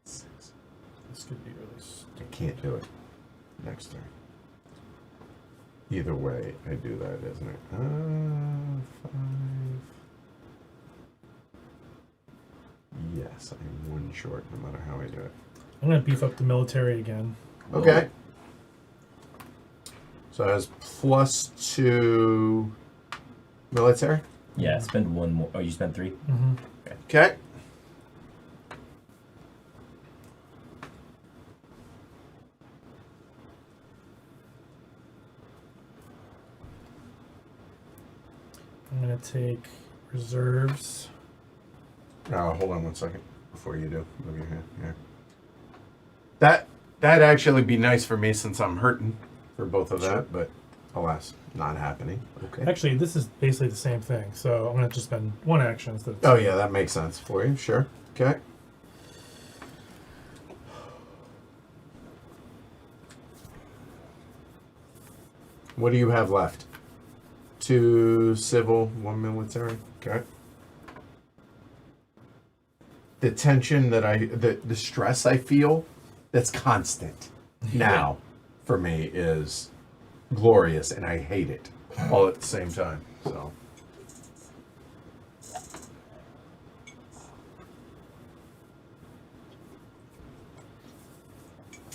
this could be really I can't do it. Next turn. Either way, I do that, isn't it? 5. Yes, I'm 1 short, no matter how I do it. I'm gonna beef up the military again. Okay. So it has +2 military. Yeah, spend one more. Oh, you spent 3? Mm-hmm. Okay. I'm gonna take reserves. Hold on 1 second before you do. Move your hand here. That'd actually be nice for me since I'm hurting for both of that, but alas, not happening. Okay. Actually, this is basically the same thing, so I'm gonna just spend 1 action instead of 2. Oh yeah, that makes sense for you. Sure. Okay. What do you have left? 2 civil, 1 military. Okay. The tension that the stress I feel that's constant now for me is glorious, and I hate it all at the same time. So.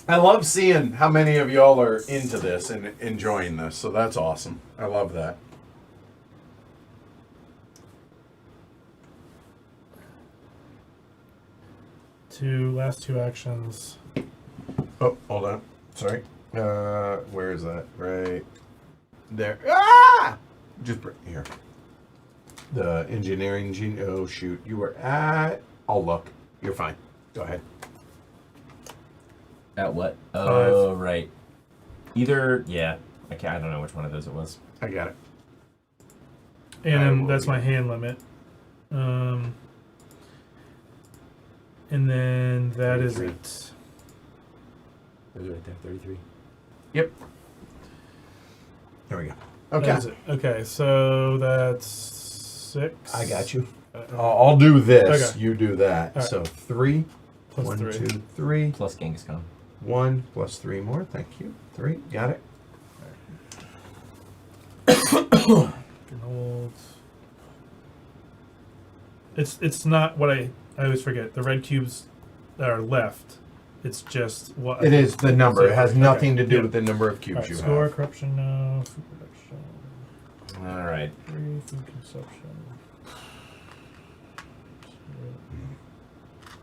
I love seeing how many of y'all are into this and enjoying this, so that's awesome. I love that. Last 2 actions. Oh, hold on. Sorry. Where is that? Right there. Ah! Just here. The engineering gene. Oh shoot! You were at. I'll look. You're fine. Go ahead. At what? Oh, right. Either, yeah. Okay, I don't know which one of those it was. I got it. And I then will that's be- my hand limit. And then that is 33. it. It was right there, 33. Yep. There we go. That Okay. is it. Okay, so that's 6. I got you. I'll do this. Okay. You do that. All right. So 3. Plus 1, 3. 2, 3. Plus Genghis Khan. 1 plus 3 more. Thank you. 3. Got it. Can hold. It's not what I always forget. The red cubes that are left. It's just what It is the number. It has Okay. nothing to do Yeah. with the number of cubes Alright, you score, have. corruption, no. Food production. All right. 3, food consumption.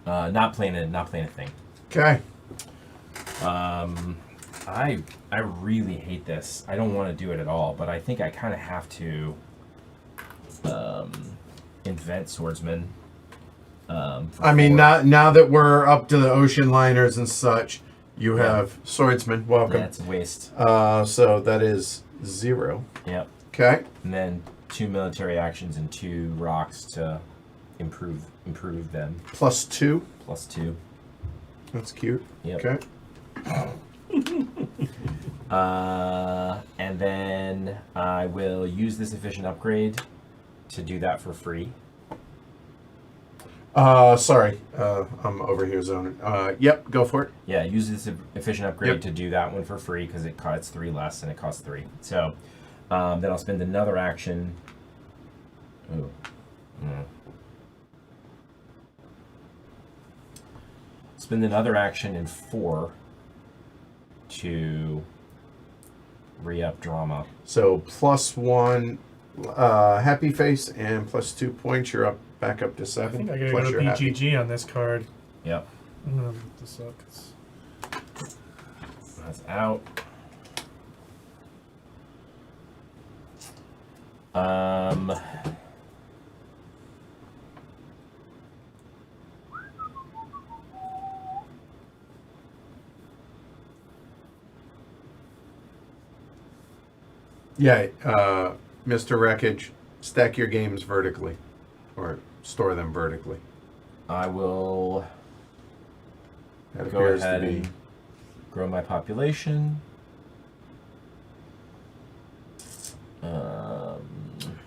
Not playing a thing. Okay. I really hate this. I don't want to do it at all, but I think I kind of have to invent swordsman. I mean, now that we're up to the ocean liners and such, you have swordsman. Welcome. That's a waste. So that is 0. Yep. Okay. And then 2 military actions and 2 rocks to improve them. +2. Plus 2. That's cute. Yep. Okay. And then I will use this efficient upgrade to do that for free. Sorry. I'm over here zoning. Yep. Go for it. Yeah, use this efficient upgrade Yep. to do that one for free because it costs 3 less and it costs 3. So then I'll spend another action. Ooh. Spend another action in 4 to re-up drama. So +1 happy face and +2 points. You're up back up to 7. I think I gotta plus go you're happy. BGG on this card. Yep, I'm gonna look this up. that's out. Yeah. Mr. Wreckage, stack your games vertically, or store them vertically. I will That go appears ahead to be. and grow my population.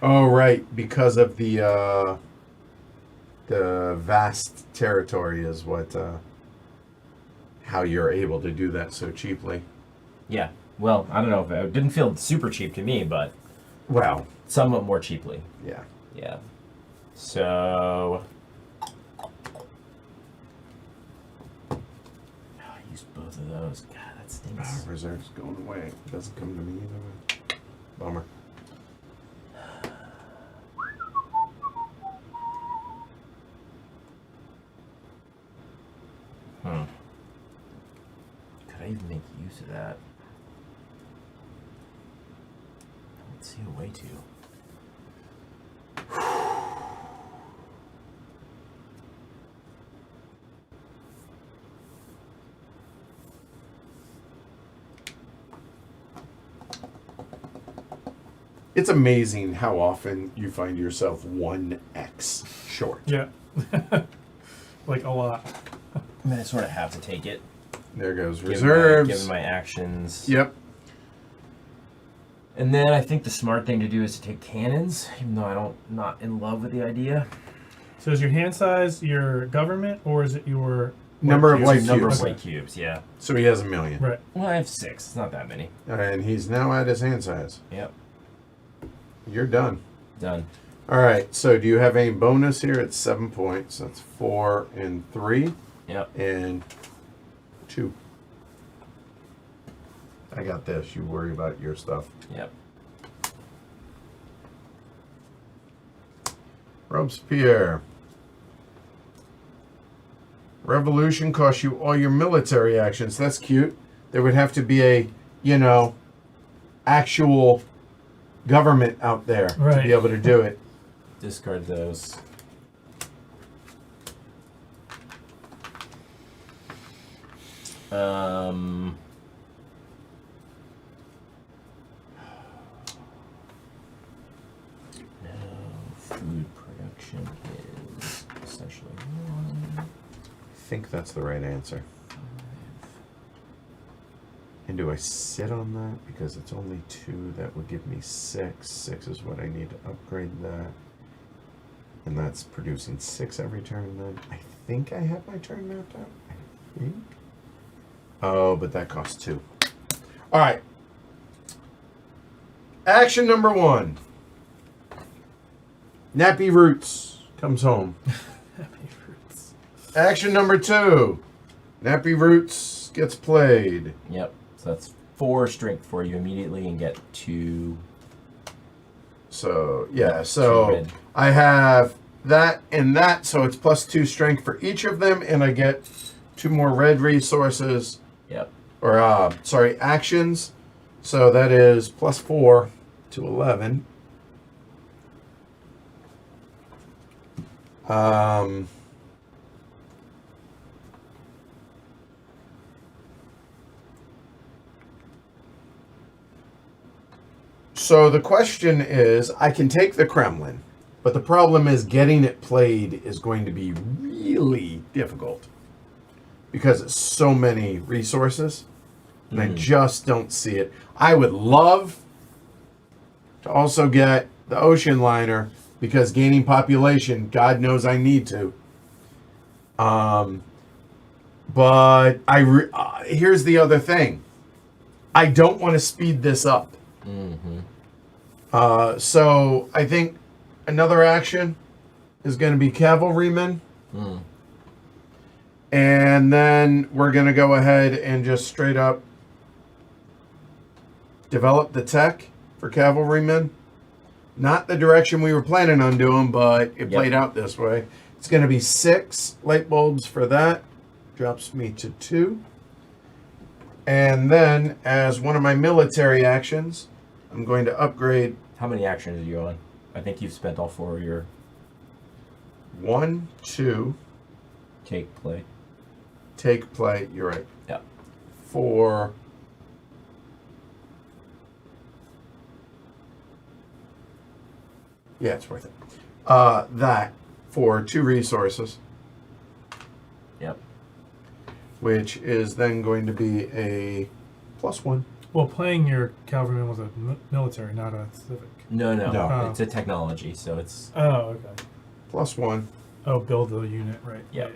Oh right, because of the vast territory is what how you're able to do that so cheaply. Yeah. Well, I don't know if it didn't feel super cheap to me, but Well, somewhat more cheaply. yeah. Yeah. So use both of those. God, that stinks. Reserve's going away. It doesn't come to me either way. Bummer. Could I even make use of that? I don't see a way to. It's amazing how often you find yourself 1x short. Yeah. Like a lot. I mean, I sort of have to take it. There goes Given reserves. my actions. Yep. And then I think the smart thing to do is to take cannons, even though I'm not in love with the idea. So is your hand size your government, or is it your Number of cubes? white Number cubes. of white cubes, yeah. So he has 1 million. Right. Well, I have 6. It's not that many. And he's now at his hand size. Yep. You're done. Done. All right. So do you have any bonus here? It's 7 points. That's 4 and 3 Yep. and 2. I got this. You worry about your stuff. Yep. Robespierre. Revolution costs you all your military actions. That's cute. There would have to be a, actual government out there to Right. be able to do it. Discard those. No, food production is essentially 1. I think that's the right answer. And do I sit on that? Because it's only 2. That would give me 6. 6 is what I need to upgrade that. And that's producing 6 every turn then. I think I have my turn mapped out. I think. Oh, but that costs 2. All right. Action number 1. Nappy Roots comes home. Happy fruits. Action number 2. Nappy Roots gets played. Yep. So that's 4 strength for you immediately and get 2. So, yeah, Two so red. I have that and that, so it's plus 2 strength for each of them, and I get 2 more red resources, Yep. or, actions. So that is plus 4 to 11. So the question is, I can take the Kremlin, but the problem is getting it played is going to be really difficult because it's so many resources, and I just don't see it. I would love to also get the ocean liner because gaining population, God knows I need to. But here's the other thing. I don't want to speed this up. So I think another action is going to be cavalrymen. And then we're going to go ahead and just straight up develop the tech for cavalrymen. Not the direction we were planning on doing, but it played out this way. It's going to be 6 light bulbs for that. Drops me to 2. And then, as one of my military actions, I'm going to upgrade How many actions are you on? I think you've spent all 4 of your 1, 2, take play. take play. You're right. Yep. 4. Yeah, it's worth it. That for 2 resources, Yep. which is then going to be a +1. Well, playing your cavalryman was a military, not a civic. No. No. It's a technology, so it's Oh, okay. +1. Oh, build the unit, right. Yeah.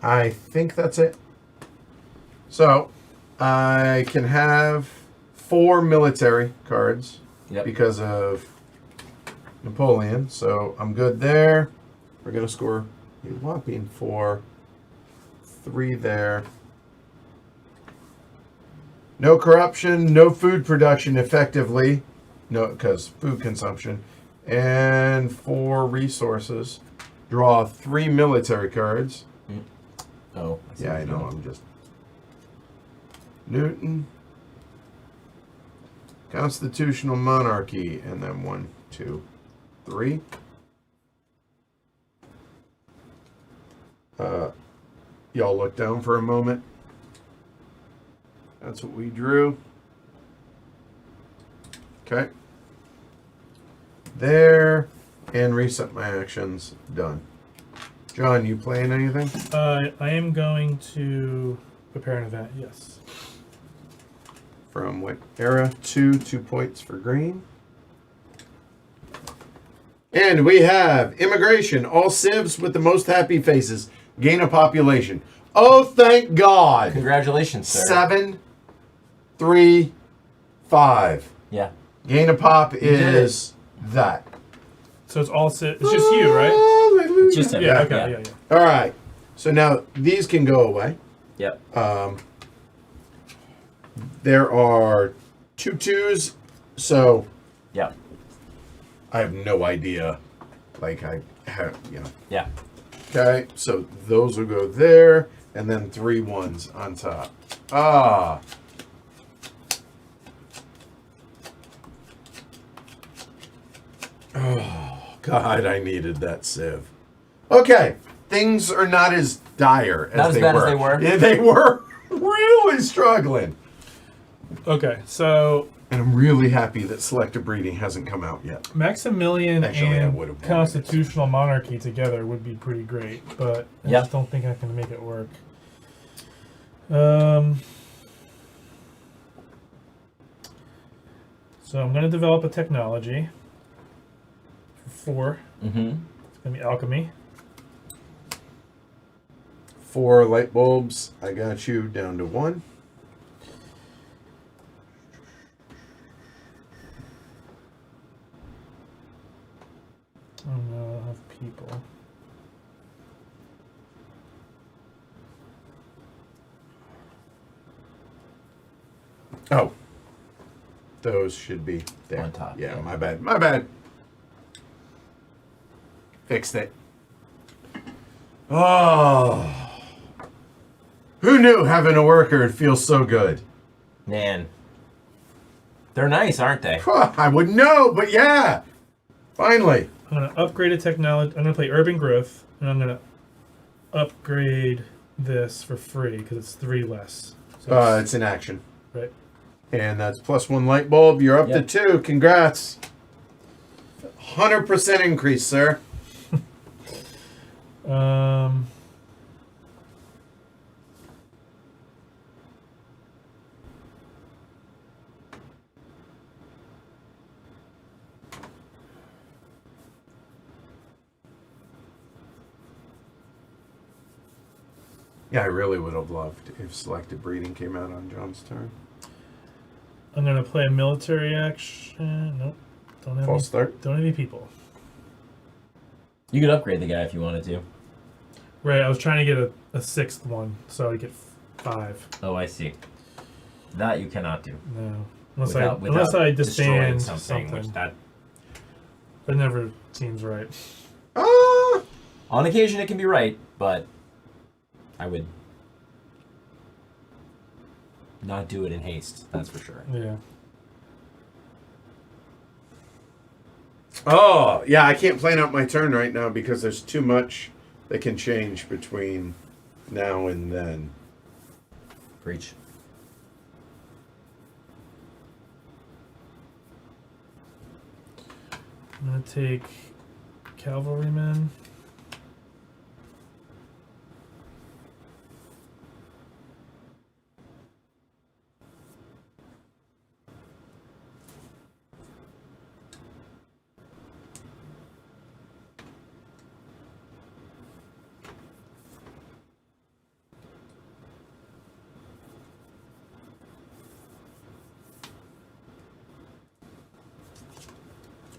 I think that's it. So, I can have 4 military cards Yep. because of Napoleon. So, I'm good there. We're going to score a whopping 4. 3 there. No corruption, no food production effectively. No, because food consumption. And 4 resources. Draw 3 military cards. Oh. Yeah, I know. I'm just Newton, constitutional monarchy, and then 1, 2, 3. Y'all look down for a moment. That's what we drew. Okay. There, and reset my actions. Done. John, you playing anything? I am going to prepare an event, yes. From what era? 2 points for green. And we have immigration. All civs with the most happy faces gain a population. Oh, thank God. Congratulations, sir. 7, 3, 5. Yeah. Gain a pop is that. So it's all it's just you, right? Hallelujah. Just him. Yeah, okay, yeah. All right. So now these can go away. Yep. There are 2 2s, so Yep. I have no idea. Like I have, Yeah. Okay, so those will go there, and then 3 1s on top. Ah. Oh, God, I needed that sieve. Okay, things are not as dire Not as as they bad were. as they were? Yeah, they were really struggling. Okay, so And I'm really happy that selective breeding hasn't come out yet. Maximilian Actually, I and would've wanted constitutional monarchy together would be pretty great, but I Yeah. just don't think I can make it work. So I'm going to develop a technology for 4. Mm-hmm. It's going to be alchemy. 4 light bulbs. I got you down to 1. Oh no, I don't have people. Oh. Those should be there. On top, Yeah, yeah. my bad. My bad. Fixed it. Oh. Who knew having a worker would feel so good? Man. They're nice, aren't they? I wouldn't know, but yeah. Finally. I'm going to upgrade a technology. I'm going to play urban growth, and I'm going to upgrade this for free because it's 3 less. So It's an action. right. And that's +1 light bulb. You're up Yep. to 2. Congrats. 100% increase, sir. Yeah, I really would have loved if selective breeding came out on John's turn. I'm going to play a military action. Nope. Don't have False any, start. Don't have any people. You could upgrade the guy if you wanted to. Right, I was trying to get a 6th one, so I get 5. Oh, I see. That you cannot do. No. Unless Without I destroying disband something, something. which that never seems right. Ah! on occasion it can be right, but I would not do it in haste. That's for sure. Yeah. Oh, yeah, I can't plan out my turn right now because there's too much that can change between now and then. Preach. I'm going to take cavalrymen.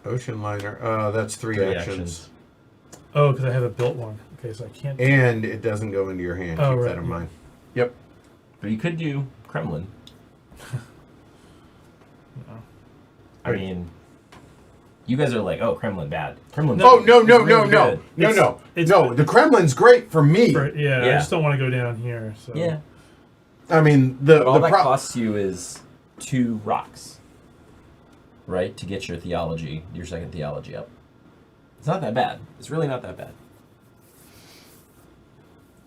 Ocean liner. That's three Three actions. Oh, because I have a built one. Okay, so I can't. And it doesn't go into your hand. Oh, Keep right, that in yeah. mind. Yep. But you could do Kremlin. No. I mean, you guys are like, oh, Kremlin bad. Kremlin. Oh, no. It's- No, the Kremlin's great for me. Yeah, I Yeah. just don't want to go down here. So. Yeah. I mean, But all that costs you is 2 rocks, right? To get your theology, your second theology up. It's not that bad. It's really not that bad.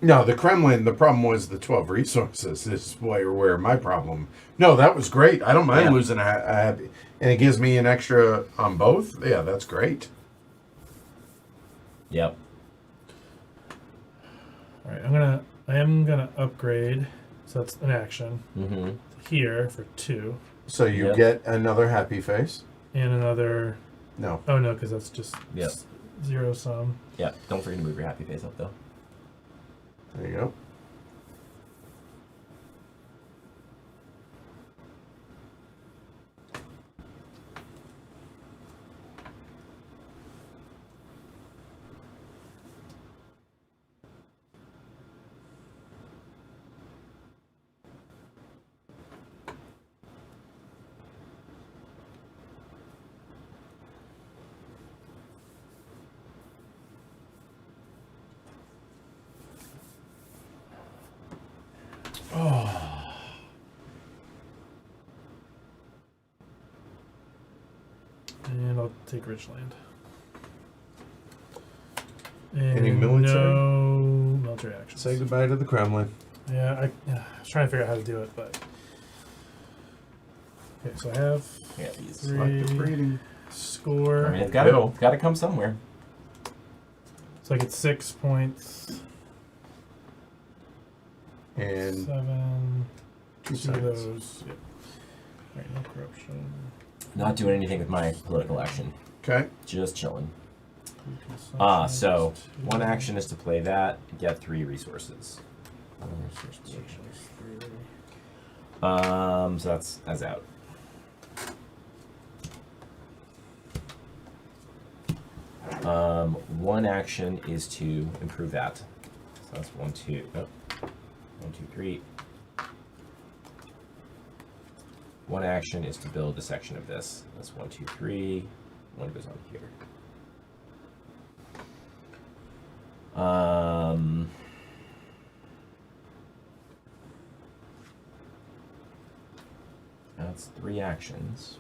No, the Kremlin, the problem was the 12 resources. This is where my problem. No, that was great. I don't mind Yeah. losing a happy. And it gives me an extra on both. Yeah, that's great. Yep. All right, I am gonna upgrade. So that's an action Mm-hmm. here for 2, So you Yep. get another happy face. and another. No. Oh no, because that's just Yep. 0 sum. Yeah. Don't forget to move your happy face up, though. There you go. And I'll take Richland. And Any military? No military actions. Say goodbye to the Kremlin. Yeah, I was trying to figure out how to do it, but. Okay, so I have Yeah, these. 3 Selective reading. score. I mean, it's Bill. got to come somewhere. So I get 6 points. And 7. 2 See seconds. those. Yep. Alright, no corruption. Not doing anything with my political action. Okay. Just chilling. Ah, So 1 action is to play that, get 3 resources. So that's out. One action is to improve that. So that's 1, 2, oh, 1, 2, 3. One action is to build a section of this. That's 1, 2, 3. 1 goes on here. That's 3 actions.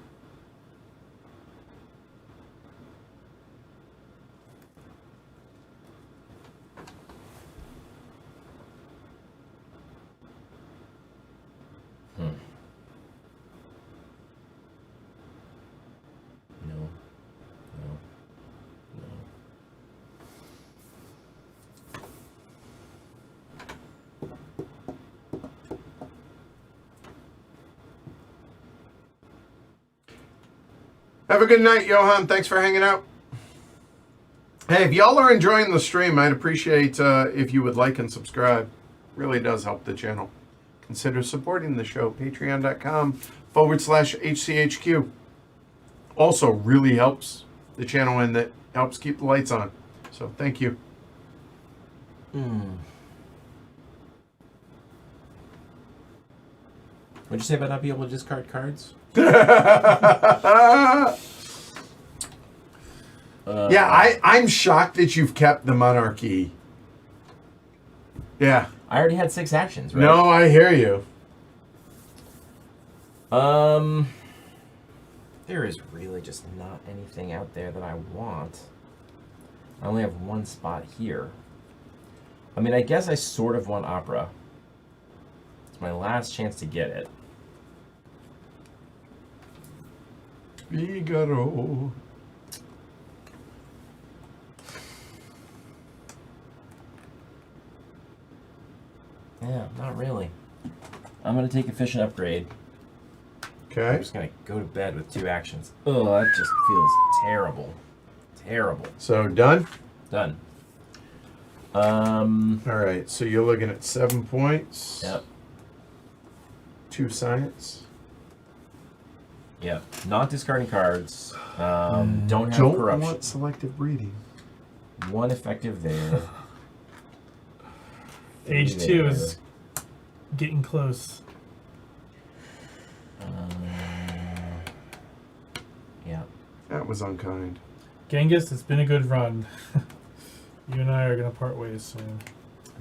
No. No. No. Have a good night, Johan. Thanks for hanging out. Hey, if y'all are enjoying the stream, I'd appreciate if you would like and subscribe. Really does help the channel. Consider supporting the show. Patreon.com/HCHQ. Also really helps the channel and that helps keep the lights on. So thank you. What'd you say about not being able to discard cards? Yeah, I'm shocked that you've kept the monarchy. Yeah. I already had 6 actions, right? No, I hear you. There is really just not anything out there that I want. I only have 1 spot here. I mean, I guess I sort of want opera. It's my last chance to get it. Figaro. Yeah, not really. I'm gonna take efficient upgrade. I'm Okay. just gonna go to bed with 2 actions. Oh, that just feels terrible. Terrible. So done? Done. All right. So you're looking at 7 points. Yep. 2 science. Yep. Not discarding cards. Don't have Don't corruption. want selective breeding. 1 effective there. Age 2 is getting close. Yeah. That was unkind. Genghis, it's been a good run. You and I are going to part ways soon. And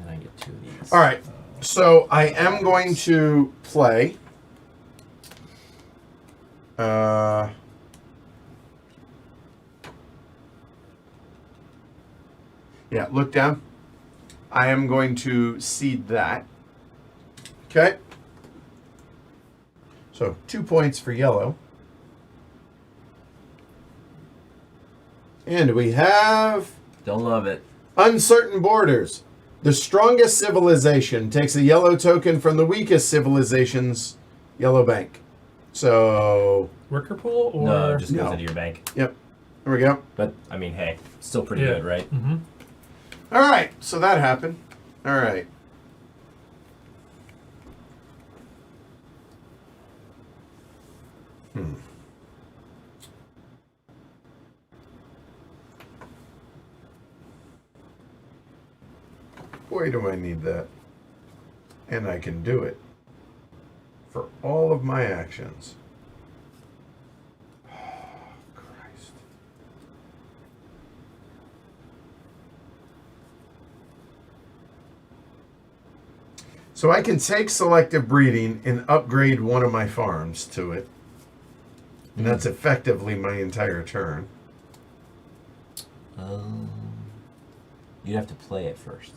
then I get 2 of these. All right. So I am going to play. Yeah, look down. I am going to seed that. Okay. So 2 points for yellow. And we have Don't love it. Uncertain Borders. The strongest civilization takes a yellow token from the weakest civilization's yellow bank. So, Worker pool or No, it just goes No. into your bank. yep. There we go. But, I mean, hey, still pretty Yeah. good, right? Mm-hmm. All right. So that happened. All right. Boy, do I need that. And I can do it for all of my actions. Christ. So I can take selective breeding and upgrade one of my farms to it. And that's effectively my entire turn. You'd have to play it first.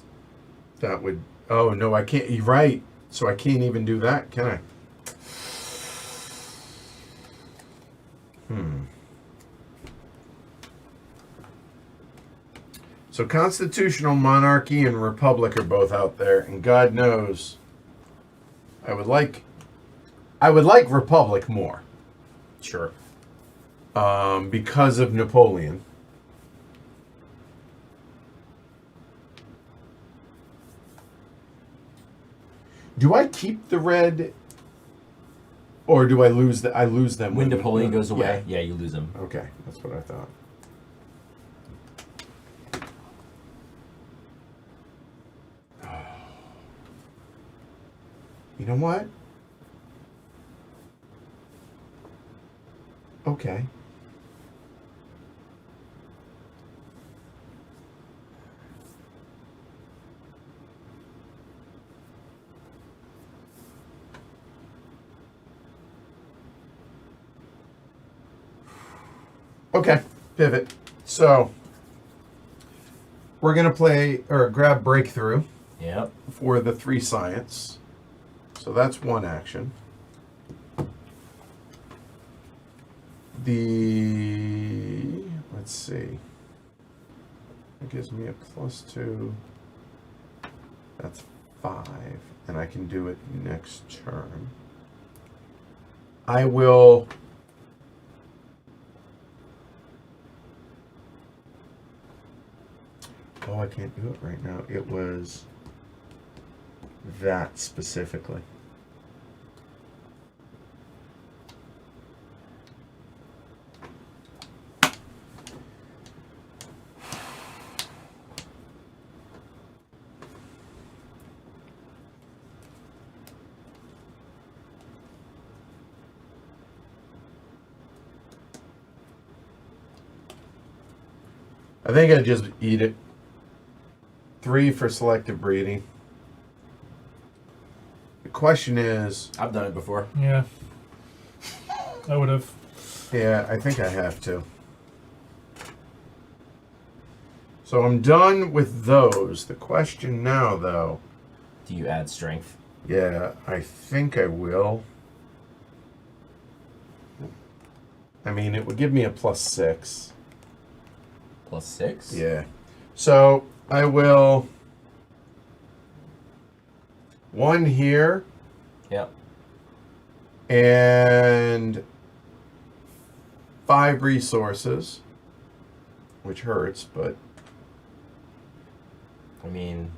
That would... Oh, no, I can't... You're right. So I can't even do that, can I? So constitutional monarchy and republic are both out there, and God knows I would like republic more. Sure. Because of Napoleon. Do I keep the red, or do I lose the? I lose them When Napoleon goes yeah. away, yeah, you lose them. Okay, that's what I thought. You know what? Okay. Okay, pivot. So we're gonna play or grab breakthrough Yep. for the 3 science. So that's one action. Let's see. It gives me a +2. That's 5, and I can do it next turn. I will. Oh, I can't do it right now. It was that specifically. I think I just eat it. 3 for selective breeding. The question is, I've done it before. Yeah. I would have. yeah, I think I have to. So I'm done with those. The question now, though, Do you add strength? yeah, I think I will. I mean, it would give me a +6. +6? Yeah. So I will 1 here Yep. and 5 resources, which hurts, but I mean,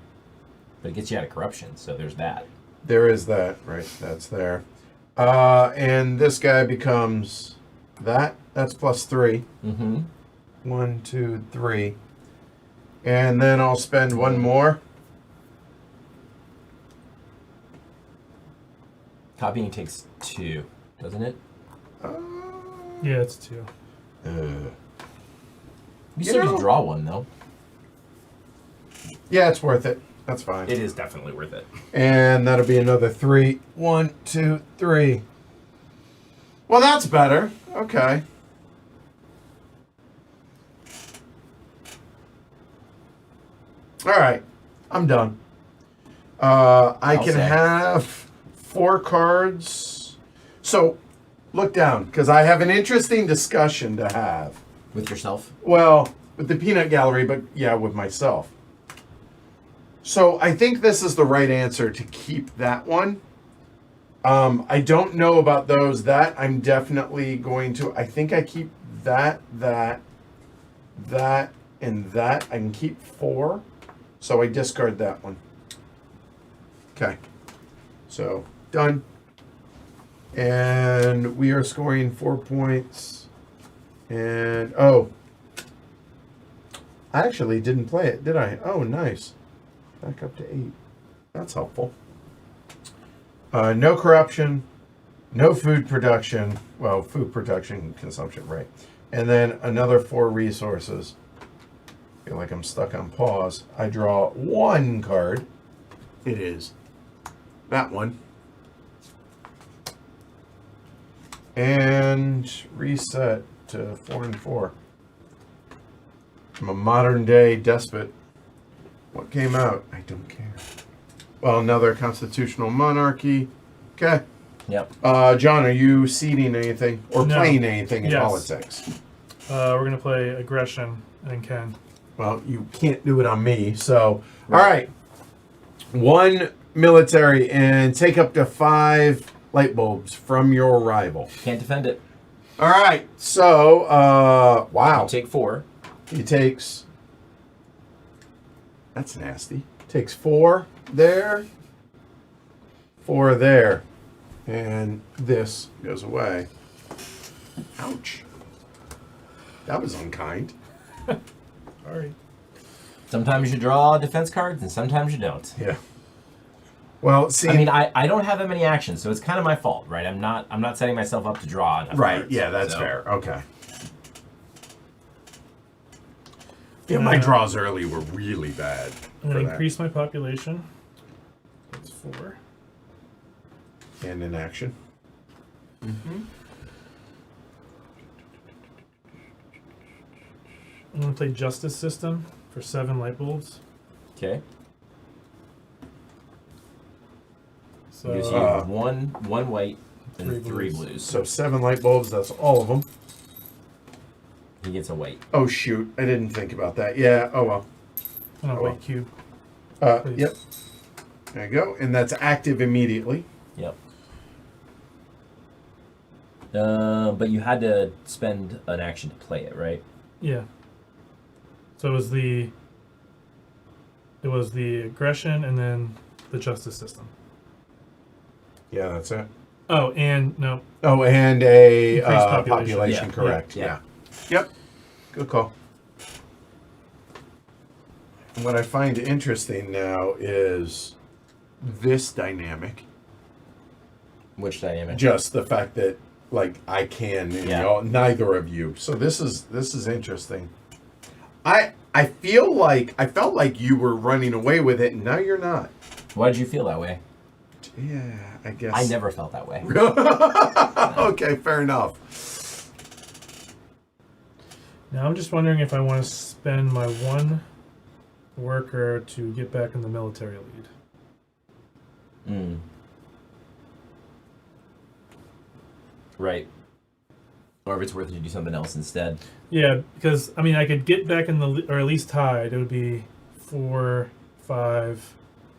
but it gets you out of corruption, so there's that. there is that, right? That's there. And this guy becomes that. That's +3. Mm-hmm. 1, 2, 3. And then I'll spend one more. Copying takes 2, doesn't it? Yeah, it's 2. You You still know- just draw one, though. Yeah, it's worth it. That's fine. It is definitely worth it. And that'll be another 3. 1, 2, 3. Well, that's better. Okay. All right. I'm done. I I'll can say. have 4 cards. So, look down, because I have an interesting discussion to have. With yourself? Well, with the peanut gallery, but yeah, with myself. So I think this is the right answer to keep that one. I don't know about those. That I'm definitely going to. I think I keep that, and that. I can keep 4. So I discard that one. Okay. So done. And we are scoring 4 points. And I actually didn't play it, did I? Oh, nice. Back up to 8. That's helpful. No corruption, no food production. Well, food production and consumption, right. And then another 4 resources. Feel like I'm stuck on pause. I draw 1 card. It is that one. And reset to 4 and 4. I'm a modern day despot. What came out? I don't care. Well, another constitutional monarchy. Okay. Yep. John, are you seeding anything or No. playing anything in Yes. politics? We're gonna play aggression and Ken. Well, you can't do it on me. So, all right. 1 military and take up to 5 light bulbs from your rival. Can't defend it. All right. So, wow. You take 4. He takes. That's nasty. Takes 4 there, 4 there, and this goes away. Ouch. That was unkind. All right. Sometimes you draw defense cards, and sometimes you don't. Yeah. Well, see. I mean, I don't have that many actions, so it's kind of my fault, right? I'm not setting myself up to draw enough right. cards, Yeah, that's so. fair. Okay. Yeah, my draws early were really bad. I'm for gonna that. increase my population. That's 4. And in action. I'm gonna play justice system for 7 light bulbs. Okay. So Gives you one white and 3 3 blues. blues. So 7 light bulbs. That's all of them. He gets a white. Oh shoot! I didn't think about that. Yeah. Oh well. and a Oh, white cube. Please. Yep. There you go. And that's active immediately. Yep. But you had to spend an action to play it, right? Yeah. So it was the aggression and then the justice system. Yeah, that's it. Oh, and no. Oh, and a Increased population. population. Yeah. Correct. Yeah. Yep. Good call. And what I find interesting now is this dynamic. Which dynamic? Just the fact that like I can and Yeah. y'all, neither of you. So this is interesting. I feel like I felt like you were running away with it, and now you're not. Why did you feel that way? Yeah, I guess. I never felt that way. Okay, fair enough. Now I'm just wondering if I want to spend my 1 worker to get back in the military lead. Mm. Right. Or if it's worth it to do something else instead. Yeah, because I mean I could get back in the or at least tied. It would be 4, 5.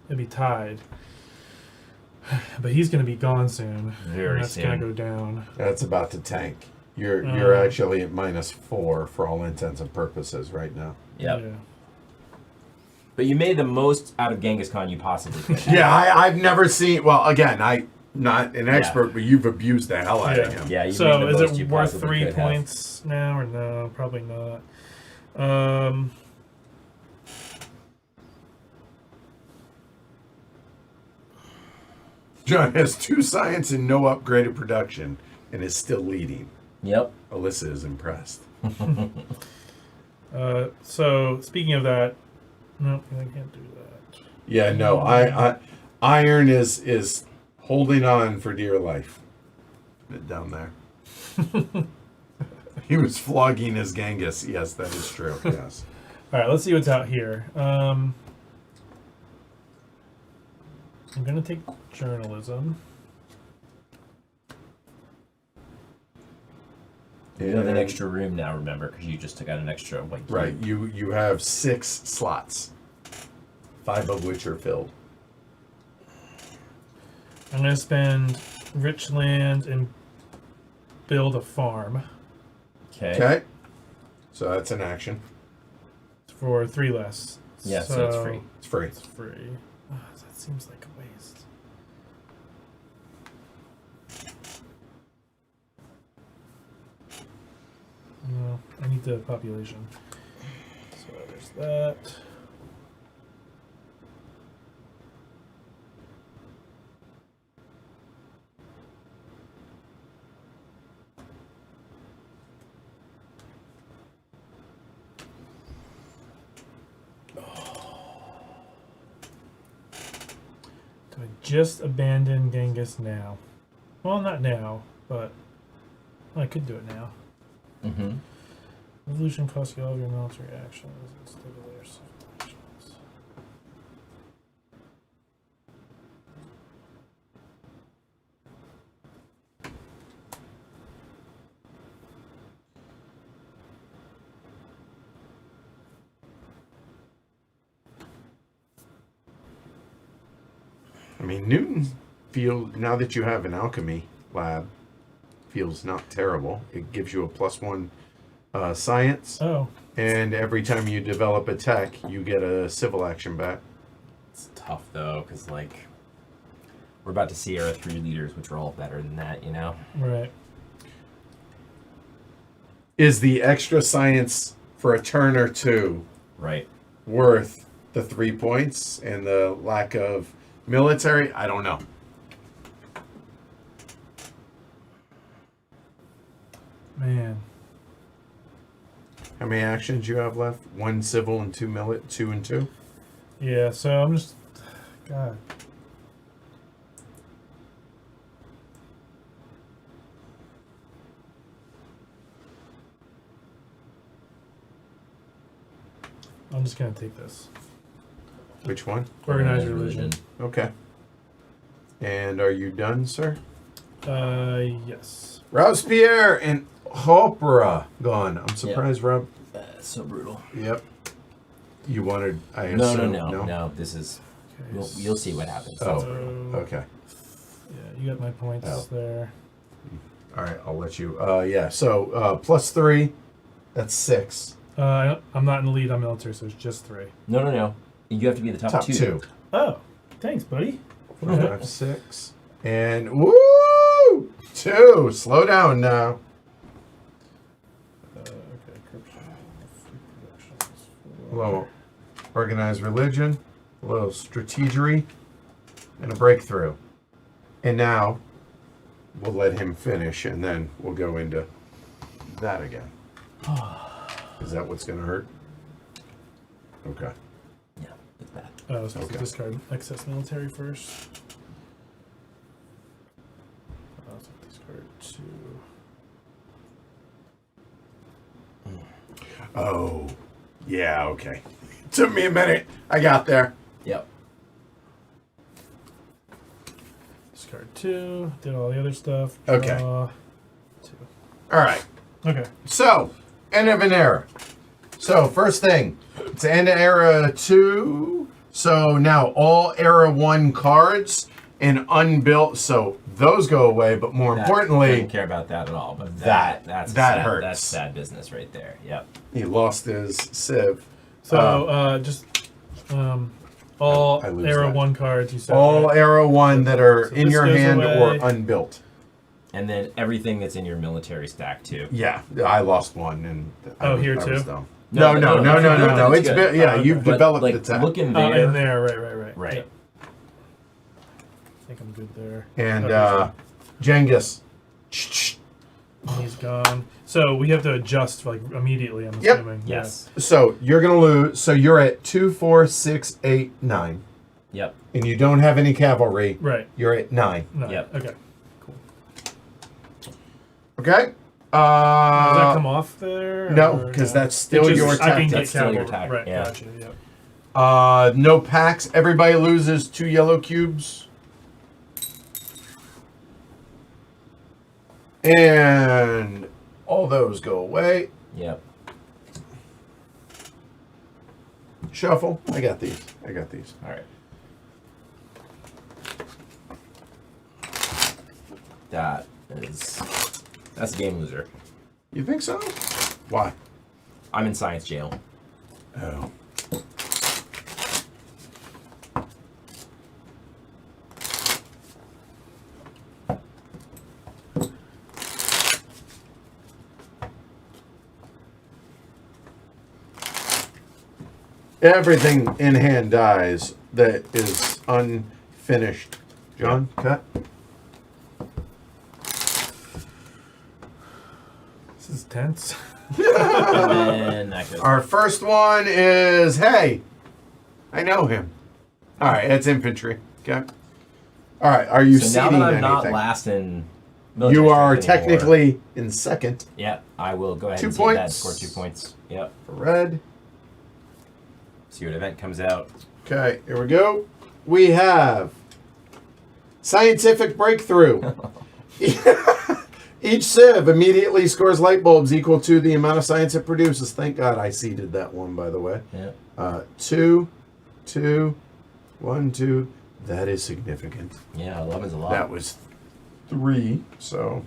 It'd be tied. But he's going to be gone soon. Very and that's soon. going to go down. That's about to tank. You're actually at -4 for all intents and purposes right now. Yep. Yeah. But you made the most out of Genghis Khan you possibly could. Yeah, I've never seen. Well, again, not an expert, but you've abused the hell out of Yeah. him. Yeah, you made So the is most you it worth possibly 3 could have. points now or no? Probably not. John has 2 science and no upgraded production and is still leading. Yep. Alyssa is impressed. So speaking of that, no, I can't do that. Yeah, no, I Iron is holding on for dear life. Down there. He was flogging his Genghis. Yes, that is true. Yes. All right, let's see what's out here. I'm gonna take journalism. You have an And- extra room now, remember, because you just took out an extra like. Right. You have 6 slots, 5 of which are filled. I'm gonna spend rich land and build a farm Okay. Okay. So that's an action. for 3 less. Yeah, so it's free. It's free. It's free. Oh, that seems like a waste. No, I need the population. So there's that. Do I just abandon Genghis now? Well, not now, but I could do it now. Mm-hmm. Revolution costs you all of your military actions instead of their civil actions. I mean, Newton now that you have an alchemy lab, feels not terrible. It gives you a +1 science, Oh, and every time you develop a tech, you get a civil action back. It's tough though, because like we're about to see our 3 leaders, which are all better than that, you know. right. Is the extra science for a turn or 2 Right. worth the 3 points and the lack of military? I don't know. Man. How many actions you have left? 1 civil and 2 millet, 2 and 2. Yeah, so I'm just. God. I'm just gonna take this. Which one? Organized religion. Okay. And are you done, sir? Yes. Robespierre and Hopera gone. I'm surprised, Rob. So brutal. Yep. You wanted? I No, assume, no. This is. Okay, You'll see what happens. Oh, so- okay. Yeah, you got my points Oh. there. All right, I'll let you. Yeah. So +3, that's 6. I'm not in the lead on military, so it's just 3. No. You have to be the top, Top 2. 2. Oh, thanks, buddy. 4, 5, 6, and woo! 2. Slow down now. Okay, corruption. A little organized religion, a little strategery, and a breakthrough. And now we'll let him finish, and then we'll go into that again. Is that what's going to hurt? Okay. Yeah, like that. Oh, so Okay. discard excess military first. So discard 2. Oh, yeah, okay. Took me a minute. I got there. Yep. Discard 2. Did all the other stuff. Okay. Draw 2. All right. Okay. So, end of an era. So, first thing, it's end of era 2. So now all era 1 cards and unbuilt, so those go away, but more I importantly, don't care about that at all. But That that's that sad, hurts. That's sad business right there. Yep. he lost his civ. So just All I lose arrow that. 1 cards you said. All right? arrow 1 that are So in this your goes hand away. or unbuilt. And then everything that's in your military stack too. Yeah, I lost one, and here I too? was dumb. No, No, no, no, no, if no, you no, built no. it, It's it's good. yeah, Oh, you've okay. developed like the tech. look in Oh, there. in there, right. Right. Yep. I think I'm good there. And Okay, Genghis. he's gone. So we have to adjust like immediately. I'm Yep. assuming. Yes. So you're gonna lose. So you're at 2, 4, 6, 8, 9, Yep. and you don't have any cavalry. Yeah. Right. You're at 9. No. Yep. Okay. Cool. Okay. Does that come off there? No, or because no? that's still It just- your I can tactic. get That's still your cavalry. tactic, Right. yeah. Gotcha. Yep. No packs. Everybody loses 2 yellow cubes. And all those go away. Yep. Shuffle. I got these. All right. That's a game loser. You think so? Why? I'm in science jail. Oh. Everything in hand dies that is unfinished. John, cut. This is tense. And then that goes. Our first one is, hey, I know him. All right, that's infantry. Okay. All right, are you So now seeding that I'm not anything? last in military You are strength anymore, technically in second. Yeah, I will go ahead 2 and see that and points. score 2 points. Yep. For red. See what event comes out. Okay, here we go. We have scientific breakthrough. Each sieve immediately scores light bulbs equal to the amount of science it produces. Thank God I seeded that one, by the way. Yeah. 2, 2, 1, 2. That is significant. Yeah, 11's a lot. That was 3, so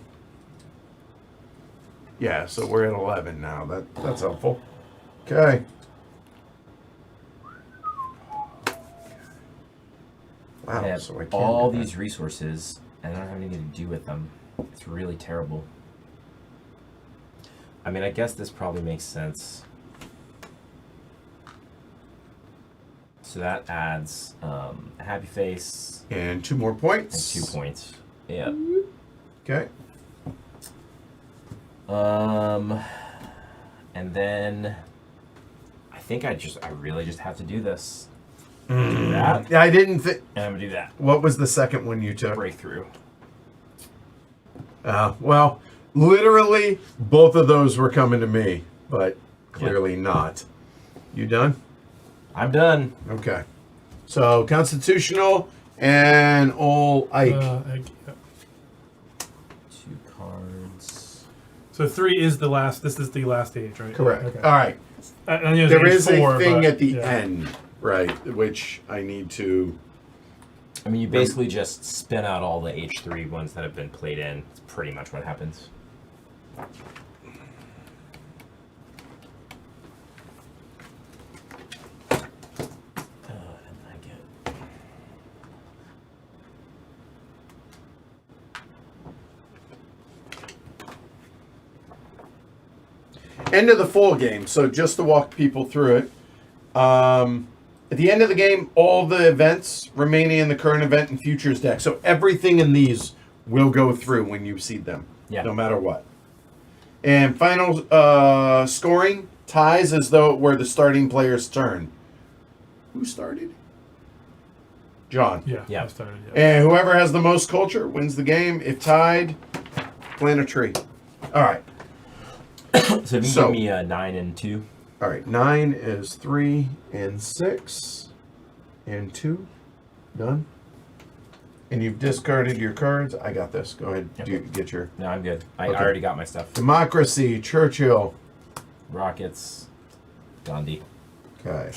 yeah, so we're at 11 now. That's helpful. Okay. Wow, I have so I can't all do that. these resources, and I don't have anything to do with them. It's really terrible. I mean, I guess this probably makes sense. So that adds a happy face And 2 more and points. 2 points. Yeah. Okay. And then I think I really just have to do this. Do that, Yeah, I didn't think. and I'm gonna do that. What was the second one you took? Breakthrough. Well, literally, both of those were coming to me, but clearly not. You done? I'm done. Okay. So, constitutional and old Ike. Yep. 2 cards. So 3 is the last. This is the last age, right? Correct. Okay. All right. I knew it was There age is 4, a thing but, at the yeah. end, right, which I need to. I mean, you basically just spin out all the H3 ones that have been played in. It's pretty much what happens. Oh, I didn't like it. End of the full game. So, just to walk people through it. At the end of the game, all the events remaining in the current event and futures deck. So, everything in these will go through when you seed them. Yeah. No matter what. And final scoring ties as though it were the starting player's turn. Who started? John. Yeah. Yeah. I started. Yeah. And whoever has the most culture wins the game. If tied, plant a tree. All right. So if you can So- give me a 9 and 2. All right. 9 is 3 and 6 and 2. Done. And you've discarded your cards. I got this. Go ahead. Yep. Get your No, I'm good. I Okay. already got my stuff. democracy. Churchill. Rockets. Gandhi. Okay.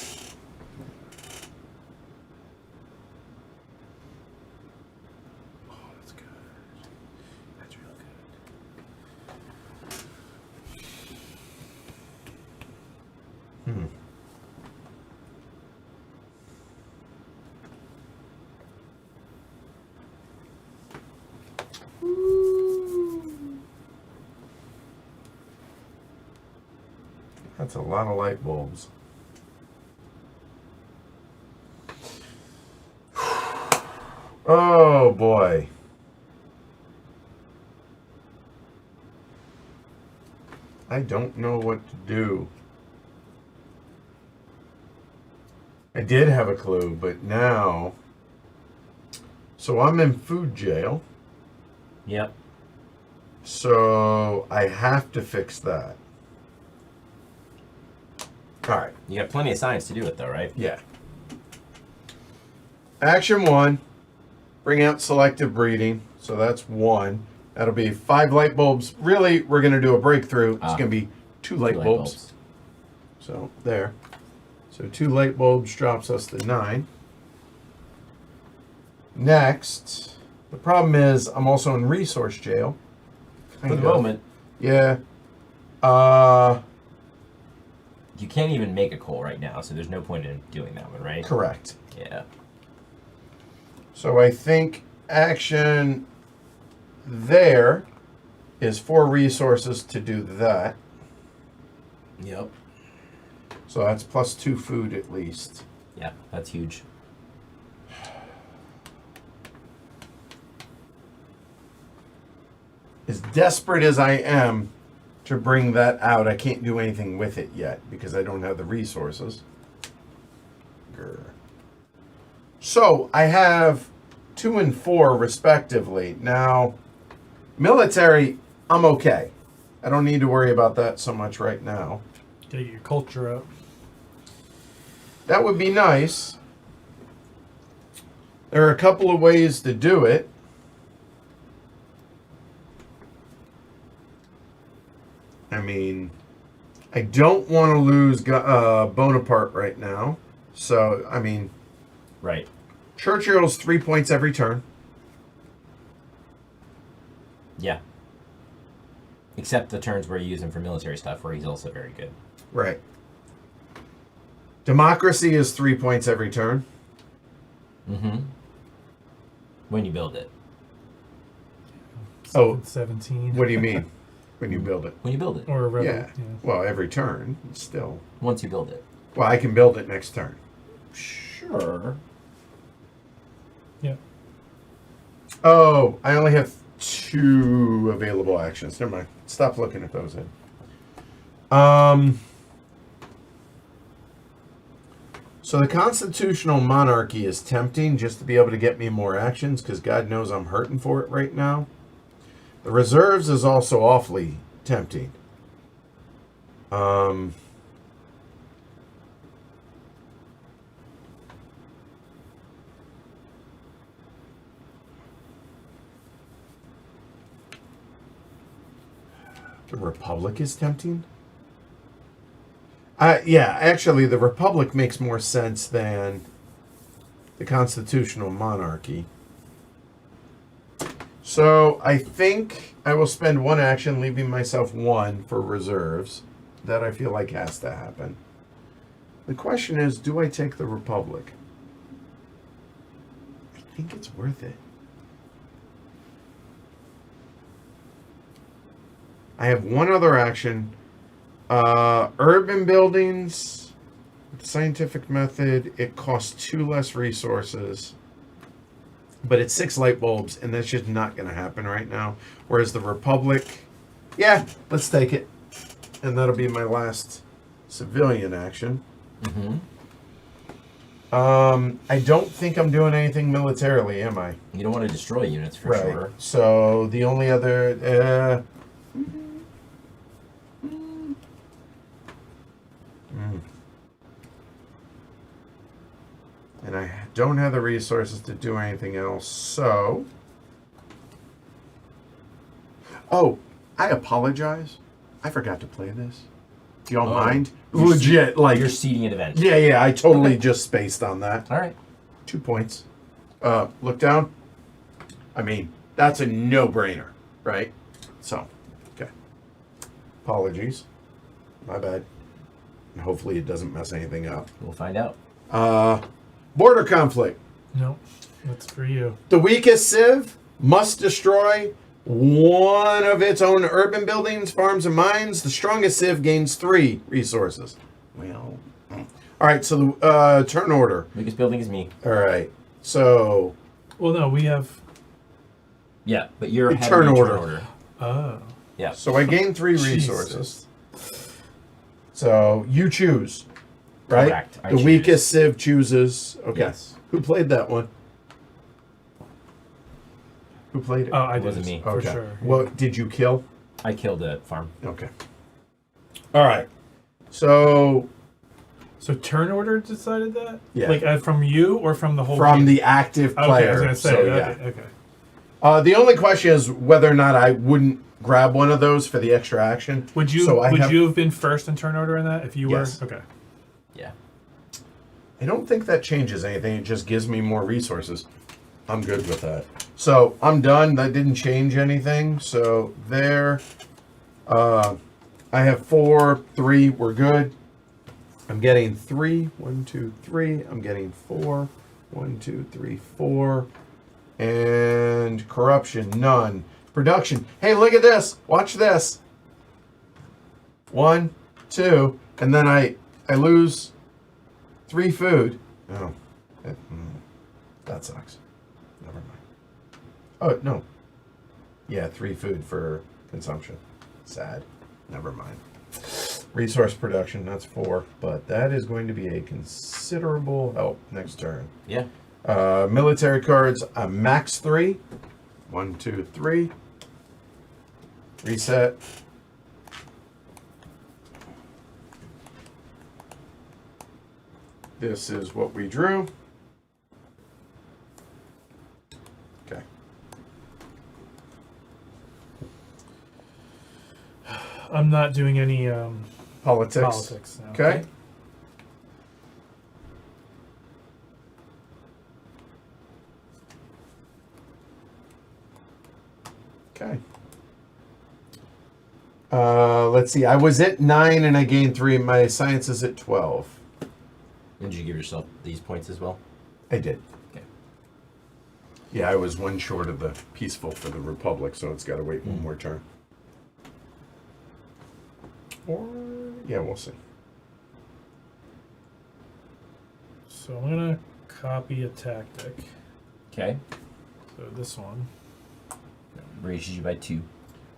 Oh, that's good. That's real good. That's a lot of light bulbs. Oh boy. I don't know what to do. I did have a clue, but now... So I'm in food jail. Yep. So I have to fix that. Alright. You got plenty of science to do it, though, right? Yeah. Action 1. Bring out selective breeding. So that's 1. That'll be 5 light bulbs. Really, we're going to do a breakthrough. It's going to be 2 light bulbs. So, there. So 2 light bulbs drops us to 9. Next, the problem is I'm also in resource jail. For the moment. Yeah. You can't even make a coal right now, so there's no point in doing that one, right? Correct. Yeah. So I think action there is 4 resources to do that. Yep. So that's plus 2 food at least. Yeah, that's huge. As desperate as I am to bring that out, I can't do anything with it yet because I don't have the resources. Grr. So I have 2 and 4 respectively. Now, military, I'm okay. I don't need to worry about that so much right now. Gotta get your culture up. That would be nice. There are a couple of ways to do it. I mean, I don't want to lose Bonaparte right now. So, I mean... Right. Churchill's 3 points every turn. Yeah. Except the turns where you use him for military stuff, where he's also very good. Right. Democracy is 3 points every turn. Mm-hmm. When you build it. Oh. 17. What do you mean? When you build it? When you build it. Or a rebel. Yeah. Well, every turn, still. Once you build it. Well, I can build it next turn. Sure. Yeah. Oh, I only have 2 available actions. Never mind. Stop looking at those. So the constitutional monarchy is tempting just to be able to get me more actions because God knows I'm hurting for it right now. The reserves is also awfully tempting. The Republic is tempting? Yeah, actually, the Republic makes more sense than the constitutional monarchy. So I think I will spend 1 action, leaving myself 1 for reserves. That I feel like has to happen. The question is, do I take the Republic? I think it's worth it. I have 1 other action. Urban buildings, scientific method, it costs 2 less resources. But it's 6 light bulbs, and that's just not going to happen right now. Whereas the Republic, yeah, let's take it. And that'll be my last civilian action. Mm-hmm. I don't think I'm doing anything militarily, am I? You don't want to destroy units for sure. So the only other... And I don't have the resources to do anything else, so... Oh, I apologize. I forgot to play this. Do y'all mind? Legit, like... You're seeding an event. Yeah, I totally just spaced on that. All right. 2 points. Look down. I mean, that's a no-brainer, right? So, okay. Apologies. My bad. Hopefully it doesn't mess anything up. We'll find out. Border conflict. No, that's for you. The weakest civ must destroy one of its own urban buildings, farms, and mines. The strongest civ gains 3 resources. Well, all right. So the turn order. Biggest building is me. All right. So Well, no, we have. Yeah, but you're ahead Turn of me in order. turn order. Oh. Yeah. so I gain 3 resources. So you choose, right? Correct. I The choose. weakest civ chooses. Okay. Yes. Who played that one? Who played it? Oh, I It did. wasn't me. For Okay. sure. What did you kill? I killed a farm. Okay. All right. So So turn order decided that? Yeah. Like from you or from the whole from game? the active Okay, player. I was going to say. So, Okay, yeah. okay. The only question is whether or not I wouldn't grab one of those for the extra action. Would you So I have- you have been first in turn order in that if you Yes. were? Okay. Yeah. I don't think that changes anything. It just gives me more resources. I'm good with that. So I'm done. That didn't change anything. So there. I have 4, 3. We're good. I'm getting 3. 1, 2, 3. I'm getting 4. 1, 2, 3, 4. And corruption, none. Production. Hey, look at this. Watch this. 1, 2, and then I lose 3 food. Oh, that sucks. Never mind. Oh no. Yeah, 3 food for consumption. Sad. Never mind. Resource production. That's 4, but that is going to be a considerable help next turn. Yeah. Military cards, max 3. 1, 2, 3. Reset. This is what we drew. Okay. I'm not doing any Politics. politics now. Okay. Okay. Let's see. I was at 9 and I gained 3. My science is at 12. Did you give yourself these points as well? I did. Okay. Yeah, I was 1 short of the peaceful for the Republic, so it's got to wait 1 more turn. Or, yeah, we'll see. So I'm gonna copy a tactic. Okay. So this one, Raises you by 2.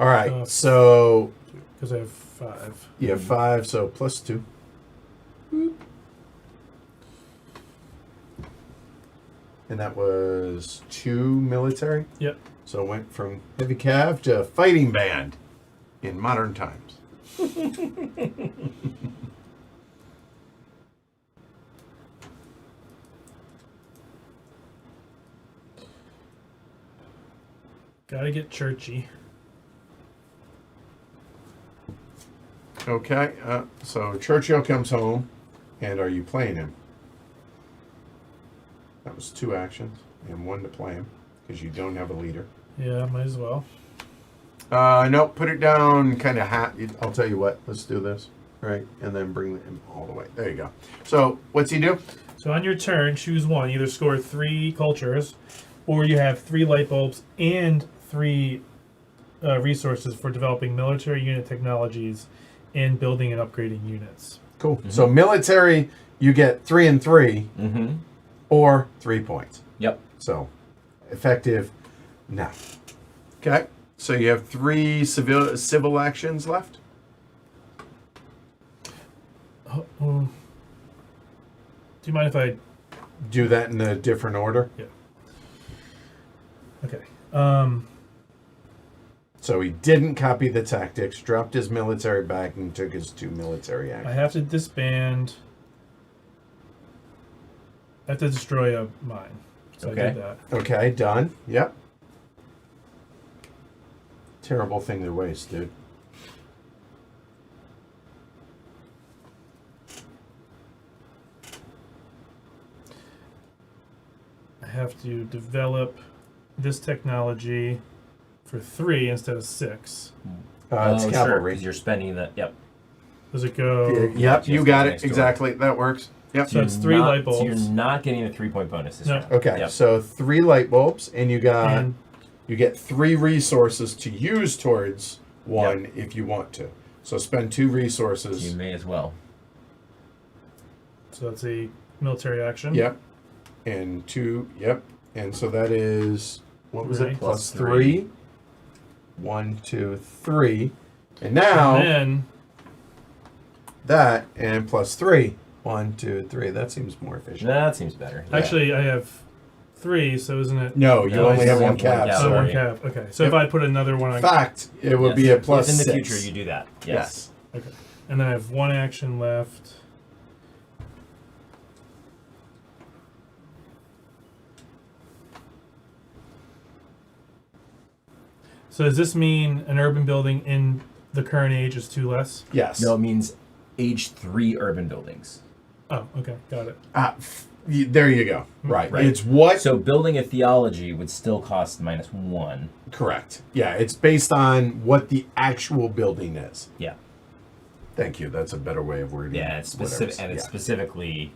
All right, so because I have 5. you have 5, so plus 2. And that was 2 military? Yep. So it went from heavy cav to fighting band in modern times. Gotta get churchy. Okay, so Churchill comes home, and are you playing him? That was 2 actions, and 1 to play him, because you don't have a leader. Yeah, might as well. No, put it down kind of I'll tell you what, let's do this, right? And then bring him all the way. There you go. So, what's he do? So on your turn, choose one. Either score 3 cultures, or you have 3 light bulbs and 3 resources for developing military unit technologies and building and upgrading units. Cool. So, military, you get 3 and 3, Mm-hmm. or 3 points. Yep. So, effective now. Okay. So you have 3 civil actions left. Do you mind if I? Do that in a different order. Yeah. Okay. So he didn't copy the tactics, dropped his military back, and took his 2 military I actions. have to disband. I have to destroy a mine. So I Okay. did that. Okay, done. Yep. Terrible thing to waste, dude. I have to develop this technology for 3 instead of 6. It's cavalry. Because you're spending the. Yep. Does it go? Yep, you Just got next it. door. Exactly. That works. Yep. So it's 3 light So you're bulbs. not getting a 3-point bonus this No. round. Okay, Yep. so 3 light bulbs, and you got And You get 3 resources to use towards one if you want to. So spend 2 resources. You may as well. So that's a military action. Yep. And 2, yep. And so that is, what was it? Three. Plus Plus 3. 3. 1, 2, 3. And now, And then that and plus 3. 1, 2, 3. That seems more efficient. That seems better. Yeah. actually I have 3, so isn't it? No, you No, only you have only one have one cap. cap. Oh, one Sorry. cap. Okay. So Yep. if I put another one on. In fact, it would Yes. be a plus If in the 6. future you do that. Yes. Yes. Okay. And then I have 1 action left. So does this mean an urban building in the current age is 2 less? Yes. No, it means age 3 urban buildings. Oh, okay. Got it. There you go. Right. Right. It's what? So building a theology would still cost -1. Correct. Yeah, it's based on what the actual building is. Yeah. Thank you. That's a better way of wording Yeah, it's specific, and it's specifically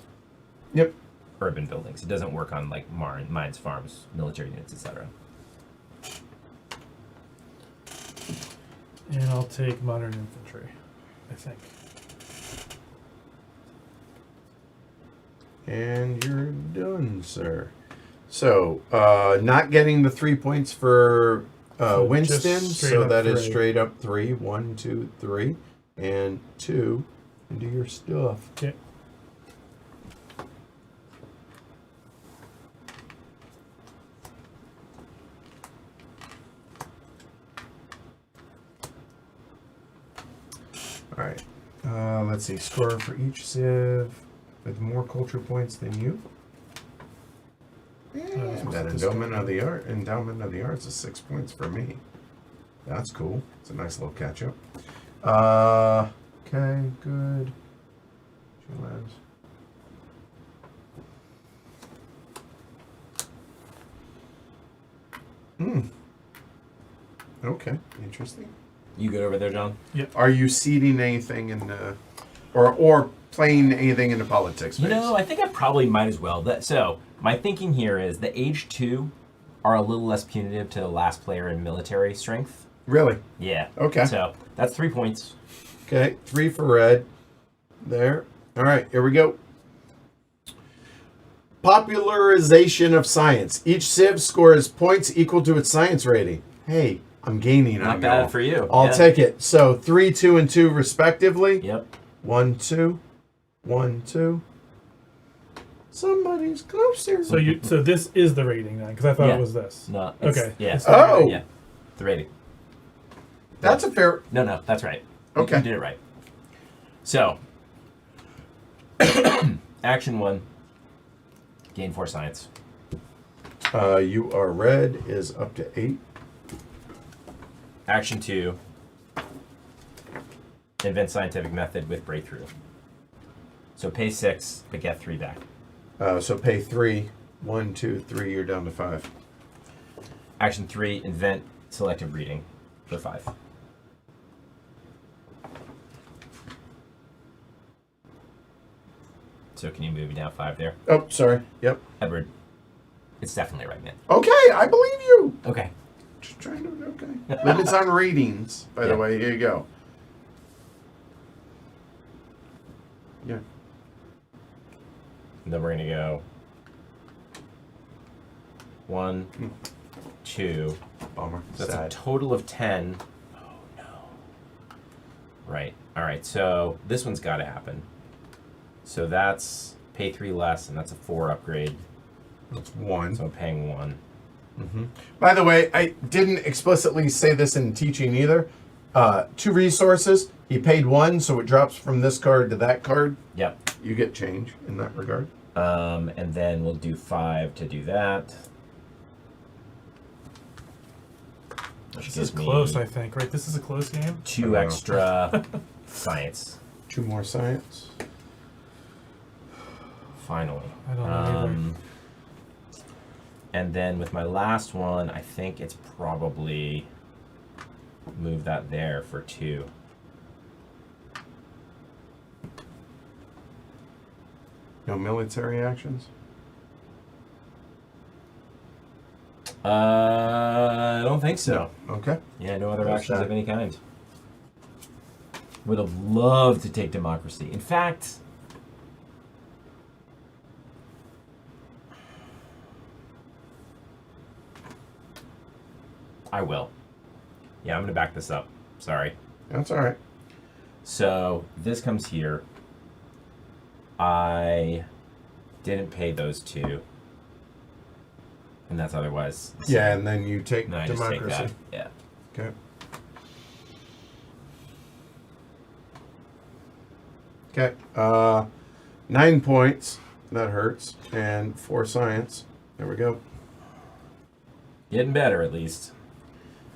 Yep. urban buildings. It doesn't work on like mines, farms, military units, etc. And I'll take modern infantry, I think. And you're done, sir. So, not getting the 3 points for So Winston, just straight so up that is 3. straight up 3. 1, 2, 3, and 2 into your stuff. Okay. All right. Let's see. Score for each civ with more culture points than you. And that endowment of the arts is 6 points for me. That's cool. It's a nice little catch up. Okay, good. 2 lives. Okay, interesting. You good over there, John? Are you seeding anything in the, or playing anything in the politics space? You know, I think I probably might as well. So my thinking here is the age 2 are a little less punitive to the last player in military strength. Really? Yeah. Okay. So that's 3 points. Okay, 3 for red. There. All right, here we go. Popularization of science. Each civ scores points equal to its science rating. Hey, I'm gaining Not on bad y'all. for you. I'll Yeah. take it. So 3, 2, and 2 respectively. Yep. 1, 2. 1, 2. Somebody's closer. So this is the rating then, because I thought Yeah. it was this. No. It's, Okay. Yeah. It's Oh! Yeah. The rating. That's a fair. No, that's right. Okay. You did it right. So, action 1, gain 4 science. You are red is up to 8. Action 2, invent scientific method with breakthrough. So pay 6, but get 3 back. So pay 3. 1, 2, 3. You're down to 5. Action 3, invent selective reading for 5. So can you move me down 5 there? Oh, sorry. Yep. Edward, it's definitely right, man. Okay, I believe you. Okay. Just trying to. Okay. Limits on ratings, by the Yeah. way. Here you go. Yeah. And then we're going to go 1, 2. Bummer. So that's Sad. a total of 10. Oh, no. Right. All right. So this one's got to happen. So that's pay 3 less, and that's a 4 upgrade. That's 1. So I'm paying 1. By the way, I didn't explicitly say this in teaching either. 2 resources. He paid 1, so it drops from this card to that card. Yep. You get change in that regard. And then we'll do 5 to do that. Which This gives is me close, I think, right? This is a close game. 2 extra science. 2 more science. Finally. I don't know either. And then with my last one, I think it's probably move that there for 2. No military actions. I don't think so. No. Okay. Yeah, no other How's actions that? of any kind. Would have loved to take democracy. In fact, I will. Yeah, I'm going to back this up. Sorry. That's all right. So this comes here. I didn't pay those two. And that's otherwise. Yeah, and then you take No, I just take democracy. that. Yeah. Okay. Okay. 9 points. That hurts. And 4 science. There we go. Getting better, at least.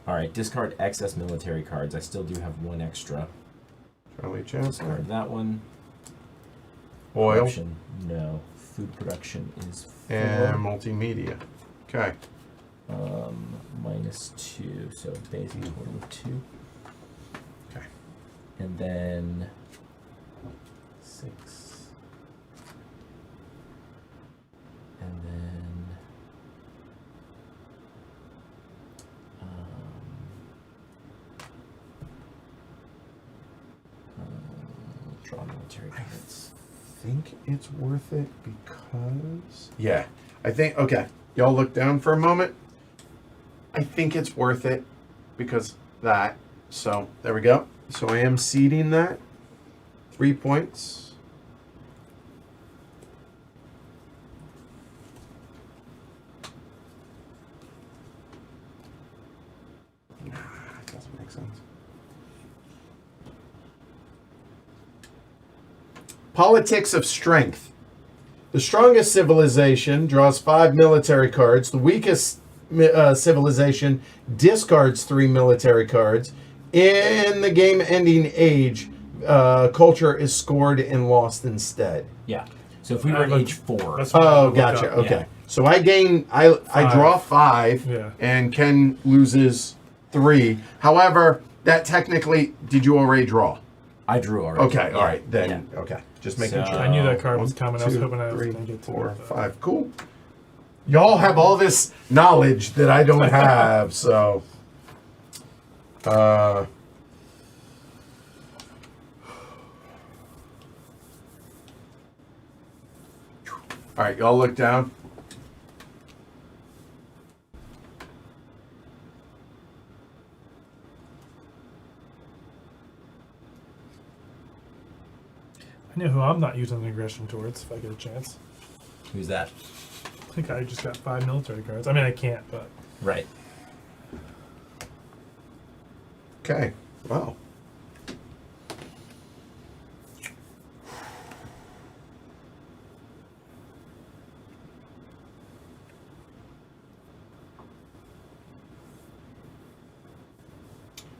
All right, discard excess military cards. I still do have 1 extra. Charlie Chancellor. Discard that one. Oil. Corruption, no. Food production is 4. And multimedia. Okay. -2, so basic total of 2. Okay. And then 6. And then draw military cards. I think it's worth it because... Yeah. I think... Okay. Y'all look down for a moment. I think it's worth it because that. So, there we go. So, I am seeding that. 3 points. Nah, it doesn't make sense. Politics of strength. The strongest civilization draws 5 military cards. The weakest civilization discards 3 military cards. In the game-ending age, culture is scored and lost instead. Yeah. So if we were at age 4. That's what I Oh, looked gotcha. up. Okay. Yeah. So I gain. I draw 5, Yeah. and Ken loses 3. However, that technically, did you already draw? I drew already. Okay. Yeah. All right. Then Yeah. okay. Just making So- sure. I knew that card was 1, coming. I was 2, hoping I was 3, going to get to 4, it. 5. Cool. Y'all have all this knowledge that I don't have, so. All right, y'all look down. I know who I'm not using aggression towards if I get a chance. Who's that? I think I just got 5 military cards. I mean, I can't, but Right. Okay. Wow.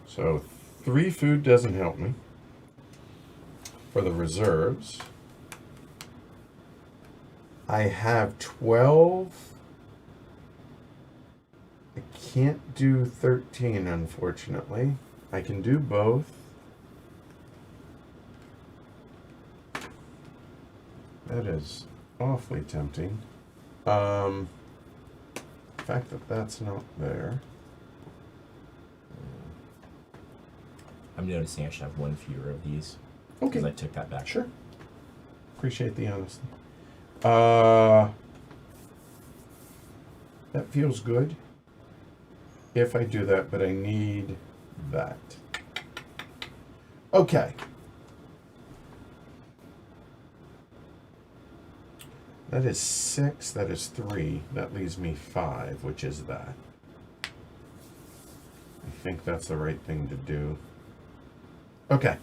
So 3 food doesn't help me. For the reserves, I have 12. I can't do 13, unfortunately. I can do both. That is awfully tempting. The fact that that's not there. I'm noticing I should have 1 fewer of these. Okay. Because I took that back. Sure. Appreciate the honesty. That feels good. If I do that, but I need that. Okay. That is 6, that is 3, that leaves me 5, which is that. I think that's the right thing to do. Okay.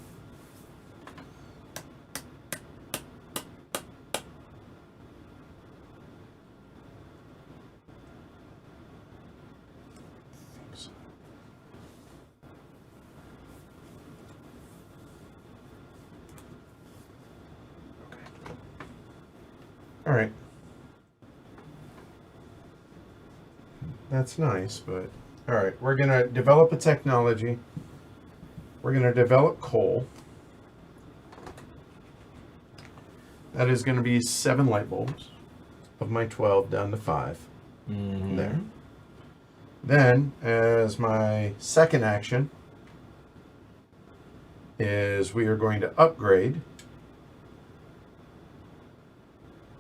All right. That's nice, but all right, we're going to develop a technology. We're going to develop coal. That is going to be 7 light bulbs of my 12 down to 5. Mm-hmm. There. Then, as my second action, is we are going to upgrade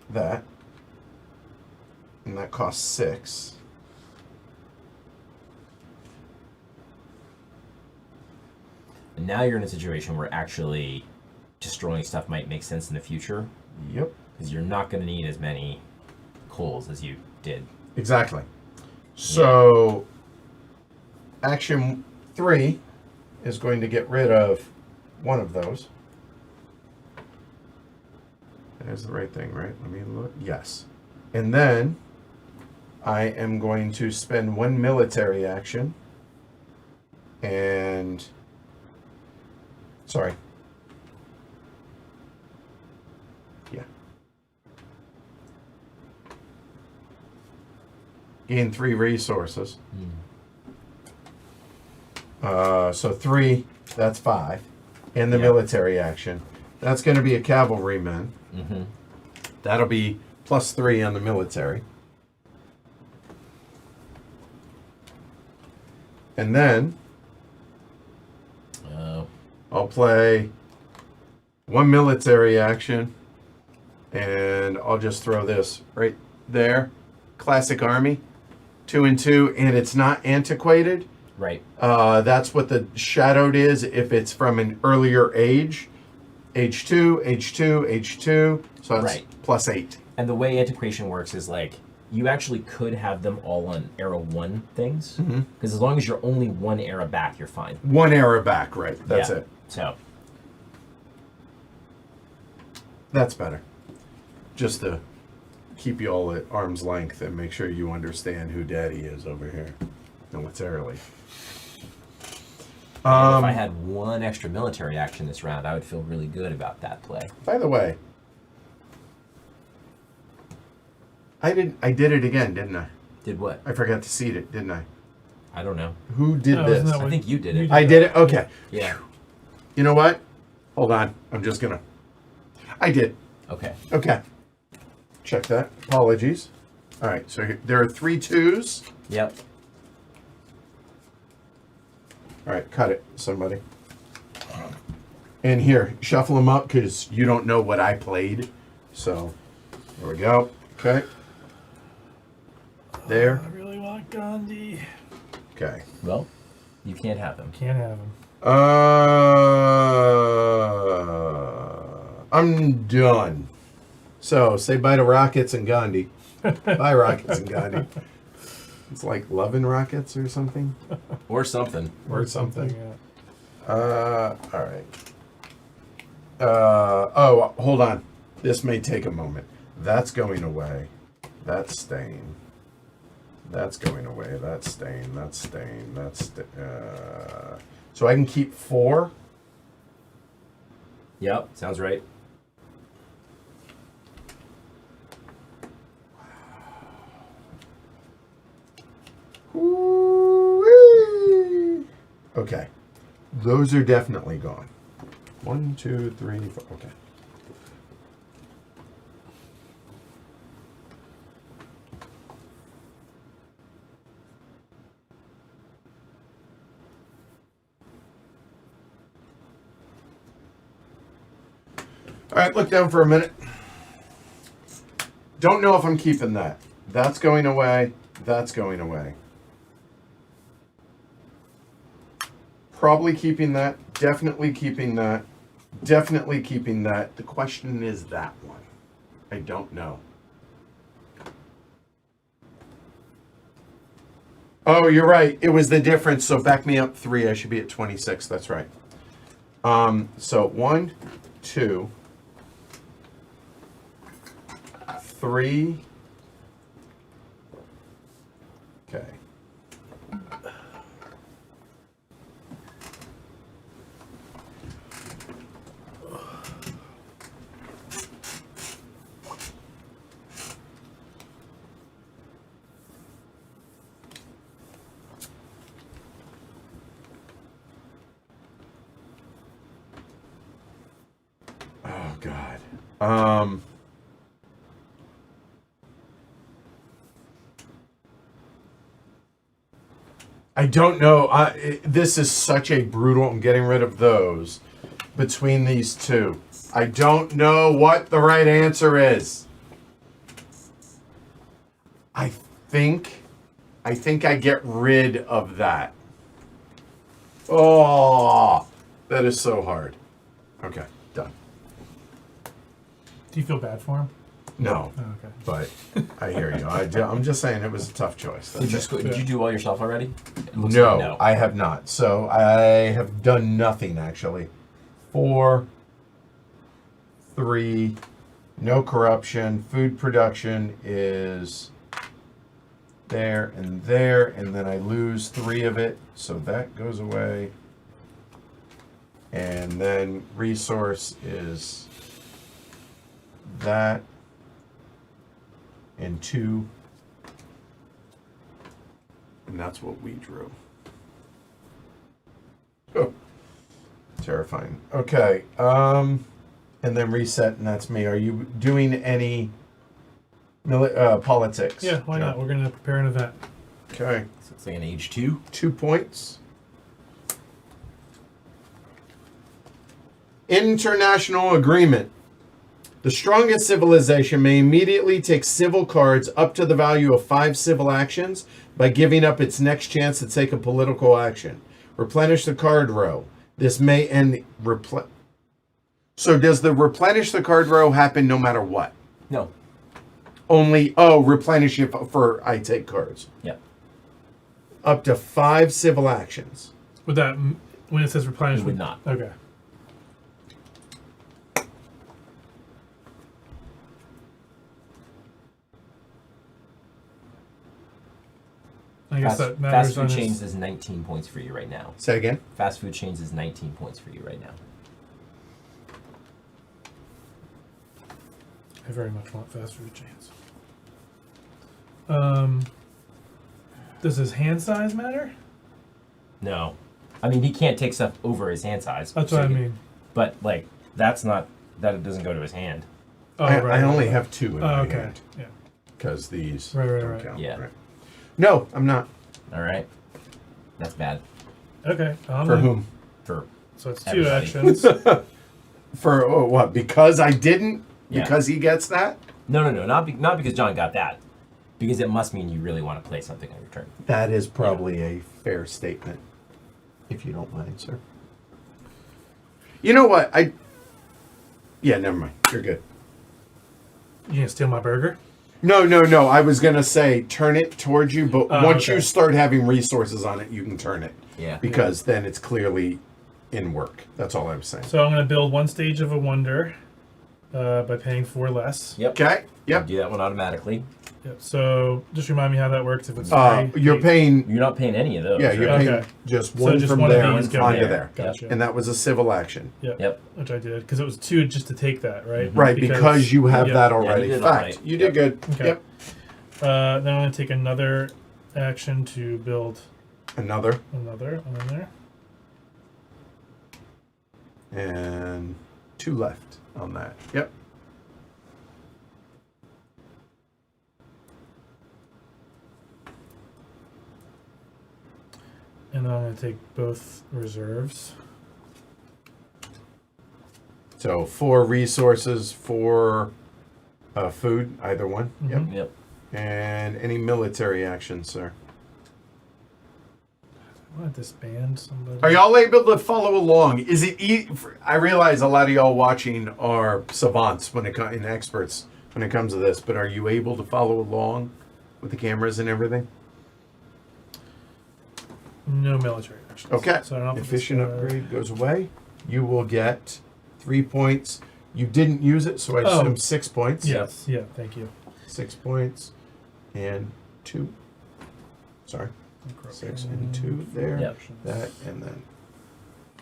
that, and that costs 6. And now you're in a situation where actually destroying stuff might make sense in the future Yep. because you're not going to need as many coals as you did. Exactly. So, action 3 is going to get rid of one of those. There's the right thing, right? Let me look. Yes. And then I am going to spend 1 military action and sorry. Yeah. Gain 3 resources. So 3, that's 5. And the Yeah. military action. That's going to be a cavalryman. Mm-hmm. That'll be plus 3 on the military. And then I'll play 1 military action, and I'll just throw this right there. Classic Army, 2 and 2, and it's not antiquated. Right. That's what the shadowed is if it's from an earlier age. H2, H2, H2, so that's Right. plus 8. And the way antiquation works is like you actually could have them all on era 1 things because as long as you're only 1 era back, you're fine. 1 era back, right? That's Yeah. it. So That's better. Just to keep you all at arm's length and make sure you understand who Daddy is over here militarily. if I had 1 extra military action this round, I would feel really good about that play. By the way, I did it again, didn't I? Did what? I forgot to seed it, didn't I? I don't know. Who did No, this? isn't that I think you did You it. I did it? Okay. Yeah. You know what? Hold on. I'm just gonna. I did. Okay. Okay. Check that. Apologies. All right. So there are 3 2s. Yep. All right. Cut it, somebody. And here, shuffle them up because you don't know what I played. So there we go. Okay. There. I really want Gandhi. Okay. Well, you can't have them. Can't have him. I'm done. So say bye to Rockets and Gandhi. Bye, Rockets and Gandhi. It's like loving Rockets or something. Or something. Or something. Yeah. All right. Oh, hold on. This may take a moment. That's going away. That's staying. That's going away. That's staying. That's staying. So I can keep 4. Yep. Sounds right. Woo-wee. Okay. Those are definitely gone. 1, 2, 3, 4. Okay. All right, look down for a minute. Don't know if I'm keeping that. That's going away. That's going away. Probably keeping that. Definitely keeping that. Definitely keeping that. The question is that one. I don't know. Oh, you're right. It was the difference. So back me up 3. I should be at 26. That's right. So 1, 2, 3. Okay. Oh God. I don't know. This is such a brutal. I'm getting rid of those between these two. I don't know what the right answer is. I think I get rid of that. Oh, that is so hard. Okay, done. Do you feel bad for him? No, Oh, okay. but I hear you. I'm just saying it was a tough choice. Did you do all yourself already? It looks No, like no. I have not. So I have done nothing actually. 4, 3, no corruption. Food production is there, and then I lose 3 of it, so that goes away. And then resource is that, and 2. And that's what we drew. Oh, terrifying. Okay, and then reset, and that's me. Are you doing any politics? Yeah, why not? We're going to prepare an event. Okay, So it's like an age 2. 2 points. International agreement. The strongest civilization may immediately take civil cards up to the value of 5 civil actions by giving up its next chance to take a political action. Replenish the card row. This may end. So does the replenish the card row happen no matter what? No. Only, replenish it for I take cards. Yeah. Up to 5 civil actions. Would that, when it says replenish, It would not. Okay. I guess that matters fast food on chains his... is 19 points for you right now. Say again? Fast food chains is 19 points for you right now. I very much want fast food chains. Does his hand size matter? No. I mean, he can't take stuff over his hand size. That's so what I he- mean. But, like, that's not... That doesn't go to his hand. Oh, I only have 2 in my Oh, okay. hand. Yeah. Because these Right, don't right. count. Yeah. Right. No, I'm not. All right? That's bad. Okay. For whom? For... So it's 2 Everybody. actions. For what? Because I didn't? Yeah. Because he gets that? No. Not because John got that. Because it must mean you really want to play something on your turn. That is probably a fair statement. If you don't mind, sir. You know what? Yeah, never mind. You're good. You gonna steal my burger? No. I was going to say turn it towards you, but once okay. you start having resources on it, you can turn it. Yeah. Because then it's clearly in work. That's all I was saying. So I'm gonna build 1 stage of a wonder by paying 4 less. Yep. Okay? Yep. Do that one automatically. Yep. So just remind me how that works. If it's You're paying... You're not paying any of those. Yeah, you're right? paying Okay. just So one just from one of there these go onto there. there. Gotcha. And that was a civil action. Yep. Which I did because it was 2 just to take that, right? Right, because you have yeah. that Yeah, already. you did Fact. alright. You did good. Okay. Yep. Then I'm gonna take another action to build Another. another on there. And 2 left on that. Yep. And then I'm gonna take both reserves. So 4 resources, 4 food, either one. Yep. Mhm. Yep. And any military action, sir. I want to disband somebody. Are y'all able to follow along? Is it I realize a lot of y'all watching are savants when it comes and experts when it comes to this, but are you able to follow along with the cameras and everything? No military actions. Okay. So I don't have to Efficient discard. upgrade goes away. You will get 3 points. You didn't use it, so I Oh. assume 6 points. Yes. Yeah. Thank you. 6 points and 2. Sorry. 6 and 2 there. Yep. That and then.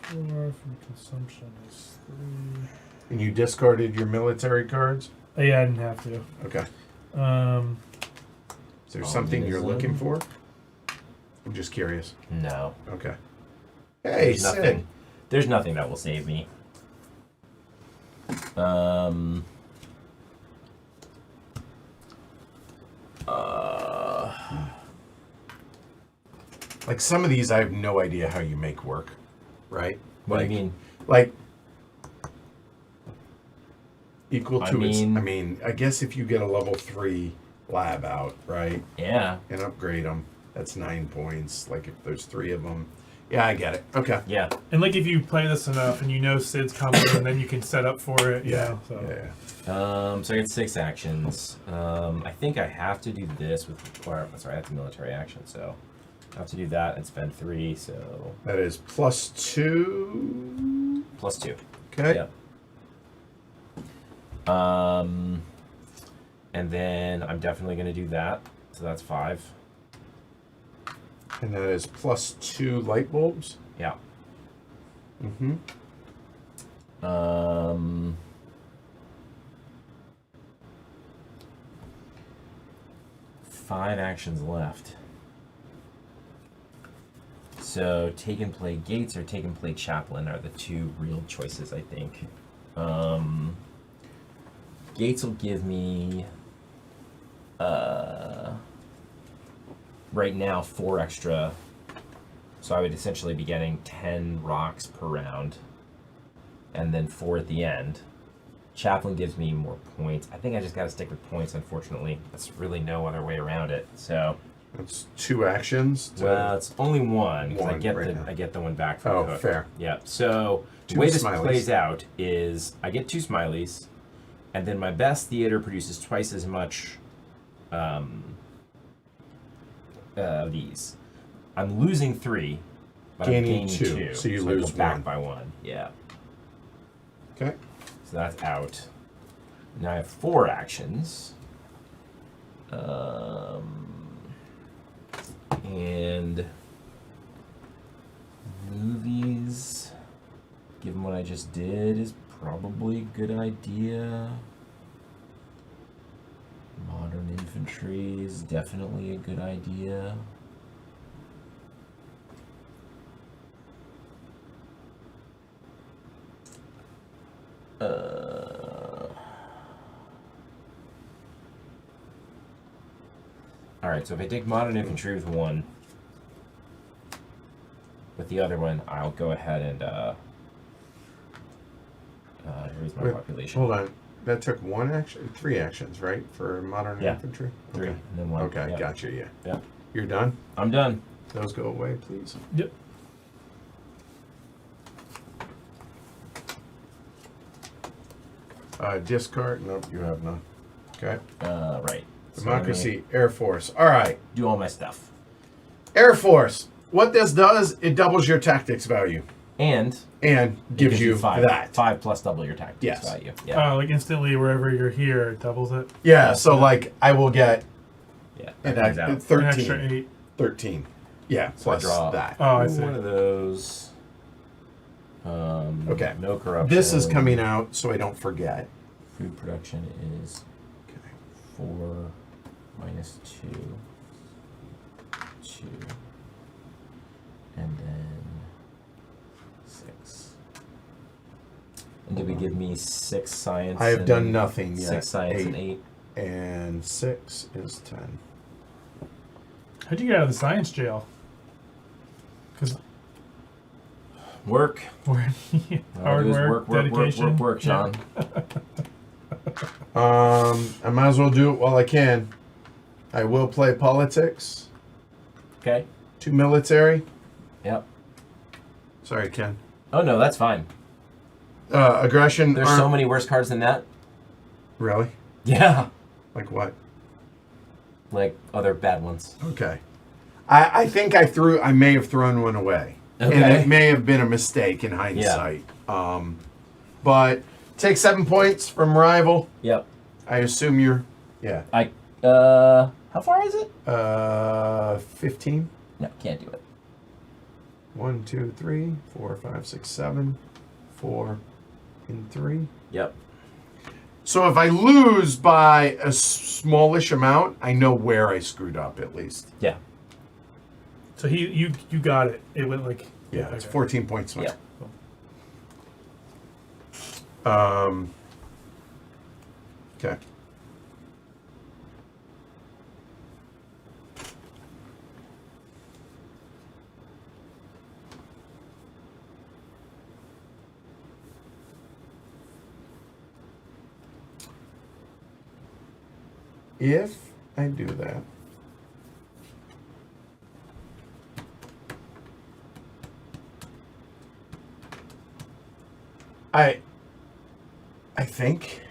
4 from consumption is 3. And you discarded your military cards? Oh, yeah, I didn't have to. Okay. Is there Oh, something you're Minnesota. looking for? I'm just curious. No. Okay. Hey, There's Sid. nothing. There's nothing that will save me. Like some of these, I have no idea how you make work, right? What Like, do you mean? Like equal I to mean- I mean, I guess if you get a level 3 lab out, right, Yeah. and upgrade them, that's 9 points. Like if there's 3 of them. Yeah, I get it. Okay. Yeah. And like if you play this enough and you know Sid's coming, and then you can set up for it. You know, so. Yeah. So I get 6 actions. I think I have to do this with, sorry, that's a military action, so I have to do that and spend 3, so That is +2. +2. Okay. Yep. And then I'm definitely going to do that, so that's 5. And that is +2 light bulbs. Yeah. Mm-hmm. 5 actions left. So take and play Gates or take and play Chaplain are the 2 real choices, I think. Gates will give me right now 4 extra, so I would essentially be getting 10 rocks per round and then 4 at the end. Chaplain gives me more points. I think I just gotta stick with points, unfortunately. There's really no other way around it. So That's 2 actions. well, it's only one because One right now. I get the one back from Oh, Cook. fair. Yeah. So the 2 way this smileys. plays out is I get 2 smileys, and then my best theater produces twice as much of these. I'm losing 3, but Gaining I'm gaining 2, 2. so you I lose go back 1. by 1. Yeah. Okay. So that's out. Now I have 4 actions. And movies, given what I just did, is probably a good idea. Modern infantry is definitely a good idea. Alright, so if I take modern infantry with 1, with the other one, I'll go ahead and raise my Wait, population. Hold on. That took 1 action, 3 actions, right, for modern Yeah. infantry? 3, Okay. and then 1. Okay, yeah. gotcha. Yeah. Yeah. You're done. I'm done. Those go away, please. Yep. Discard. Nope, you have none. Okay. Right. So let me Democracy, Air Force. All right. do all my stuff. Air Force. What this does, it doubles your tactics value And and it gives you 5. that. 5 plus double your tactics Yes. value. Yeah. Like instantly wherever you're here, it doubles it. Yeah, so like I will get Yeah. an That comes out. An extra 13. 8. 13. Yeah, So I plus draw that. Oh, I see. one of those. Okay. No corruption. This is coming out so I don't forget. Food production is Okay. 4 minus 2. 2. And then 6. And did we give me 6 science? I have and done nothing yet. 6 science and 8. And 6 is 10. How'd you get out of the science jail? Because Work. we're hard All I do is work, dedication. work, Sean. I might as well do it while I can. I will play politics. Okay. 2 military. Yep. Sorry, Ken. Oh no, that's fine. Aggression. There's so many worse cards than that. Really? Yeah. Like what? Like other bad ones. Okay. I think I may have thrown one away. And Okay. it may have been a mistake in hindsight. But take 7 points from rival. Yep. I assume you're, yeah. How far is it? 15. No, can't do it. 1, 2, 3, 4, 5, 6, 7, 4, and 3. Yep. So if I lose by a smallish amount, I know where I screwed up at least. Yeah. So you got it. It went like Yeah, it's okay. 14 points. Yeah. Okay. if I do that, I think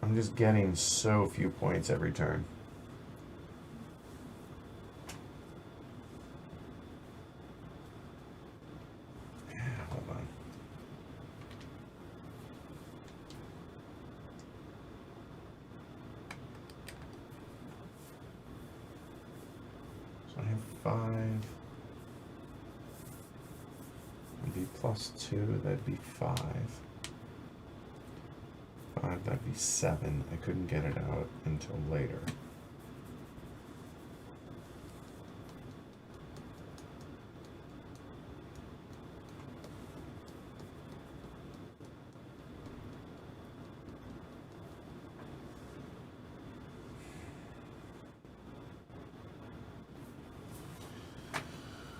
I'm just getting so few points every turn. Yeah, hold on. So I have 5. It'd be +2, that'd be 5. 5, that'd be 7. I couldn't get it out until later.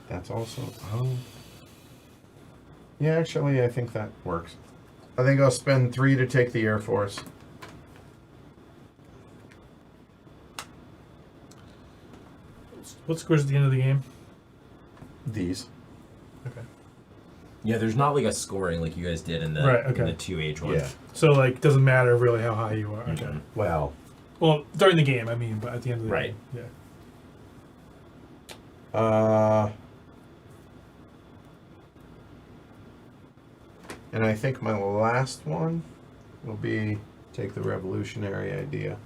That's also, yeah, actually, I think that works. I think I'll spend 3 to take the Air Force. What score's at the end of the game? These. Okay. Yeah, there's not like a scoring like you guys did in the Right, okay. in the 2H one. Yeah. So like, doesn't matter really how high you are. Okay. Mhm. Well, Well, during the game, I mean, but at the end of the Right. game, yeah. And I think my last one will be take the revolutionary idea.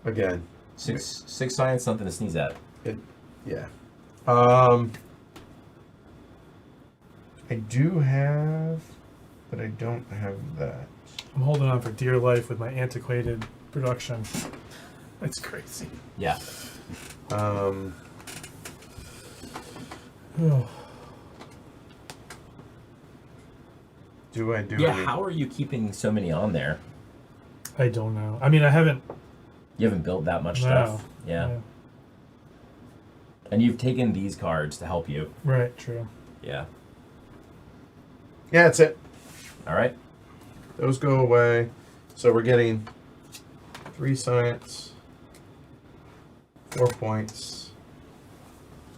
Again, Six science, something to sneeze at. yeah. I do have, but I don't have that. I'm holding on for dear life with my antiquated production. It's crazy. Yeah. Oh. Do I do Yeah, any? how are you keeping so many on there? I don't know. I mean, I haven't. You haven't built that much No. stuff. Yeah. And you've taken these cards to help you. Right. True. Yeah. Yeah, that's it. All right. Those go away. So we're getting 3 science, 4 points.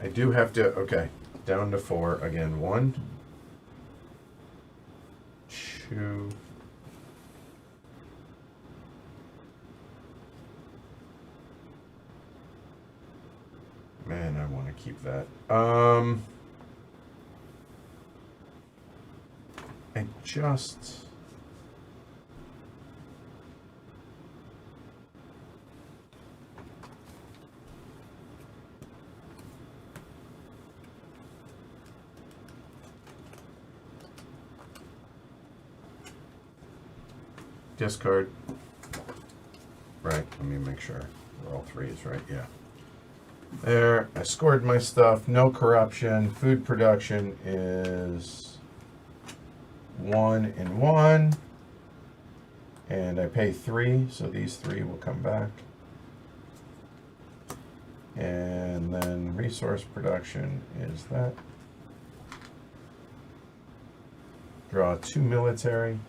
I do have to, okay, down to 4 again. 1, 2, man, I want to keep that. I just discard. Right, let me make sure we're all 3s, right? Yeah. There, I scored my stuff. No corruption. Food production is 1 and 1. And I pay 3, so these 3 will come back. And then resource production is that. Draw 2 military.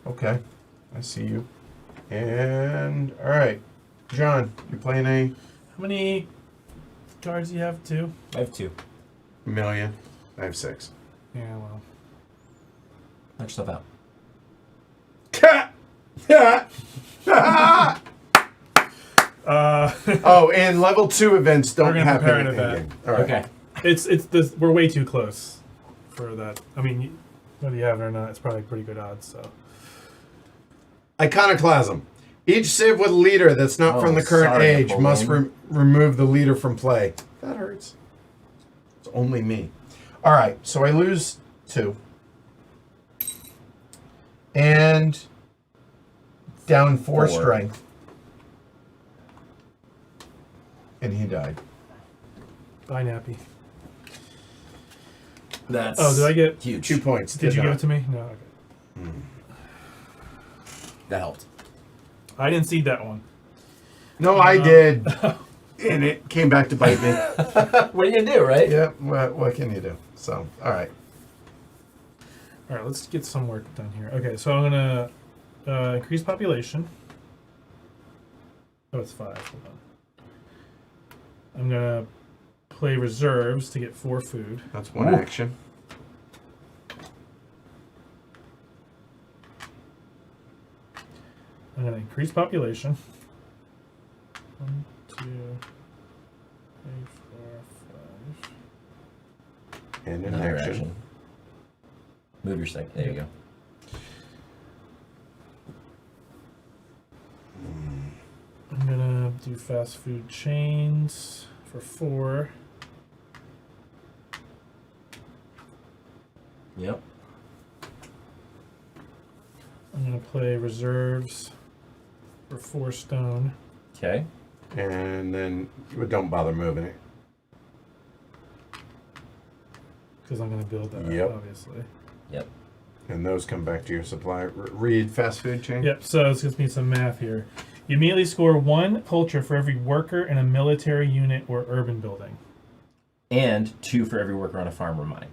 Okay, I see you. And all right, John, you playing a How many cards do you have? 2? I have 2. million? I have 6. Yeah. Well. Knock yourself out. Oh, and level 2 events We're don't gonna happen prepare in an the event. game. All right. Okay. It's this. We're way too close for that. I mean, whether you have it or not, it's probably pretty good odds. So. Iconoclasm. Each civ with a leader that's not Oh, from the current sorry, age must Napoleon. remove the leader from play. That hurts. It's only me. All right, so I lose 2. And down 4 4. strength. And he died. Bye, Nappy. That's Oh, did I get? huge. 2 points. Did you give not. it to me? No. Okay. That helped. I didn't see that one. No, I did. And it came back to bite me. What are you gonna do, right? Yeah, what can you do? So, all right. All right, let's get some work done here. Okay, so I'm gonna increase population. Oh, it's 5. Hold on. I'm gonna play reserves to get 4 food. That's one action. I'm gonna increase population. 1, 2, 3, 4, 5. And an Another action. action. Move your stick. There you go. I'm gonna do fast food chains for 4. Yep. I'm gonna play reserves for 4 stone. Okay. And then don't bother moving it. Because I'm gonna build that, Yep. obviously. Yep. And those come back to your supply. Read fast food chain. Yep, so it's gives me some math here. You immediately score 1 culture for every worker in a military unit or urban building. And 2 for every worker on a farm or mine.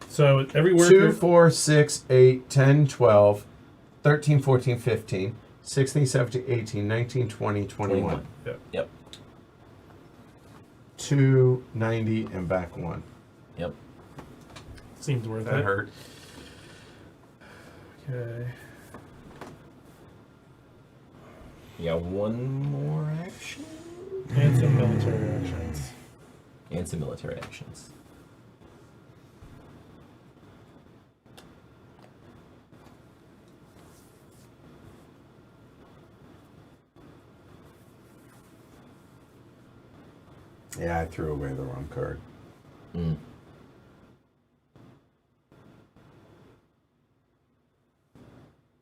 So every worker... 2, 4, 6, 8, 10, 12, 13, 14, 15, 16, 17, 18, 19, 20, 21. Yep. Yep. 290 and back 1. Yep. Seems worth That it. hurt. Okay. You got 1 more action? And some military actions. And some military actions. Yeah, I threw away the wrong card. Mm.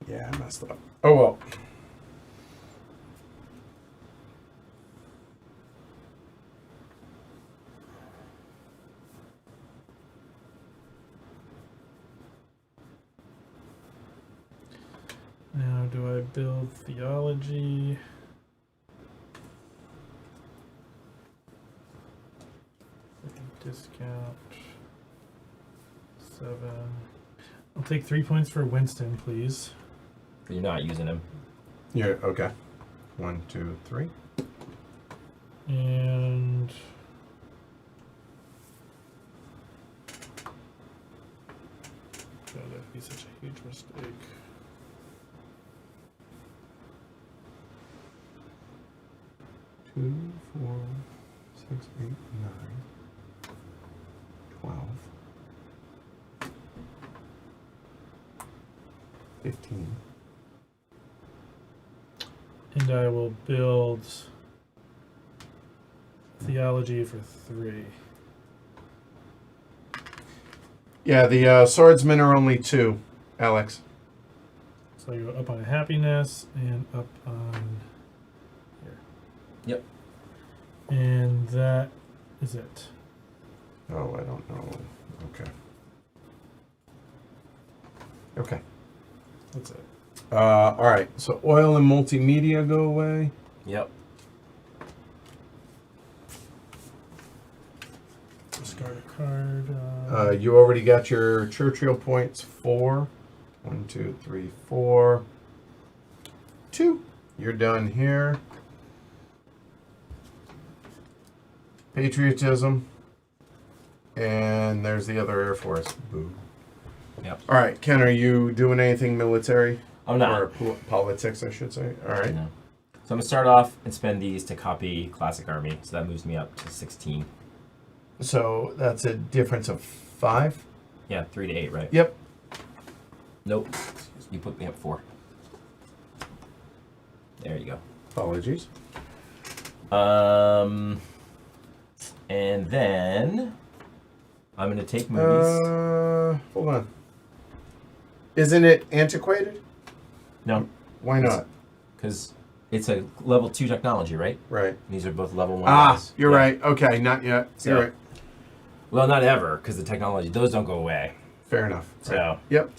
Yeah, I messed up. Oh well. Now, do I build theology? Discount 7. I'll take 3 points for Winston, please. You're not using him. Yeah, okay. 1, 2, 3. And oh, that'd be such a huge mistake. Two, 4, 6, 8, 9, 12, 15. And I will build theology for 3. Yeah, the swordsmen are only 2, Alex. So I go up on happiness and up on here. Yep. And that is it. Oh, I don't know. Okay. Okay. That's it. All right. So oil and multimedia go away. Yep. Discard a card. You already got your Churchill points. 4. 1, 2, 3, 4. 2. You're done here. Patriotism. And there's the other Air Force. Boo. Yep. All right, Ken, are you doing anything military? I'm not. Or politics, I should say. All right. No. So I'm going to start off and spend these to copy Classic Army. So that moves me up to 16. So that's a difference of 5? Yeah, 3 to 8, right? Yep. Nope. You put me up 4. There you go. Apologies. And then I'm going to take movies. Hold on. Isn't it antiquated? No, Why not? because it's a level 2 technology, right? Right. These are both level 1 Ah, guys. you're Yeah. right. Okay, not yet. So- You're right. Well, not ever, because the technology, those don't go away. Fair enough. So, Yep.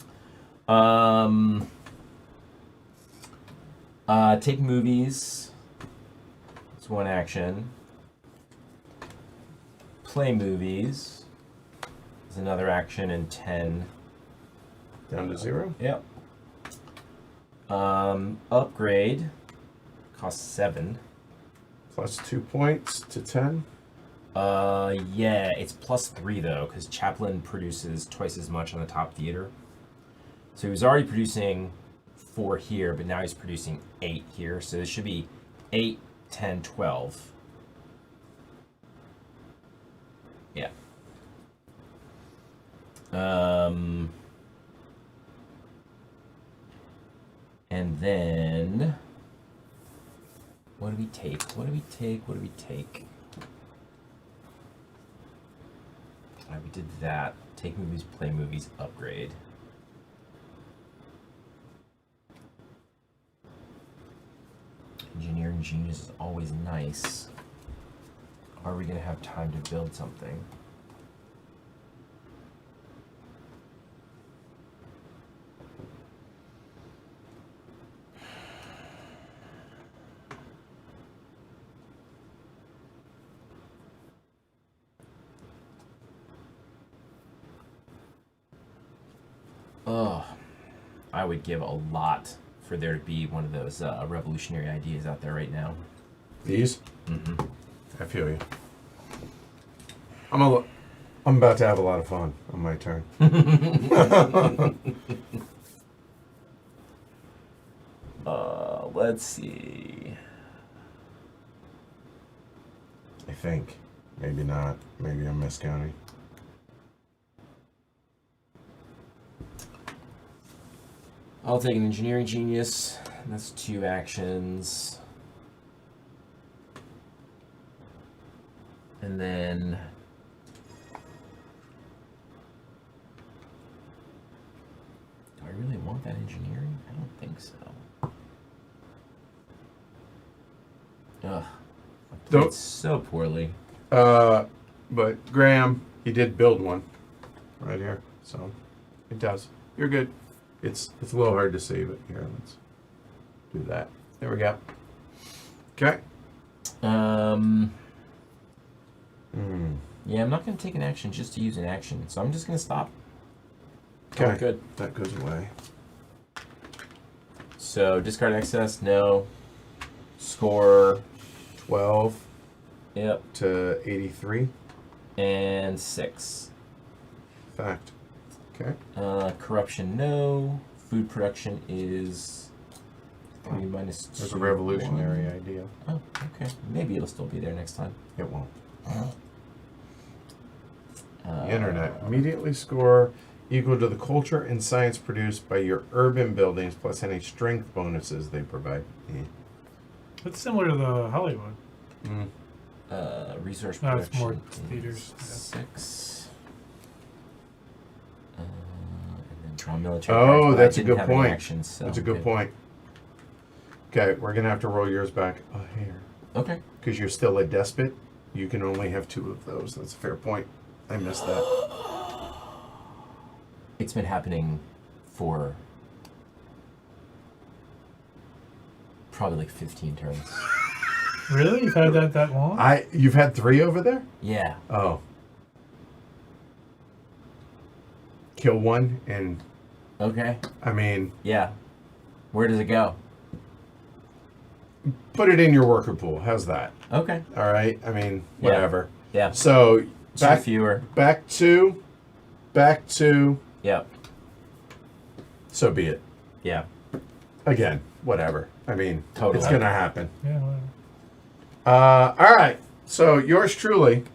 Take movies. It's one action. Play movies. Is another action and 10. Down to 0. Yep. Upgrade. Costs 7. Plus 2 points to 10. Yeah, it's plus 3 though, because Chaplin produces twice as much on the top theater. So he was already producing 4 here, but now he's producing 8 here. So this should be 8, 10, 12. Yeah. And then what do we take? What do we take? What do we take? We did that. Take movies, play movies, upgrade. Engineering genius is always nice. Are we going to have time to build something? I would give a lot for there to be one of those revolutionary ideas out there right now. These? Mm-hmm. I feel you. I'm about to have a lot of fun on my turn. Let's see. I think. Maybe not. Maybe I'm miscounting. I'll take an engineering genius. That's 2 actions. And then do I really want that engineering? I don't think so. Ugh. I played Don't- so poorly. But Graham, he did build one right here, so it does. You're good. It's a little hard to see, but here, let's do that. There we go. Okay. Yeah, I'm not going to take an action just to use an action, so I'm just going to stop. Okay. Oh, good. That goes away. So discard excess, no. Score, 12 yep, to 83. and 6. Fact. Okay. Corruption, no. Food production is 3 minus 2. There's a revolutionary 1. idea. Oh, okay. Maybe it'll still be there next time. It won't. Uh, The internet. Immediately score equal to the culture and science produced by your urban buildings plus any strength bonuses they provide. It's similar to the Hollywood. Resource No, production. it's more is theaters, yeah. 6. And then draw military. Oh, cards, but I that's a didn't good have any point. actions, so That's a good point. Okay, we're gonna have to roll yours back a hair Okay. because you're still a despot. You can only have 2 of those. That's a fair point. I missed that. It's been happening for probably like 15 turns. Really? You've had that long? You've had 3 over there? Yeah. Oh. Kill 1 and Okay. I mean Yeah. Where does it go? put it in your worker pool. How's that? Okay. All right. I mean, Yeah. whatever. Yeah. So 2 back fewer. back to Yep. so be it. Yeah. Again, whatever. I mean, Totally. it's gonna happen. Yeah, whatever. All right. So yours truly.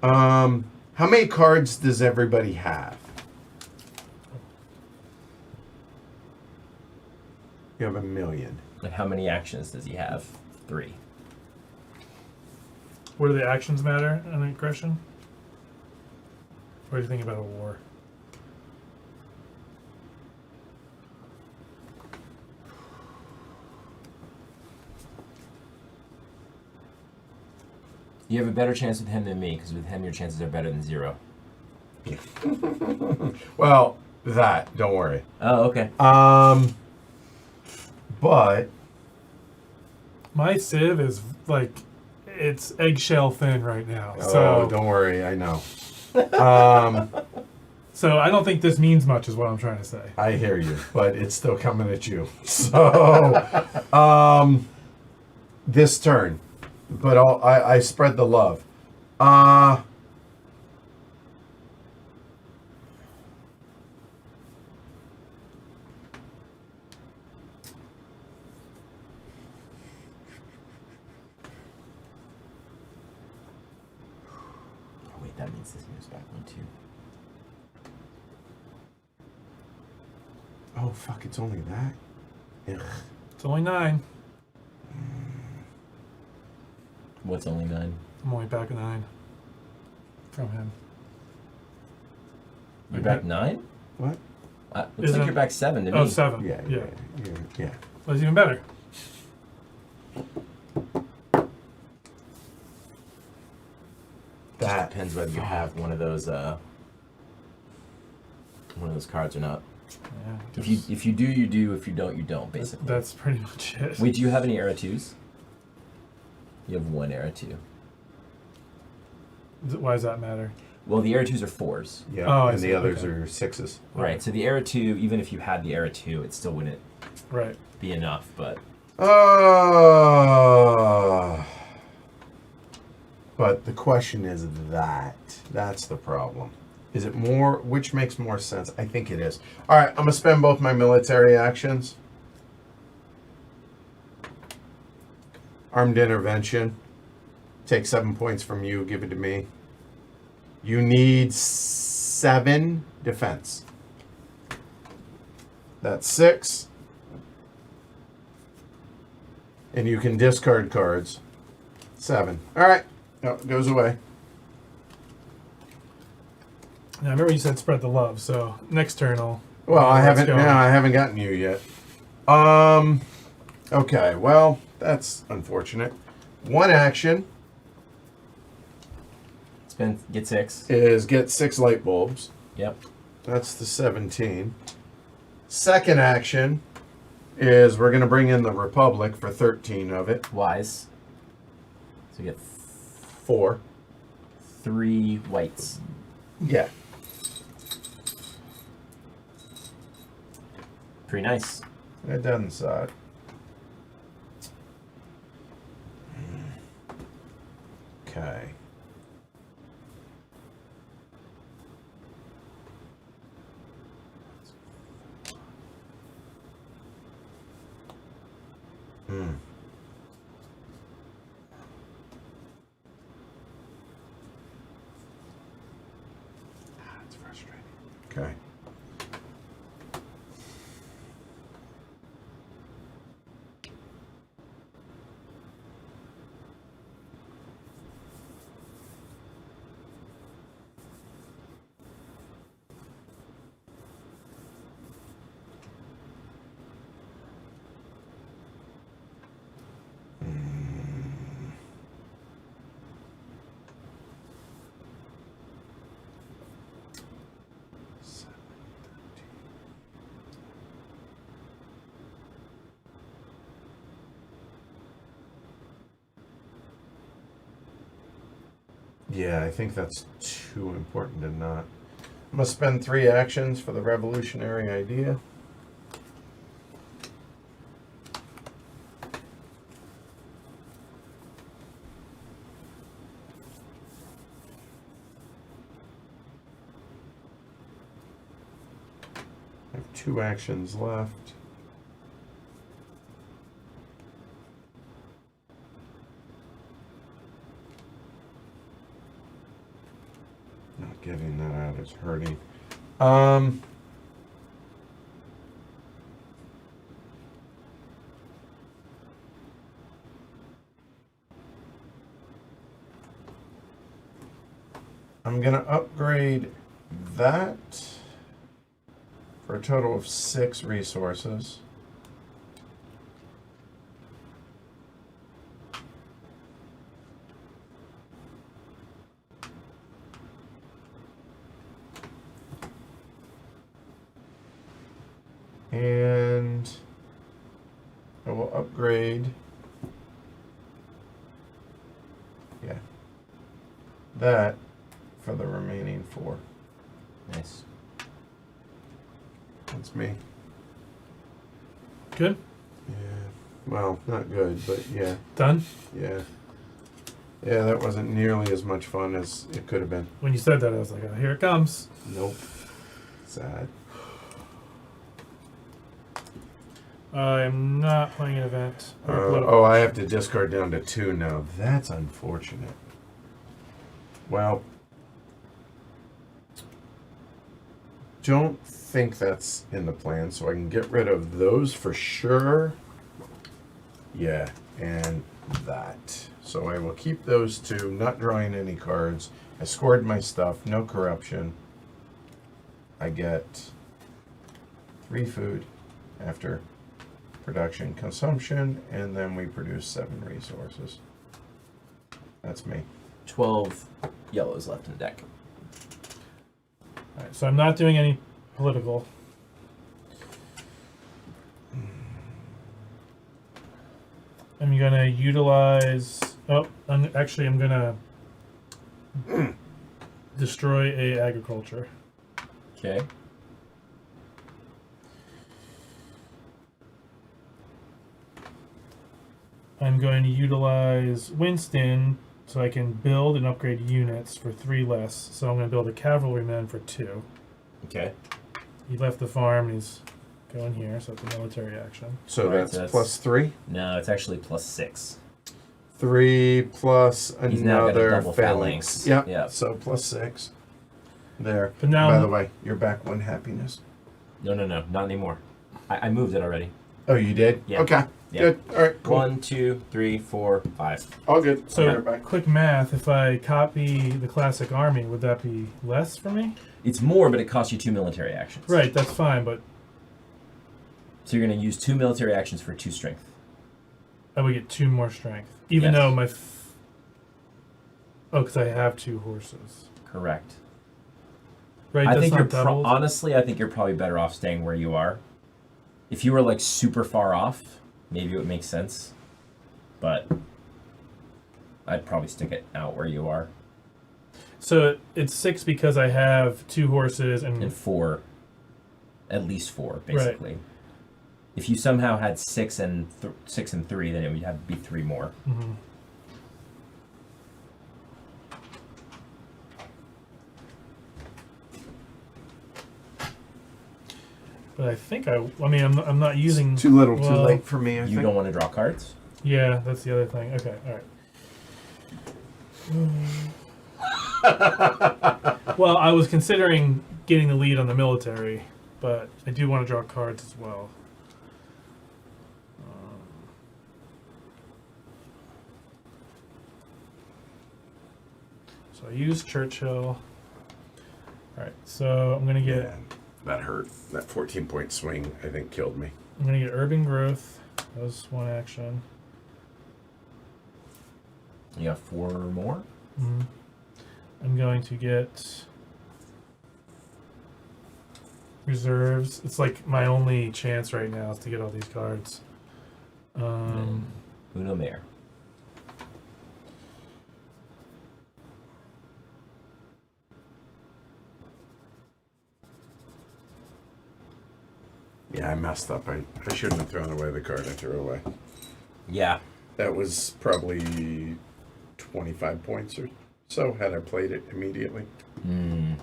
How many cards does everybody have? You have 1,000,000. And how many actions does he have? 3. What do the actions matter in an aggression? What do you think about a war? You have a better chance with him than me, because with him your chances are better than 0. Well, don't worry. Oh, okay. but My sieve is like, it's eggshell thin right now. oh, So don't worry, I know. So I don't think this means much, is what I'm trying to say. I hear you, but it's still coming at you. So, this turn, but I spread the love. Oh, wait, that means this moves back one, too. Oh fuck! It's only that. Ugh. It's only 9. What's only 9? I'm only back a 9 from him. You're back 9? What? Looks Isn't- like you're back 7 to me. Oh, 7. Yeah. That's even better. Just That depends whether you have one of those cards or not. Yeah, If you do, you do. If you don't, you don't. Basically. that's pretty much it. Wait, do you have any era 2s? You have 1 era 2. Why does that matter? Well, the era 2s are 4s. yeah, Oh, I and see, the others okay. are 6s. Right. So the era 2, even if you had the era 2, it still wouldn't Right. be enough. But But the question is that's the problem. Is it more? Which makes more sense? I think it is. All right, I'm gonna spend both my military actions. Armed intervention. Take 7 points from you. Give it to me. You need 7 defense. That's 6. And you can discard cards. 7. All right. No, it goes away. Now, I remember you said spread the love, so next turn I'll... Well, I let's haven't. go. No, I haven't gotten you yet. Okay. Well, that's unfortunate. One action get 6. is get 6 light bulbs. Yep. That's the 17. Second action is we're gonna bring in the Republic for 13 of it. Wise. So you get 4. 3 whites. Yeah. Pretty nice. It doesn't suck. Okay. Hmm. That's frustrating. Okay. Yeah, I think that's too important to not. I'm gonna spend 3 actions for the revolutionary idea. I have 2 actions left. Not getting that out is hurting. I'm gonna upgrade that for a total of 6 resources. And upgrade. Yeah. That for the remaining 4. Nice. That's me. Good. Yeah. Well, not good, but yeah. Done. Yeah. Yeah, that wasn't nearly as much fun as it could have been. When you said that, I was like, oh, here it comes. Nope. Sad. I'm not playing an event. or political. Oh, I have to discard down to 2 now. That's unfortunate. Well, don't think that's in the plan, so I can get rid of those for sure. Yeah, and that. So I will keep those 2, not drawing any cards. I scored my stuff, no corruption. I get 3 food after production consumption, and then we produce 7 resources. That's me. 12 yellows left in the deck. Alright, so I'm not doing any political. I'm gonna utilize. Oh, I'm gonna destroy a agriculture. Okay. I'm going to utilize Winston so I can build and upgrade units for 3 less. So I'm going to build a cavalryman for 2. Okay. He left the farm. He's going here, so it's a military action. So Right, that's that's- plus 3. No, it's actually plus 6. 3 plus He's now got a another double phalanx. phalanx. Yep. Yep. So plus 6. There. But now, By the way, you're back 1 happiness. No, not anymore. I moved it already. Oh, you did? Yeah. Okay. Yeah. Good. All right. Cool. 1, 2, 3, 4, 5. All good. so All right, bye. quick math. If I copy the classic army, would that be less for me? It's more, but it costs you 2 military actions. Right, that's fine, but So you're going to use 2 military actions for 2 strength. I would get 2 more strength. Even Yes. though my... Oh, because I have 2 horses. Correct. Right, I that's think not you're doubled. honestly, I think you're probably better off staying where you are. If you were like super far off, maybe it would make sense. But I'd probably stick it out where you are. So it's 6 because I have 2 horses and... And 4, at least 4, basically. If you somehow had 6 and 3, then it would have to be 3 more. Mhm. But I think I'm not using... Too little, too well, late for me, I You think. don't want to draw cards? Yeah, that's the other thing. Okay, alright. Well, I was considering getting the lead on the military, but I do want to draw cards as well. So I use Churchill. Alright, so I'm gonna get Yeah, that hurt. That 14-point swing, I think, killed me. urban growth. That was 1 action. You got 4 more? Mm-hmm. I'm going to get reserves. It's like my only chance right now is to get all these cards. Uno Mayor. Yeah, I messed up. I shouldn't have thrown away the card I threw away. Yeah. That was probably 25 points or so had I played it immediately. Hmm.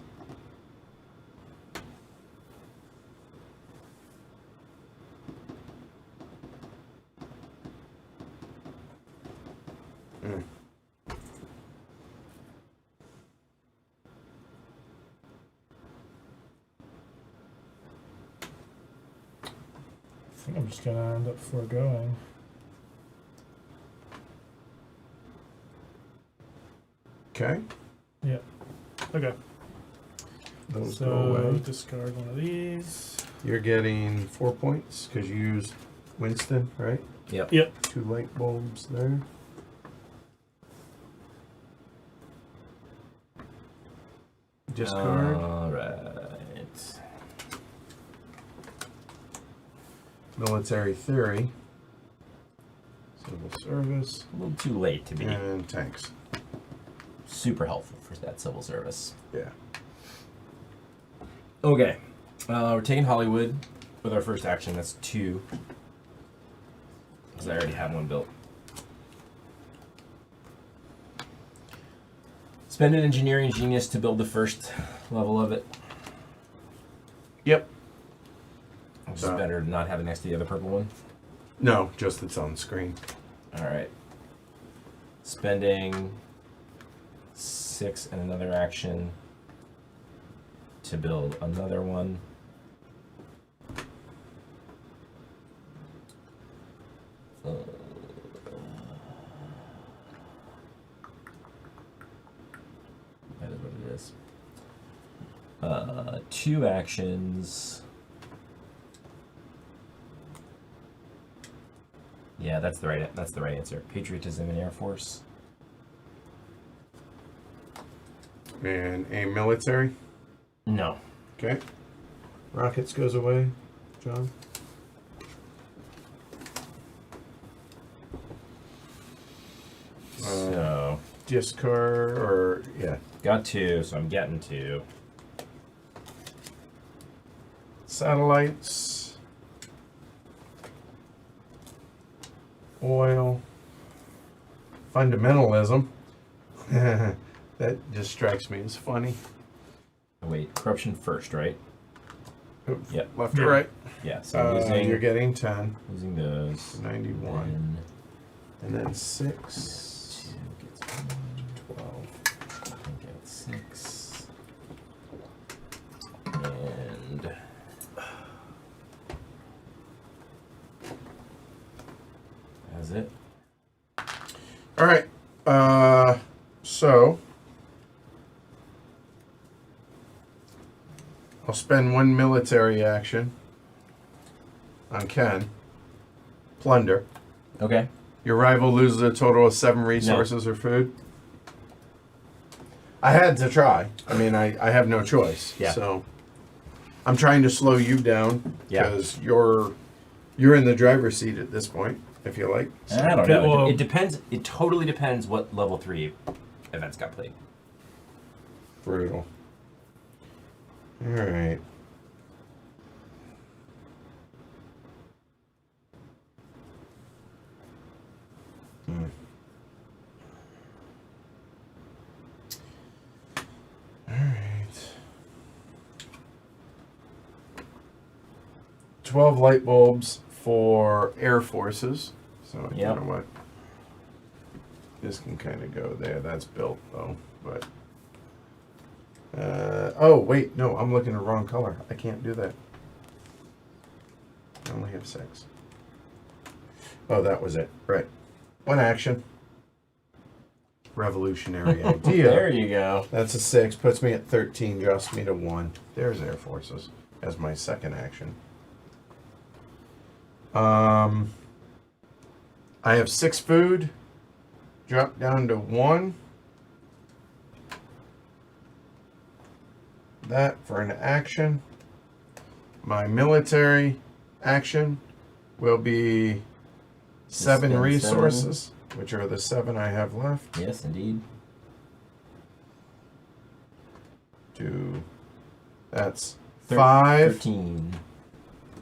Mm. I think I'm just gonna end up foregoing. Okay. Yeah. Okay. Those So go away. discard one of these. You're getting 4 points because you used Winston, right? Yep. Yep. 2 light bulbs there. Discard. Alright. Military theory. service A little too late to be and tanks. super helpful for that civil service. Yeah. Okay. We're taking Hollywood with our first action. That's 2. Because I already have one built. Spend an engineering genius to build the first level of it. Yep. It's better to not have it next to the other purple one. No, just it's on screen. Alright. Spending 6 and another action to build another one. That is what it is. 2 actions. Yeah, that's the right answer. Patriotism and Air Force. And a military. No. Okay. Rockets goes away, John. So Discard or yeah. got 2, so I'm getting 2. Satellites. Oil. Fundamentalism. That just strikes me as funny. Oh, wait, corruption first, right? Oops, Yep. Left or right? Yeah. So I'm You're using getting 10. those. 91. And And then 6. 2 gets 1, 12. I get 6. And that's it. All right. So I'll spend 1 military action on Ken. Plunder. Okay. Your rival loses a total of 7 resources or food. I had to try. I mean, I have no choice. Yeah. So I'm trying to slow you down Yeah. because you're in the driver's seat at this point, if you like. So, I don't Okay, know. well- It depends. It totally depends what level 3 events got played. brutal. All right. All right. 12 light bulbs for Air Forces. So you Yep. know what? This can kind of go there. That's built though, but. Oh wait, no, I'm looking at the wrong color. I can't do that. I only have 6. Oh, that was it. Right. 1 action. Revolutionary idea. There you go. That's a 6. Puts me at 13. Adjusts me to 1. There's Air Forces as my second action. I have 6 food. Drop down to 1. That for an action. My military action will be 7 spend resources, which are the 7 I have left. Yes, indeed. That's 5 13.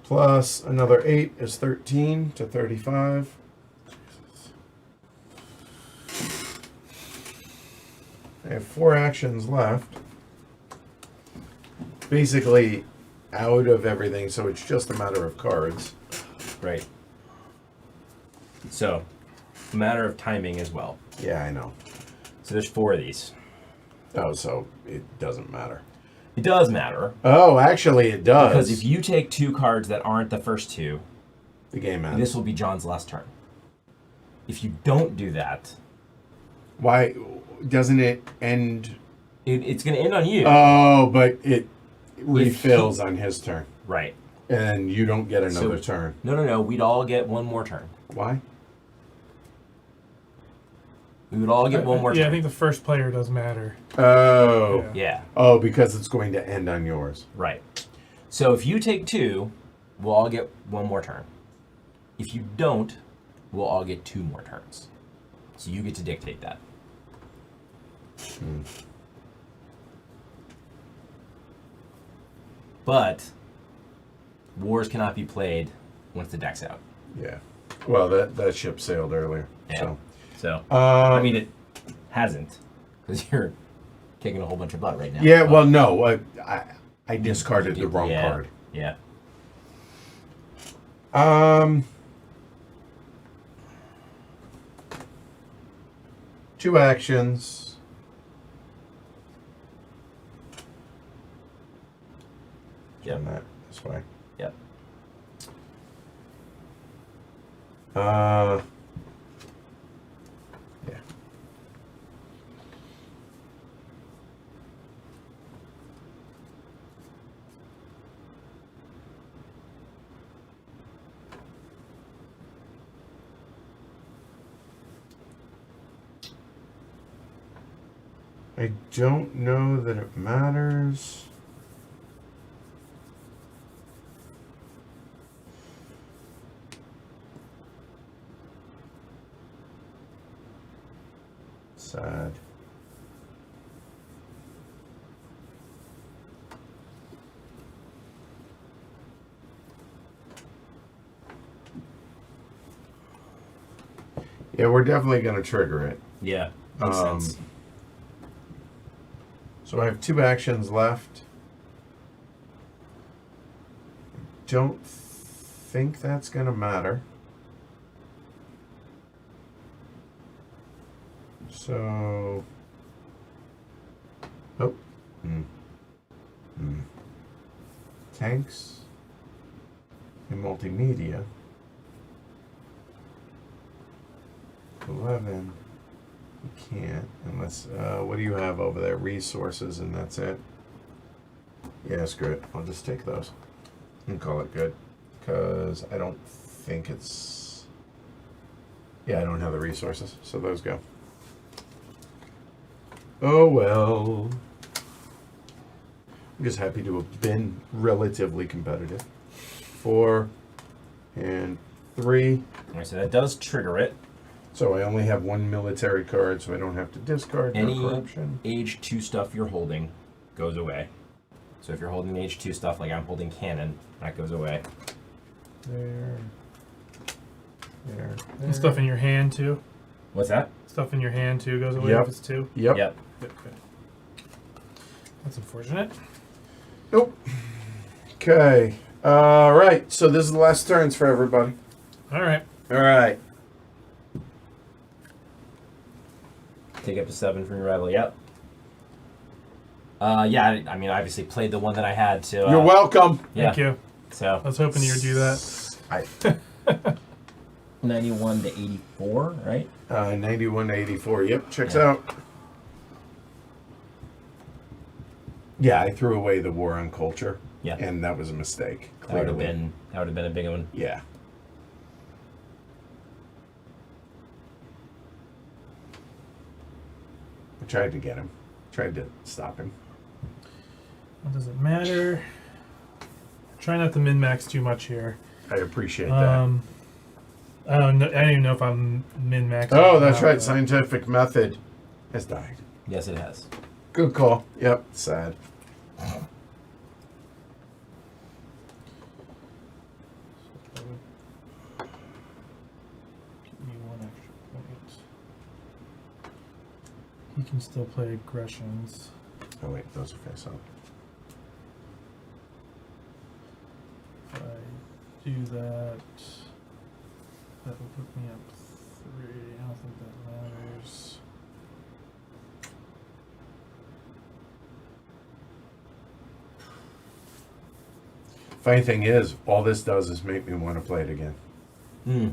plus another 8 is 13 to 35. I have 4 actions left. Basically out of everything, so it's just a matter of cards. Right. So, a matter of timing as well. Yeah, I know. So there's 4 of these. Oh, so it doesn't matter. It does matter. Oh, actually it does. Because if you take 2 cards that aren't the first 2, the game ends. this will be John's last turn. If you don't do that, Why doesn't it end? it's going to end on you. Oh, but it refills on his turn. Right. And you don't get another So- turn. No. We'd all get 1 more turn. Why? We would all get 1 more Yeah, I turn. think the first player does matter. Oh. Yeah. Yeah. Oh, because it's going to end on yours. Right. So if you take 2, we'll all get 1 more turn. If you don't, we'll all get 2 more turns. So you get to dictate that. But wars cannot be played once the deck's out. Yeah. Well, that ship sailed earlier. Yeah. So I I mean, it hasn't, because you're kicking a whole bunch of butt right now. Yeah. but- Well, no. I discarded the wrong Yeah. card. Yeah. 2 actions. Yep. Done that this way. Yep. Yeah. I don't know that it matters. Sad. Yeah, we're definitely going to trigger it. Yeah. Makes sense. So I have 2 actions left. Don't think that's going to matter. So, oh, tanks and multimedia. 11. You can't unless. What do you have over there? Resources, and that's it. Yeah, screw it. I'll just take those and call it good, because I don't think it's. Yeah, I don't have the resources, so those go. Oh well. I'm just happy to have been relatively competitive. 4 and 3. Alright, so that does trigger it. So I only have 1 military card, so I don't have to discard. Any no corruption. age 2 stuff you're holding goes away. So if you're holding age 2 stuff, like I'm holding cannon, that goes away. There. And stuff in your hand too. What's that? Stuff in your hand too goes away Yep. if it's 2. Yep. Yep. Okay. That's unfortunate. Nope. Okay. All right. So this is the last turns for everybody. All right. All right. Take up to 7 from your rival. Yep. Yeah, I mean, I obviously played the one that I had to. You're welcome. Yeah. Thank you. So I was hoping you would do that. 91 to 84, right? 91 to 84. Yep. Checks Yeah. out. Yeah, I threw away the war on culture. Yeah. And that was a mistake. That would have Clearly. been a big one. Yeah. I tried to get him. Tried to stop him. What does it matter? Try not to min-max too much here. I appreciate that. I don't know. I don't even know if I'm min-maxing. Oh, that's now, right. but- Scientific method has died. Yes, it has. Good call. Yep. Sad. Give me 1 extra point. He can still play aggressions. Oh wait, those are face up. If I do that, that will put me up 3. I don't think that matters. Funny thing is, all this does is make me want to play it again. Hmm.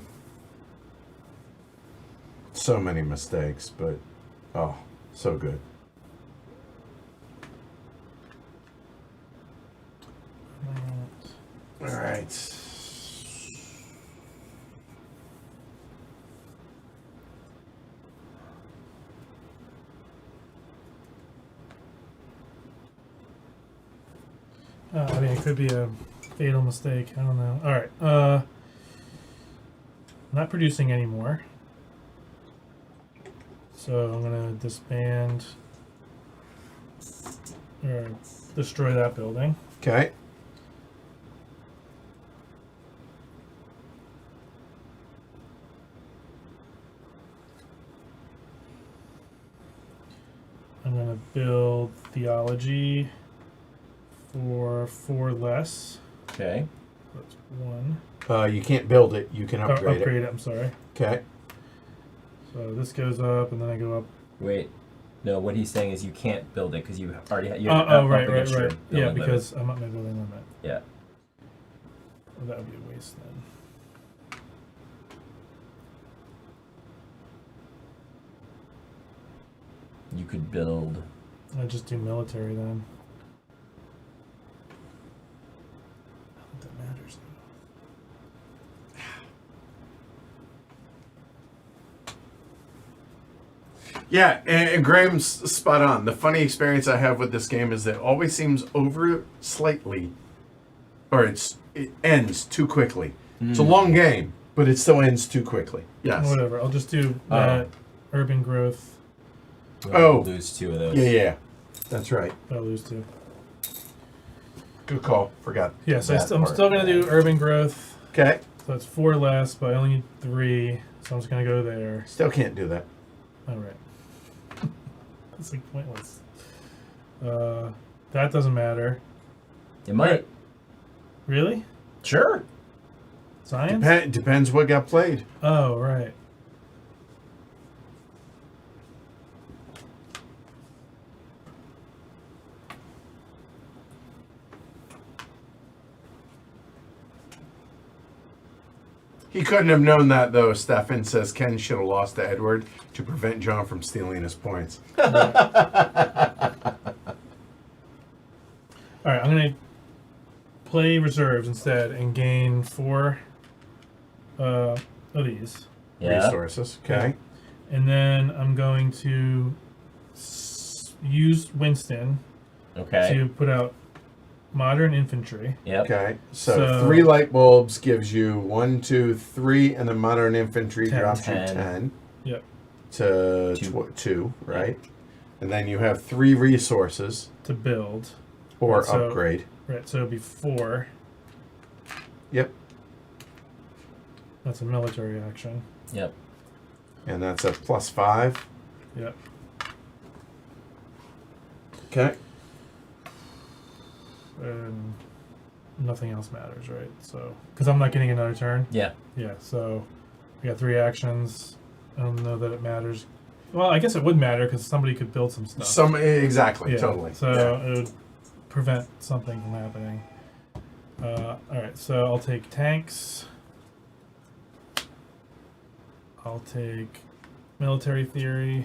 So many mistakes, but oh, so good. All right. I mean, it could be a fatal mistake. I don't know. All right. not producing anymore. So I'm gonna disband or destroy that building. Okay. I'm gonna build theology for 4 less. Okay. That's 1. You can't build it. You can upgrade Upgrade it. I'm sorry. Okay. So this goes up, and then I go up. Wait. No, what he's saying is you can't build it because you already you Right. your Yeah, building because I'm at my building limit. Yeah. Well, that would be a waste then. You could build. I just do military then. I don't think that matters. Yeah, and Graham's spot on. The funny experience I have with this game is that it always seems over slightly, or it ends too quickly. It's a long game, but it still ends too quickly. Yes. Whatever. I'll just do that. Urban growth. Oh. Lose 2 of those. Yeah. That's right. I'll lose 2. Good call. Forgot. Yeah, so That I'm part. still going to do urban growth. Okay. So that's 4 less, but I only need 3. So I'm just going to go there. Still can't do that. All right. That's like pointless. That doesn't matter. It might. Really? Sure. Science? Depends what got played. Oh, right. He couldn't have known that, though. Stefan says Ken should have lost to Edward to prevent John from stealing his points. All right, I'm going to play reserves instead and gain 4 of these. Yeah. Resources. Okay. And then I'm going to use Winston Okay. to put out modern infantry. Yep. Okay. So 3 light bulbs gives you 1, 2, 3, and the modern infantry 10. drops you 10. 10 Yep. to 2, right? And then you have 3 resources To build. or Right, so- upgrade. Right, so it'd be 4. Yep. That's a military action. Yep. And that's a +5. Yep. Okay. And nothing else matters, right? So, because I'm not getting another turn. Yeah. Yeah, so we got 3 actions. I don't know that it matters. Well, I guess it would matter because somebody could build some stuff. Exactly. Yeah, Totally. So Yeah. it would prevent something from happening. All right, so I'll take tanks. I'll take military theory.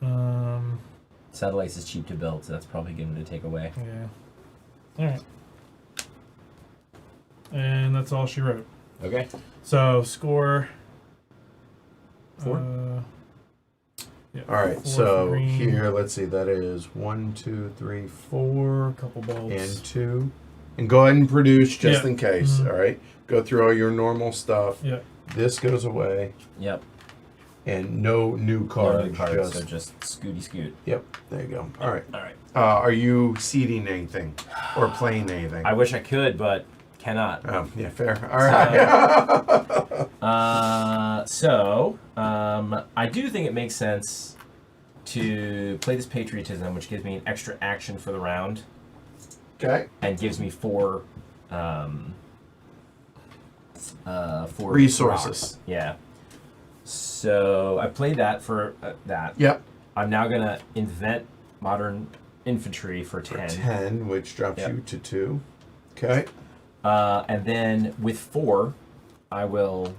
Mm-hmm. Satellites is cheap to build, so that's probably going to take away. Yeah. All right. And that's all she wrote. Okay. So score. 4? Yeah. All right. 4 So for green, here, let's see. That is 1, 2, 3, 4, couple bulbs. and 2. And go ahead and produce just Yeah. in case. Mhm. All right. Go through all your normal stuff. Yeah. This goes away, Yep. and no new No cards. new cards, so Just just scooty scoot. yep. There you go. All right. All right. Are you seeding anything or playing anything? I wish I could, but cannot. Oh, yeah, fair. All right. I do think it makes sense to play this patriotism, which gives me an extra action for the round Okay. and gives me 4 Resources. rocks. Yeah. So I played that for that. Yep. I'm now gonna invent modern infantry for For 10. 10, which drops Yep. you to 2. Okay. And then with 4, I will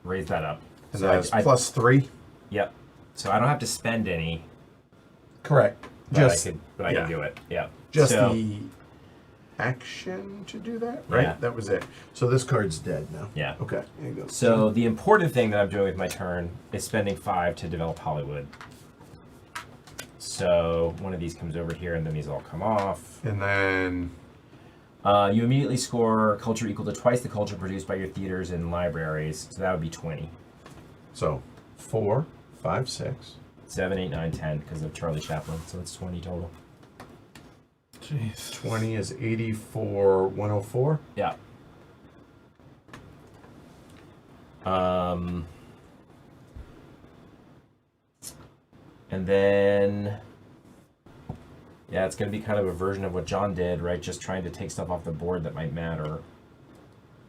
raise that up. And So that's I- +3. Yep. So I don't have to spend any, Correct. but Just I yeah. can do it. Yeah. Just so, the action to do that, right? Yeah. That was it. So this card's dead now. Yeah. Okay. There you go. So the important thing that I'm doing with my turn is spending 5 to develop Hollywood. So one of these comes over here, and then these all come off. And then You immediately score culture equal to twice the culture produced by your theaters and libraries, so that would be 20. So 4, 5, 6. 7, 8, 9, 10 because of Charlie Chaplin, so it's 20 total. Jeez. 20 is 84, 104. Yeah. And then, yeah, it's going to be kind of a version of what John did, right? Just trying to take stuff off the board that might matter.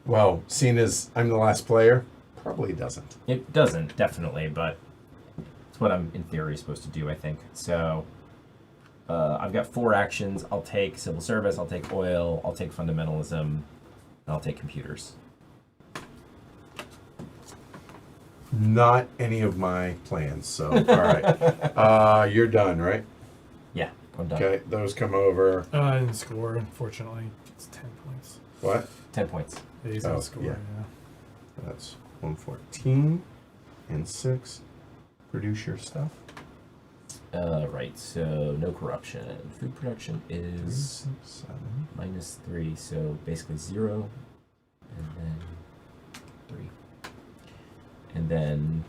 Well, seeing as I'm the last player, probably doesn't. It doesn't, definitely, but it's what I'm, in theory, supposed to do, I think. So, I've got 4 actions. I'll take civil service, I'll take oil, I'll take fundamentalism, and I'll take computers. Not any of my plans, so all right. You're done, right? Yeah, I'm done. Okay, those come over. I didn't score, unfortunately. It's 10 points. What? 10 points. Yeah, he's Oh, gonna score, yeah. yeah. That's 114 and 6. Produce your stuff. Right, so no corruption. Food production 3, is 6, 7. -3, so basically 0, and then 3. And then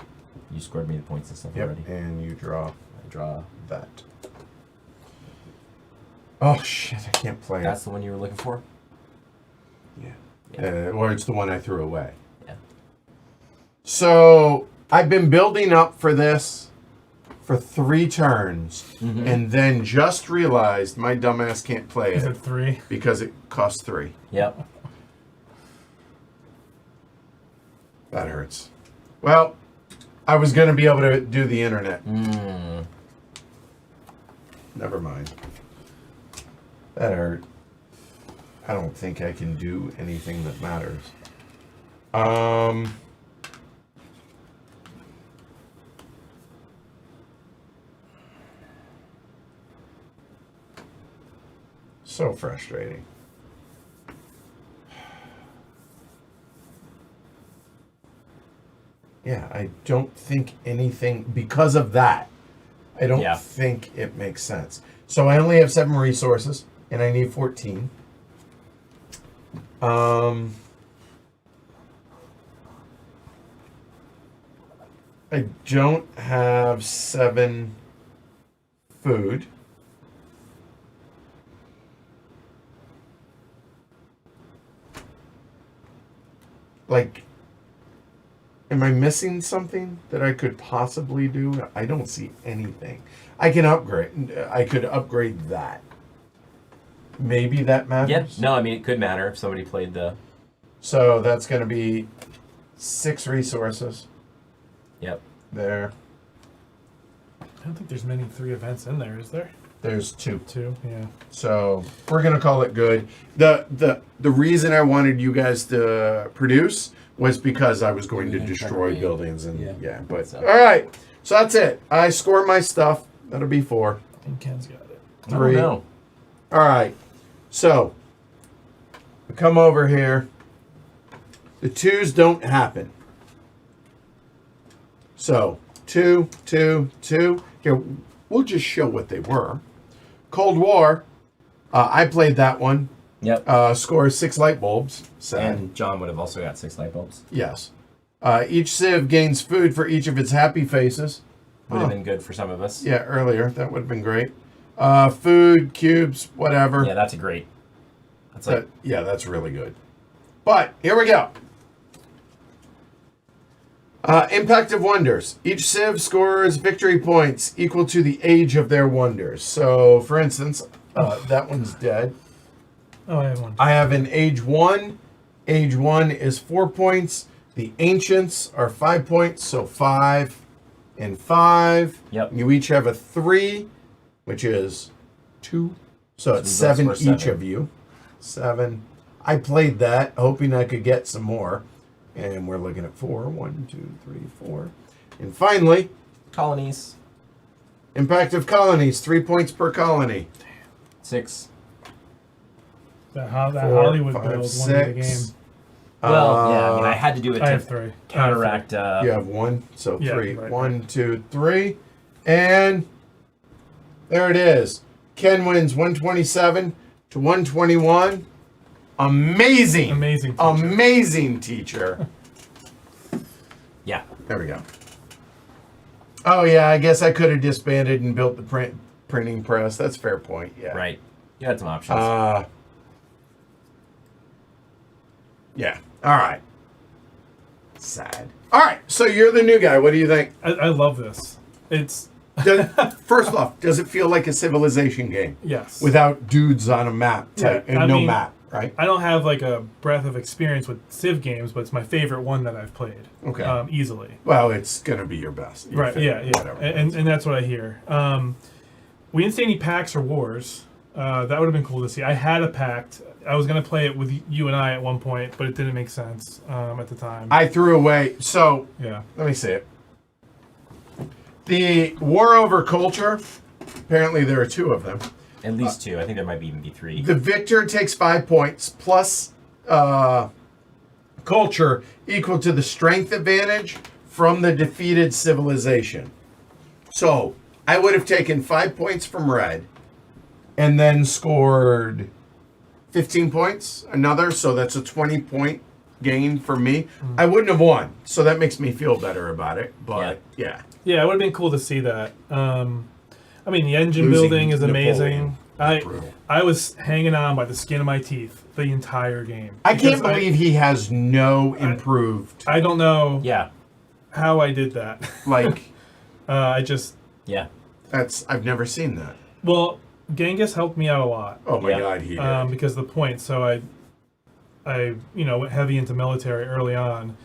you scored me the points and stuff Yep, already. and you draw I draw. that. Oh shit! I can't play That's it. the one you were looking for? Yeah. Or it's the one I threw away. Yeah. So I've been building up for this for 3 turns, Mhm. and then just realized my dumbass can't play Is it it 3? because it costs 3. Yep. That hurts. Well, I was gonna be able to do the internet. Mm. Never mind. That hurt. I don't think I can do anything that matters. So frustrating. Yeah, I don't think anything, because of that, I don't Yeah. think it makes sense. So I only have 7 resources, and I need 14. I don't have 7 food. Like, am I missing something that I could possibly do? I don't see anything. I can upgrade. I could upgrade that. Maybe that matters. Yep. No, I mean, it could matter if somebody played the... So that's going to be 6 resources Yep. there. I don't think there's many 3 events in there, is there? There's 2. 2, yeah. So we're gonna call it good. The reason I wanted you guys to produce was because I was going to destroy buildings and but So- all right. So that's it. I score my stuff. That'll be 4. I think Ken's got it. 3. No. All right. So we come over here. The 2s don't happen. So 2, 2, 2. Here, we'll just show what they were. Cold War. I played that one. Yep. Scores 6 light bulbs. Sad. And John would have also got 6 light bulbs. Yes. Each civ gains food for each of its happy faces. Would have been good for some of us. Yeah, earlier. That would have been great. Food, cubes, whatever. Yeah, that's a great. That's like... Yeah, that's really good. But here we go. Impact of wonders. Each civ scores victory points equal to the age of their wonders. So, for instance, that one's dead. Oh, I have one. I have an age 1. Age 1 is 4 points. The ancients are 5 points, so 5 and 5. Yep. You each have a 3, which is 2. So it's we both 7 score each 7. of you. 7. I played that, hoping I could get some more. And we're looking at 4. 1, 2, 3, 4. And finally, Colonies. impact of colonies. 3 points per colony. 6. That 4, Hollywood 5, build won the game. 6. Well, yeah, I mean, I had to do it I to have 3. counteract... You have 1, so Yeah, 3. right. 1, 2, 3. And there it is. Ken wins 127 to 121. Amazing. Amazing teacher. Amazing teacher. Yeah. There we go. Oh, yeah, I guess I could have disbanded and built the printing press. That's a fair point, yeah. Right. You had some options. Yeah. All right. Sad. All right, so you're the new guy. What do you think? I love this. It's First off, does it feel like a civilization game? yes. Without dudes on a map type, Yeah, and I no mean, map, right? I don't have like a breadth of experience with Civ games, but it's my favorite one that I've played. Okay. Easily. Well, it's going to be your best. Your Right. favorite, Yeah. Whatever. And that's what I hear. We didn't see any packs or wars. That would have been cool to see. I had a pact. I was going to play it with you and I at one point, but it didn't make sense at the time. I threw away. So, yeah. let me see it. The War Over Culture, apparently there are 2 of them. At least 2. I think there might even be 3. The victor takes 5 points plus culture equal to the strength advantage from the defeated civilization. So I would have taken 5 points from red and then scored 15 points, another. So that's a 20-point gain for me. I wouldn't have won. So that makes me feel better about it. But yeah. Yeah, it would have been cool to see that. I mean, the engine Losing building is Napoleon amazing. brutal. I was hanging on by the skin of my teeth the entire game. I can't Because believe he has no improved. I don't know Yeah. how I did that. Like, I just Yeah. I've never seen that. well, Genghis helped me out a lot. Oh my Yeah. God, he did. Because of the points. So I went heavy into military early on,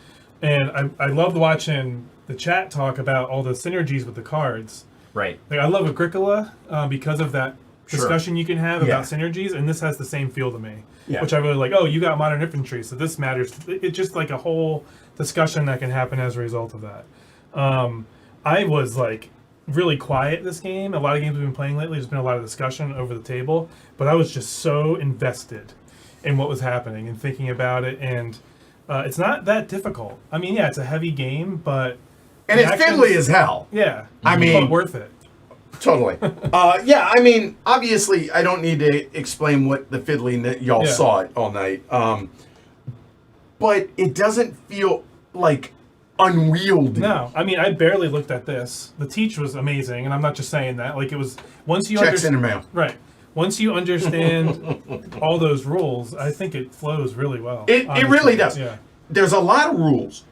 and I loved watching the chat talk about all the synergies with the cards. Right. Like I love Agricola because of that Sure. discussion you can have Yeah. about synergies, and this has the same feel to me, Yeah. which I really like. Oh, you got modern infantry, so this matters. It's just like a whole discussion that can happen as a result of that. I was like really quiet this game. A lot of games we've been playing lately, there's been a lot of discussion over the table, but I was just so invested in what was happening and thinking about it, and it's not that difficult. I mean, yeah, it's a heavy game, but and it's actions- fiddly as hell. yeah, I mean- but worth it. Totally. Yeah, I mean, obviously, I don't need to explain what the fiddling that y'all Yeah. saw it all night. But it doesn't feel like unwieldy. No, I mean, I barely looked at this. The teach was amazing, and I'm not just saying that. Like, it was once you Checks in the mail. right. Once you understand all those rules, I think it flows really well. It honestly. really does. Yeah. There's a lot of rules,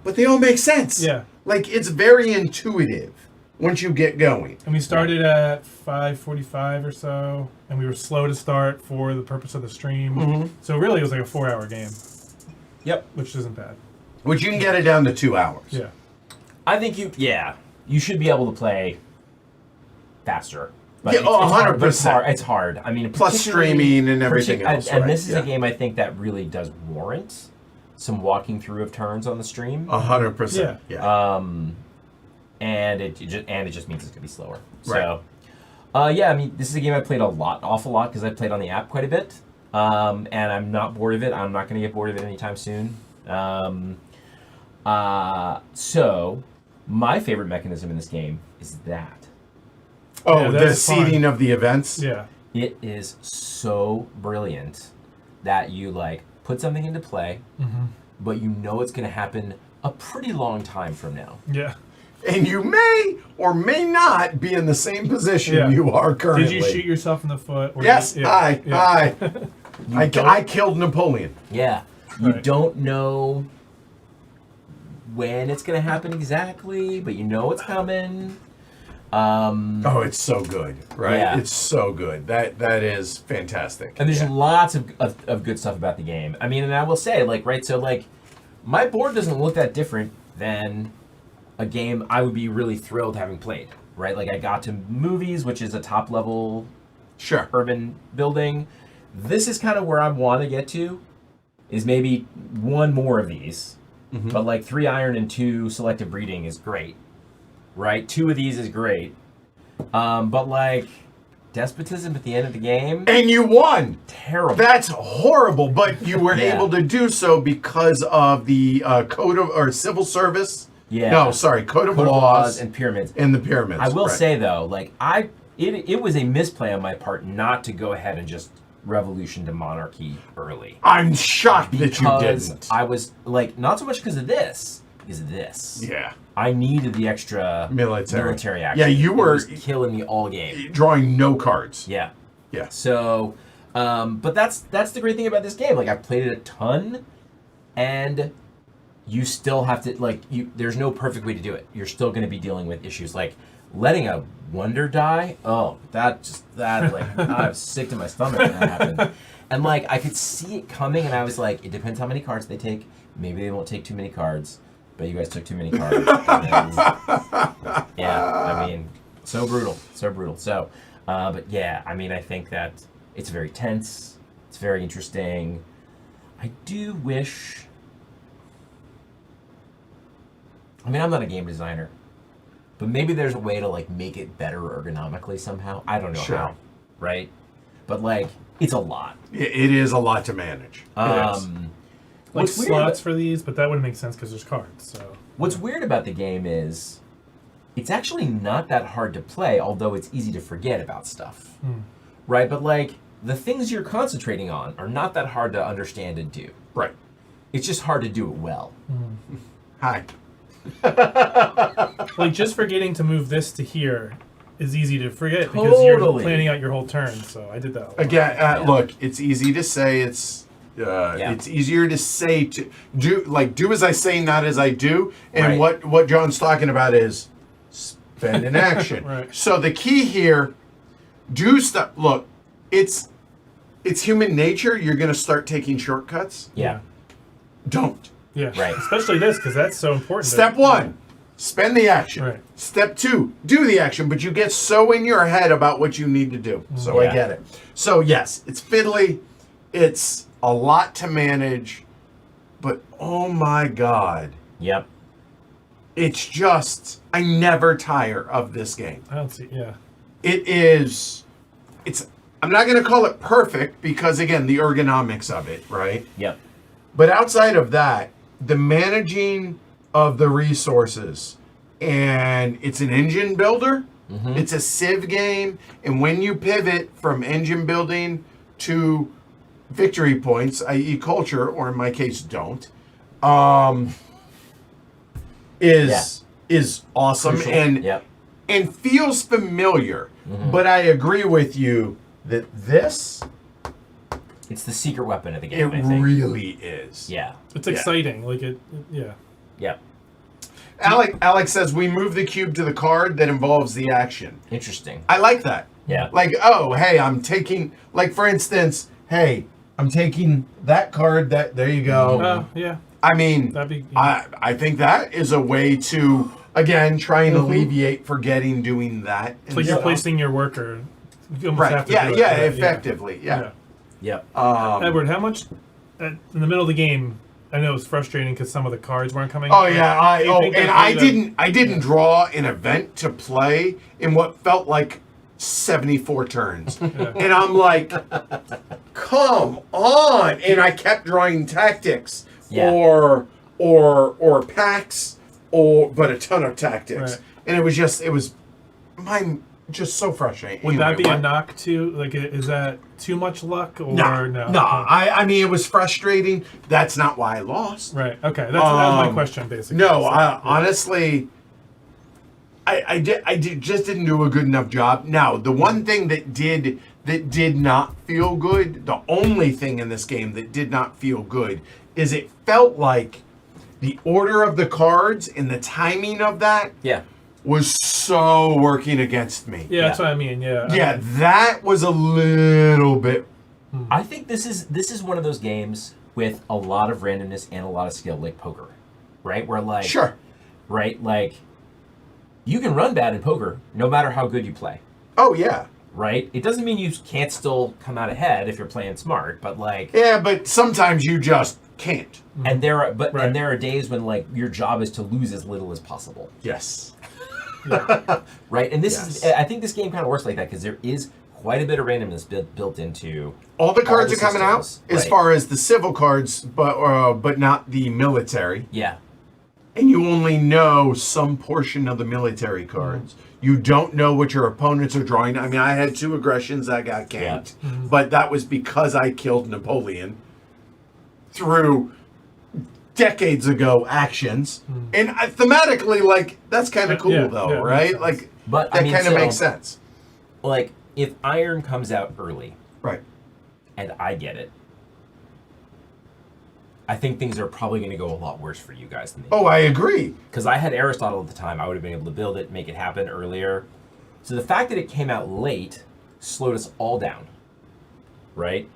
but they all make sense. Yeah. Like, it's very intuitive once you get going. And we started at 5:45 or so, and we were slow to start for the purpose of the stream. Mm-hmm. So really, it was like a 4-hour game, Yep. which isn't bad. Which you can get it down to 2 hours. Yeah. I think you should be able to play faster. But Yeah, it's hard, but 100%. It's hard. I mean, Plus particularly- streaming and everything partic- else, And right, this is yeah. a game I think that really does warrant some walking through of turns on the stream. 100%. Yeah. And it just means it's gonna be slower. Right. So, I mean, this is a game I played awful lot because I played on the app quite a bit. And I'm not bored of it. I'm not gonna get bored of it anytime soon. So my favorite mechanism in this game is that. Oh, Yeah, the that's fine. seeding of the events? Yeah. It is so brilliant that you like put something into play, but you know it's going to happen a pretty long time from now. Yeah. And you may or may not be in the same position Yeah. you are currently. Did you shoot yourself in the foot? Or Yes, yeah. I don't- I killed Napoleon. Yeah, you Right. don't know when it's going to happen exactly, but you know it's coming. Oh, it's so good, right? Yeah. It's so good. That is fantastic. And there's Yeah. lots of good stuff about the game. I mean, and I will say, like, right, so, like, my board doesn't look that different than a game I would be really thrilled having played, right? Like, I got to Movies, which is a top-level Sure. urban building. This is kind of where I want to get to, is maybe one more of these. But, like, 3 iron and 2 selective breeding is great, right? 2 of these is great. But, like, despotism at the end of the game, And you won. terrible. That's horrible, but you were Yeah. able to do so because of the code of or civil service. Yeah. No, sorry, code of Code of laws and pyramids. and the pyramids. I will right. say though, like it was a misplay on my part not to go ahead and just Revolution to Monarchy early. I'm shocked that you Because didn't. I was like, not so much because of this, is this. Yeah. I needed the extra Military action. Yeah, you It were was killing me all game. drawing no cards. Yeah. Yeah. So, but that's the great thing about this game. Like, I've played it a ton, and you still have to, like, there's no perfect way to do it. You're still going to be dealing with issues like letting a wonder die. Oh, that like, I was sick to my stomach when that happened. And like, I could see it coming, and I was like, it depends how many cards they take. Maybe they won't take too many cards, but you guys took too many cards. And then, yeah, I mean, so brutal. So, but yeah, I mean, I think that it's very tense. It's very interesting. I do wish. I mean, I'm not a game designer, but maybe there's a way to like make it better ergonomically somehow. I don't know how, right? But like, it's a lot. It is a lot to manage. Like What's weird slots for these, but that wouldn't make sense because there's cards. So What's weird about the game is it's actually not that hard to play, although it's easy to forget about stuff. Right? But like, the things you're concentrating on are not that hard to understand and do. Right. It's just hard to do it well. Hi. like just forgetting to move this to here is easy to forget because you're Totally. planning out your whole turn. So I did that a lot. Again, look, it's easy to say. It's easier to say to do as I say, not as I do. And Right. what John's talking about is spend an action. Right. So the key here, do stuff. Look, it's human nature. You're going to start taking shortcuts. Yeah. Don't. Yeah. Right. Especially this because that's so important. Step one, spend the action. Right. Step two, do the action, but you get so in your head about what you need to do. So Yeah. I get it. So yes, it's fiddly. It's a lot to manage, but oh my God, Yep. it's just, I never tire of this game. I don't see. Yeah. It's, I'm not going to call it perfect because again, the ergonomics of it, right? Yep. But outside of that, the managing of the resources, and it's an engine builder. It's a Civ game, and when you pivot from engine building to victory points, i.e. culture, or in my case, don't, is awesome. Crucial. And Yep. and feels familiar. But I agree with you that this, It's the secret weapon of the game, it I think. really is. Yeah. It's Yeah. exciting. Like it. Yeah. Yep. Alex says we move the cube to the card that involves the action. Interesting. I like that. Yeah. Like, oh, hey, I'm taking, like, for instance, hey, I'm taking that card. There you go. Oh yeah. I mean, That'd be. I think that is a way to, again, try and alleviate forgetting doing that. It's like you're placing your worker. You almost Right. have to Yeah. do it. Yeah. Effectively. Yeah. Yep. Edward, how much in the middle of the game? I know it was frustrating because some of the cards weren't coming. Oh yeah. Do you think And they I didn't draw an event to play in what felt like 74 turns. And I'm like, come on. And I kept drawing tactics Yeah. or packs but a ton of tactics. Right. And it was just so frustrating. Would that Anyway, be a what- knock too? Like, is that too much luck or No, no? no. I mean, it was frustrating. That's not why I lost. Right. Okay. That was my question, basically. No, So, honestly, I just didn't do a good enough job. Now, the one thing that did not feel good, the only thing in this game that did not feel good, is it felt like the order of the cards and the timing of that Yeah. was so working against me. Yeah, that's what I mean. Yeah. Yeah, that was a little bit. I think this is one of those games with a lot of randomness and a lot of skill, like poker, right? Where like Sure. right, like you can run bad in poker no matter how good you play, Oh, yeah. right? It doesn't mean you can't still come out ahead if you're playing smart, but like Yeah, but sometimes you just can't. and there are Right. and there are days when like your job is to lose as little as possible, Yes. right? And this Yes. is I think this game kind of works like that because there is quite a bit of randomness built into All the cards the are coming out systems, as right. far as the civil cards, but not the military. yeah. And you only know some portion of the military cards. You don't know what your opponents are drawing. I mean, I had 2 aggressions that got canked, but that was because I killed Napoleon through decades ago actions. And thematically, like, that's kind of cool, though, right? Like, But that kind of makes sense. Like, if iron comes out early, Right. and I get it, I think things are probably going to go a lot worse for you guys than they Oh, I agree. Because I had Aristotle at the time, I would have been able to build it, make it happen earlier. So the fact that it came out late slowed us all down, right?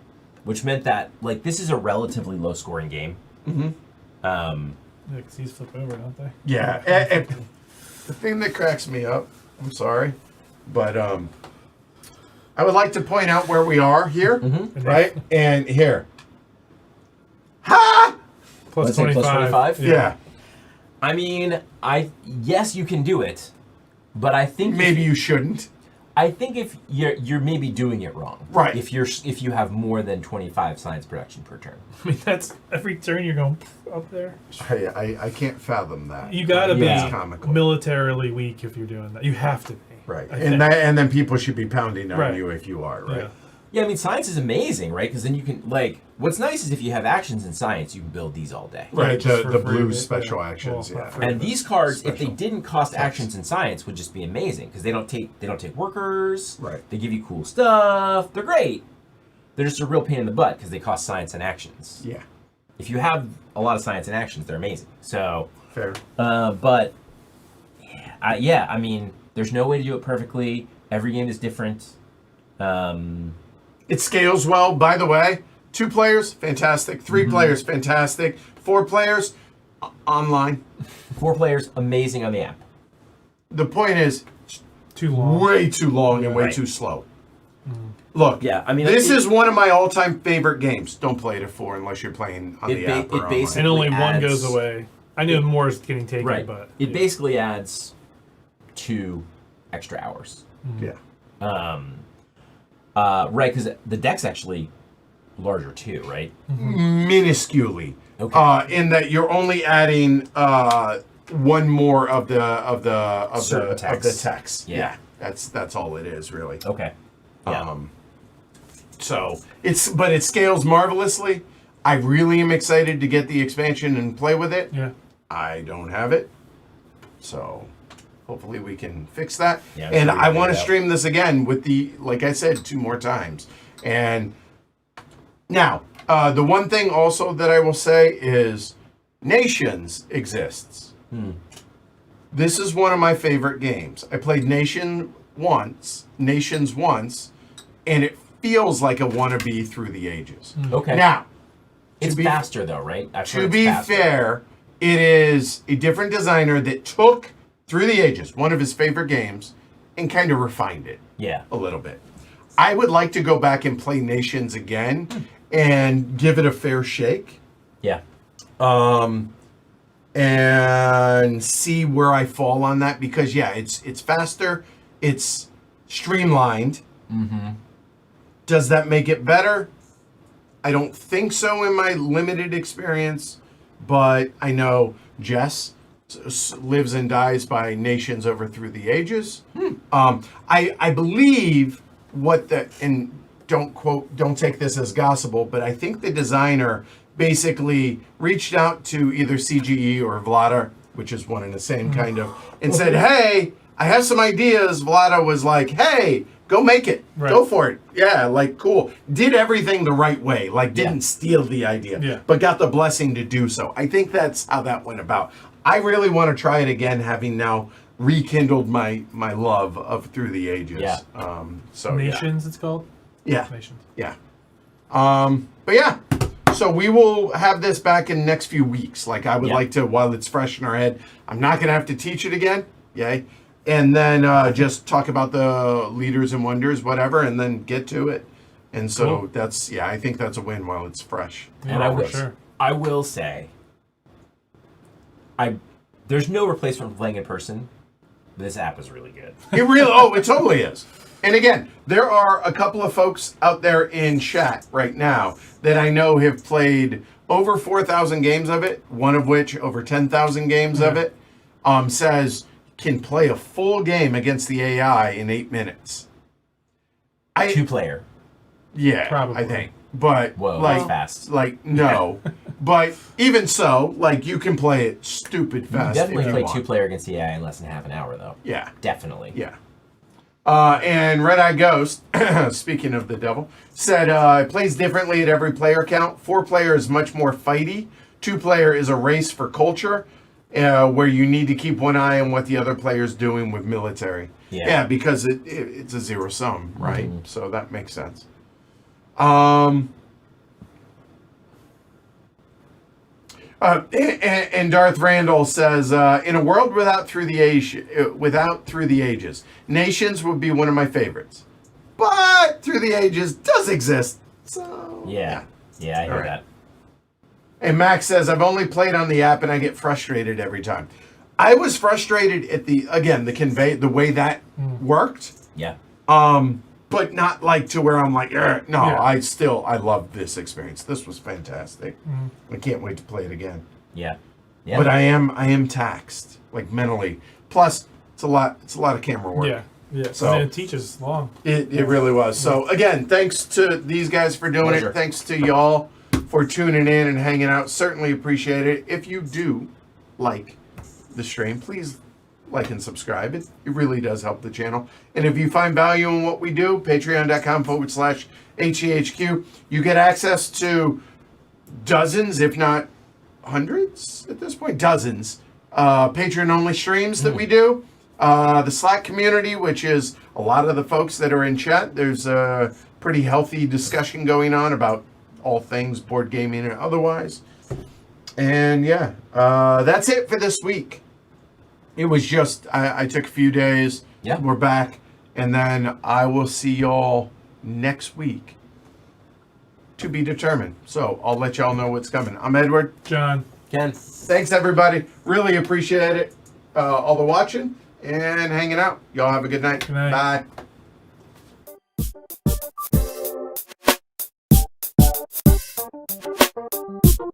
Which meant that, like, this is a relatively low-scoring game. Yeah, because these flip over, don't they? Yeah. The thing that cracks me up, I'm sorry, but I would like to point out where we are here, right? And here. Ha! Plus Let's say 25. plus 25? Yeah. I mean, yes, you can do it, but I think Maybe you shouldn't. I think if you're maybe doing it wrong, Right. If you have more than 25 science production per turn, I mean, that's every turn you're going up there. I can't fathom that. You gotta Yeah. be Comical. militarily weak if you're doing that. You have to be. Right. I think. And then people should be pounding on Right. you if you are, right? Yeah. yeah, I mean, science is amazing, right? Because then you can what's nice is if you have actions in science, you can build these all day. Right, just the for free, blue yeah. special actions, Well, yeah. for- And these cards, if they Special. didn't cost actions in science, would just be amazing because they don't take workers. Right. They give you cool stuff. They're great. They're just a real pain in the butt because they cost science and actions. Yeah. If you have a lot of science and actions, they're amazing. So, Fair. but yeah, I mean, there's no way to do it perfectly. Every game is different. It scales well, by the way. 2 players, fantastic. 3 players, fantastic. 4 players, online. 4 players, amazing on the app. The point is, Too long. way too long and way Right. too slow. Look, Yeah, I mean, this it- is one of my all-time favorite games. Don't play it at 4 unless you're playing on It the ba- app it or online. basically- And only one adds- goes away. I knew more is getting taken, Right. but It yeah. basically adds 2 extra hours. Yeah. Right, because the deck's actually larger too, right? Minusculely. Okay. In that you're only adding 1 more of the Certain text. text. Yeah. That's all it is, really. Okay. Yeah. So but it scales marvelously. I really am excited to get the expansion and play with it. Yeah. I don't have it, so hopefully we can fix that. Yeah, I'm and sure we I can want to figure it out. stream this again with like I said, 2 more times. And now, the one thing also that I will say is Nations exists. This is one of my favorite games. I played Nations once, and it feels like a wannabe Through the Ages. Okay. Now, it's be- faster though, right? I've heard to it's be faster. fair, it is a different designer that took Through the Ages, one of his favorite games, and kind of refined it Yeah. a little bit. I would like to go back and play Nations again and give it a fair shake Yeah. and see where I fall on that because it's faster, it's streamlined. Does that make it better? I don't think so in my limited experience, but I know Jess lives and dies by Nations over Through the Ages. I believe and don't take this as gospel, but I think the designer basically reached out to either CGE or Vlada, which is one and the same kind of, and said, "Hey, I have some ideas." Vlada was like, "Hey, go make it. Right. Go for it." Yeah, like cool. Did everything the right way. Like didn't Yeah. steal the idea, Yeah. but got the blessing to do so. I think that's how that went about. I really want to try it again, having now rekindled my love of Through the Ages. Yeah. So Nations, it's called. Yeah. Nations. Yeah. But yeah. So we will have this back in the next few weeks. Like I would Yeah. like to, while it's fresh in our head. I'm not gonna have to teach it again. Yay. And then just talk about the leaders and wonders, whatever, and then get to it. And so Cool. I think that's a win while it's fresh. Yeah, And I for will, sure. I will say, there's no replacement for playing in person. This app is really good. It totally is. And again, there are a couple of folks out there in chat right now that I know have played over 4,000 games of it, one of which over 10,000 games of it, says, can play a full game against the AI in 8 minutes. 2-player. Yeah, Probably. I think. But Whoa, like, that's fast. like no. But even so, like you can play it stupid You fast. definitely if you play want. 2-player against the AI in less than half an hour, though. Yeah. Definitely. Yeah. And Red Eye Ghost, speaking of the devil, said it plays differently at every player count. 4-player is much more fighty. 2-player is a race for culture, where you need to keep one eye on what the other player's doing with military. Yeah. Because it's a zero sum, right? So that makes sense. And Darth Randall says, in a world without through the ages, Nations would be one of my favorites. But Through the Ages does exist. So Yeah, I hear Alright. that. And Max says, I've only played on the app and I get frustrated every time. I was frustrated at the way that worked. Yeah. But not like to where I'm like, no, Yeah. I love this experience. This was fantastic. I can't wait to play it again. Yeah. But I am taxed, like mentally. Plus, it's a lot of camera work. Yeah. Yeah. So- And it teaches long. It really was. So again, thanks to these guys for doing Pleasure. it. Thanks to y'all for tuning in and hanging out. Certainly appreciate it. If you do like the stream, please like and subscribe. It really does help the channel. And if you find value in what we do, patreon.com/HEHQ, you get access to dozens, if not hundreds at this point, dozens, Patreon-only streams that we do. The Slack community, which is a lot of the folks that are in chat. There's a pretty healthy discussion going on about all things board gaming and otherwise. And yeah, that's it for this week. It was just, I took a few days. Yeah. We're back. And then I will see y'all next week. To be determined. So I'll let y'all know what's coming. I'm Edward. John. Ken. Thanks, everybody. Really appreciate it. All the watching and hanging out. Y'all have a good night. Good night. Bye.